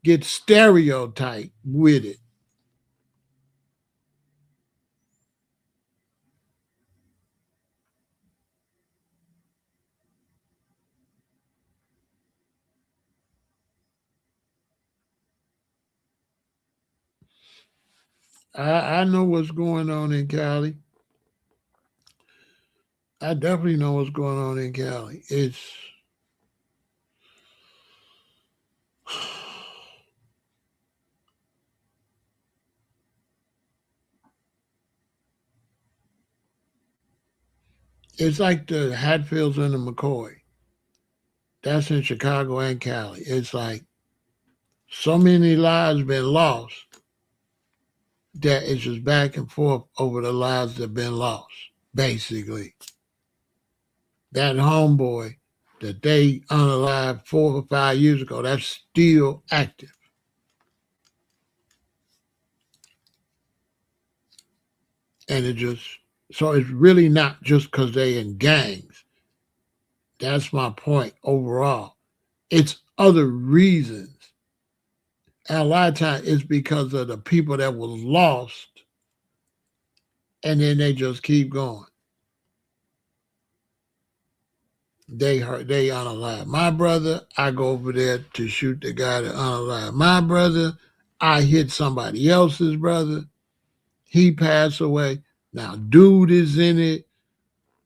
gets stereotyped with it. I know what's going on in Cali. I definitely know what's going on in Cali. It's like the Hatfields and the McCoy. That's in Chicago and Cali. It's like so many lives been lost that it's just back and forth over the lives that have been lost, basically. That homeboy that they unalived 4 or 5 years ago, that's still active. And so it's really not just because they in gangs. That's my point overall. It's other reasons. And a lot of times it's because of the people that was lost, and then they just keep going. They unalive my brother. I go over there to shoot the guy that unalive my brother. I hit somebody else's brother. He passed away. Now, dude is in it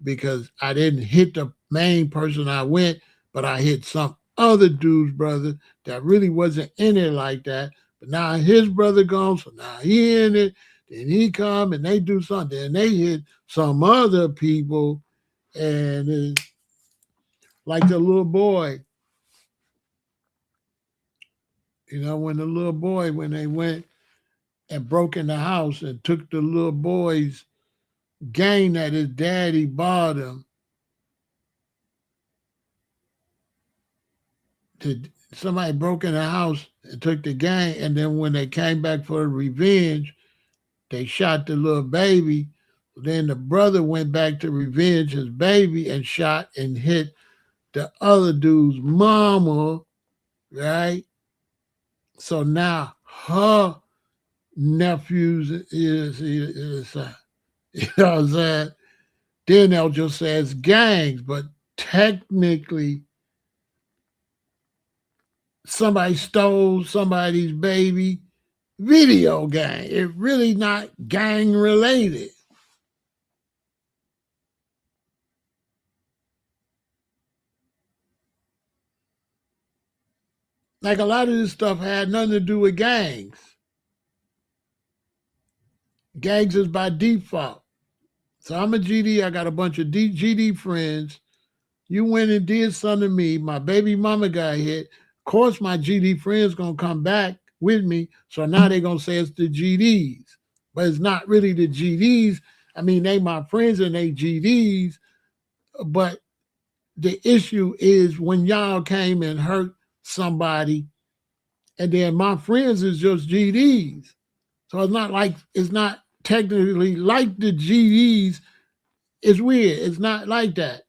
because I didn't hit the main person I went, but I hit some other dude's brother that really wasn't in it like that. But now his brother gone, so now he in it. Then he come and they do something. Then they hit some other people, and it's like the little boy. You know, when they went and broke in the house and took the little boy's game that his daddy bought him. Somebody broke in the house and took the game, and then when they came back for revenge, they shot the little baby. Then the brother went back to revenge his baby and shot and hit the other dude's mama, right? So now her nephews is you know what I'm saying? Then they'll just say it's gangs, but technically somebody stole somebody's baby video game. It's really not gang related. Like a lot of this stuff had nothing to do with gangs. Gangs is by default. So I'm a GD. I got a bunch of GD friends. You went and did something to me. My baby mama got hit. Of course, my GD friends going to come back with me. So now they're going to say it's the GDs. But it's not really the GDs. I mean, they my friends and they GDs. But the issue is when y'all came and hurt somebody, and then my friends is just GDs. So it's not technically like the GDs. It's weird. It's not like that.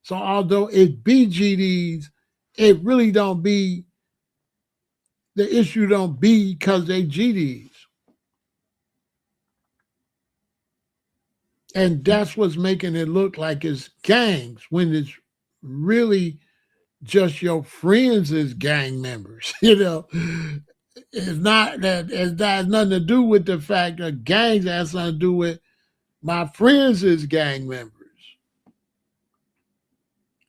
So although it be GDs, it really don't be, the issue don't be because they GDs. And that's what's making it look like it's gangs when it's really just your friends as gang members. It's not that, it has nothing to do with the fact that gangs has something to do with my friends as gang members.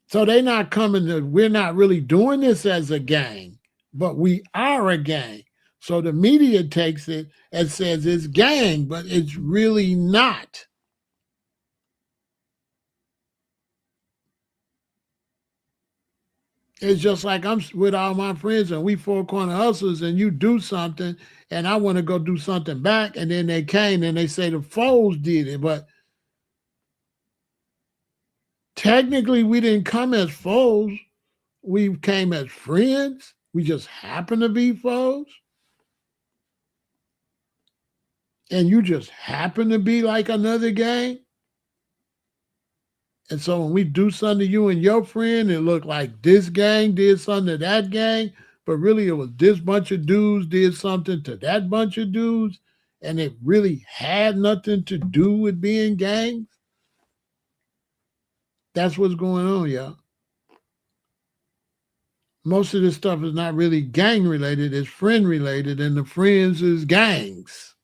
So they're not coming to, we're not really doing this as a gang, but we are a gang. So the media takes it and says it's gang, but it's really not. It's just like I'm with all my friends and we four corner hustlers and you do something and I want to go do something back. And then they came and they say the foes did it. But technically we didn't come as foes. We came as friends. We just happen to be foes. And you just happen to be like another gang. And so when we do something to you and your friend, it looked like this gang did something to that gang, but really it was this bunch of dudes did something to that bunch of dudes, and it really had nothing to do with being gangs. That's what's going on, y'all. Most of this stuff is not really gang related, it's friend related, and the friends is gangs.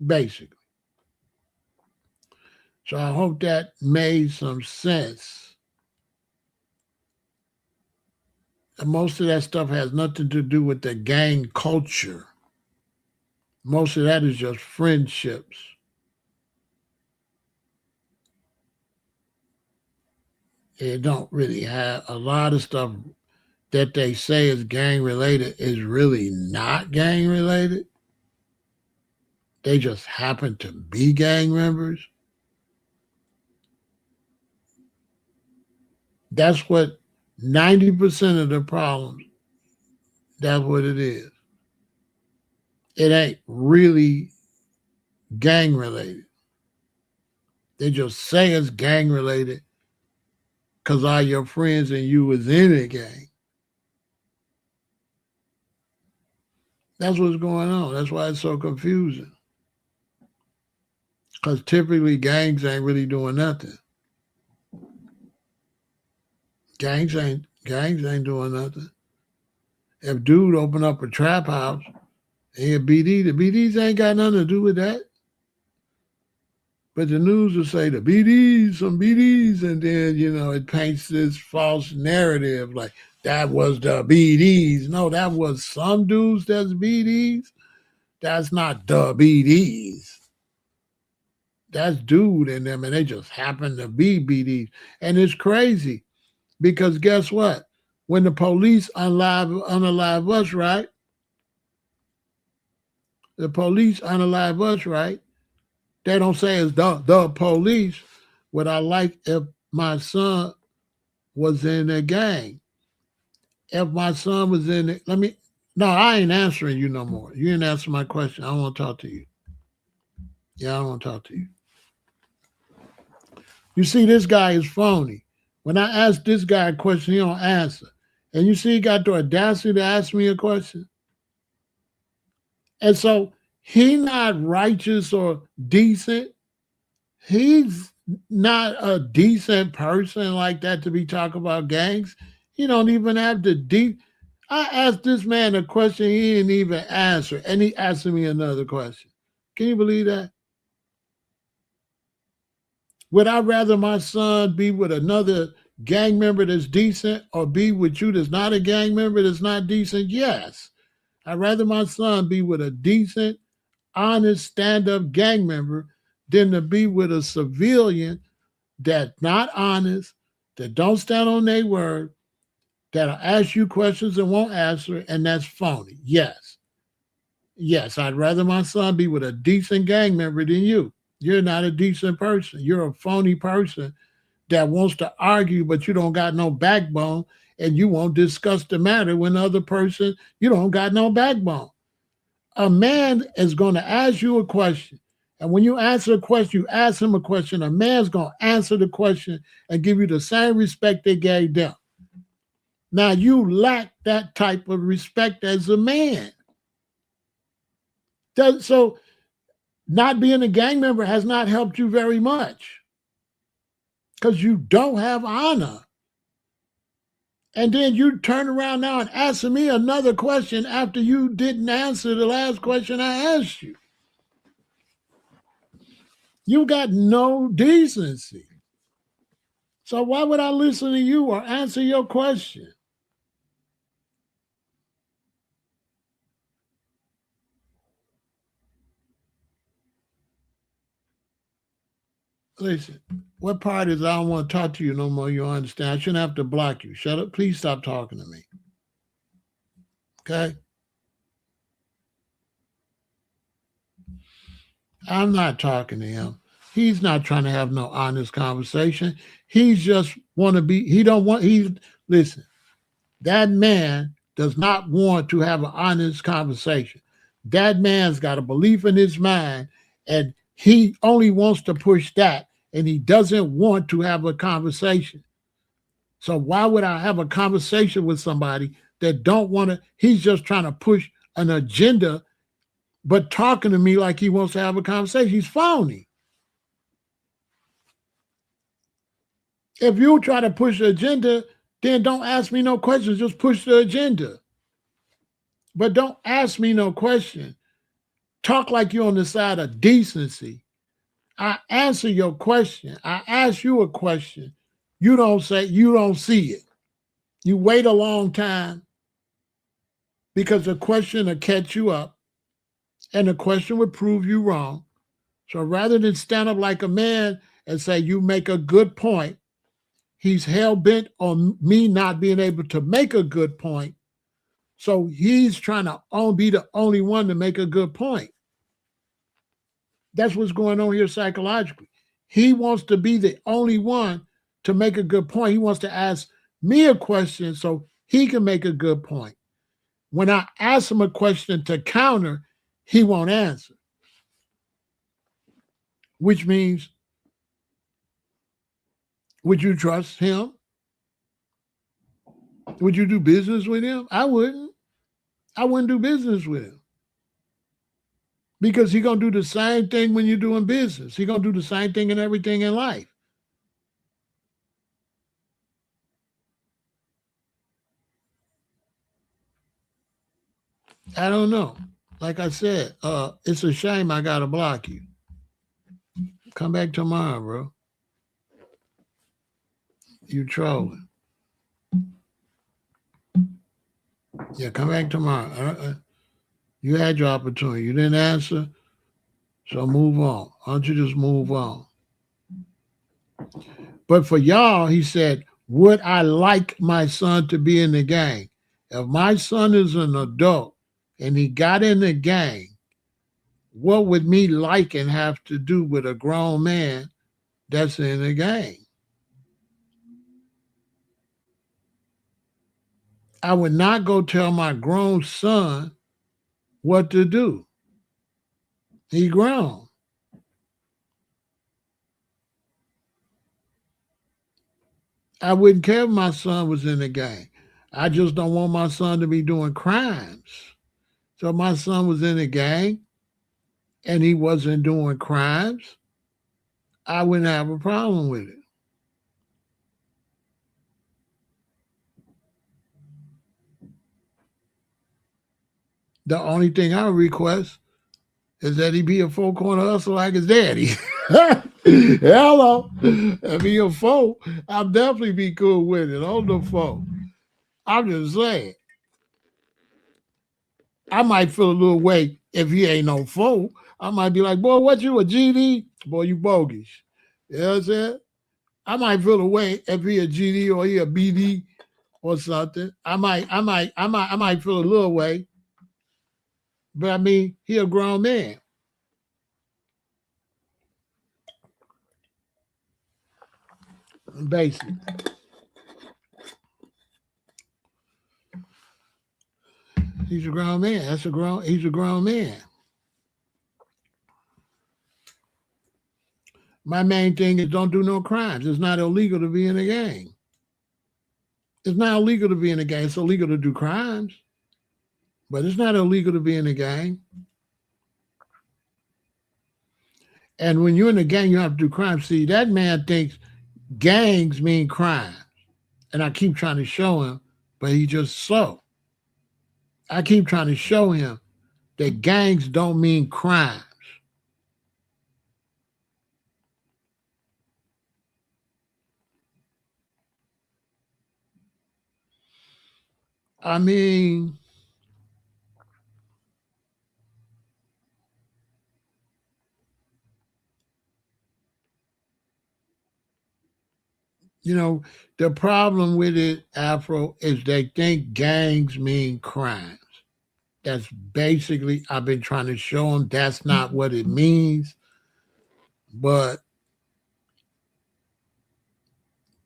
Basically. So I hope that made some sense. And most of that stuff has nothing to do with the gang culture. Most of that is just friendships. It don't really have a lot of stuff that they say is gang related is really not gang related. They just happen to be gang members. That's what 90% of the problems, that's what it is. It ain't really gang related. They just say it's gang related because all your friends and you was in a gang. That's what's going on. That's why it's so confusing. Because typically gangs ain't really doing nothing. Gangs ain't doing nothing. If dude open up a trap house, he a BD, the BDs ain't got nothing to do with that. But the news will say the BDs, some BDs, and then, it paints this false narrative like that was the BDs. No, that was some dudes that's BDs. That's not the BDs. That's dude in them, and they just happen to be BDs. And it's crazy because guess what? When the police unalive us, right? The police unalive us, right? They don't say it's the police. What I like if my son was in a gang. If my son was in it, no, I ain't answering you no more. You didn't answer my question. I don't want to talk to you. Yeah, I don't want to talk to you. You see, this guy is phony. When I ask this guy a question, he don't answer. And you see, he got the audacity to ask me a question. And so he not righteous or decent. He's not a decent person like that to be talking about gangs. He don't even have the deep. I asked this man a question he didn't even answer, and he asked me another question. Can you believe that? Would I rather my son be with another gang member that's decent or be with you that's not a gang member that's not decent? Yes. I'd rather my son be with a decent, honest, stand-up gang member than to be with a civilian that's not honest, that don't stand on their word, that'll ask you questions and won't answer, and that's phony. Yes. Yes, I'd rather my son be with a decent gang member than you. You're not a decent person. You're a phony person that wants to argue, but you don't got no backbone, and you won't discuss the matter when the other person, you don't got no backbone. A man is going to ask you a question, And when you answer a question, you ask him a question, a man's going to answer the question and give you the same respect they gave them. Now, you lack that type of respect as a man. So, not being a gang member has not helped you very much because you don't have honor. And then you turn around now and ask me another question after you didn't answer the last question I asked you. You got no decency. So why would I listen to you or answer your question? Listen, what part is I don't want to talk to you no more? You understand? I shouldn't have to block you. Shut up. Please stop talking to me. Okay? I'm not talking to him. He's not trying to have no honest conversation. He's just want to be, listen, that man does not want to have an honest conversation. That man's got a belief in his mind and he only wants to push that and he doesn't want to have a conversation. So why would I have a conversation with somebody that don't want to, he's just trying to push an agenda, but talking to me like he wants to have a conversation. He's phony. If you try to push the agenda, then don't ask me no questions. Just push the agenda. But don't ask me no question. Talk like you're on the side of decency. I answer your question. I ask you a question. You don't see it. You wait a long time because the question will catch you up and the question would prove you wrong. So rather than stand up like a man and say, you make a good point, he's hell-bent on me not being able to make a good point. So he's trying to be the only one to make a good point. That's what's going on here psychologically. He wants to be the only one to make a good point. He wants to ask me a question so he can make a good point. When I ask him a question to counter, he won't answer. Which means, would you trust him? Would you do business with him? I wouldn't. I wouldn't do business with him. Because he's going to do the same thing when you're doing business. He's going to do the same thing in everything in life. I don't know. Like I said, it's a shame I got to block you. Come back tomorrow, bro. You trolling. Yeah, come back tomorrow. You had your opportunity. You didn't answer, so move on. Why don't you just move on? But for y'all, he said, would I like my son to be in the gang? If my son is an adult and he got in the gang, what would me liking have to do with a grown man that's in the gang? I would not go tell my grown son what to do. He grown. I wouldn't care if my son was in the gang. I just don't want my son to be doing crimes. So if my son was in the gang and he wasn't doing crimes, I wouldn't have a problem with it. The only thing I request is that he be a four-corner hustler like his daddy. Hello. If he a foe, I'll definitely be cool with it. On the foe. I'm just saying. I might feel a little way if he ain't no foe. I might be like, boy, what you a GD? Boy, you bogus. You know what I'm saying? I might feel a way if he a GD or he a BD or something. I might feel a little way. But I mean, he a grown man. Basically. He's a grown man. He's a grown man. My main thing is don't do no crimes. It's not illegal to be in a gang. It's not illegal to be in a gang. It's illegal to do crimes, but it's not illegal to be in a gang. And when you're in a gang, you have to do crimes. See, that man thinks gangs mean crime. And I keep trying to show him, but he just slow. I keep trying to show him that gangs don't mean crimes. I mean, you know, the problem with it, Afro, is they think gangs mean crimes. That's basically, I've been trying to show them that's not what it means. But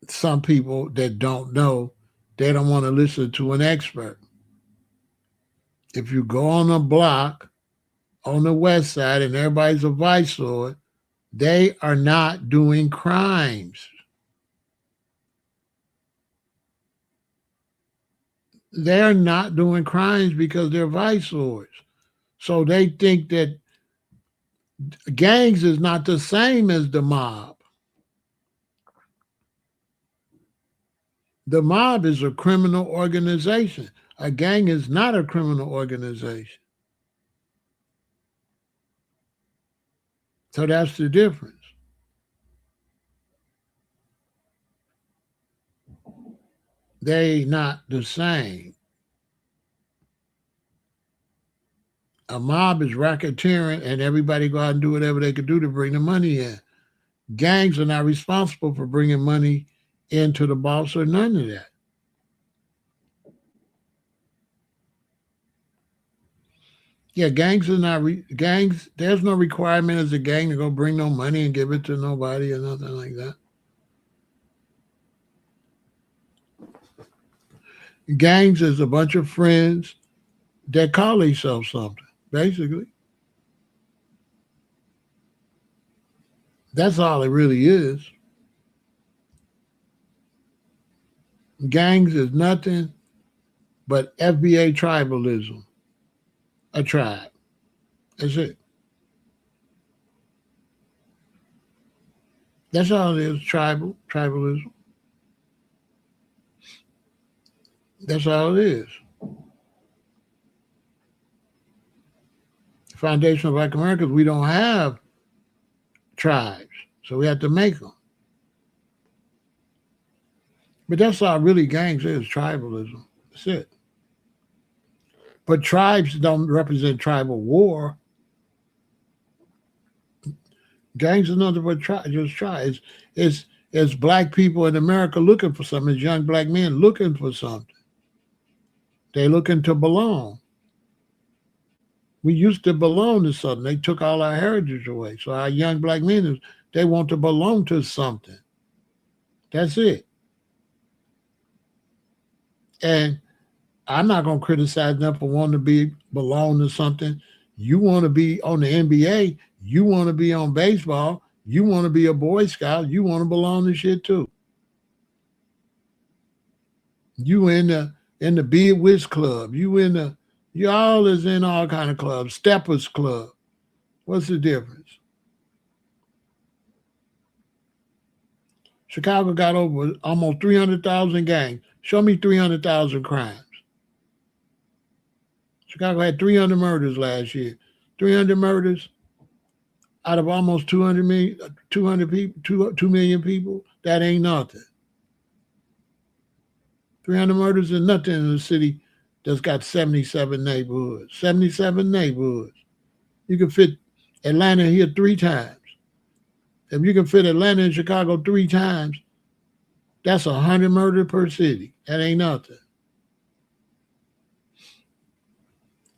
some people that don't know, they don't want to listen to an expert. If you go on a block on the west side and everybody's a vice lord, they are not doing crimes. They're not doing crimes because they're vice lords. So they think that gangs is not the same as the mob. The mob is a criminal organization. A gang is not a criminal organization. So that's the difference. They not the same. A mob is racketeering and everybody go out and do whatever they could do to bring the money in. Gangs are not responsible for bringing money into the boss or none of that. Yeah, gangs are not gangs. There's no requirement as a gang to go bring no money and give it to nobody or nothing like that. Gangs is a bunch of friends that call themselves something, basically. That's all it really is. Gangs is nothing but FBA tribalism. A tribe. That's it. That's all it is, tribalism. That's all it is. The foundation of Black Americans, we don't have tribes, so we have to make them. But that's all really gangs is, tribalism. That's it. But tribes don't represent tribal war. Gangs are nothing but just tribes. It's black people in America looking for something. It's young black men looking for something. They looking to belong. We used to belong to something. They took all our heritage away. So our young black men, they want to belong to something. That's it. And I'm not going to criticize them for wanting to belong to something. You want to be on the NBA. You want to be on baseball. You want to be a Boy Scout. You want to belong to shit too. You in the Bid Wiz Club. You all is in all kind of clubs. Steppers Club. What's the difference? Chicago got over almost 300,000 gangs. Show me 300,000 crimes. Chicago had 300 murders last year. 300 murders out of almost 200 people, 2 million people. That ain't nothing. 300 murders is nothing in a city that's got 77 neighborhoods. 77 neighborhoods. You can fit Atlanta here 3 times. If you can fit Atlanta and Chicago 3 times, that's 100 murders per city. That ain't nothing.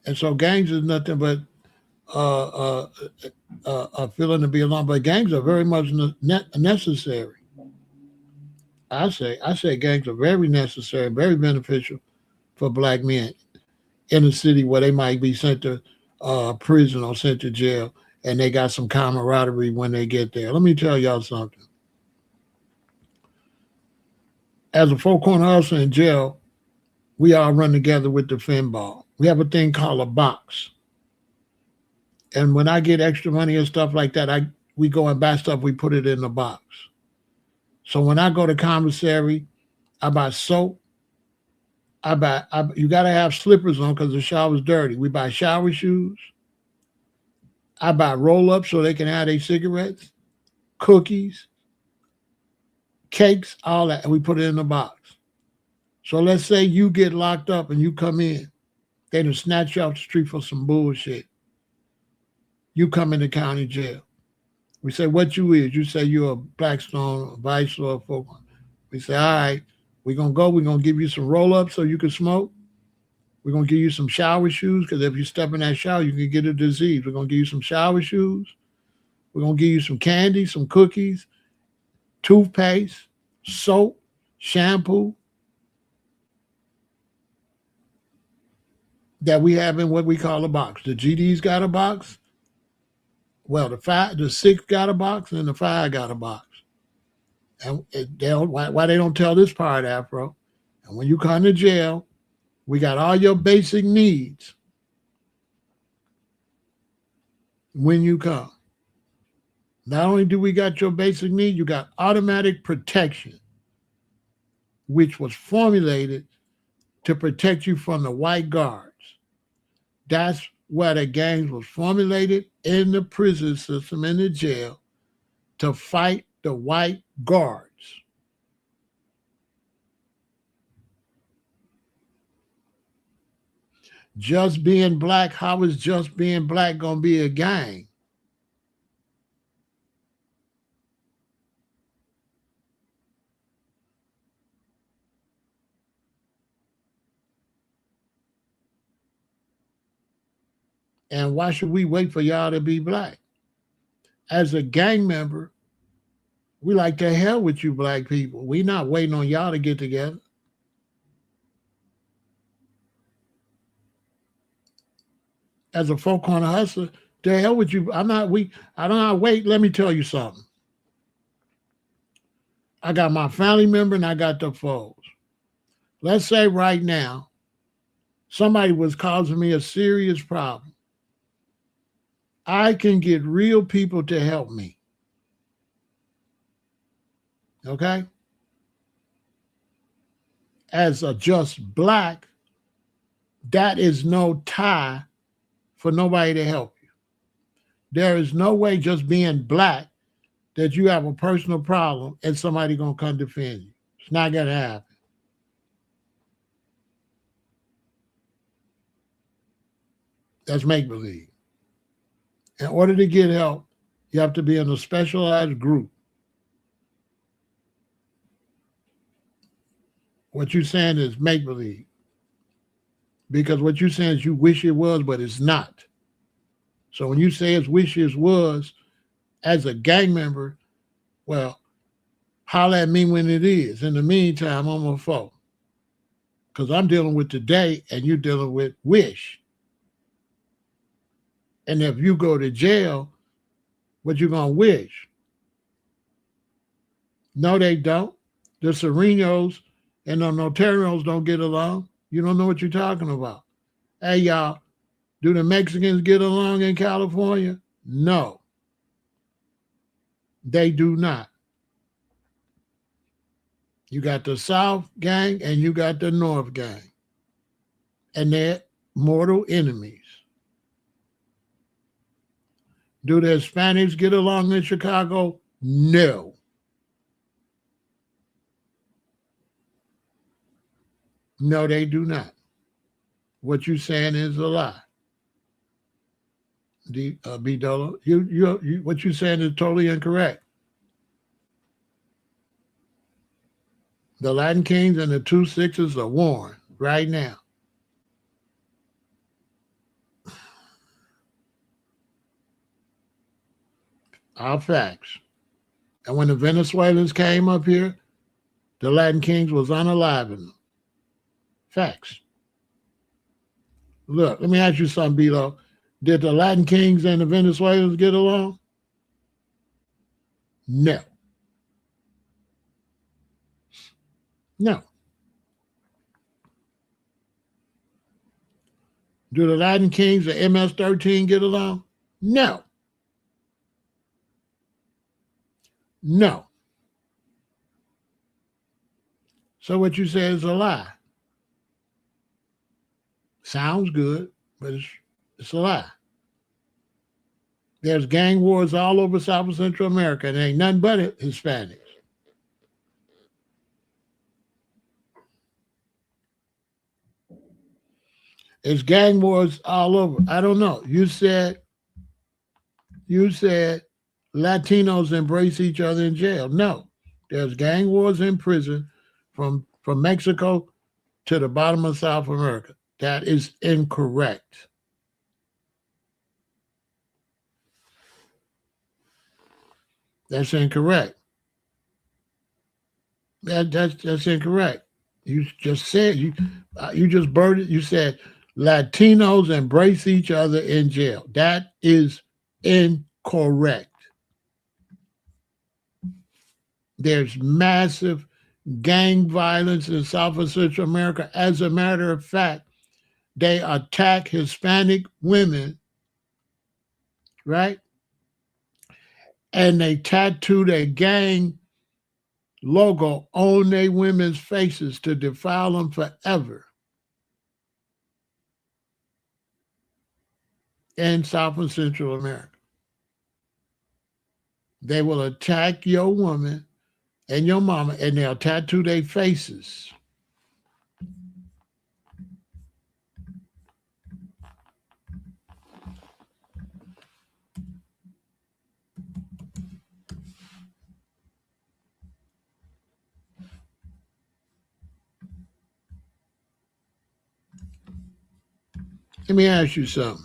And so gangs is nothing but a feeling to be alone. But gangs are very much necessary. I say gangs are very necessary, very beneficial for black men in a city where they might be sent to prison or sent to jail and they got some camaraderie when they get there. Let me tell y'all something. As a four-corner hustler in jail, we all run together with the finball. We have a thing called a box. And when I get extra money and stuff like that, we go and buy stuff, we put it in the box. So when I go to commissary, I buy soap. You got to have slippers on because the shower's dirty. We buy shower shoes. I buy roll-ups so they can have their cigarettes, cookies, cakes, all that, and we put it in the box. So let's say you get locked up and you come in. They done snatch you off the street for some bullshit. You come into county jail. We say, what you is? You say you're a Blackstone, a Vice, or a Folk. We say, all right, we're going to give you some roll-ups so you can smoke. We're going to give you some shower shoes because if you step in that shower, you can get a disease. We're going to give you some shower shoes. We're going to give you some candy, some cookies, toothpaste, soap, shampoo that we have in what we call a box. The GD's got a box. Well, the 6 got a box and the 5 got a box. And why they don't tell this part, Afro? And when you come to jail, we got all your basic needs when you come. Not only do we got your basic need, you got automatic protection, which was formulated to protect you from the white guards. That's why the gangs was formulated in the prison system, in the jail, to fight the white guards. Just being black, how is just being black going to be a gang? And why should we wait for y'all to be black? As a gang member, we like to hell with you black people. We not waiting on y'all to get together. As a four-corner hustler, to hell with you. I don't wait. Let me tell you something. I got my family member and I got the foes. Let's say right now, somebody was causing me a serious problem. I can get real people to help me. Okay? As a just black, that is no tie for nobody to help you. There is no way just being black that you have a personal problem and somebody gonna come defend you. It's not gonna happen. That's make-believe. In order to get help, you have to be in a specialized group. What you're saying is make-believe. Because what you're saying is you wish it was, but it's not. So when you say it's wish it was, as a gang member, well, holler at me when it is. In the meantime, I'm a foe. Because I'm dealing with today and you're dealing with wish. And if you go to jail, what you gonna wish? No, they don't. The Serenos and the Notarios don't get along. You don't know what you're talking about. Hey, y'all, do the Mexicans get along in California? No, they do not. You got the South gang and you got the North gang. And they're mortal enemies. Do the Hispanics get along in Chicago? No. No, they do not. What you're saying is a lie. B. Dolo, what you're saying is totally incorrect. The Latin Kings and the 2-6s are warring right now. All facts. And when the Venezuelans came up here, the Latin Kings was unaliving them. Facts. Look, let me ask you something, Bilo. Did the Latin Kings and the Venezuelans get along? No. No. Do the Latin Kings and MS-13 get along? No. No. So what you said is a lie. Sounds good, but it's a lie. There's gang wars all over South and Central America, and ain't nothing but Hispanics. It's gang wars all over. I don't know. You said Latinos embrace each other in jail. No. There's gang wars in prison from Mexico to the bottom of South America. That is incorrect. That's incorrect. That's incorrect. You just said you just burned it. You said Latinos embrace each other in jail. That is incorrect. There's massive gang violence in South and Central America. As a matter of fact, they attack Hispanic women, right? And they tattoo their gang logo on their women's faces to defile them forever. In South and Central America, they will attack your woman and your mama, and they'll tattoo their faces. Let me ask you something.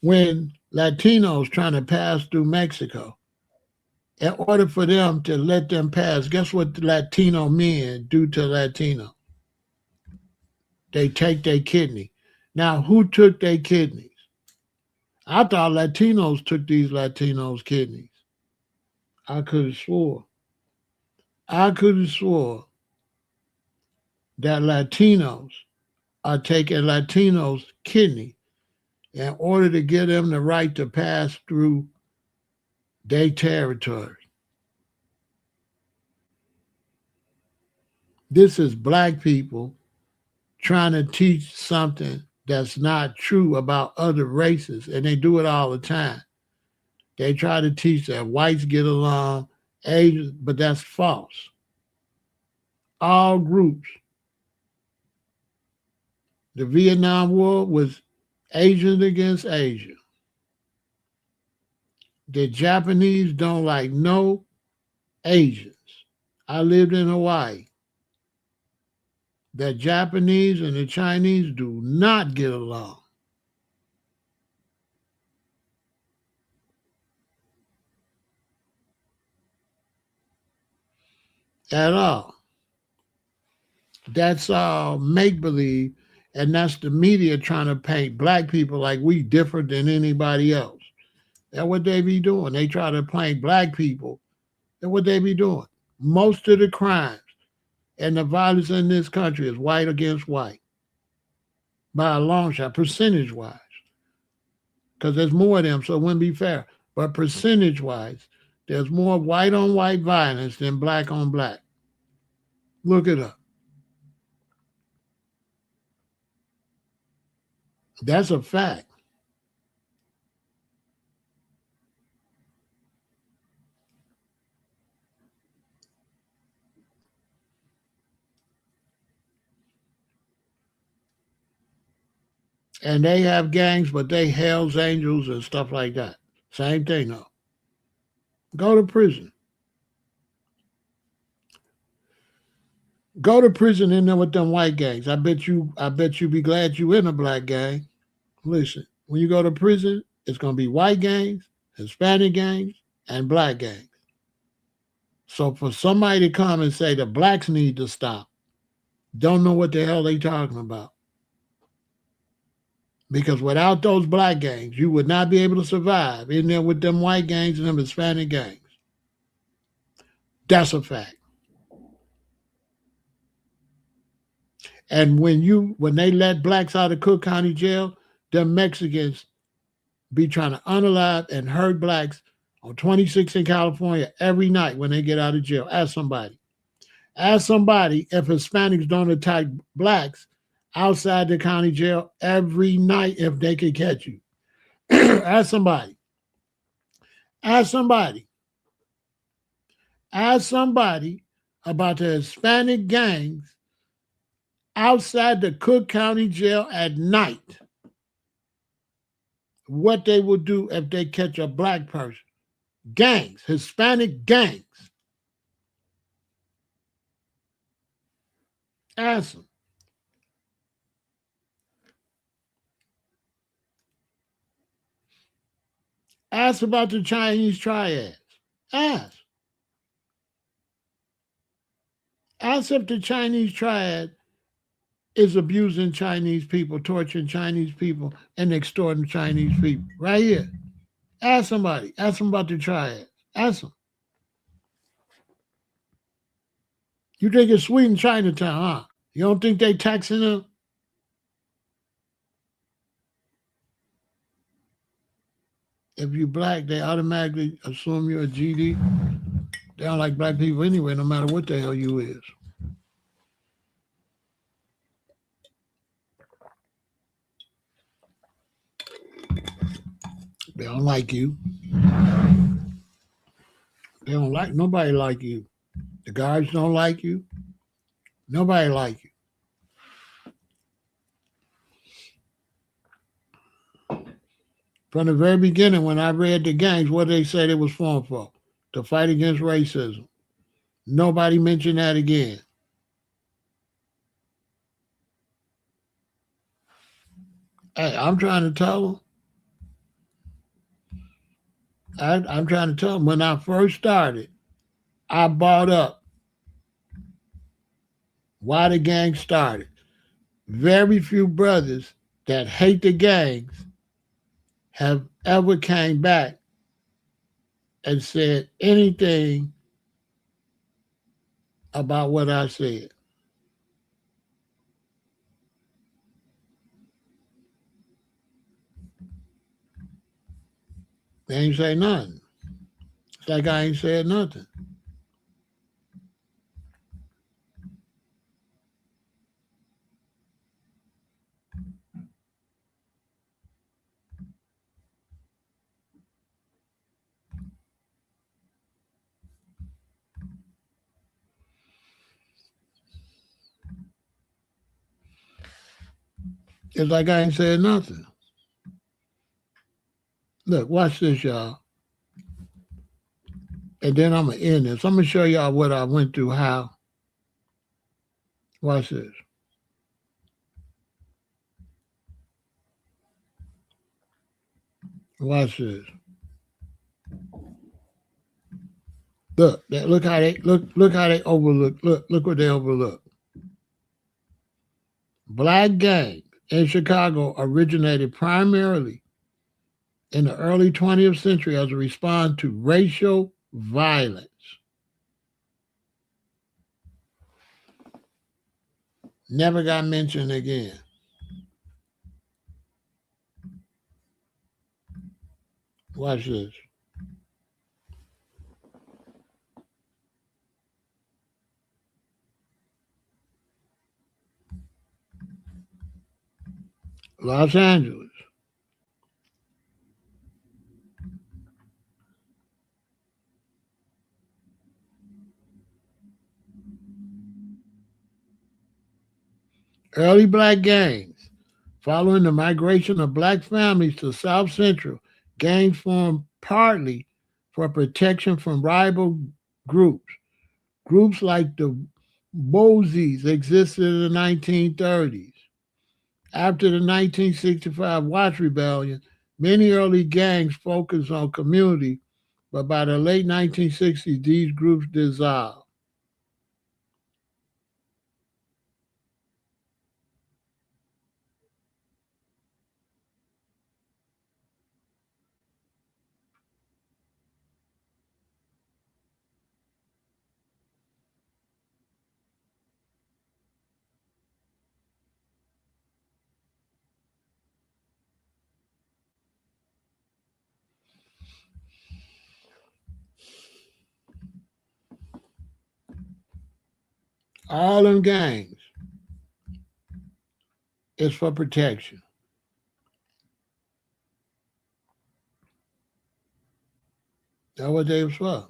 When Latinos trying to pass through Mexico, in order for them to let them pass, guess what the Latino men do to Latino? They take their kidney. Now, who took their kidneys? I thought Latinos took these Latinos' kidneys. I could have swore that Latinos are taking Latinos' kidney in order to give them the right to pass through their territory. This is black people trying to teach something that's not true about other races, and they do it all the time. They try to teach that whites get along, Asians, but that's false. All groups. The Vietnam War was Asians against Asia. The Japanese don't like no Asians. I lived in Hawaii. The Japanese and the Chinese do not get along. At all. That's all make-believe, and that's the media trying to paint black people like we different than anybody else. That's what they be doing. They try to paint black people. That's what they be doing. Most of the crimes and the violence in this country is white against white. By a long shot, percentage-wise. Because there's more of them, so it wouldn't be fair. But percentage-wise, there's more white-on-white violence than black-on-black. Look it up. That's a fact. And they have gangs, but they Hell's Angels and stuff like that. Same thing, though. Go to prison. Go to prison in there with them white gangs. I bet you be glad you in a black gang. Listen, when you go to prison, it's gonna be white gangs, Hispanic gangs, and black gangs. So for somebody to come and say the blacks need to stop, don't know what the hell they talking about. Because without those black gangs, you would not be able to survive in there with them white gangs and them Hispanic gangs. That's a fact. And when they let blacks out of Cook County Jail, them Mexicans be trying to unalive and hurt blacks on 26 in California every night when they get out of jail. Ask somebody. Ask somebody if Hispanics don't attack blacks outside the county jail every night if they could catch you. Ask somebody. Ask somebody. Ask somebody about the Hispanic gangs outside the Cook County Jail at night. What they will do if they catch a black person. Gangs, Hispanic gangs. Ask them. Ask about the Chinese triads. Ask. Ask if the Chinese triad is abusing Chinese people, torturing Chinese people, and extorting Chinese people. Right here. Ask somebody. Ask them about the triad. Ask them. You think it's sweet in Chinatown, huh? You don't think they taxing them? If you're black, they automatically assume you're a GD. They don't like black people anyway, no matter what the hell you is. They don't like you. They don't like nobody like you. The guards don't like you. Nobody like you. From the very beginning, when I read the gangs, what they said it was formed for? To fight against racism. Nobody mentioned that again. Hey, I'm trying to tell them. I'm trying to tell them when I first started, I brought up why the gang started. Very few brothers that hate the gangs have ever came back and said anything about what I said. They ain't say nothing. It's like I ain't said nothing. It's like I ain't said nothing. Look, watch this, y'all. And then I'm going to end this. I'm going to show y'all what I went through, how. Watch this. Watch this. Look how they overlook. Look what they overlook. Black gangs in Chicago originated primarily in the early 20th century as a response to racial violence. Never got mentioned again. Watch this. Los Angeles. Early black gangs. Following the migration of black families to South Central, gangs formed partly for protection from rival groups. Groups like the Bozies existed in the 1930s. After the 1965 Watts Rebellion, many early gangs focused on community, but by the late 1960s, these groups dissolved. All them gangs is for protection. That's what they was for.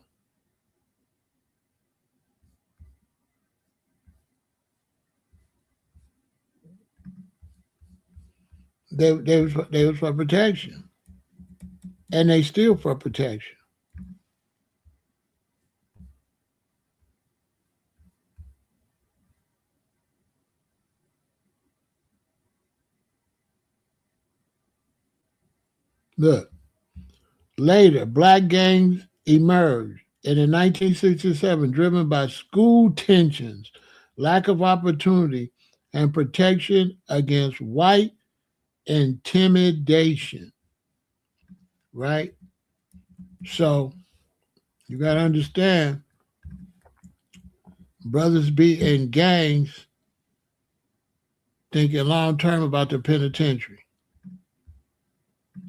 They was for protection, and they still for protection. Look, later, black gangs emerged in 1967, driven by school tensions, lack of opportunity, and protection against white intimidation. Right? So you got to understand, brothers be in gangs thinking long term about the penitentiary.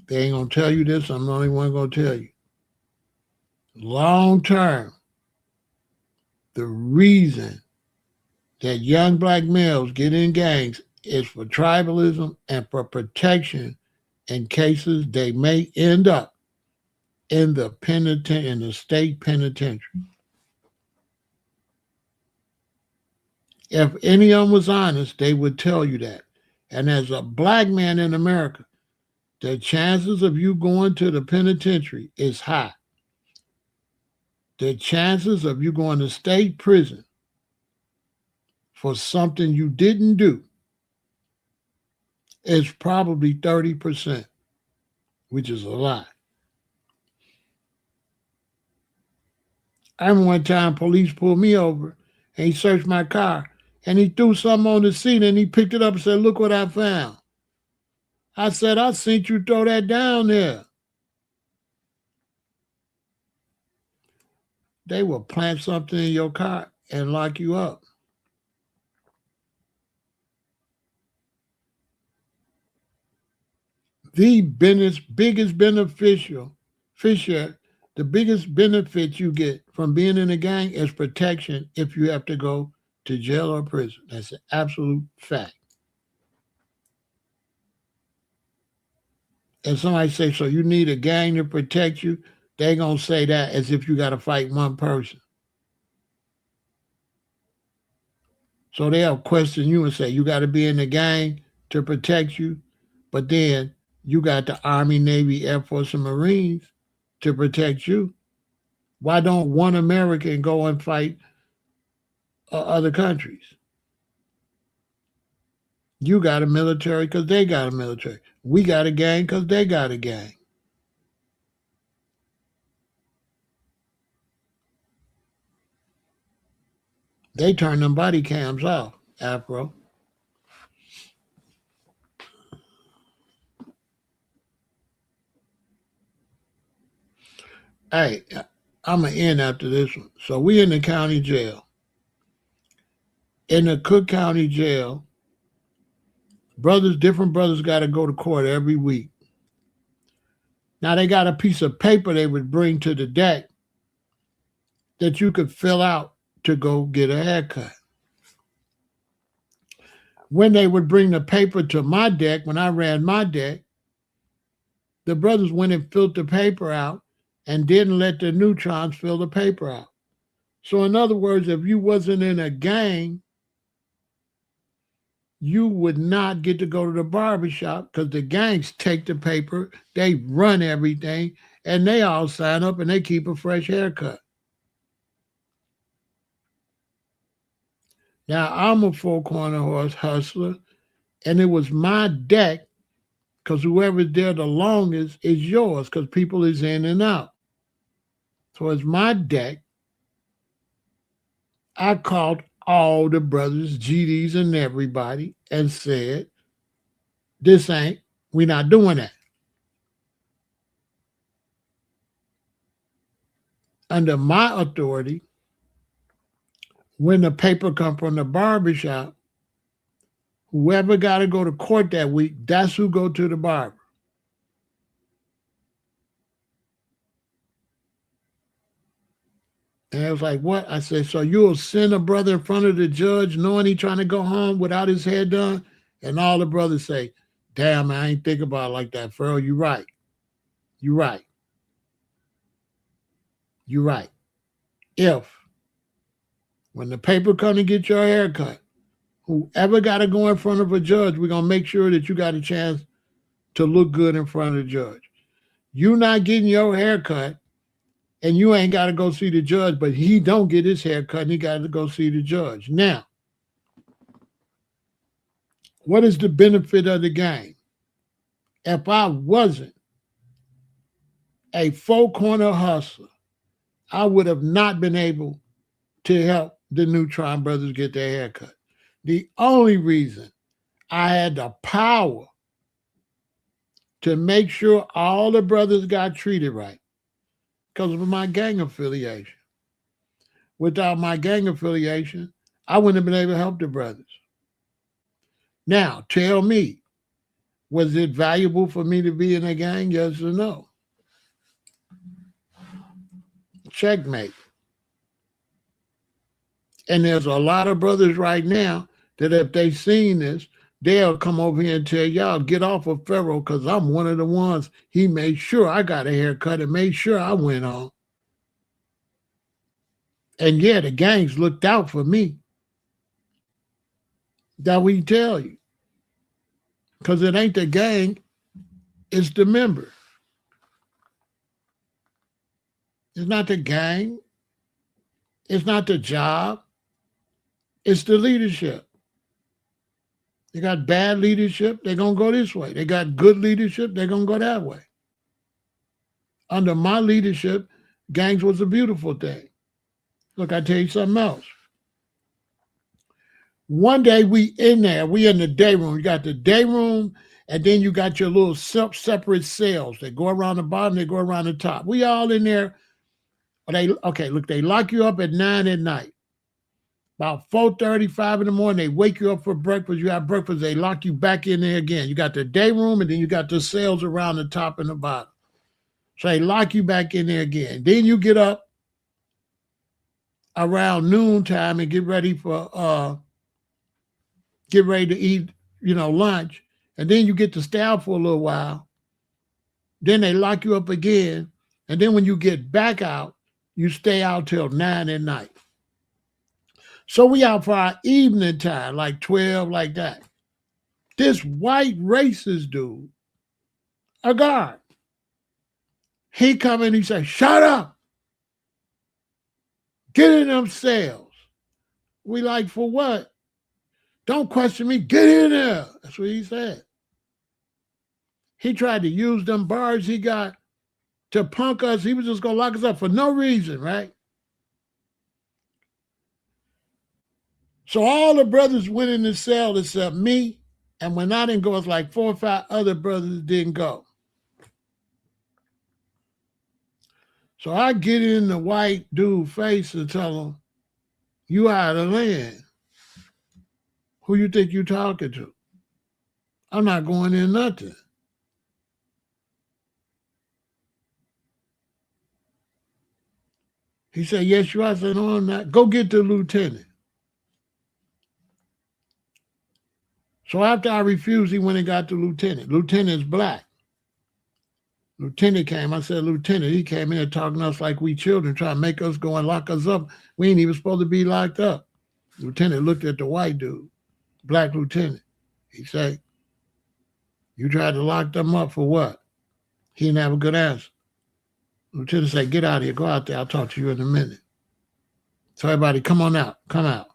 They ain't gonna tell you this. I'm the only one gonna tell you. Long term, the reason that young black males get in gangs is for tribalism and for protection in cases they may end up in the state penitentiary. If any of them was honest, they would tell you that. And as a black man in America, the chances of you going to the penitentiary is high. The chances of you going to state prison for something you didn't do is probably 30%, which is a lot. I remember one time police pulled me over and he searched my car and he threw something on the seat and he picked it up and said, "Look what I found." I said, "I seen you throw that down there." They will plant something in your car and lock you up. The biggest the biggest benefit you get from being in a gang is protection if you have to go to jail or prison. That's an absolute fact. And somebody say, "So you need a gang to protect you?" They gonna say that as if you got to fight one person. So they'll question you and say, "You got to be in the gang to protect you," but then you got the Army, Navy, Air Force, and Marines to protect you. Why don't one American go and fight other countries? You got a military because they got a military. We got a gang because they got a gang. They turn them body cams off, Afro. Hey, I'm going to end after this one. So we in the county jail. In the Cook County jail, different brothers got to go to court every week. Now they got a piece of paper they would bring to the deck that you could fill out to go get a haircut. When they would bring the paper to my deck, when I ran my deck, the brothers went and filled the paper out and didn't let the neutrons fill the paper out. So in other words, if you wasn't in a gang, you would not get to go to the barbershop because the gangs take the paper, they run everything, and they all sign up and they keep a fresh haircut. Now, I'm a four-corner horse hustler, and it was my deck because whoever's there the longest is yours because people is in and out. So it's my deck. I called all the brothers, GDs, and everybody and said, we're not doing that. Under my authority, when the paper come from the barbershop, whoever got to go to court that week, that's who go to the barber. And I was like, what? I said, so you'll send a brother in front of the judge knowing he trying to go home without his hair done? And all the brothers say, damn, I ain't think about it like that, Pharaoh. You right. You right. You right. If when the paper come to get your hair cut, whoever got to go in front of a judge, we're going to make sure that you got a chance to look good in front of the judge. You not getting your hair cut, and you ain't got to go see the judge, but he don't get his hair cut, and he got to go see the judge. Now, what is the benefit of the game? If I wasn't a four-corner hustler, I would have not been able to help the Neutron brothers get their hair cut. The only reason I had the power to make sure all the brothers got treated right because of my gang affiliation. Without my gang affiliation, I wouldn't have been able to help the brothers. Now, tell me, was it valuable for me to be in a gang? Yes or no? Checkmate. And there's a lot of brothers right now that if they seen this, they'll come over here and tell y'all, get off of Pharaoh because I'm one of the ones he made sure I got a haircut and made sure I went on. And yeah, the gangs looked out for me. That we tell you. Because it ain't the gang, it's the member. It's not the gang. It's not the job. It's the leadership. They got bad leadership, they're going to go this way. They got good leadership, they're going to go that way. Under my leadership, gangs was a beautiful thing. Look, I tell you something else. One day we in there, we in the day room. You got the day room, and then you got your little separate cells. They go around the bottom, they go around the top. We all in there. They lock you up at 9 at night. About 4:30, 5 in the morning, they wake you up for breakfast. You have breakfast, they lock you back in there again. You got the day room, and then you got the cells around the top and the bottom. So they lock you back in there again. Then you get up around noontime and get ready to eat, lunch. And then you get to stay out for a little while. Then they lock you up again. And then when you get back out, you stay out till 9 at night. So we out for our evening time, like 12, like that. This white racist dude, a guard, he come in, he say, shut up. Get in them cells. We like, for what? Don't question me. Get in there. That's what he said. He tried to use them bars he got to punk us. He was just going to lock us up for no reason, right? So all the brothers went in the cell except me. And when I didn't go, it's like 4 or 5 other brothers didn't go. So I get in the white dude's face and tell him, you out of land. Who you think you talking to? I'm not going in nothing. He said, yes, you are. I said, no, I'm not. Go get the lieutenant. So after I refused, he went and got the lieutenant. Lieutenant's black. Lieutenant came. I said, Lieutenant, he came in and talking to us like we children, trying to make us go and lock us up. We ain't even supposed to be locked up. Lieutenant looked at the white dude, black lieutenant. He said, you tried to lock them up for what? He didn't have a good answer. Lieutenant said, get out of here. Go out there. I'll talk to you in a minute. So everybody, come on out. Come out.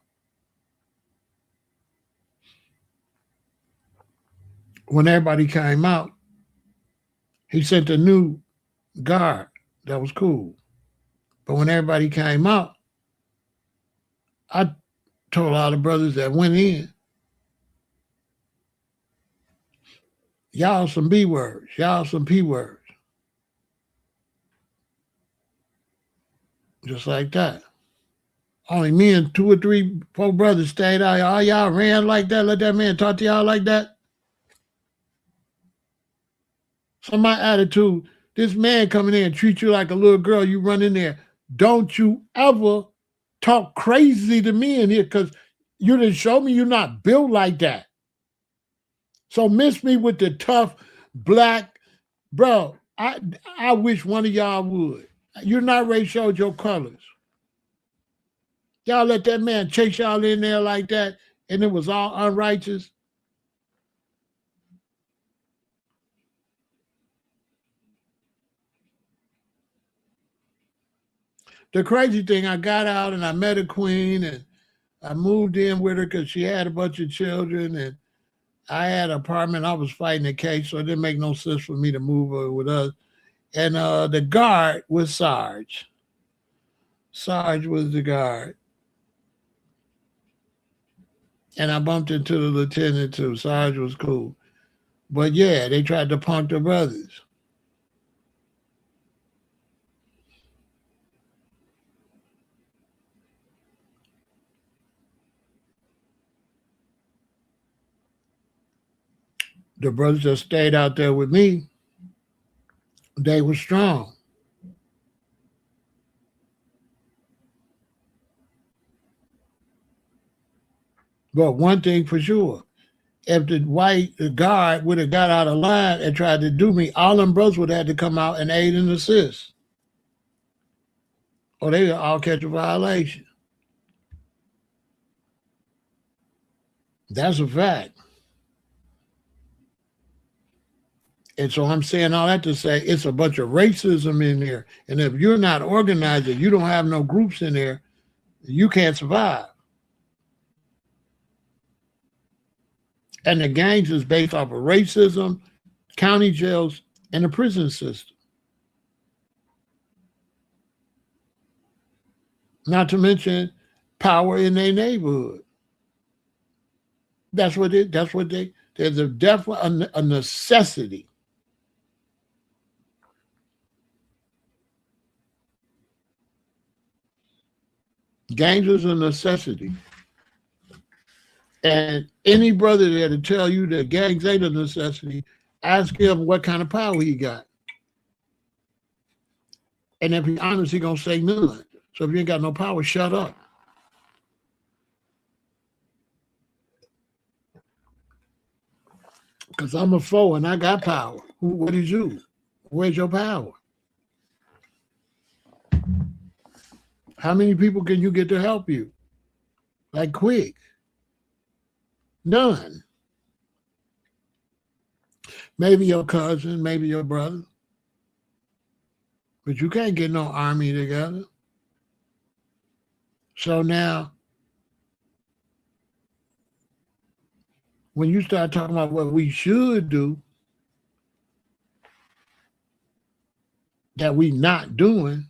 When everybody came out, he sent a new guard. That was cool. But when everybody came out, I told all the brothers that went in, y'all some B words, y'all some P words. Just like that. Only me and 2 or 3, 4 brothers stayed out here. All y'all ran like that, let that man talk to y'all like that. So my attitude, this man coming in and treat you like a little girl, you run in there, don't you ever talk crazy to me in here, because you didn't show me you're not built like that. So miss me with the tough black, bro. I wish one of y'all would. You're not ready to show your colors. Y'all let that man chase y'all in there like that, and it was all unrighteous. The crazy thing, I got out and I met a queen, and I moved in with her because she had a bunch of children, and I had an apartment. I was fighting the case, so it didn't make no sense for me to move her with us. And the guard was Sarge. Sarge was the guard. And I bumped into the lieutenant too. Sarge was cool. But yeah, they tried to punk the brothers. The brothers that stayed out there with me, they were strong. But one thing for sure, if the white guard would have got out of line and tried to do me, all them brothers would have had to come out and aid and assist. Or they would all catch a violation. That's a fact. And so I'm saying all that to say it's a bunch of racism in there. And if you're not organized, if you don't have no groups in there, you can't survive. And the gangs is based off of racism, county jails, and the prison system. Not to mention power in their neighborhood. There's a definitely a necessity. Gangs is a necessity. And any brother there to tell you that gangs ain't a necessity, ask him what kind of power he got. And if he's honest, he's going to say none. So if you ain't got no power, shut up. Because I'm a foe and I got power. What is you? Where's your power? How many people can you get to help you? Like quick? None. Maybe your cousin, maybe your brother. But you can't get no army together. So now, when you start talking about what we should do, that we not doing,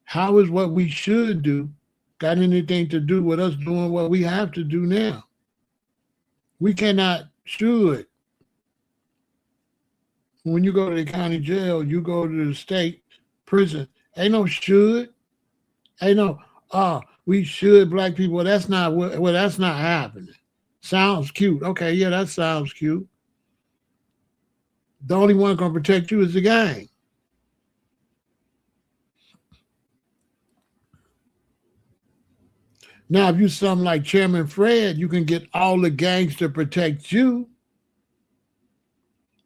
how is what we should do got anything to do with us doing what we have to do now? We cannot should. When you go to the county jail, you go to the state prison. Ain't no should. Ain't no, we should, black people. That's not happening. Sounds cute. Okay, yeah, that sounds cute. The only one going to protect you is the gang. Now, if you're something like Chairman Fred, you can get all the gangs to protect you.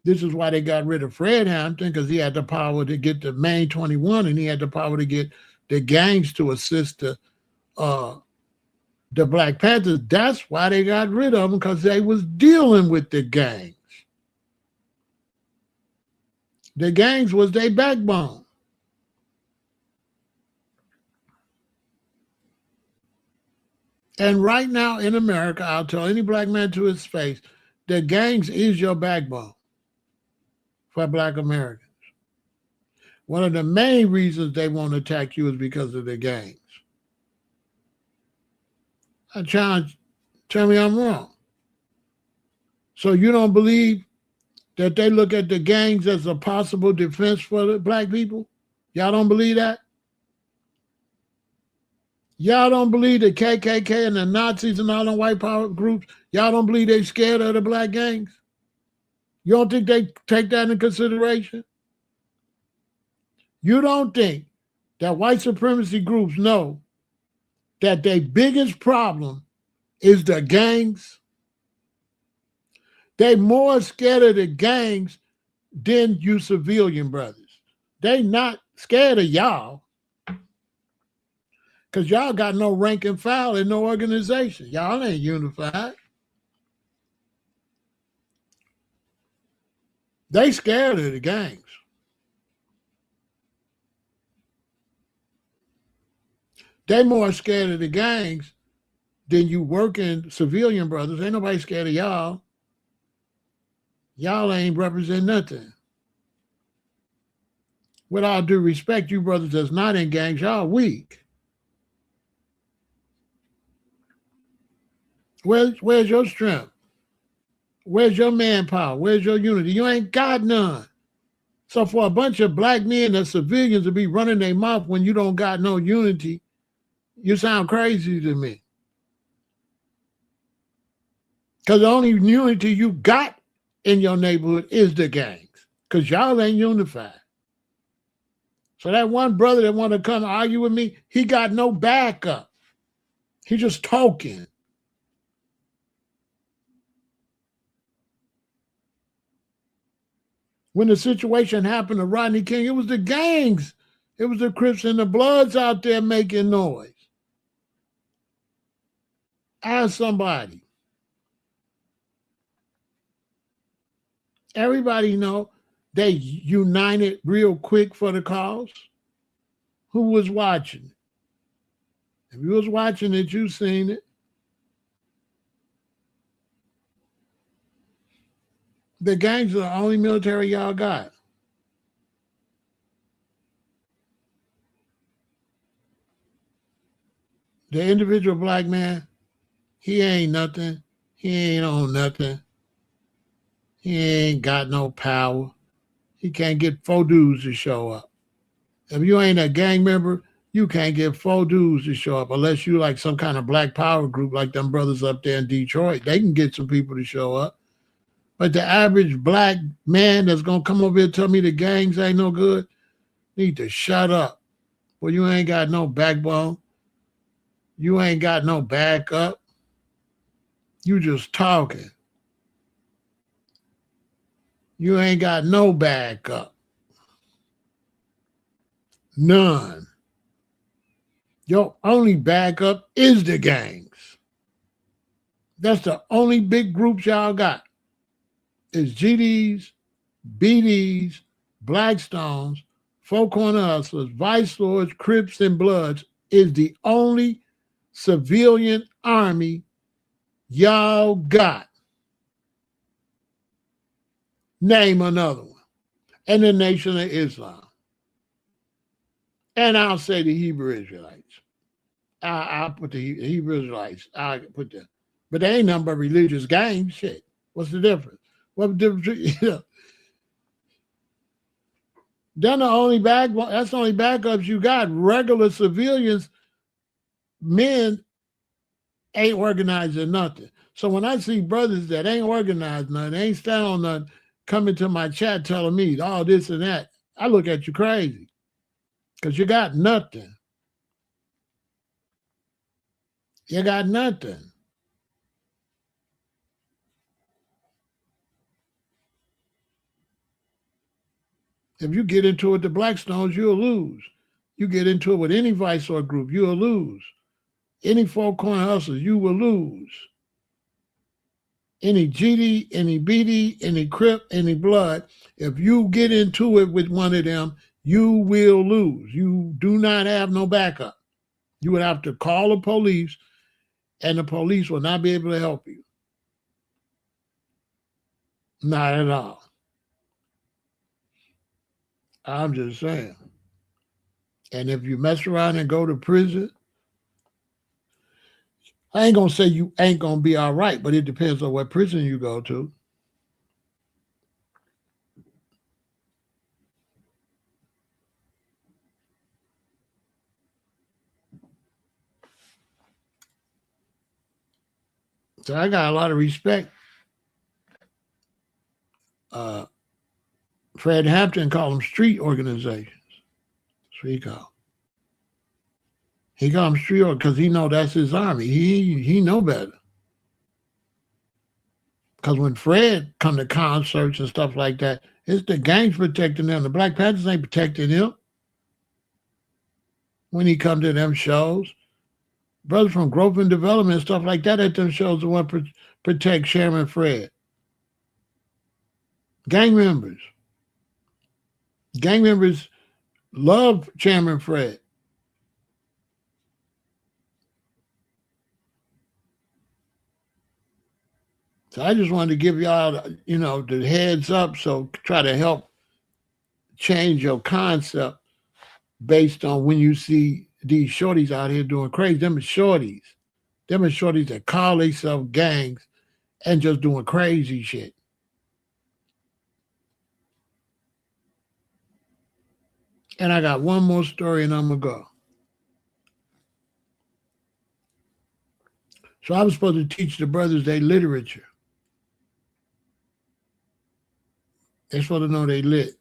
This is why they got rid of Fred Hampton, because he had the power to get the main 21, and he had the power to get the gangs to assist the Black Panthers. That's why they got rid of them, because they was dealing with the gangs. The gangs was their backbone. And right now in America, I'll tell any black man to his face, the gangs is your backbone for black Americans. One of the main reasons they won't attack you is because of the gangs. I challenge, tell me I'm wrong. So you don't believe that they look at the gangs as a possible defense for the black people? Y'all don't believe that? Y'all don't believe the KKK and the Nazis and all the white power groups? Y'all don't believe they scared of the black gangs? You don't think they take that into consideration? You don't think that white supremacy groups know that their biggest problem is the gangs. They more scared of the gangs than you civilian brothers. They not scared of y'all because y'all got no rank and file in no organization. Y'all ain't unified. They scared of the gangs. They more scared of the gangs than you working civilian brothers. Ain't nobody scared of y'all. Y'all ain't represent nothing. With all due respect, you brothers that's not in gangs, y'all weak. Where's your strength? Where's your manpower? Where's your unity? You ain't got none. So for a bunch of black men and civilians to be running their mouth when you don't got no unity, you sound crazy to me. Because the only unity you got in your neighborhood is the gangs. Because y'all ain't unified. So that one brother that want to come argue with me, he got no backup. He just talking. When the situation happened to Rodney King, it was the gangs. It was the Crips and the Bloods out there making noise. Ask somebody. Everybody know they united real quick for the cause. Who was watching? If you was watching it, you seen it. The gangs are the only military y'all got. The individual black man, he ain't nothing. He ain't on nothing. He ain't got no power. He can't get 4 dudes to show up. If you ain't a gang member, you can't get 4 dudes to show up unless you like some kind of black power group like them brothers up there in Detroit. They can get some people to show up. But the average black man that's going to come over here and tell me the gangs ain't no good, need to shut up. Well, you ain't got no backbone. You ain't got no backup. You just talking. You ain't got no backup. None. Your only backup is the gangs. That's the only big groups y'all got. Is GDs, BDs, Blackstones, Four Corner Hustlers, Vice Lords, Crips, and Bloods is the only civilian army y'all got. Name another one. And the Nation of Islam. And I'll say the Hebrew Israelites. I'll put the Hebrew Israelites. I'll put them. But they ain't nothing but religious gangs. Shit. What's the difference? What's the difference? You know, then that's the only backups you got. Regular civilians, men ain't organizing nothing. So when I see brothers that ain't organized nothing, ain't stand on nothing, coming to my chat telling me all this and that, I look at you crazy. Because you got nothing. You got nothing. If you get into it with the Blackstones, you'll lose. You get into it with any Vice Lord group, you'll lose. Any Four Corner Hustlers, you will lose. Any GD, any BD, any Crip, any Blood, if you get into it with one of them, you will lose. You do not have no backup. You would have to call the police, and the police will not be able to help you. Not at all. I'm just saying. And if you mess around and go to prison, I ain't going to say you ain't going to be all right, but it depends on what prison you go to. So I got a lot of respect. Fred Hampton called them street organizations. That's what he called. He comes straight because he know that's his army. He know better. Because when Fred come to concerts and stuff like that, it's the gangs protecting them. The Black Panthers ain't protecting him when he come to them shows. Brothers from Growth and Development and stuff like that at them shows the one protect Chairman Fred. Gang members. Gang members love Chairman Fred. So I just wanted to give y'all, the heads up. So try to help change your concept based on when you see these shorties out here doing crazy. Them are shorties. Them are shorties that call themselves gangs and just doing crazy shit. And I got one more story and I'm going to go. So I was supposed to teach the brothers their literature. They're supposed to know they lit.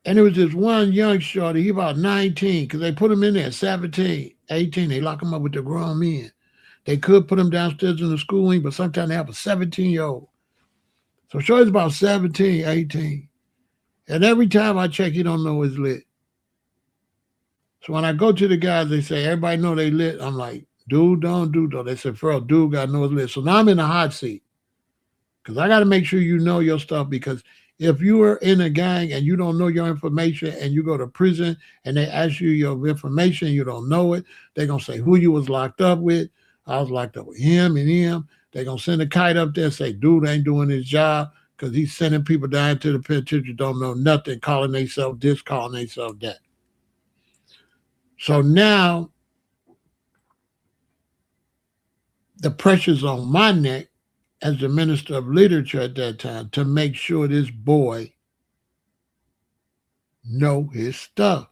And there was this one young shorty, he about 19, because they put him in there, 17, 18. They lock him up with the grown men. They could put him downstairs in the school wing, but sometimes they have a 17-year-old. So shorty's about 17, 18. And every time I check, he don't know it's lit. So when I go to the guys, they say, everybody know they lit. I'm like, dude, don't do though. They said, Pharaoh, dude got to know it's lit. So now I'm in the hot seat. Because I got to make sure you know your stuff, because if you are in a gang and you don't know your information and you go to prison and they ask you your information, you don't know it, they're going to say who you was locked up with. I was locked up with him and him. They're going to send a kite up there and say, dude ain't doing his job because he's sending people down to the penitentiary, don't know nothing, calling themselves this, calling themselves that. So now the pressure's on my neck as the minister of literature at that time to make sure this boy know his stuff.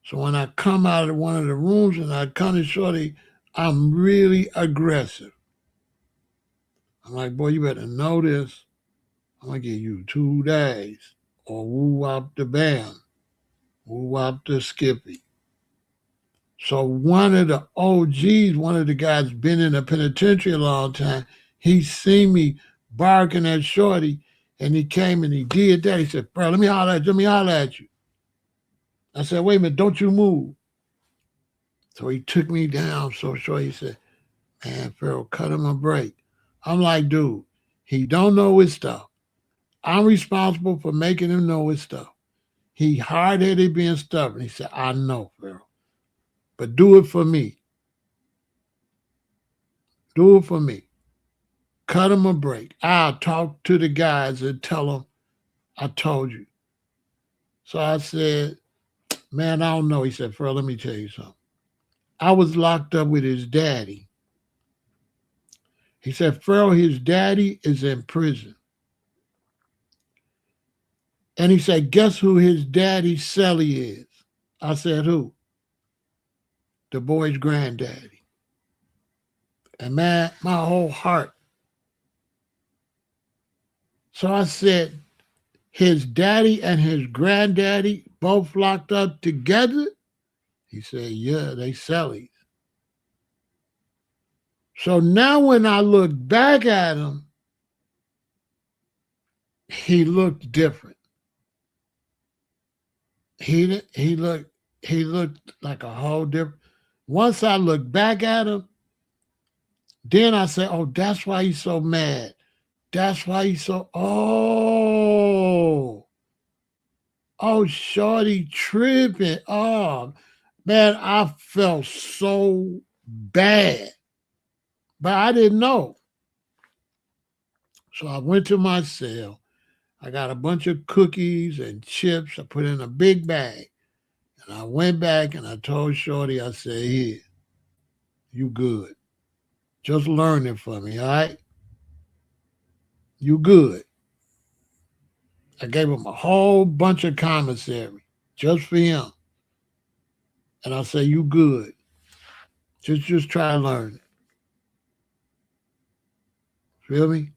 So when I come out of one of the rooms and I come to shorty, I'm really aggressive. I'm like, boy, you better know this. I'm going to give you 2 days or woo-wop the bam, woo-wop the skippy. So one of the OGs, one of the guys been in the penitentiary a long time, he seen me barking at shorty and he came and he did that. He said, bro, let me holler at you. I said, wait a minute, don't you move. So he took me down so short. He said, man, Pharaoh, cut him a break. I'm like, dude, he don't know his stuff. I'm responsible for making him know his stuff. He hard-headed being stubborn. He said, I know, Pharaoh, but do it for me. Do it for me. Cut him a break. I'll talk to the guys and tell them I told you. So I said, man, I don't know. He said, Pharaoh, let me tell you something. I was locked up with his daddy. He said, Pharaoh, his daddy is in prison. And he said, guess who his daddy's cellie is? I said, who? The boy's granddaddy. And man, my whole heart. So I said, his daddy and his granddaddy both locked up together? He said, yeah, they cellies. So now when I look back at him, he looked different. He looked like a whole different. Once I look back at him, then I say, oh, that's why he's so mad. That's why he's so, shorty tripping. Oh, man, I felt so bad, but I didn't know. So I went to my cell. I got a bunch of cookies and chips. I put in a big bag. And I went back and I told shorty, I said, here, you good. Just learn it for me, all right? You good. I gave him a whole bunch of commissary just for him. And I say, you good. Just try to learn it. Feel me?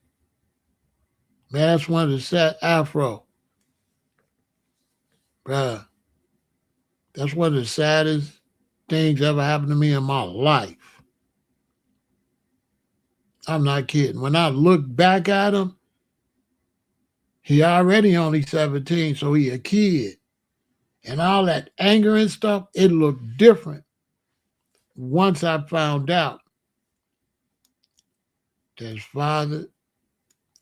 Man, that's one of the set Afro. Bruh. That's one of the saddest things ever happened to me in my life. I'm not kidding. When I look back at him, he already only 17, so he a kid. And all that anger and stuff, it looked different once I found out that his father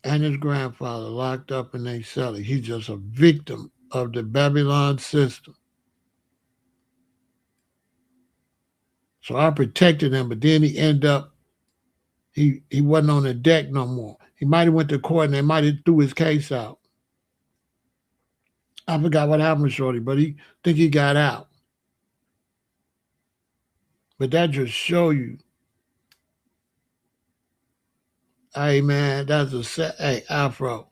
and his grandfather locked up in their cellar. He's just a victim of the Babylon system. So I protected him, but then he ended up, he wasn't on the deck no more. He might have went to court and they might have threw his case out. I forgot what happened to Shorty, but he think he got out. But that just show you, hey man, hey Afro,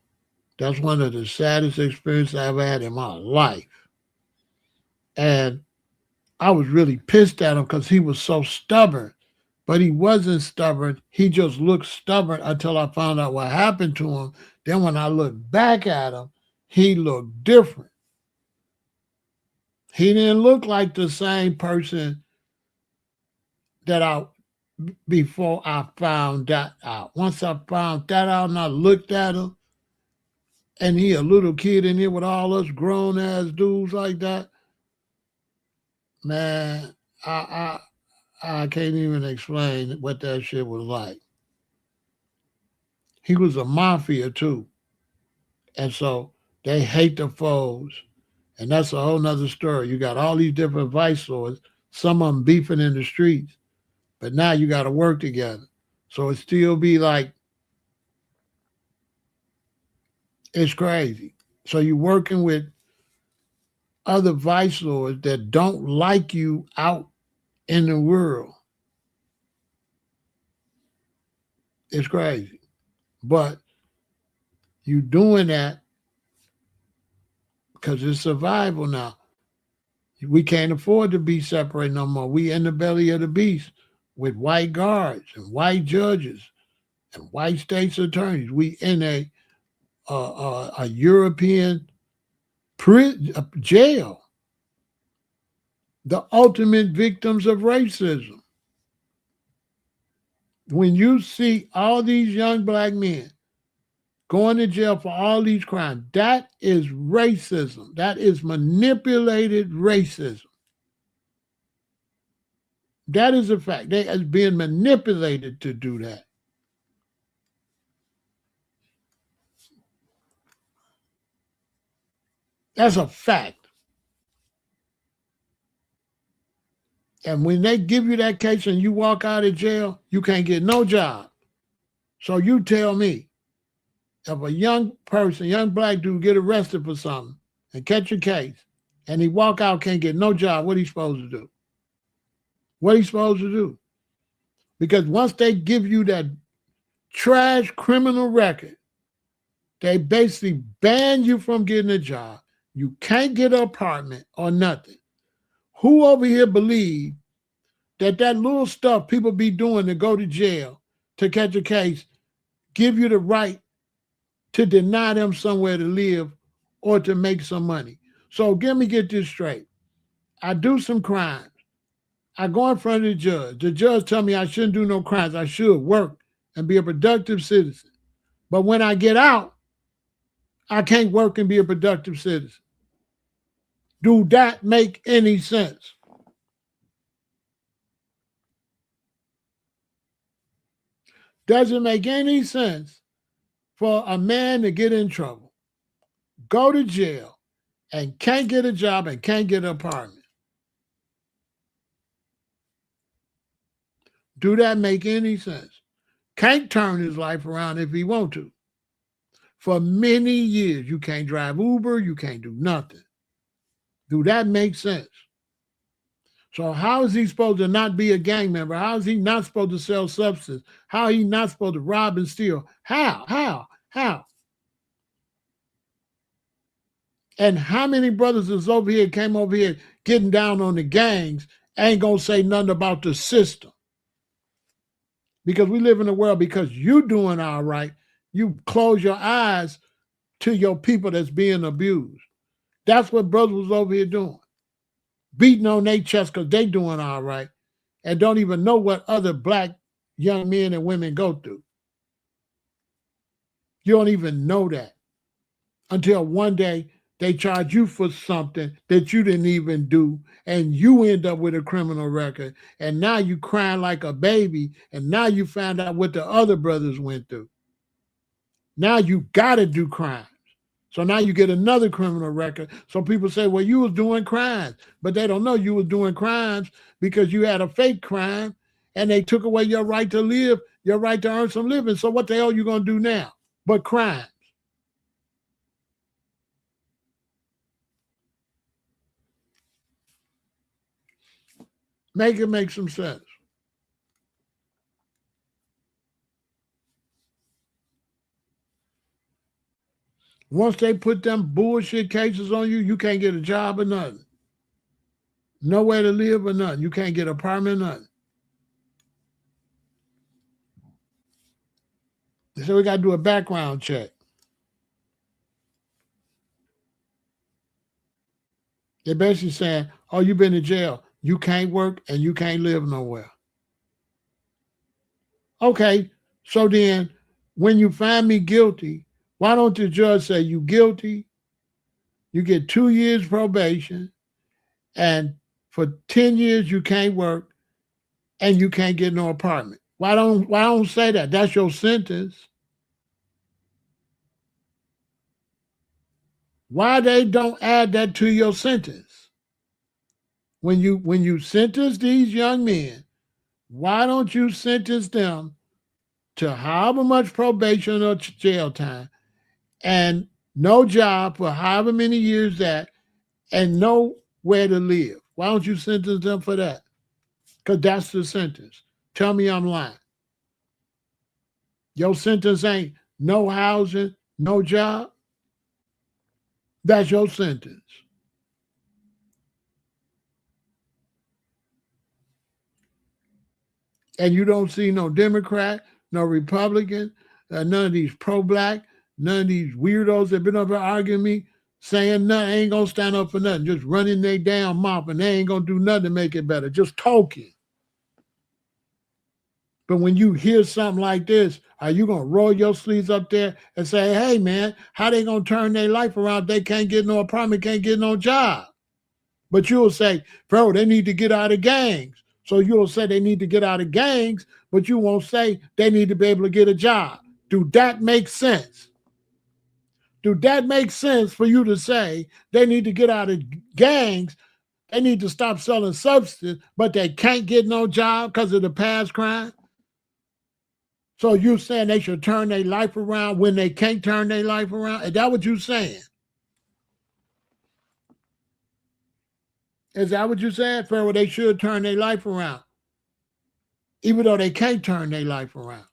that's one of the saddest experiences I ever had in my life. And I was really pissed at him because he was so stubborn. But he wasn't stubborn. He just looked stubborn until I found out what happened to him. Then when I looked back at him, he looked different. He didn't look like the same person that before I found that out. Once I found that out and I looked at him, and he a little kid in here with all us grown ass dudes like that, man, I can't even explain what that shit was like. He was a mafia too. And so they hate the foes. And that's a whole nother story. You got all these different vice lords, some of them beefing in the streets, but now you got to work together. So it still be like, it's crazy. So you're working with other vice lords that don't like you out in the world. It's crazy. But you doing that because it's survival now. We can't afford to be separate no more. We in the belly of the beast with white guards and white judges and white states attorneys. We in a European jail. The ultimate victims of racism. When you see all these young black men going to jail for all these crimes, that is racism. That is manipulated racism. That is a fact. They are being manipulated to do that. That's a fact. And when they give you that case and you walk out of jail, you can't get no job. So you tell me, if a young person, young black dude get arrested for something and catch a case and he walk out, can't get no job, what he supposed to do? What he supposed to do? Because once they give you that trash criminal record, they basically ban you from getting a job. You can't get an apartment or nothing. Who over here believe that little stuff people be doing to go to jail to catch a case give you the right to deny them somewhere to live or to make some money? So let me get this straight. I do some crimes. I go in front of the judge. The judge tell me I shouldn't do no crimes. I should work and be a productive citizen. But when I get out, I can't work and be a productive citizen. Do that make any sense? Does it make any sense for a man to get in trouble, go to jail, and can't get a job and can't get an apartment? Do that make any sense? Can't turn his life around if he want to. For many years, you can't drive Uber, you can't do nothing. Do that make sense? So how is he supposed to not be a gang member? How is he not supposed to sell substance? How is he not supposed to rob and steal? How? And how many brothers is over here, came over here getting down on the gangs, ain't gonna say nothing about the system? Because we live in a world, because you doing all right, you close your eyes to your people that's being abused. That's what brothers was over here doing. beating on their chest because they doing all right and don't even know what other black young men and women go through. You don't even know that until one day they charge you for something that you didn't even do, and you end up with a criminal record, and now you crying like a baby, and now you find out what the other brothers went through. Now you gotta do crimes. So now you get another criminal record. So people say, well, you was doing crimes, but they don't know you was doing crimes because you had a fake crime and they took away your right to live, your right to earn some living. So what the hell are you gonna do now but crime? Make it make some sense. Once they put them bullshit cases on you, you can't get a job or nothing. Nowhere to live or nothing. You can't get an apartment or nothing. So we got to do a background check. They're basically saying, oh, you've been in jail. You can't work and you can't live nowhere. Okay, so then when you find me guilty, why don't the judge say you guilty? You get 2 years probation, and for 10 years you can't work and you can't get no apartment. Why don't say that? That's your sentence. Why they don't add that to your sentence? When you sentence these young men, why don't you sentence them to however much probation or jail time and no job for however many years that and nowhere to live? Why don't you sentence them for that? Because that's the sentence. Tell me I'm lying. Your sentence ain't no housing, no job. That's your sentence. And you don't see no Democrat, no Republican, none of these pro-black, none of these weirdos that been up here arguing me, saying nothing, ain't gonna stand up for nothing, just running their damn mouth, and they ain't gonna do nothing to make it better, just talking. But when you hear something like this, are you gonna roll your sleeves up there and say, hey man, how they gonna turn their life around? They can't get no apartment, can't get no job. But you'll say, Pharaoh, they need to get out of gangs. So you'll say they need to get out of gangs, but you won't say they need to be able to get a job. Do that make sense? Do that make sense for you to say they need to get out of gangs, they need to stop selling substance, but they can't get no job because of the past crime? So you're saying they should turn their life around when they can't turn their life around? Is that what you're saying? Is that what you said, Pharaoh? They should turn their life around, even though they can't turn their life around.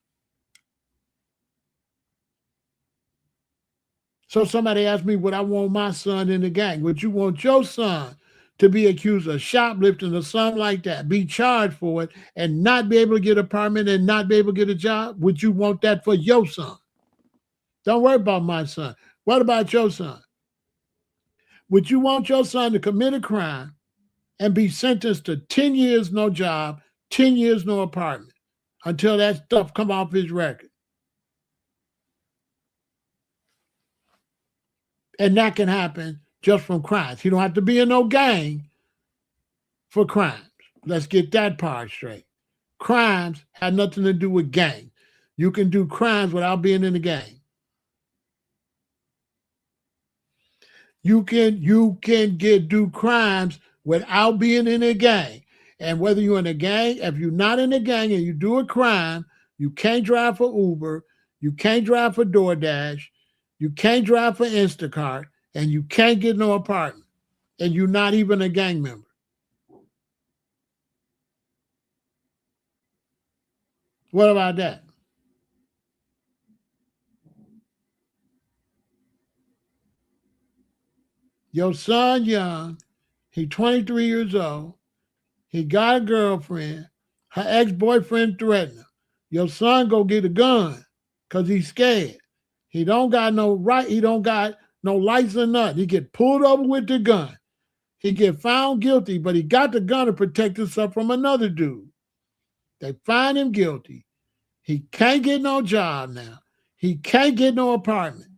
So somebody asked me, would I want my son in the gang? Would you want your son to be accused of shoplifting or something like that, be charged for it, and not be able to get an apartment and not be able to get a job? Would you want that for your son? Don't worry about my son. What about your son? Would you want your son to commit a crime and be sentenced to 10 years no job, 10 years no apartment until that stuff come off his record? And that can happen just from crimes. He don't have to be in no gang for crimes. Let's get that part straight. Crimes have nothing to do with gang. You can do crimes without being in a gang. You can do crimes without being in a gang. And whether you're in a gang, if you're not in a gang and you do a crime, you can't drive for Uber, you can't drive for DoorDash, you can't drive for Instacart, and you can't get no apartment. And you're not even a gang member. What about that? Your son young, he 23 years old, he got a girlfriend, her ex-boyfriend threatened him. Your son go get a gun because he's scared. He don't got no right, he don't got no lights or nothing. He get pulled over with the gun. He get found guilty, but he got the gun to protect himself from another dude. They find him guilty. He can't get no job now. He can't get no apartment.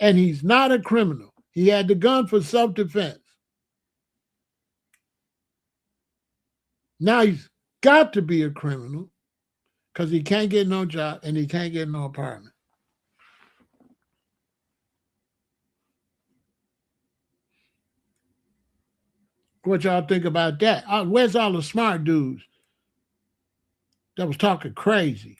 And he's not a criminal. He had the gun for self-defense. Now he's got to be a criminal because he can't get no job and he can't get no apartment. What y'all think about that? Where's all the smart dudes that was talking crazy?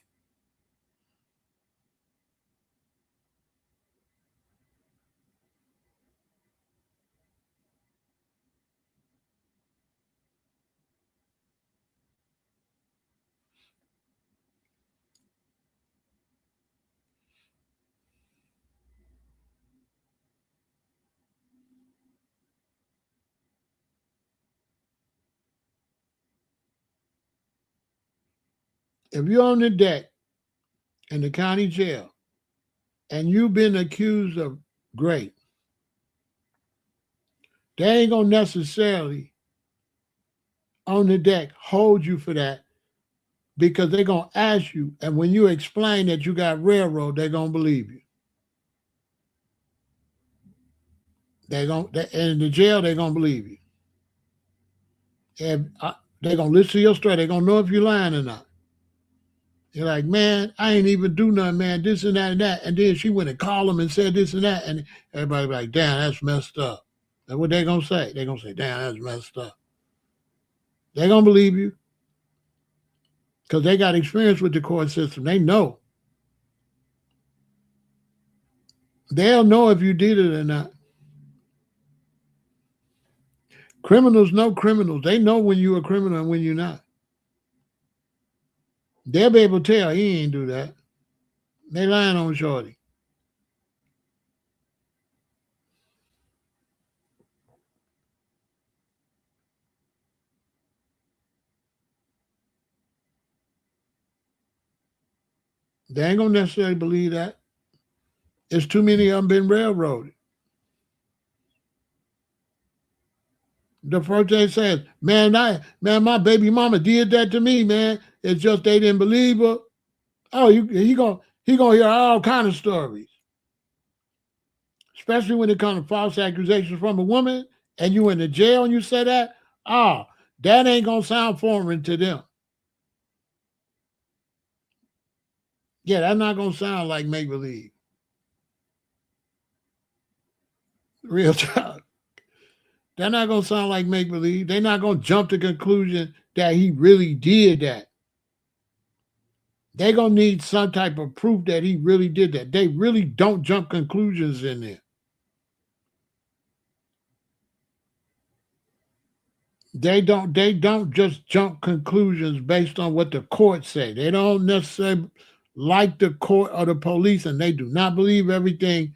If you're on the deck in the county jail and you've been accused of rape, they ain't gonna necessarily on the deck hold you for that because they're gonna ask you, and when you explain that you got railroad, they're gonna believe you. In the jail, they're gonna believe you. And they're gonna listen to your story. They're gonna know if you're lying or not. You're like, man, I ain't even do nothing, man, this and that and that. And then she went and called them and said this and that. And everybody be like, damn, that's messed up. That's what they're going to say. They're going to say, damn, that's messed up. They're going to believe you because they got experience with the court system. They know. They'll know if you did it or not. Criminals know criminals. They know when you're a criminal and when you're not. They'll be able to tell he ain't do that. They lying on Shorty. They ain't gonna necessarily believe that. There's too many of them been railroaded. The first thing says, man, my baby mama did that to me, man. It's just they didn't believe her. Oh, he gonna hear all kind of stories. Especially when it comes to false accusations from a woman and you in the jail and you say that, that ain't gonna sound foreign to them. Yeah, that's not gonna sound like make-believe. Real talk. They're not gonna sound like make-believe. They're not gonna jump to the conclusion that he really did that. They're gonna need some type of proof that he really did that. They really don't jump conclusions in there. They don't just jump conclusions based on what the court say. They don't necessarily like the court or the police, and they do not believe everything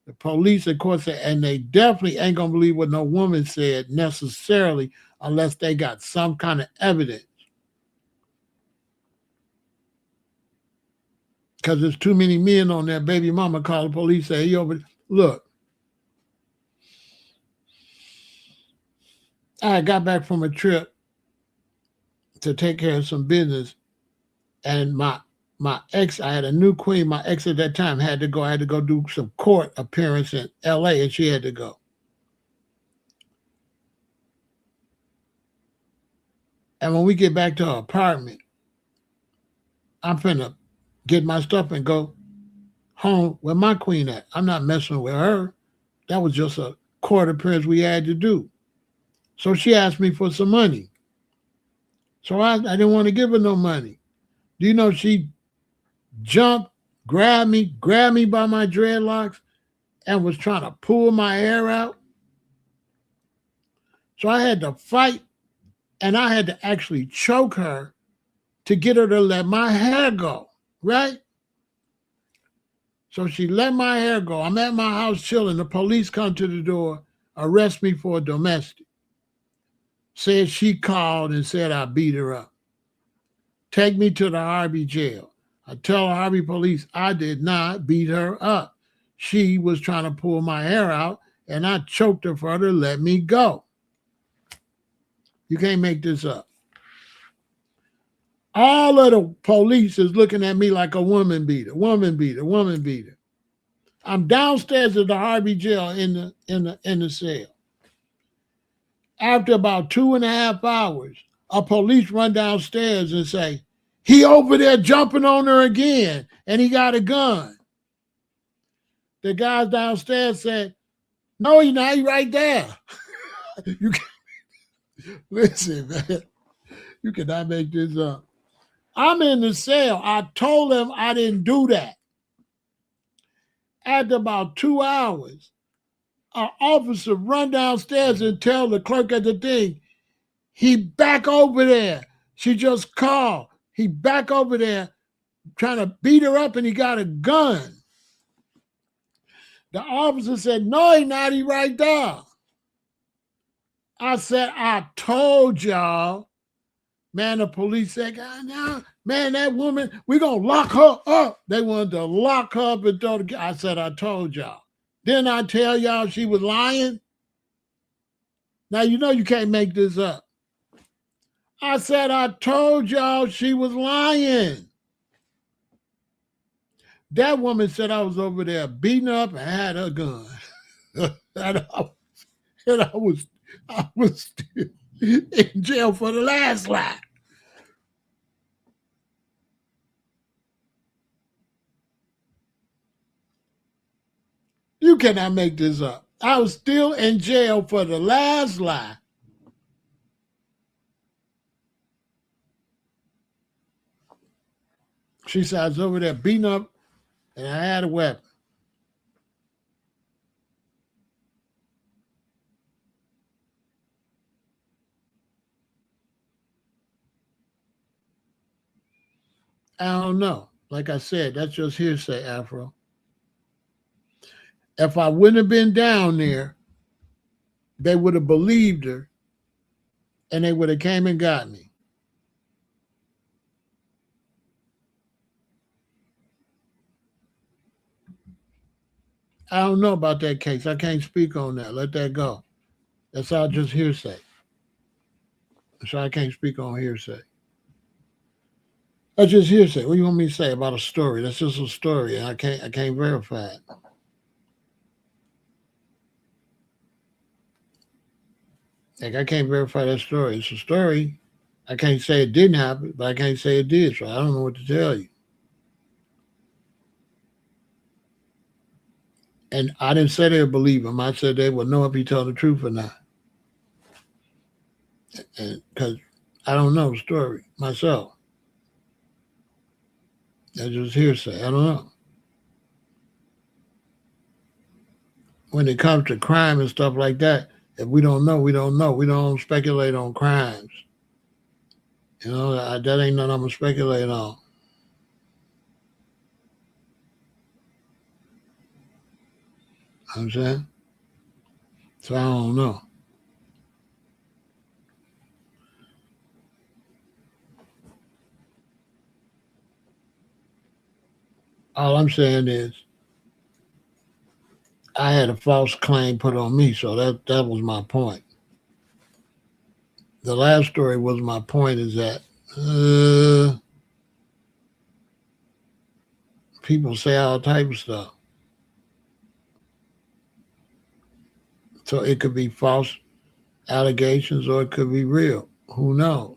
the police and court say, and they definitely ain't gonna believe what no woman said necessarily unless they got some kind of evidence. Because there's too many men on there. Baby mama call the police, say, hey, look, I got back from a trip to take care of some business, and my ex, I had a new queen. My ex at that time had to go do some court appearance in LA, and she had to go. And when we get back to our apartment, I'm finna get my stuff and go home where my queen at. I'm not messing with her. That was just a court appearance we had to do. So she asked me for some money. So I didn't want to give her no money. Do you know she jumped, grabbed me by my dreadlocks and was trying to pull my hair out? So I had to fight, and I had to actually choke her to get her to let my hair go, right? So she let my hair go. I'm at my house chilling. The police come to the door, arrest me for a domestic. Said she called and said I beat her up. Take me to the Harvey jail. I tell the Harvey police I did not beat her up. She was trying to pull my hair out, and I choked her for her to let me go. You can't make this up. All of the police is looking at me like a woman beater, woman beater, woman beater. I'm downstairs at the Harvey jail in the cell. After about 2.5 hours, a police run downstairs and say, he over there jumping on her again, and he got a gun. The guys downstairs said, no, he's not, he's right there. You can, listen, man, you cannot make this up. I'm in the cell. I told him I didn't do that. After about 2 hours, an officer run downstairs and tell the clerk at the thing, he back over there. She just called. He back over there trying to beat her up, and he got a gun. The officer said, no, he not, he right there. I said, I told y'all. Man, the police said, God, no, man, that woman, we're going to lock her up. They wanted to lock her up and throw the. I said, I told y'all. Didn't I tell y'all she was lying? Now, you know you can't make this up. I said, I told y'all she was lying. That woman said I was over there beating up and had her gun. and I was still in jail for the last lie. You cannot make this up. I was still in jail for the last lie. She said I was over there beating up and I had a weapon. I don't know. Like I said, that's just hearsay, Afro. If I wouldn't have been down there, they would have believed her and they would have came and got me. I don't know about that case. I can't speak on that. Let that go. That's all just hearsay. So I can't speak on hearsay. That's just hearsay. What do you want me to say about a story? That's just a story. I can't verify it. Like, I can't verify that story. It's a story. I can't say it didn't happen, but I can't say it did. So I don't know what to tell you. And I didn't say they would believe him. I said they would know if he told the truth or not. Because I don't know the story myself. That's just hearsay. I don't know. When it comes to crime and stuff like that, if we don't know, we don't know. We don't speculate on crimes. You know, that ain't nothing I'm going to speculate on. You know what I'm saying? So I don't know. All I'm saying is I had a false claim put on me, so that was my point. The last story was my point is that people say all type of stuff. So it could be false allegations or it could be real. Who knows?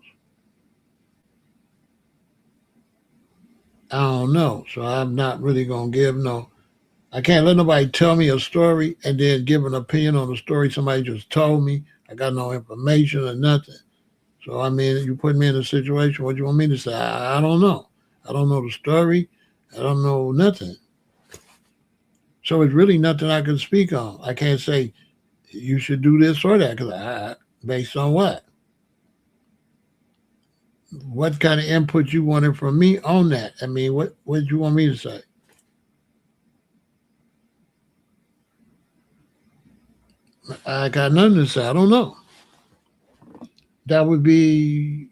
I don't know. So I'm not really going to give no. I can't let nobody tell me a story and then give an opinion on the story somebody just told me. I got no information or nothing. So, I mean, you put me in a situation, what do you want me to say? I don't know. I don't know the story. I don't know nothing. So it's really nothing I can speak on. I can't say you should do this or that because based on what? What kind of input you wanted from me on that? I mean, what do you want me to say? I got nothing to say. I don't know. That would be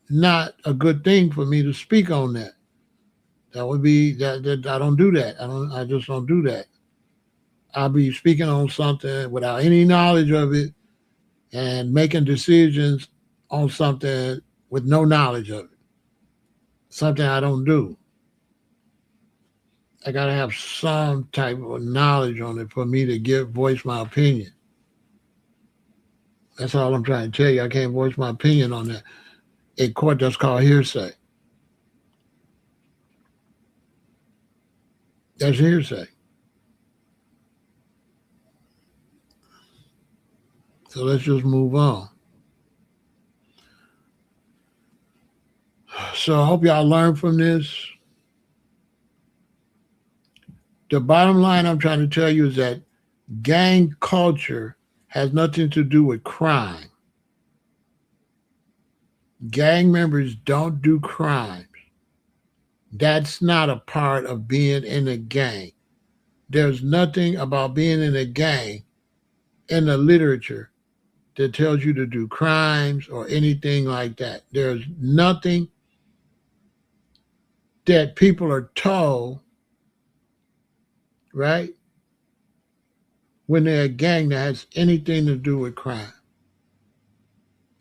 not a good thing for me to speak on that. That would be that I don't do that. I just don't do that. I'll be speaking on something without any knowledge of it and making decisions on something with no knowledge of it, something I don't do. I got to have some type of knowledge on it for me to voice my opinion. That's all I'm trying to tell you. I can't voice my opinion on that. In court, that's called hearsay. That's hearsay. So let's just move on. So I hope y'all learn from this. The bottom line I'm trying to tell you is that gang culture has nothing to do with crime. Gang members don't do crimes. That's not a part of being in a gang. There's nothing about being in a gang in the literature that tells you to do crimes or anything like that. There's nothing that people are told, right, when they're a gang that has anything to do with crime.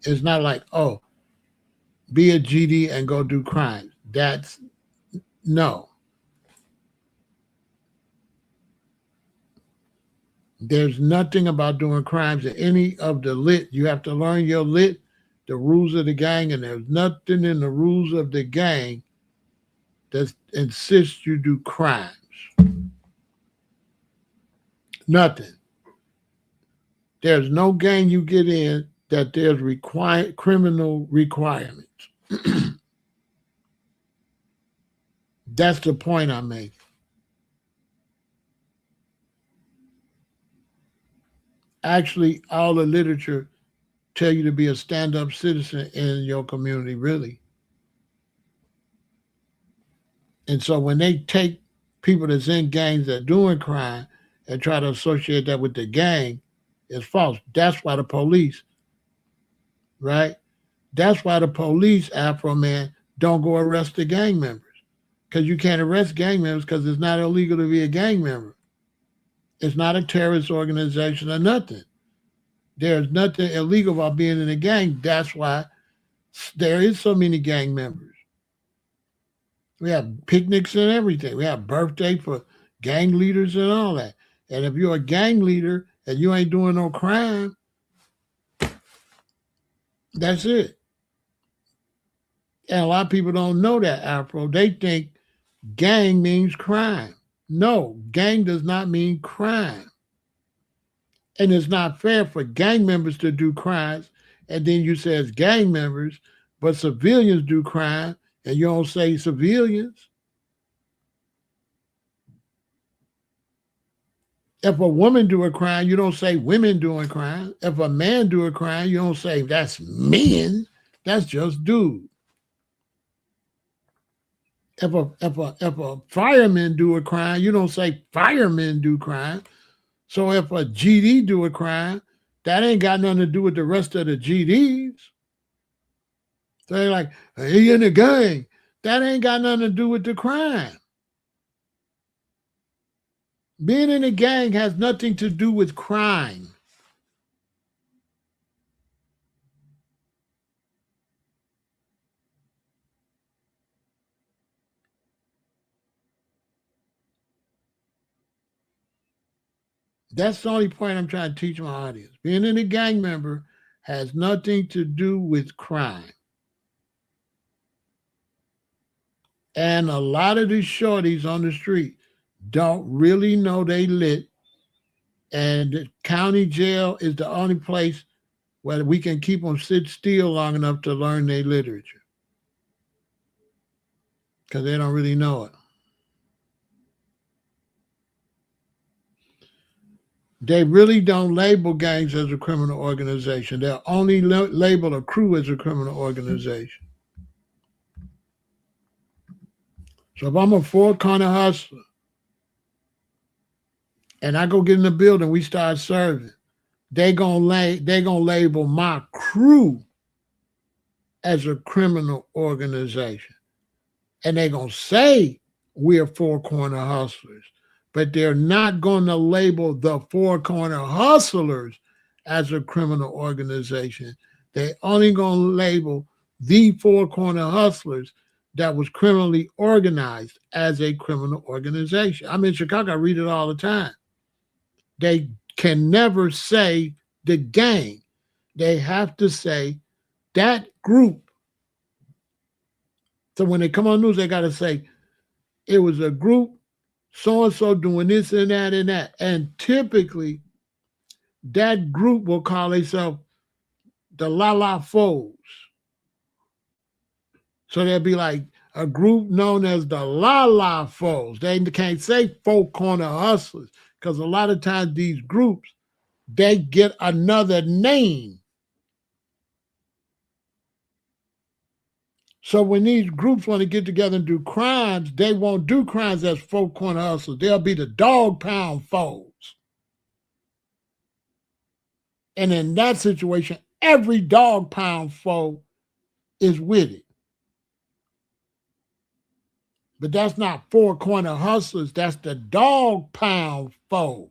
It's not like, oh, be a GD and go do crimes. That's no. There's nothing about doing crimes in any of the lit. You have to learn your lit, the rules of the gang, and there's nothing in the rules of the gang that insists you do crimes. Nothing. There's no gang you get in that there's criminal requirements. That's the point I'm making. Actually, all the literature tell you to be a stand-up citizen in your community, really. And so when they take people that's in gangs that are doing crime and try to associate that with the gang, it's false. That's why the police, right? That's why the police, Afro man, don't go arrest the gang members. Because you can't arrest gang members because it's not illegal to be a gang member. It's not a terrorist organization or nothing. There's nothing illegal about being in a gang. That's why there is so many gang members. We have picnics and everything. We have birthday for gang leaders and all that. And if you're a gang leader and you ain't doing no crime, that's it. And a lot of people don't know that, Afro. They think gang means crime. No, gang does not mean crime. And it's not fair for gang members to do crimes, and then you say it's gang members, but civilians do crime, and you don't say civilians. If a woman do a crime, you don't say women doing crime. If a man do a crime, you don't say that's men. That's just dude. If a fireman do a crime, you don't say firemen do crime. So if a GD do a crime, that ain't got nothing to do with the rest of the GDs. So they're like, he in the gang. That ain't got nothing to do with the crime. Being in a gang has nothing to do with crime. That's the only point I'm trying to teach my audience. Being in a gang member has nothing to do with crime. And a lot of these shorties on the street don't really know they lit. And the county jail is the only place where we can keep them sit still long enough to learn their literature. Because they don't really know it. They really don't label gangs as a criminal organization. They'll only label a crew as a criminal organization. So if I'm a four-corner hustler and I go get in the building, we start serving, they gonna label my crew as a criminal organization. And they're gonna say we're four-corner hustlers, but they're not going to label the four-corner hustlers as a criminal organization. They only gonna label the Four Corner Hustlers that was criminally organized as a criminal organization. I'm in Chicago, I read it all the time. They can never say the gang. They have to say that group. So when they come on news, they got to say it was a group, so-and-so doing this and that and that. And typically, that group will call themselves the La La Foes. So they'll be like a group known as the La La Foes. They can't say Four Corner Hustlers because a lot of times these groups, they get another name. So when these groups want to get together and do crimes, they won't do crimes as Four Corner Hustlers. They'll be the Dog Pound Foes. And in that situation, every Dog Pound foe is with it. But that's not Four Corner Hustlers. That's the Dog Pound foes.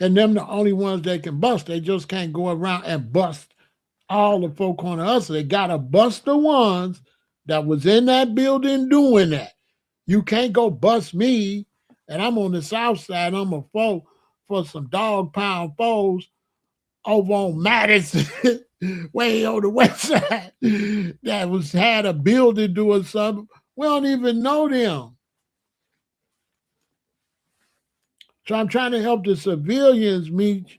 And them the only ones that can bust. They just can't go around and bust all the Four Corner Hustlers. They got to bust the ones that was in that building doing that. You can't go bust me, and I'm on the south side, I'm a foe for some Dog Pound foes over on Madison, way on the west side, that had a building doing something. We don't even know them. So I'm trying to help the civilians meet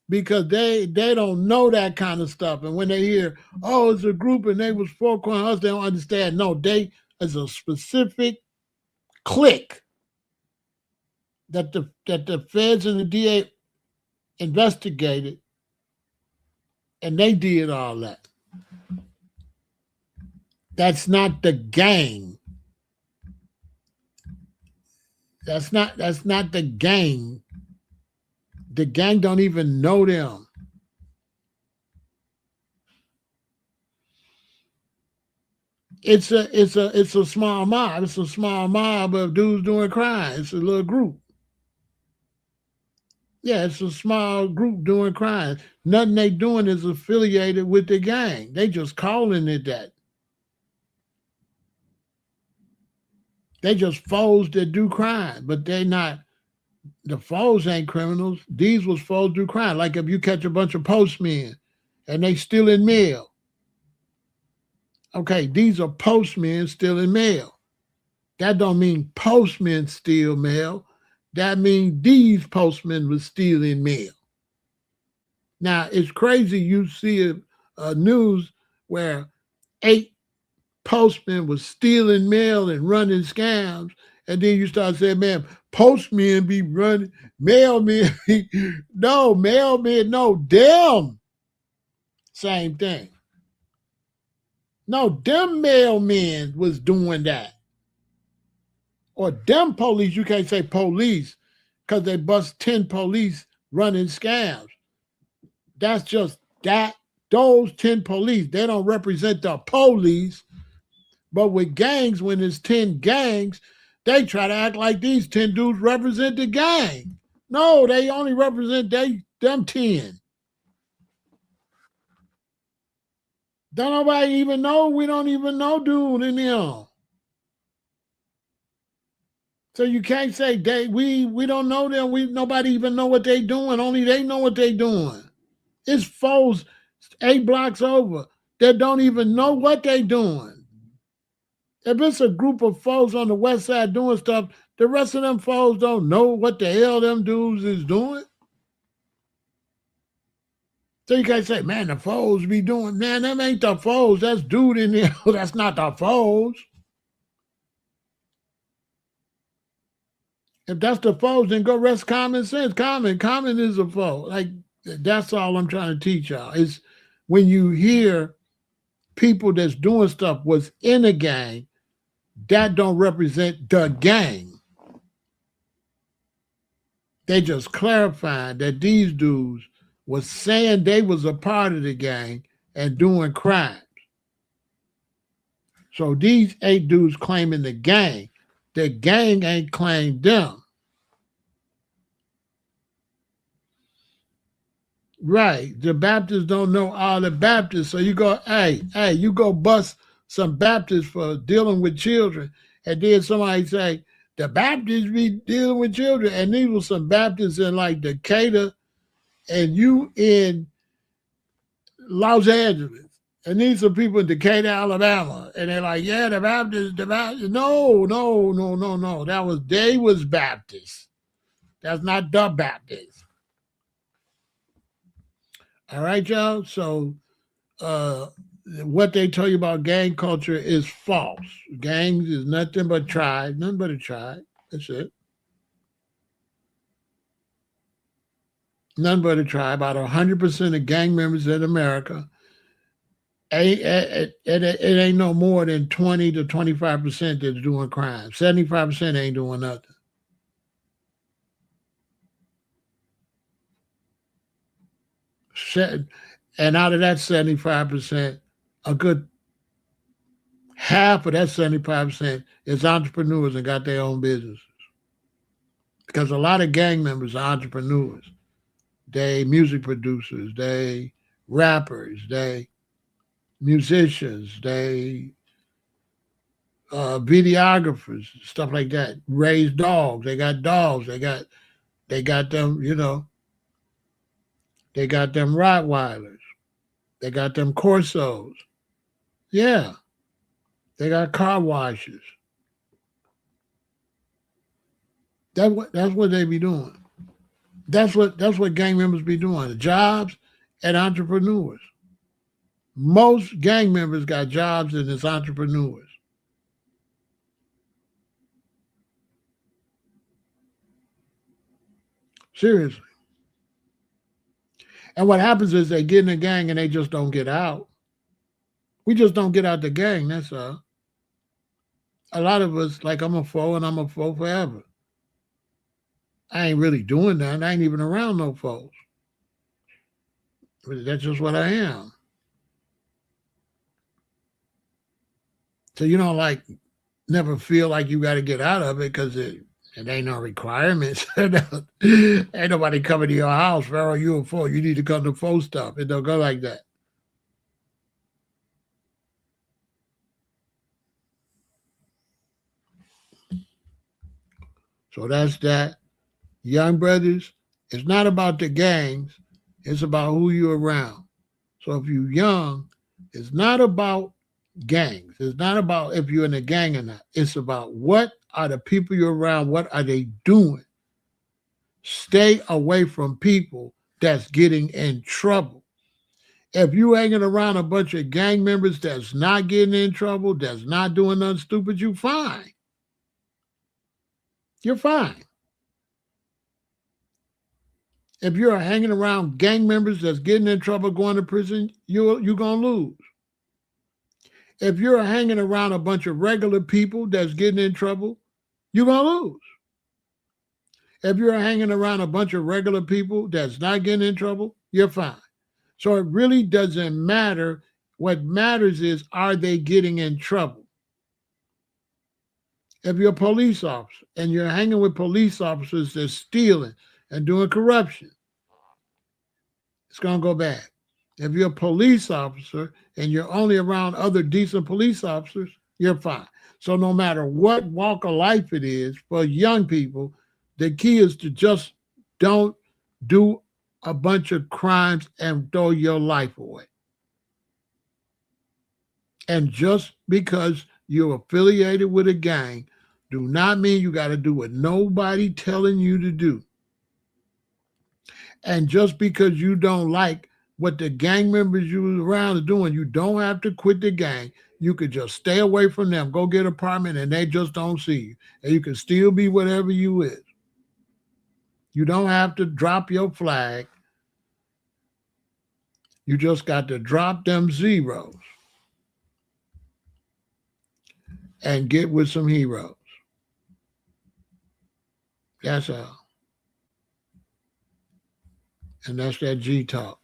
because they don't know that kind of stuff. And when they hear, oh, it's a group and they was Four Corner Hustlers, they don't understand. No, they is a specific clique that the feds and the DA investigated, and they did all that. That's not the gang. That's not the gang. The gang don't even know them. It's a small mob. It's a small mob of dudes doing crime. It's a little group. Yeah, it's a small group doing crime. Nothing they doing is affiliated with the gang. They just calling it that. They just foes that do crime, but they not. The foes ain't criminals. These was foes do crime. Like if you catch a bunch of postmen and they stealing mail. Okay, these are postmen stealing mail. That don't mean postmen steal mail. That means these postmen was stealing mail. Now, it's crazy you see a news where 8 postmen was stealing mail and running scams, and then you start saying, man, postmen be running, mailmen, no, mailmen, no, them. Same thing. No, them mailmen was doing that. Or them police, you can't say police because they bust 10 police running scams. That's just that. Those 10 police, they don't represent the police. But with gangs, when there's 10 gangs, they try to act like these 10 dudes represent the gang. No, they only represent them 10. Don't nobody even know. We don't even know dude in them. So you can't say we don't know them. Nobody even know what they doing. Only they know what they doing. It's foes 8 blocks over that don't even know what they doing. If it's a group of foes on the west side doing stuff, the rest of them foes don't know what the hell them dudes is doing. So you can't say, man, the foes be doing, man, them ain't the foes. That's dude in there. That's not the foes. If that's the foes, then go rest common sense. Common is a foe. Like, that's all I'm trying to teach y'all. Is when you hear people that's doing stuff was in a gang, that don't represent the gang. They just clarified that these dudes was saying they was a part of the gang and doing crimes. So these 8 dudes claiming the gang ain't claimed them. Right. The Baptists don't know all the Baptists. So you go, hey, you go bust some Baptists for dealing with children. And then somebody say, the Baptists be dealing with children. And these were some Baptists in like Decatur and you in Los Angeles. And these are people in Decatur, Alabama. And they're like, yeah, the Baptists. No. They was Baptists. That's not the Baptists. All right, y'all. So what they tell you about gang culture is false. Gangs is nothing but tribe, nothing but a tribe. That's it. Nothing but a tribe. About 100% of gang members in America, it ain't no more than 20 to 25% that's doing crime. 75% ain't doing nothing. And out of that 75%, a good half of that 75% is entrepreneurs and got their own businesses. Because a lot of gang members are entrepreneurs. They music producers, they rappers, they musicians, they videographers, stuff like that. Raise dogs. They got dogs. They got them, they got them Rottweilers. They got them Corsos. Yeah. They got car washes. That's what they be doing. That's what gang members be doing. Jobs and entrepreneurs. Most gang members got jobs and it's entrepreneurs. Seriously. And what happens is they get in the gang and they just don't get out. We just don't get out the gang, that's all. A lot of us, like I'm a foe and I'm a foe forever. I ain't really doing that. I ain't even around no foes. That's just what I am. So you don't like never feel like you got to get out of it because it ain't no requirements. Ain't nobody coming to your house. Pharaoh, you a foe. You need to come to foe stuff. It don't go like that. So that's that. Young brothers, it's not about the gangs. It's about who you're around. So if you're young, it's not about gangs. It's not about if you're in a gang or not. It's about what are the people you're around, what are they doing? Stay away from people that's getting in trouble. If you hanging around a bunch of gang members that's not getting in trouble, that's not doing nothing stupid, you're fine. You're fine. If you're hanging around gang members that's getting in trouble, going to prison, you're going to lose. If you're hanging around a bunch of regular people that's getting in trouble, you're going to lose. If you're hanging around a bunch of regular people that's not getting in trouble, you're fine. So it really doesn't matter. What matters is, are they getting in trouble? If you're a police officer and you're hanging with police officers that's stealing and doing corruption, it's going to go bad. If you're a police officer and you're only around other decent police officers, you're fine. So no matter what walk of life it is for young people, the key is to just don't do a bunch of crimes and throw your life away. And just because you're affiliated with a gang do not mean you got to do what nobody telling you to do. And just because you don't like what the gang members you around are doing, you don't have to quit the gang. You could just stay away from them, go get an apartment, and they just don't see you. And you can still be whatever you is. You don't have to drop your flag. You just got to drop them zeros and get with some heroes. That's all. And that's that G talk.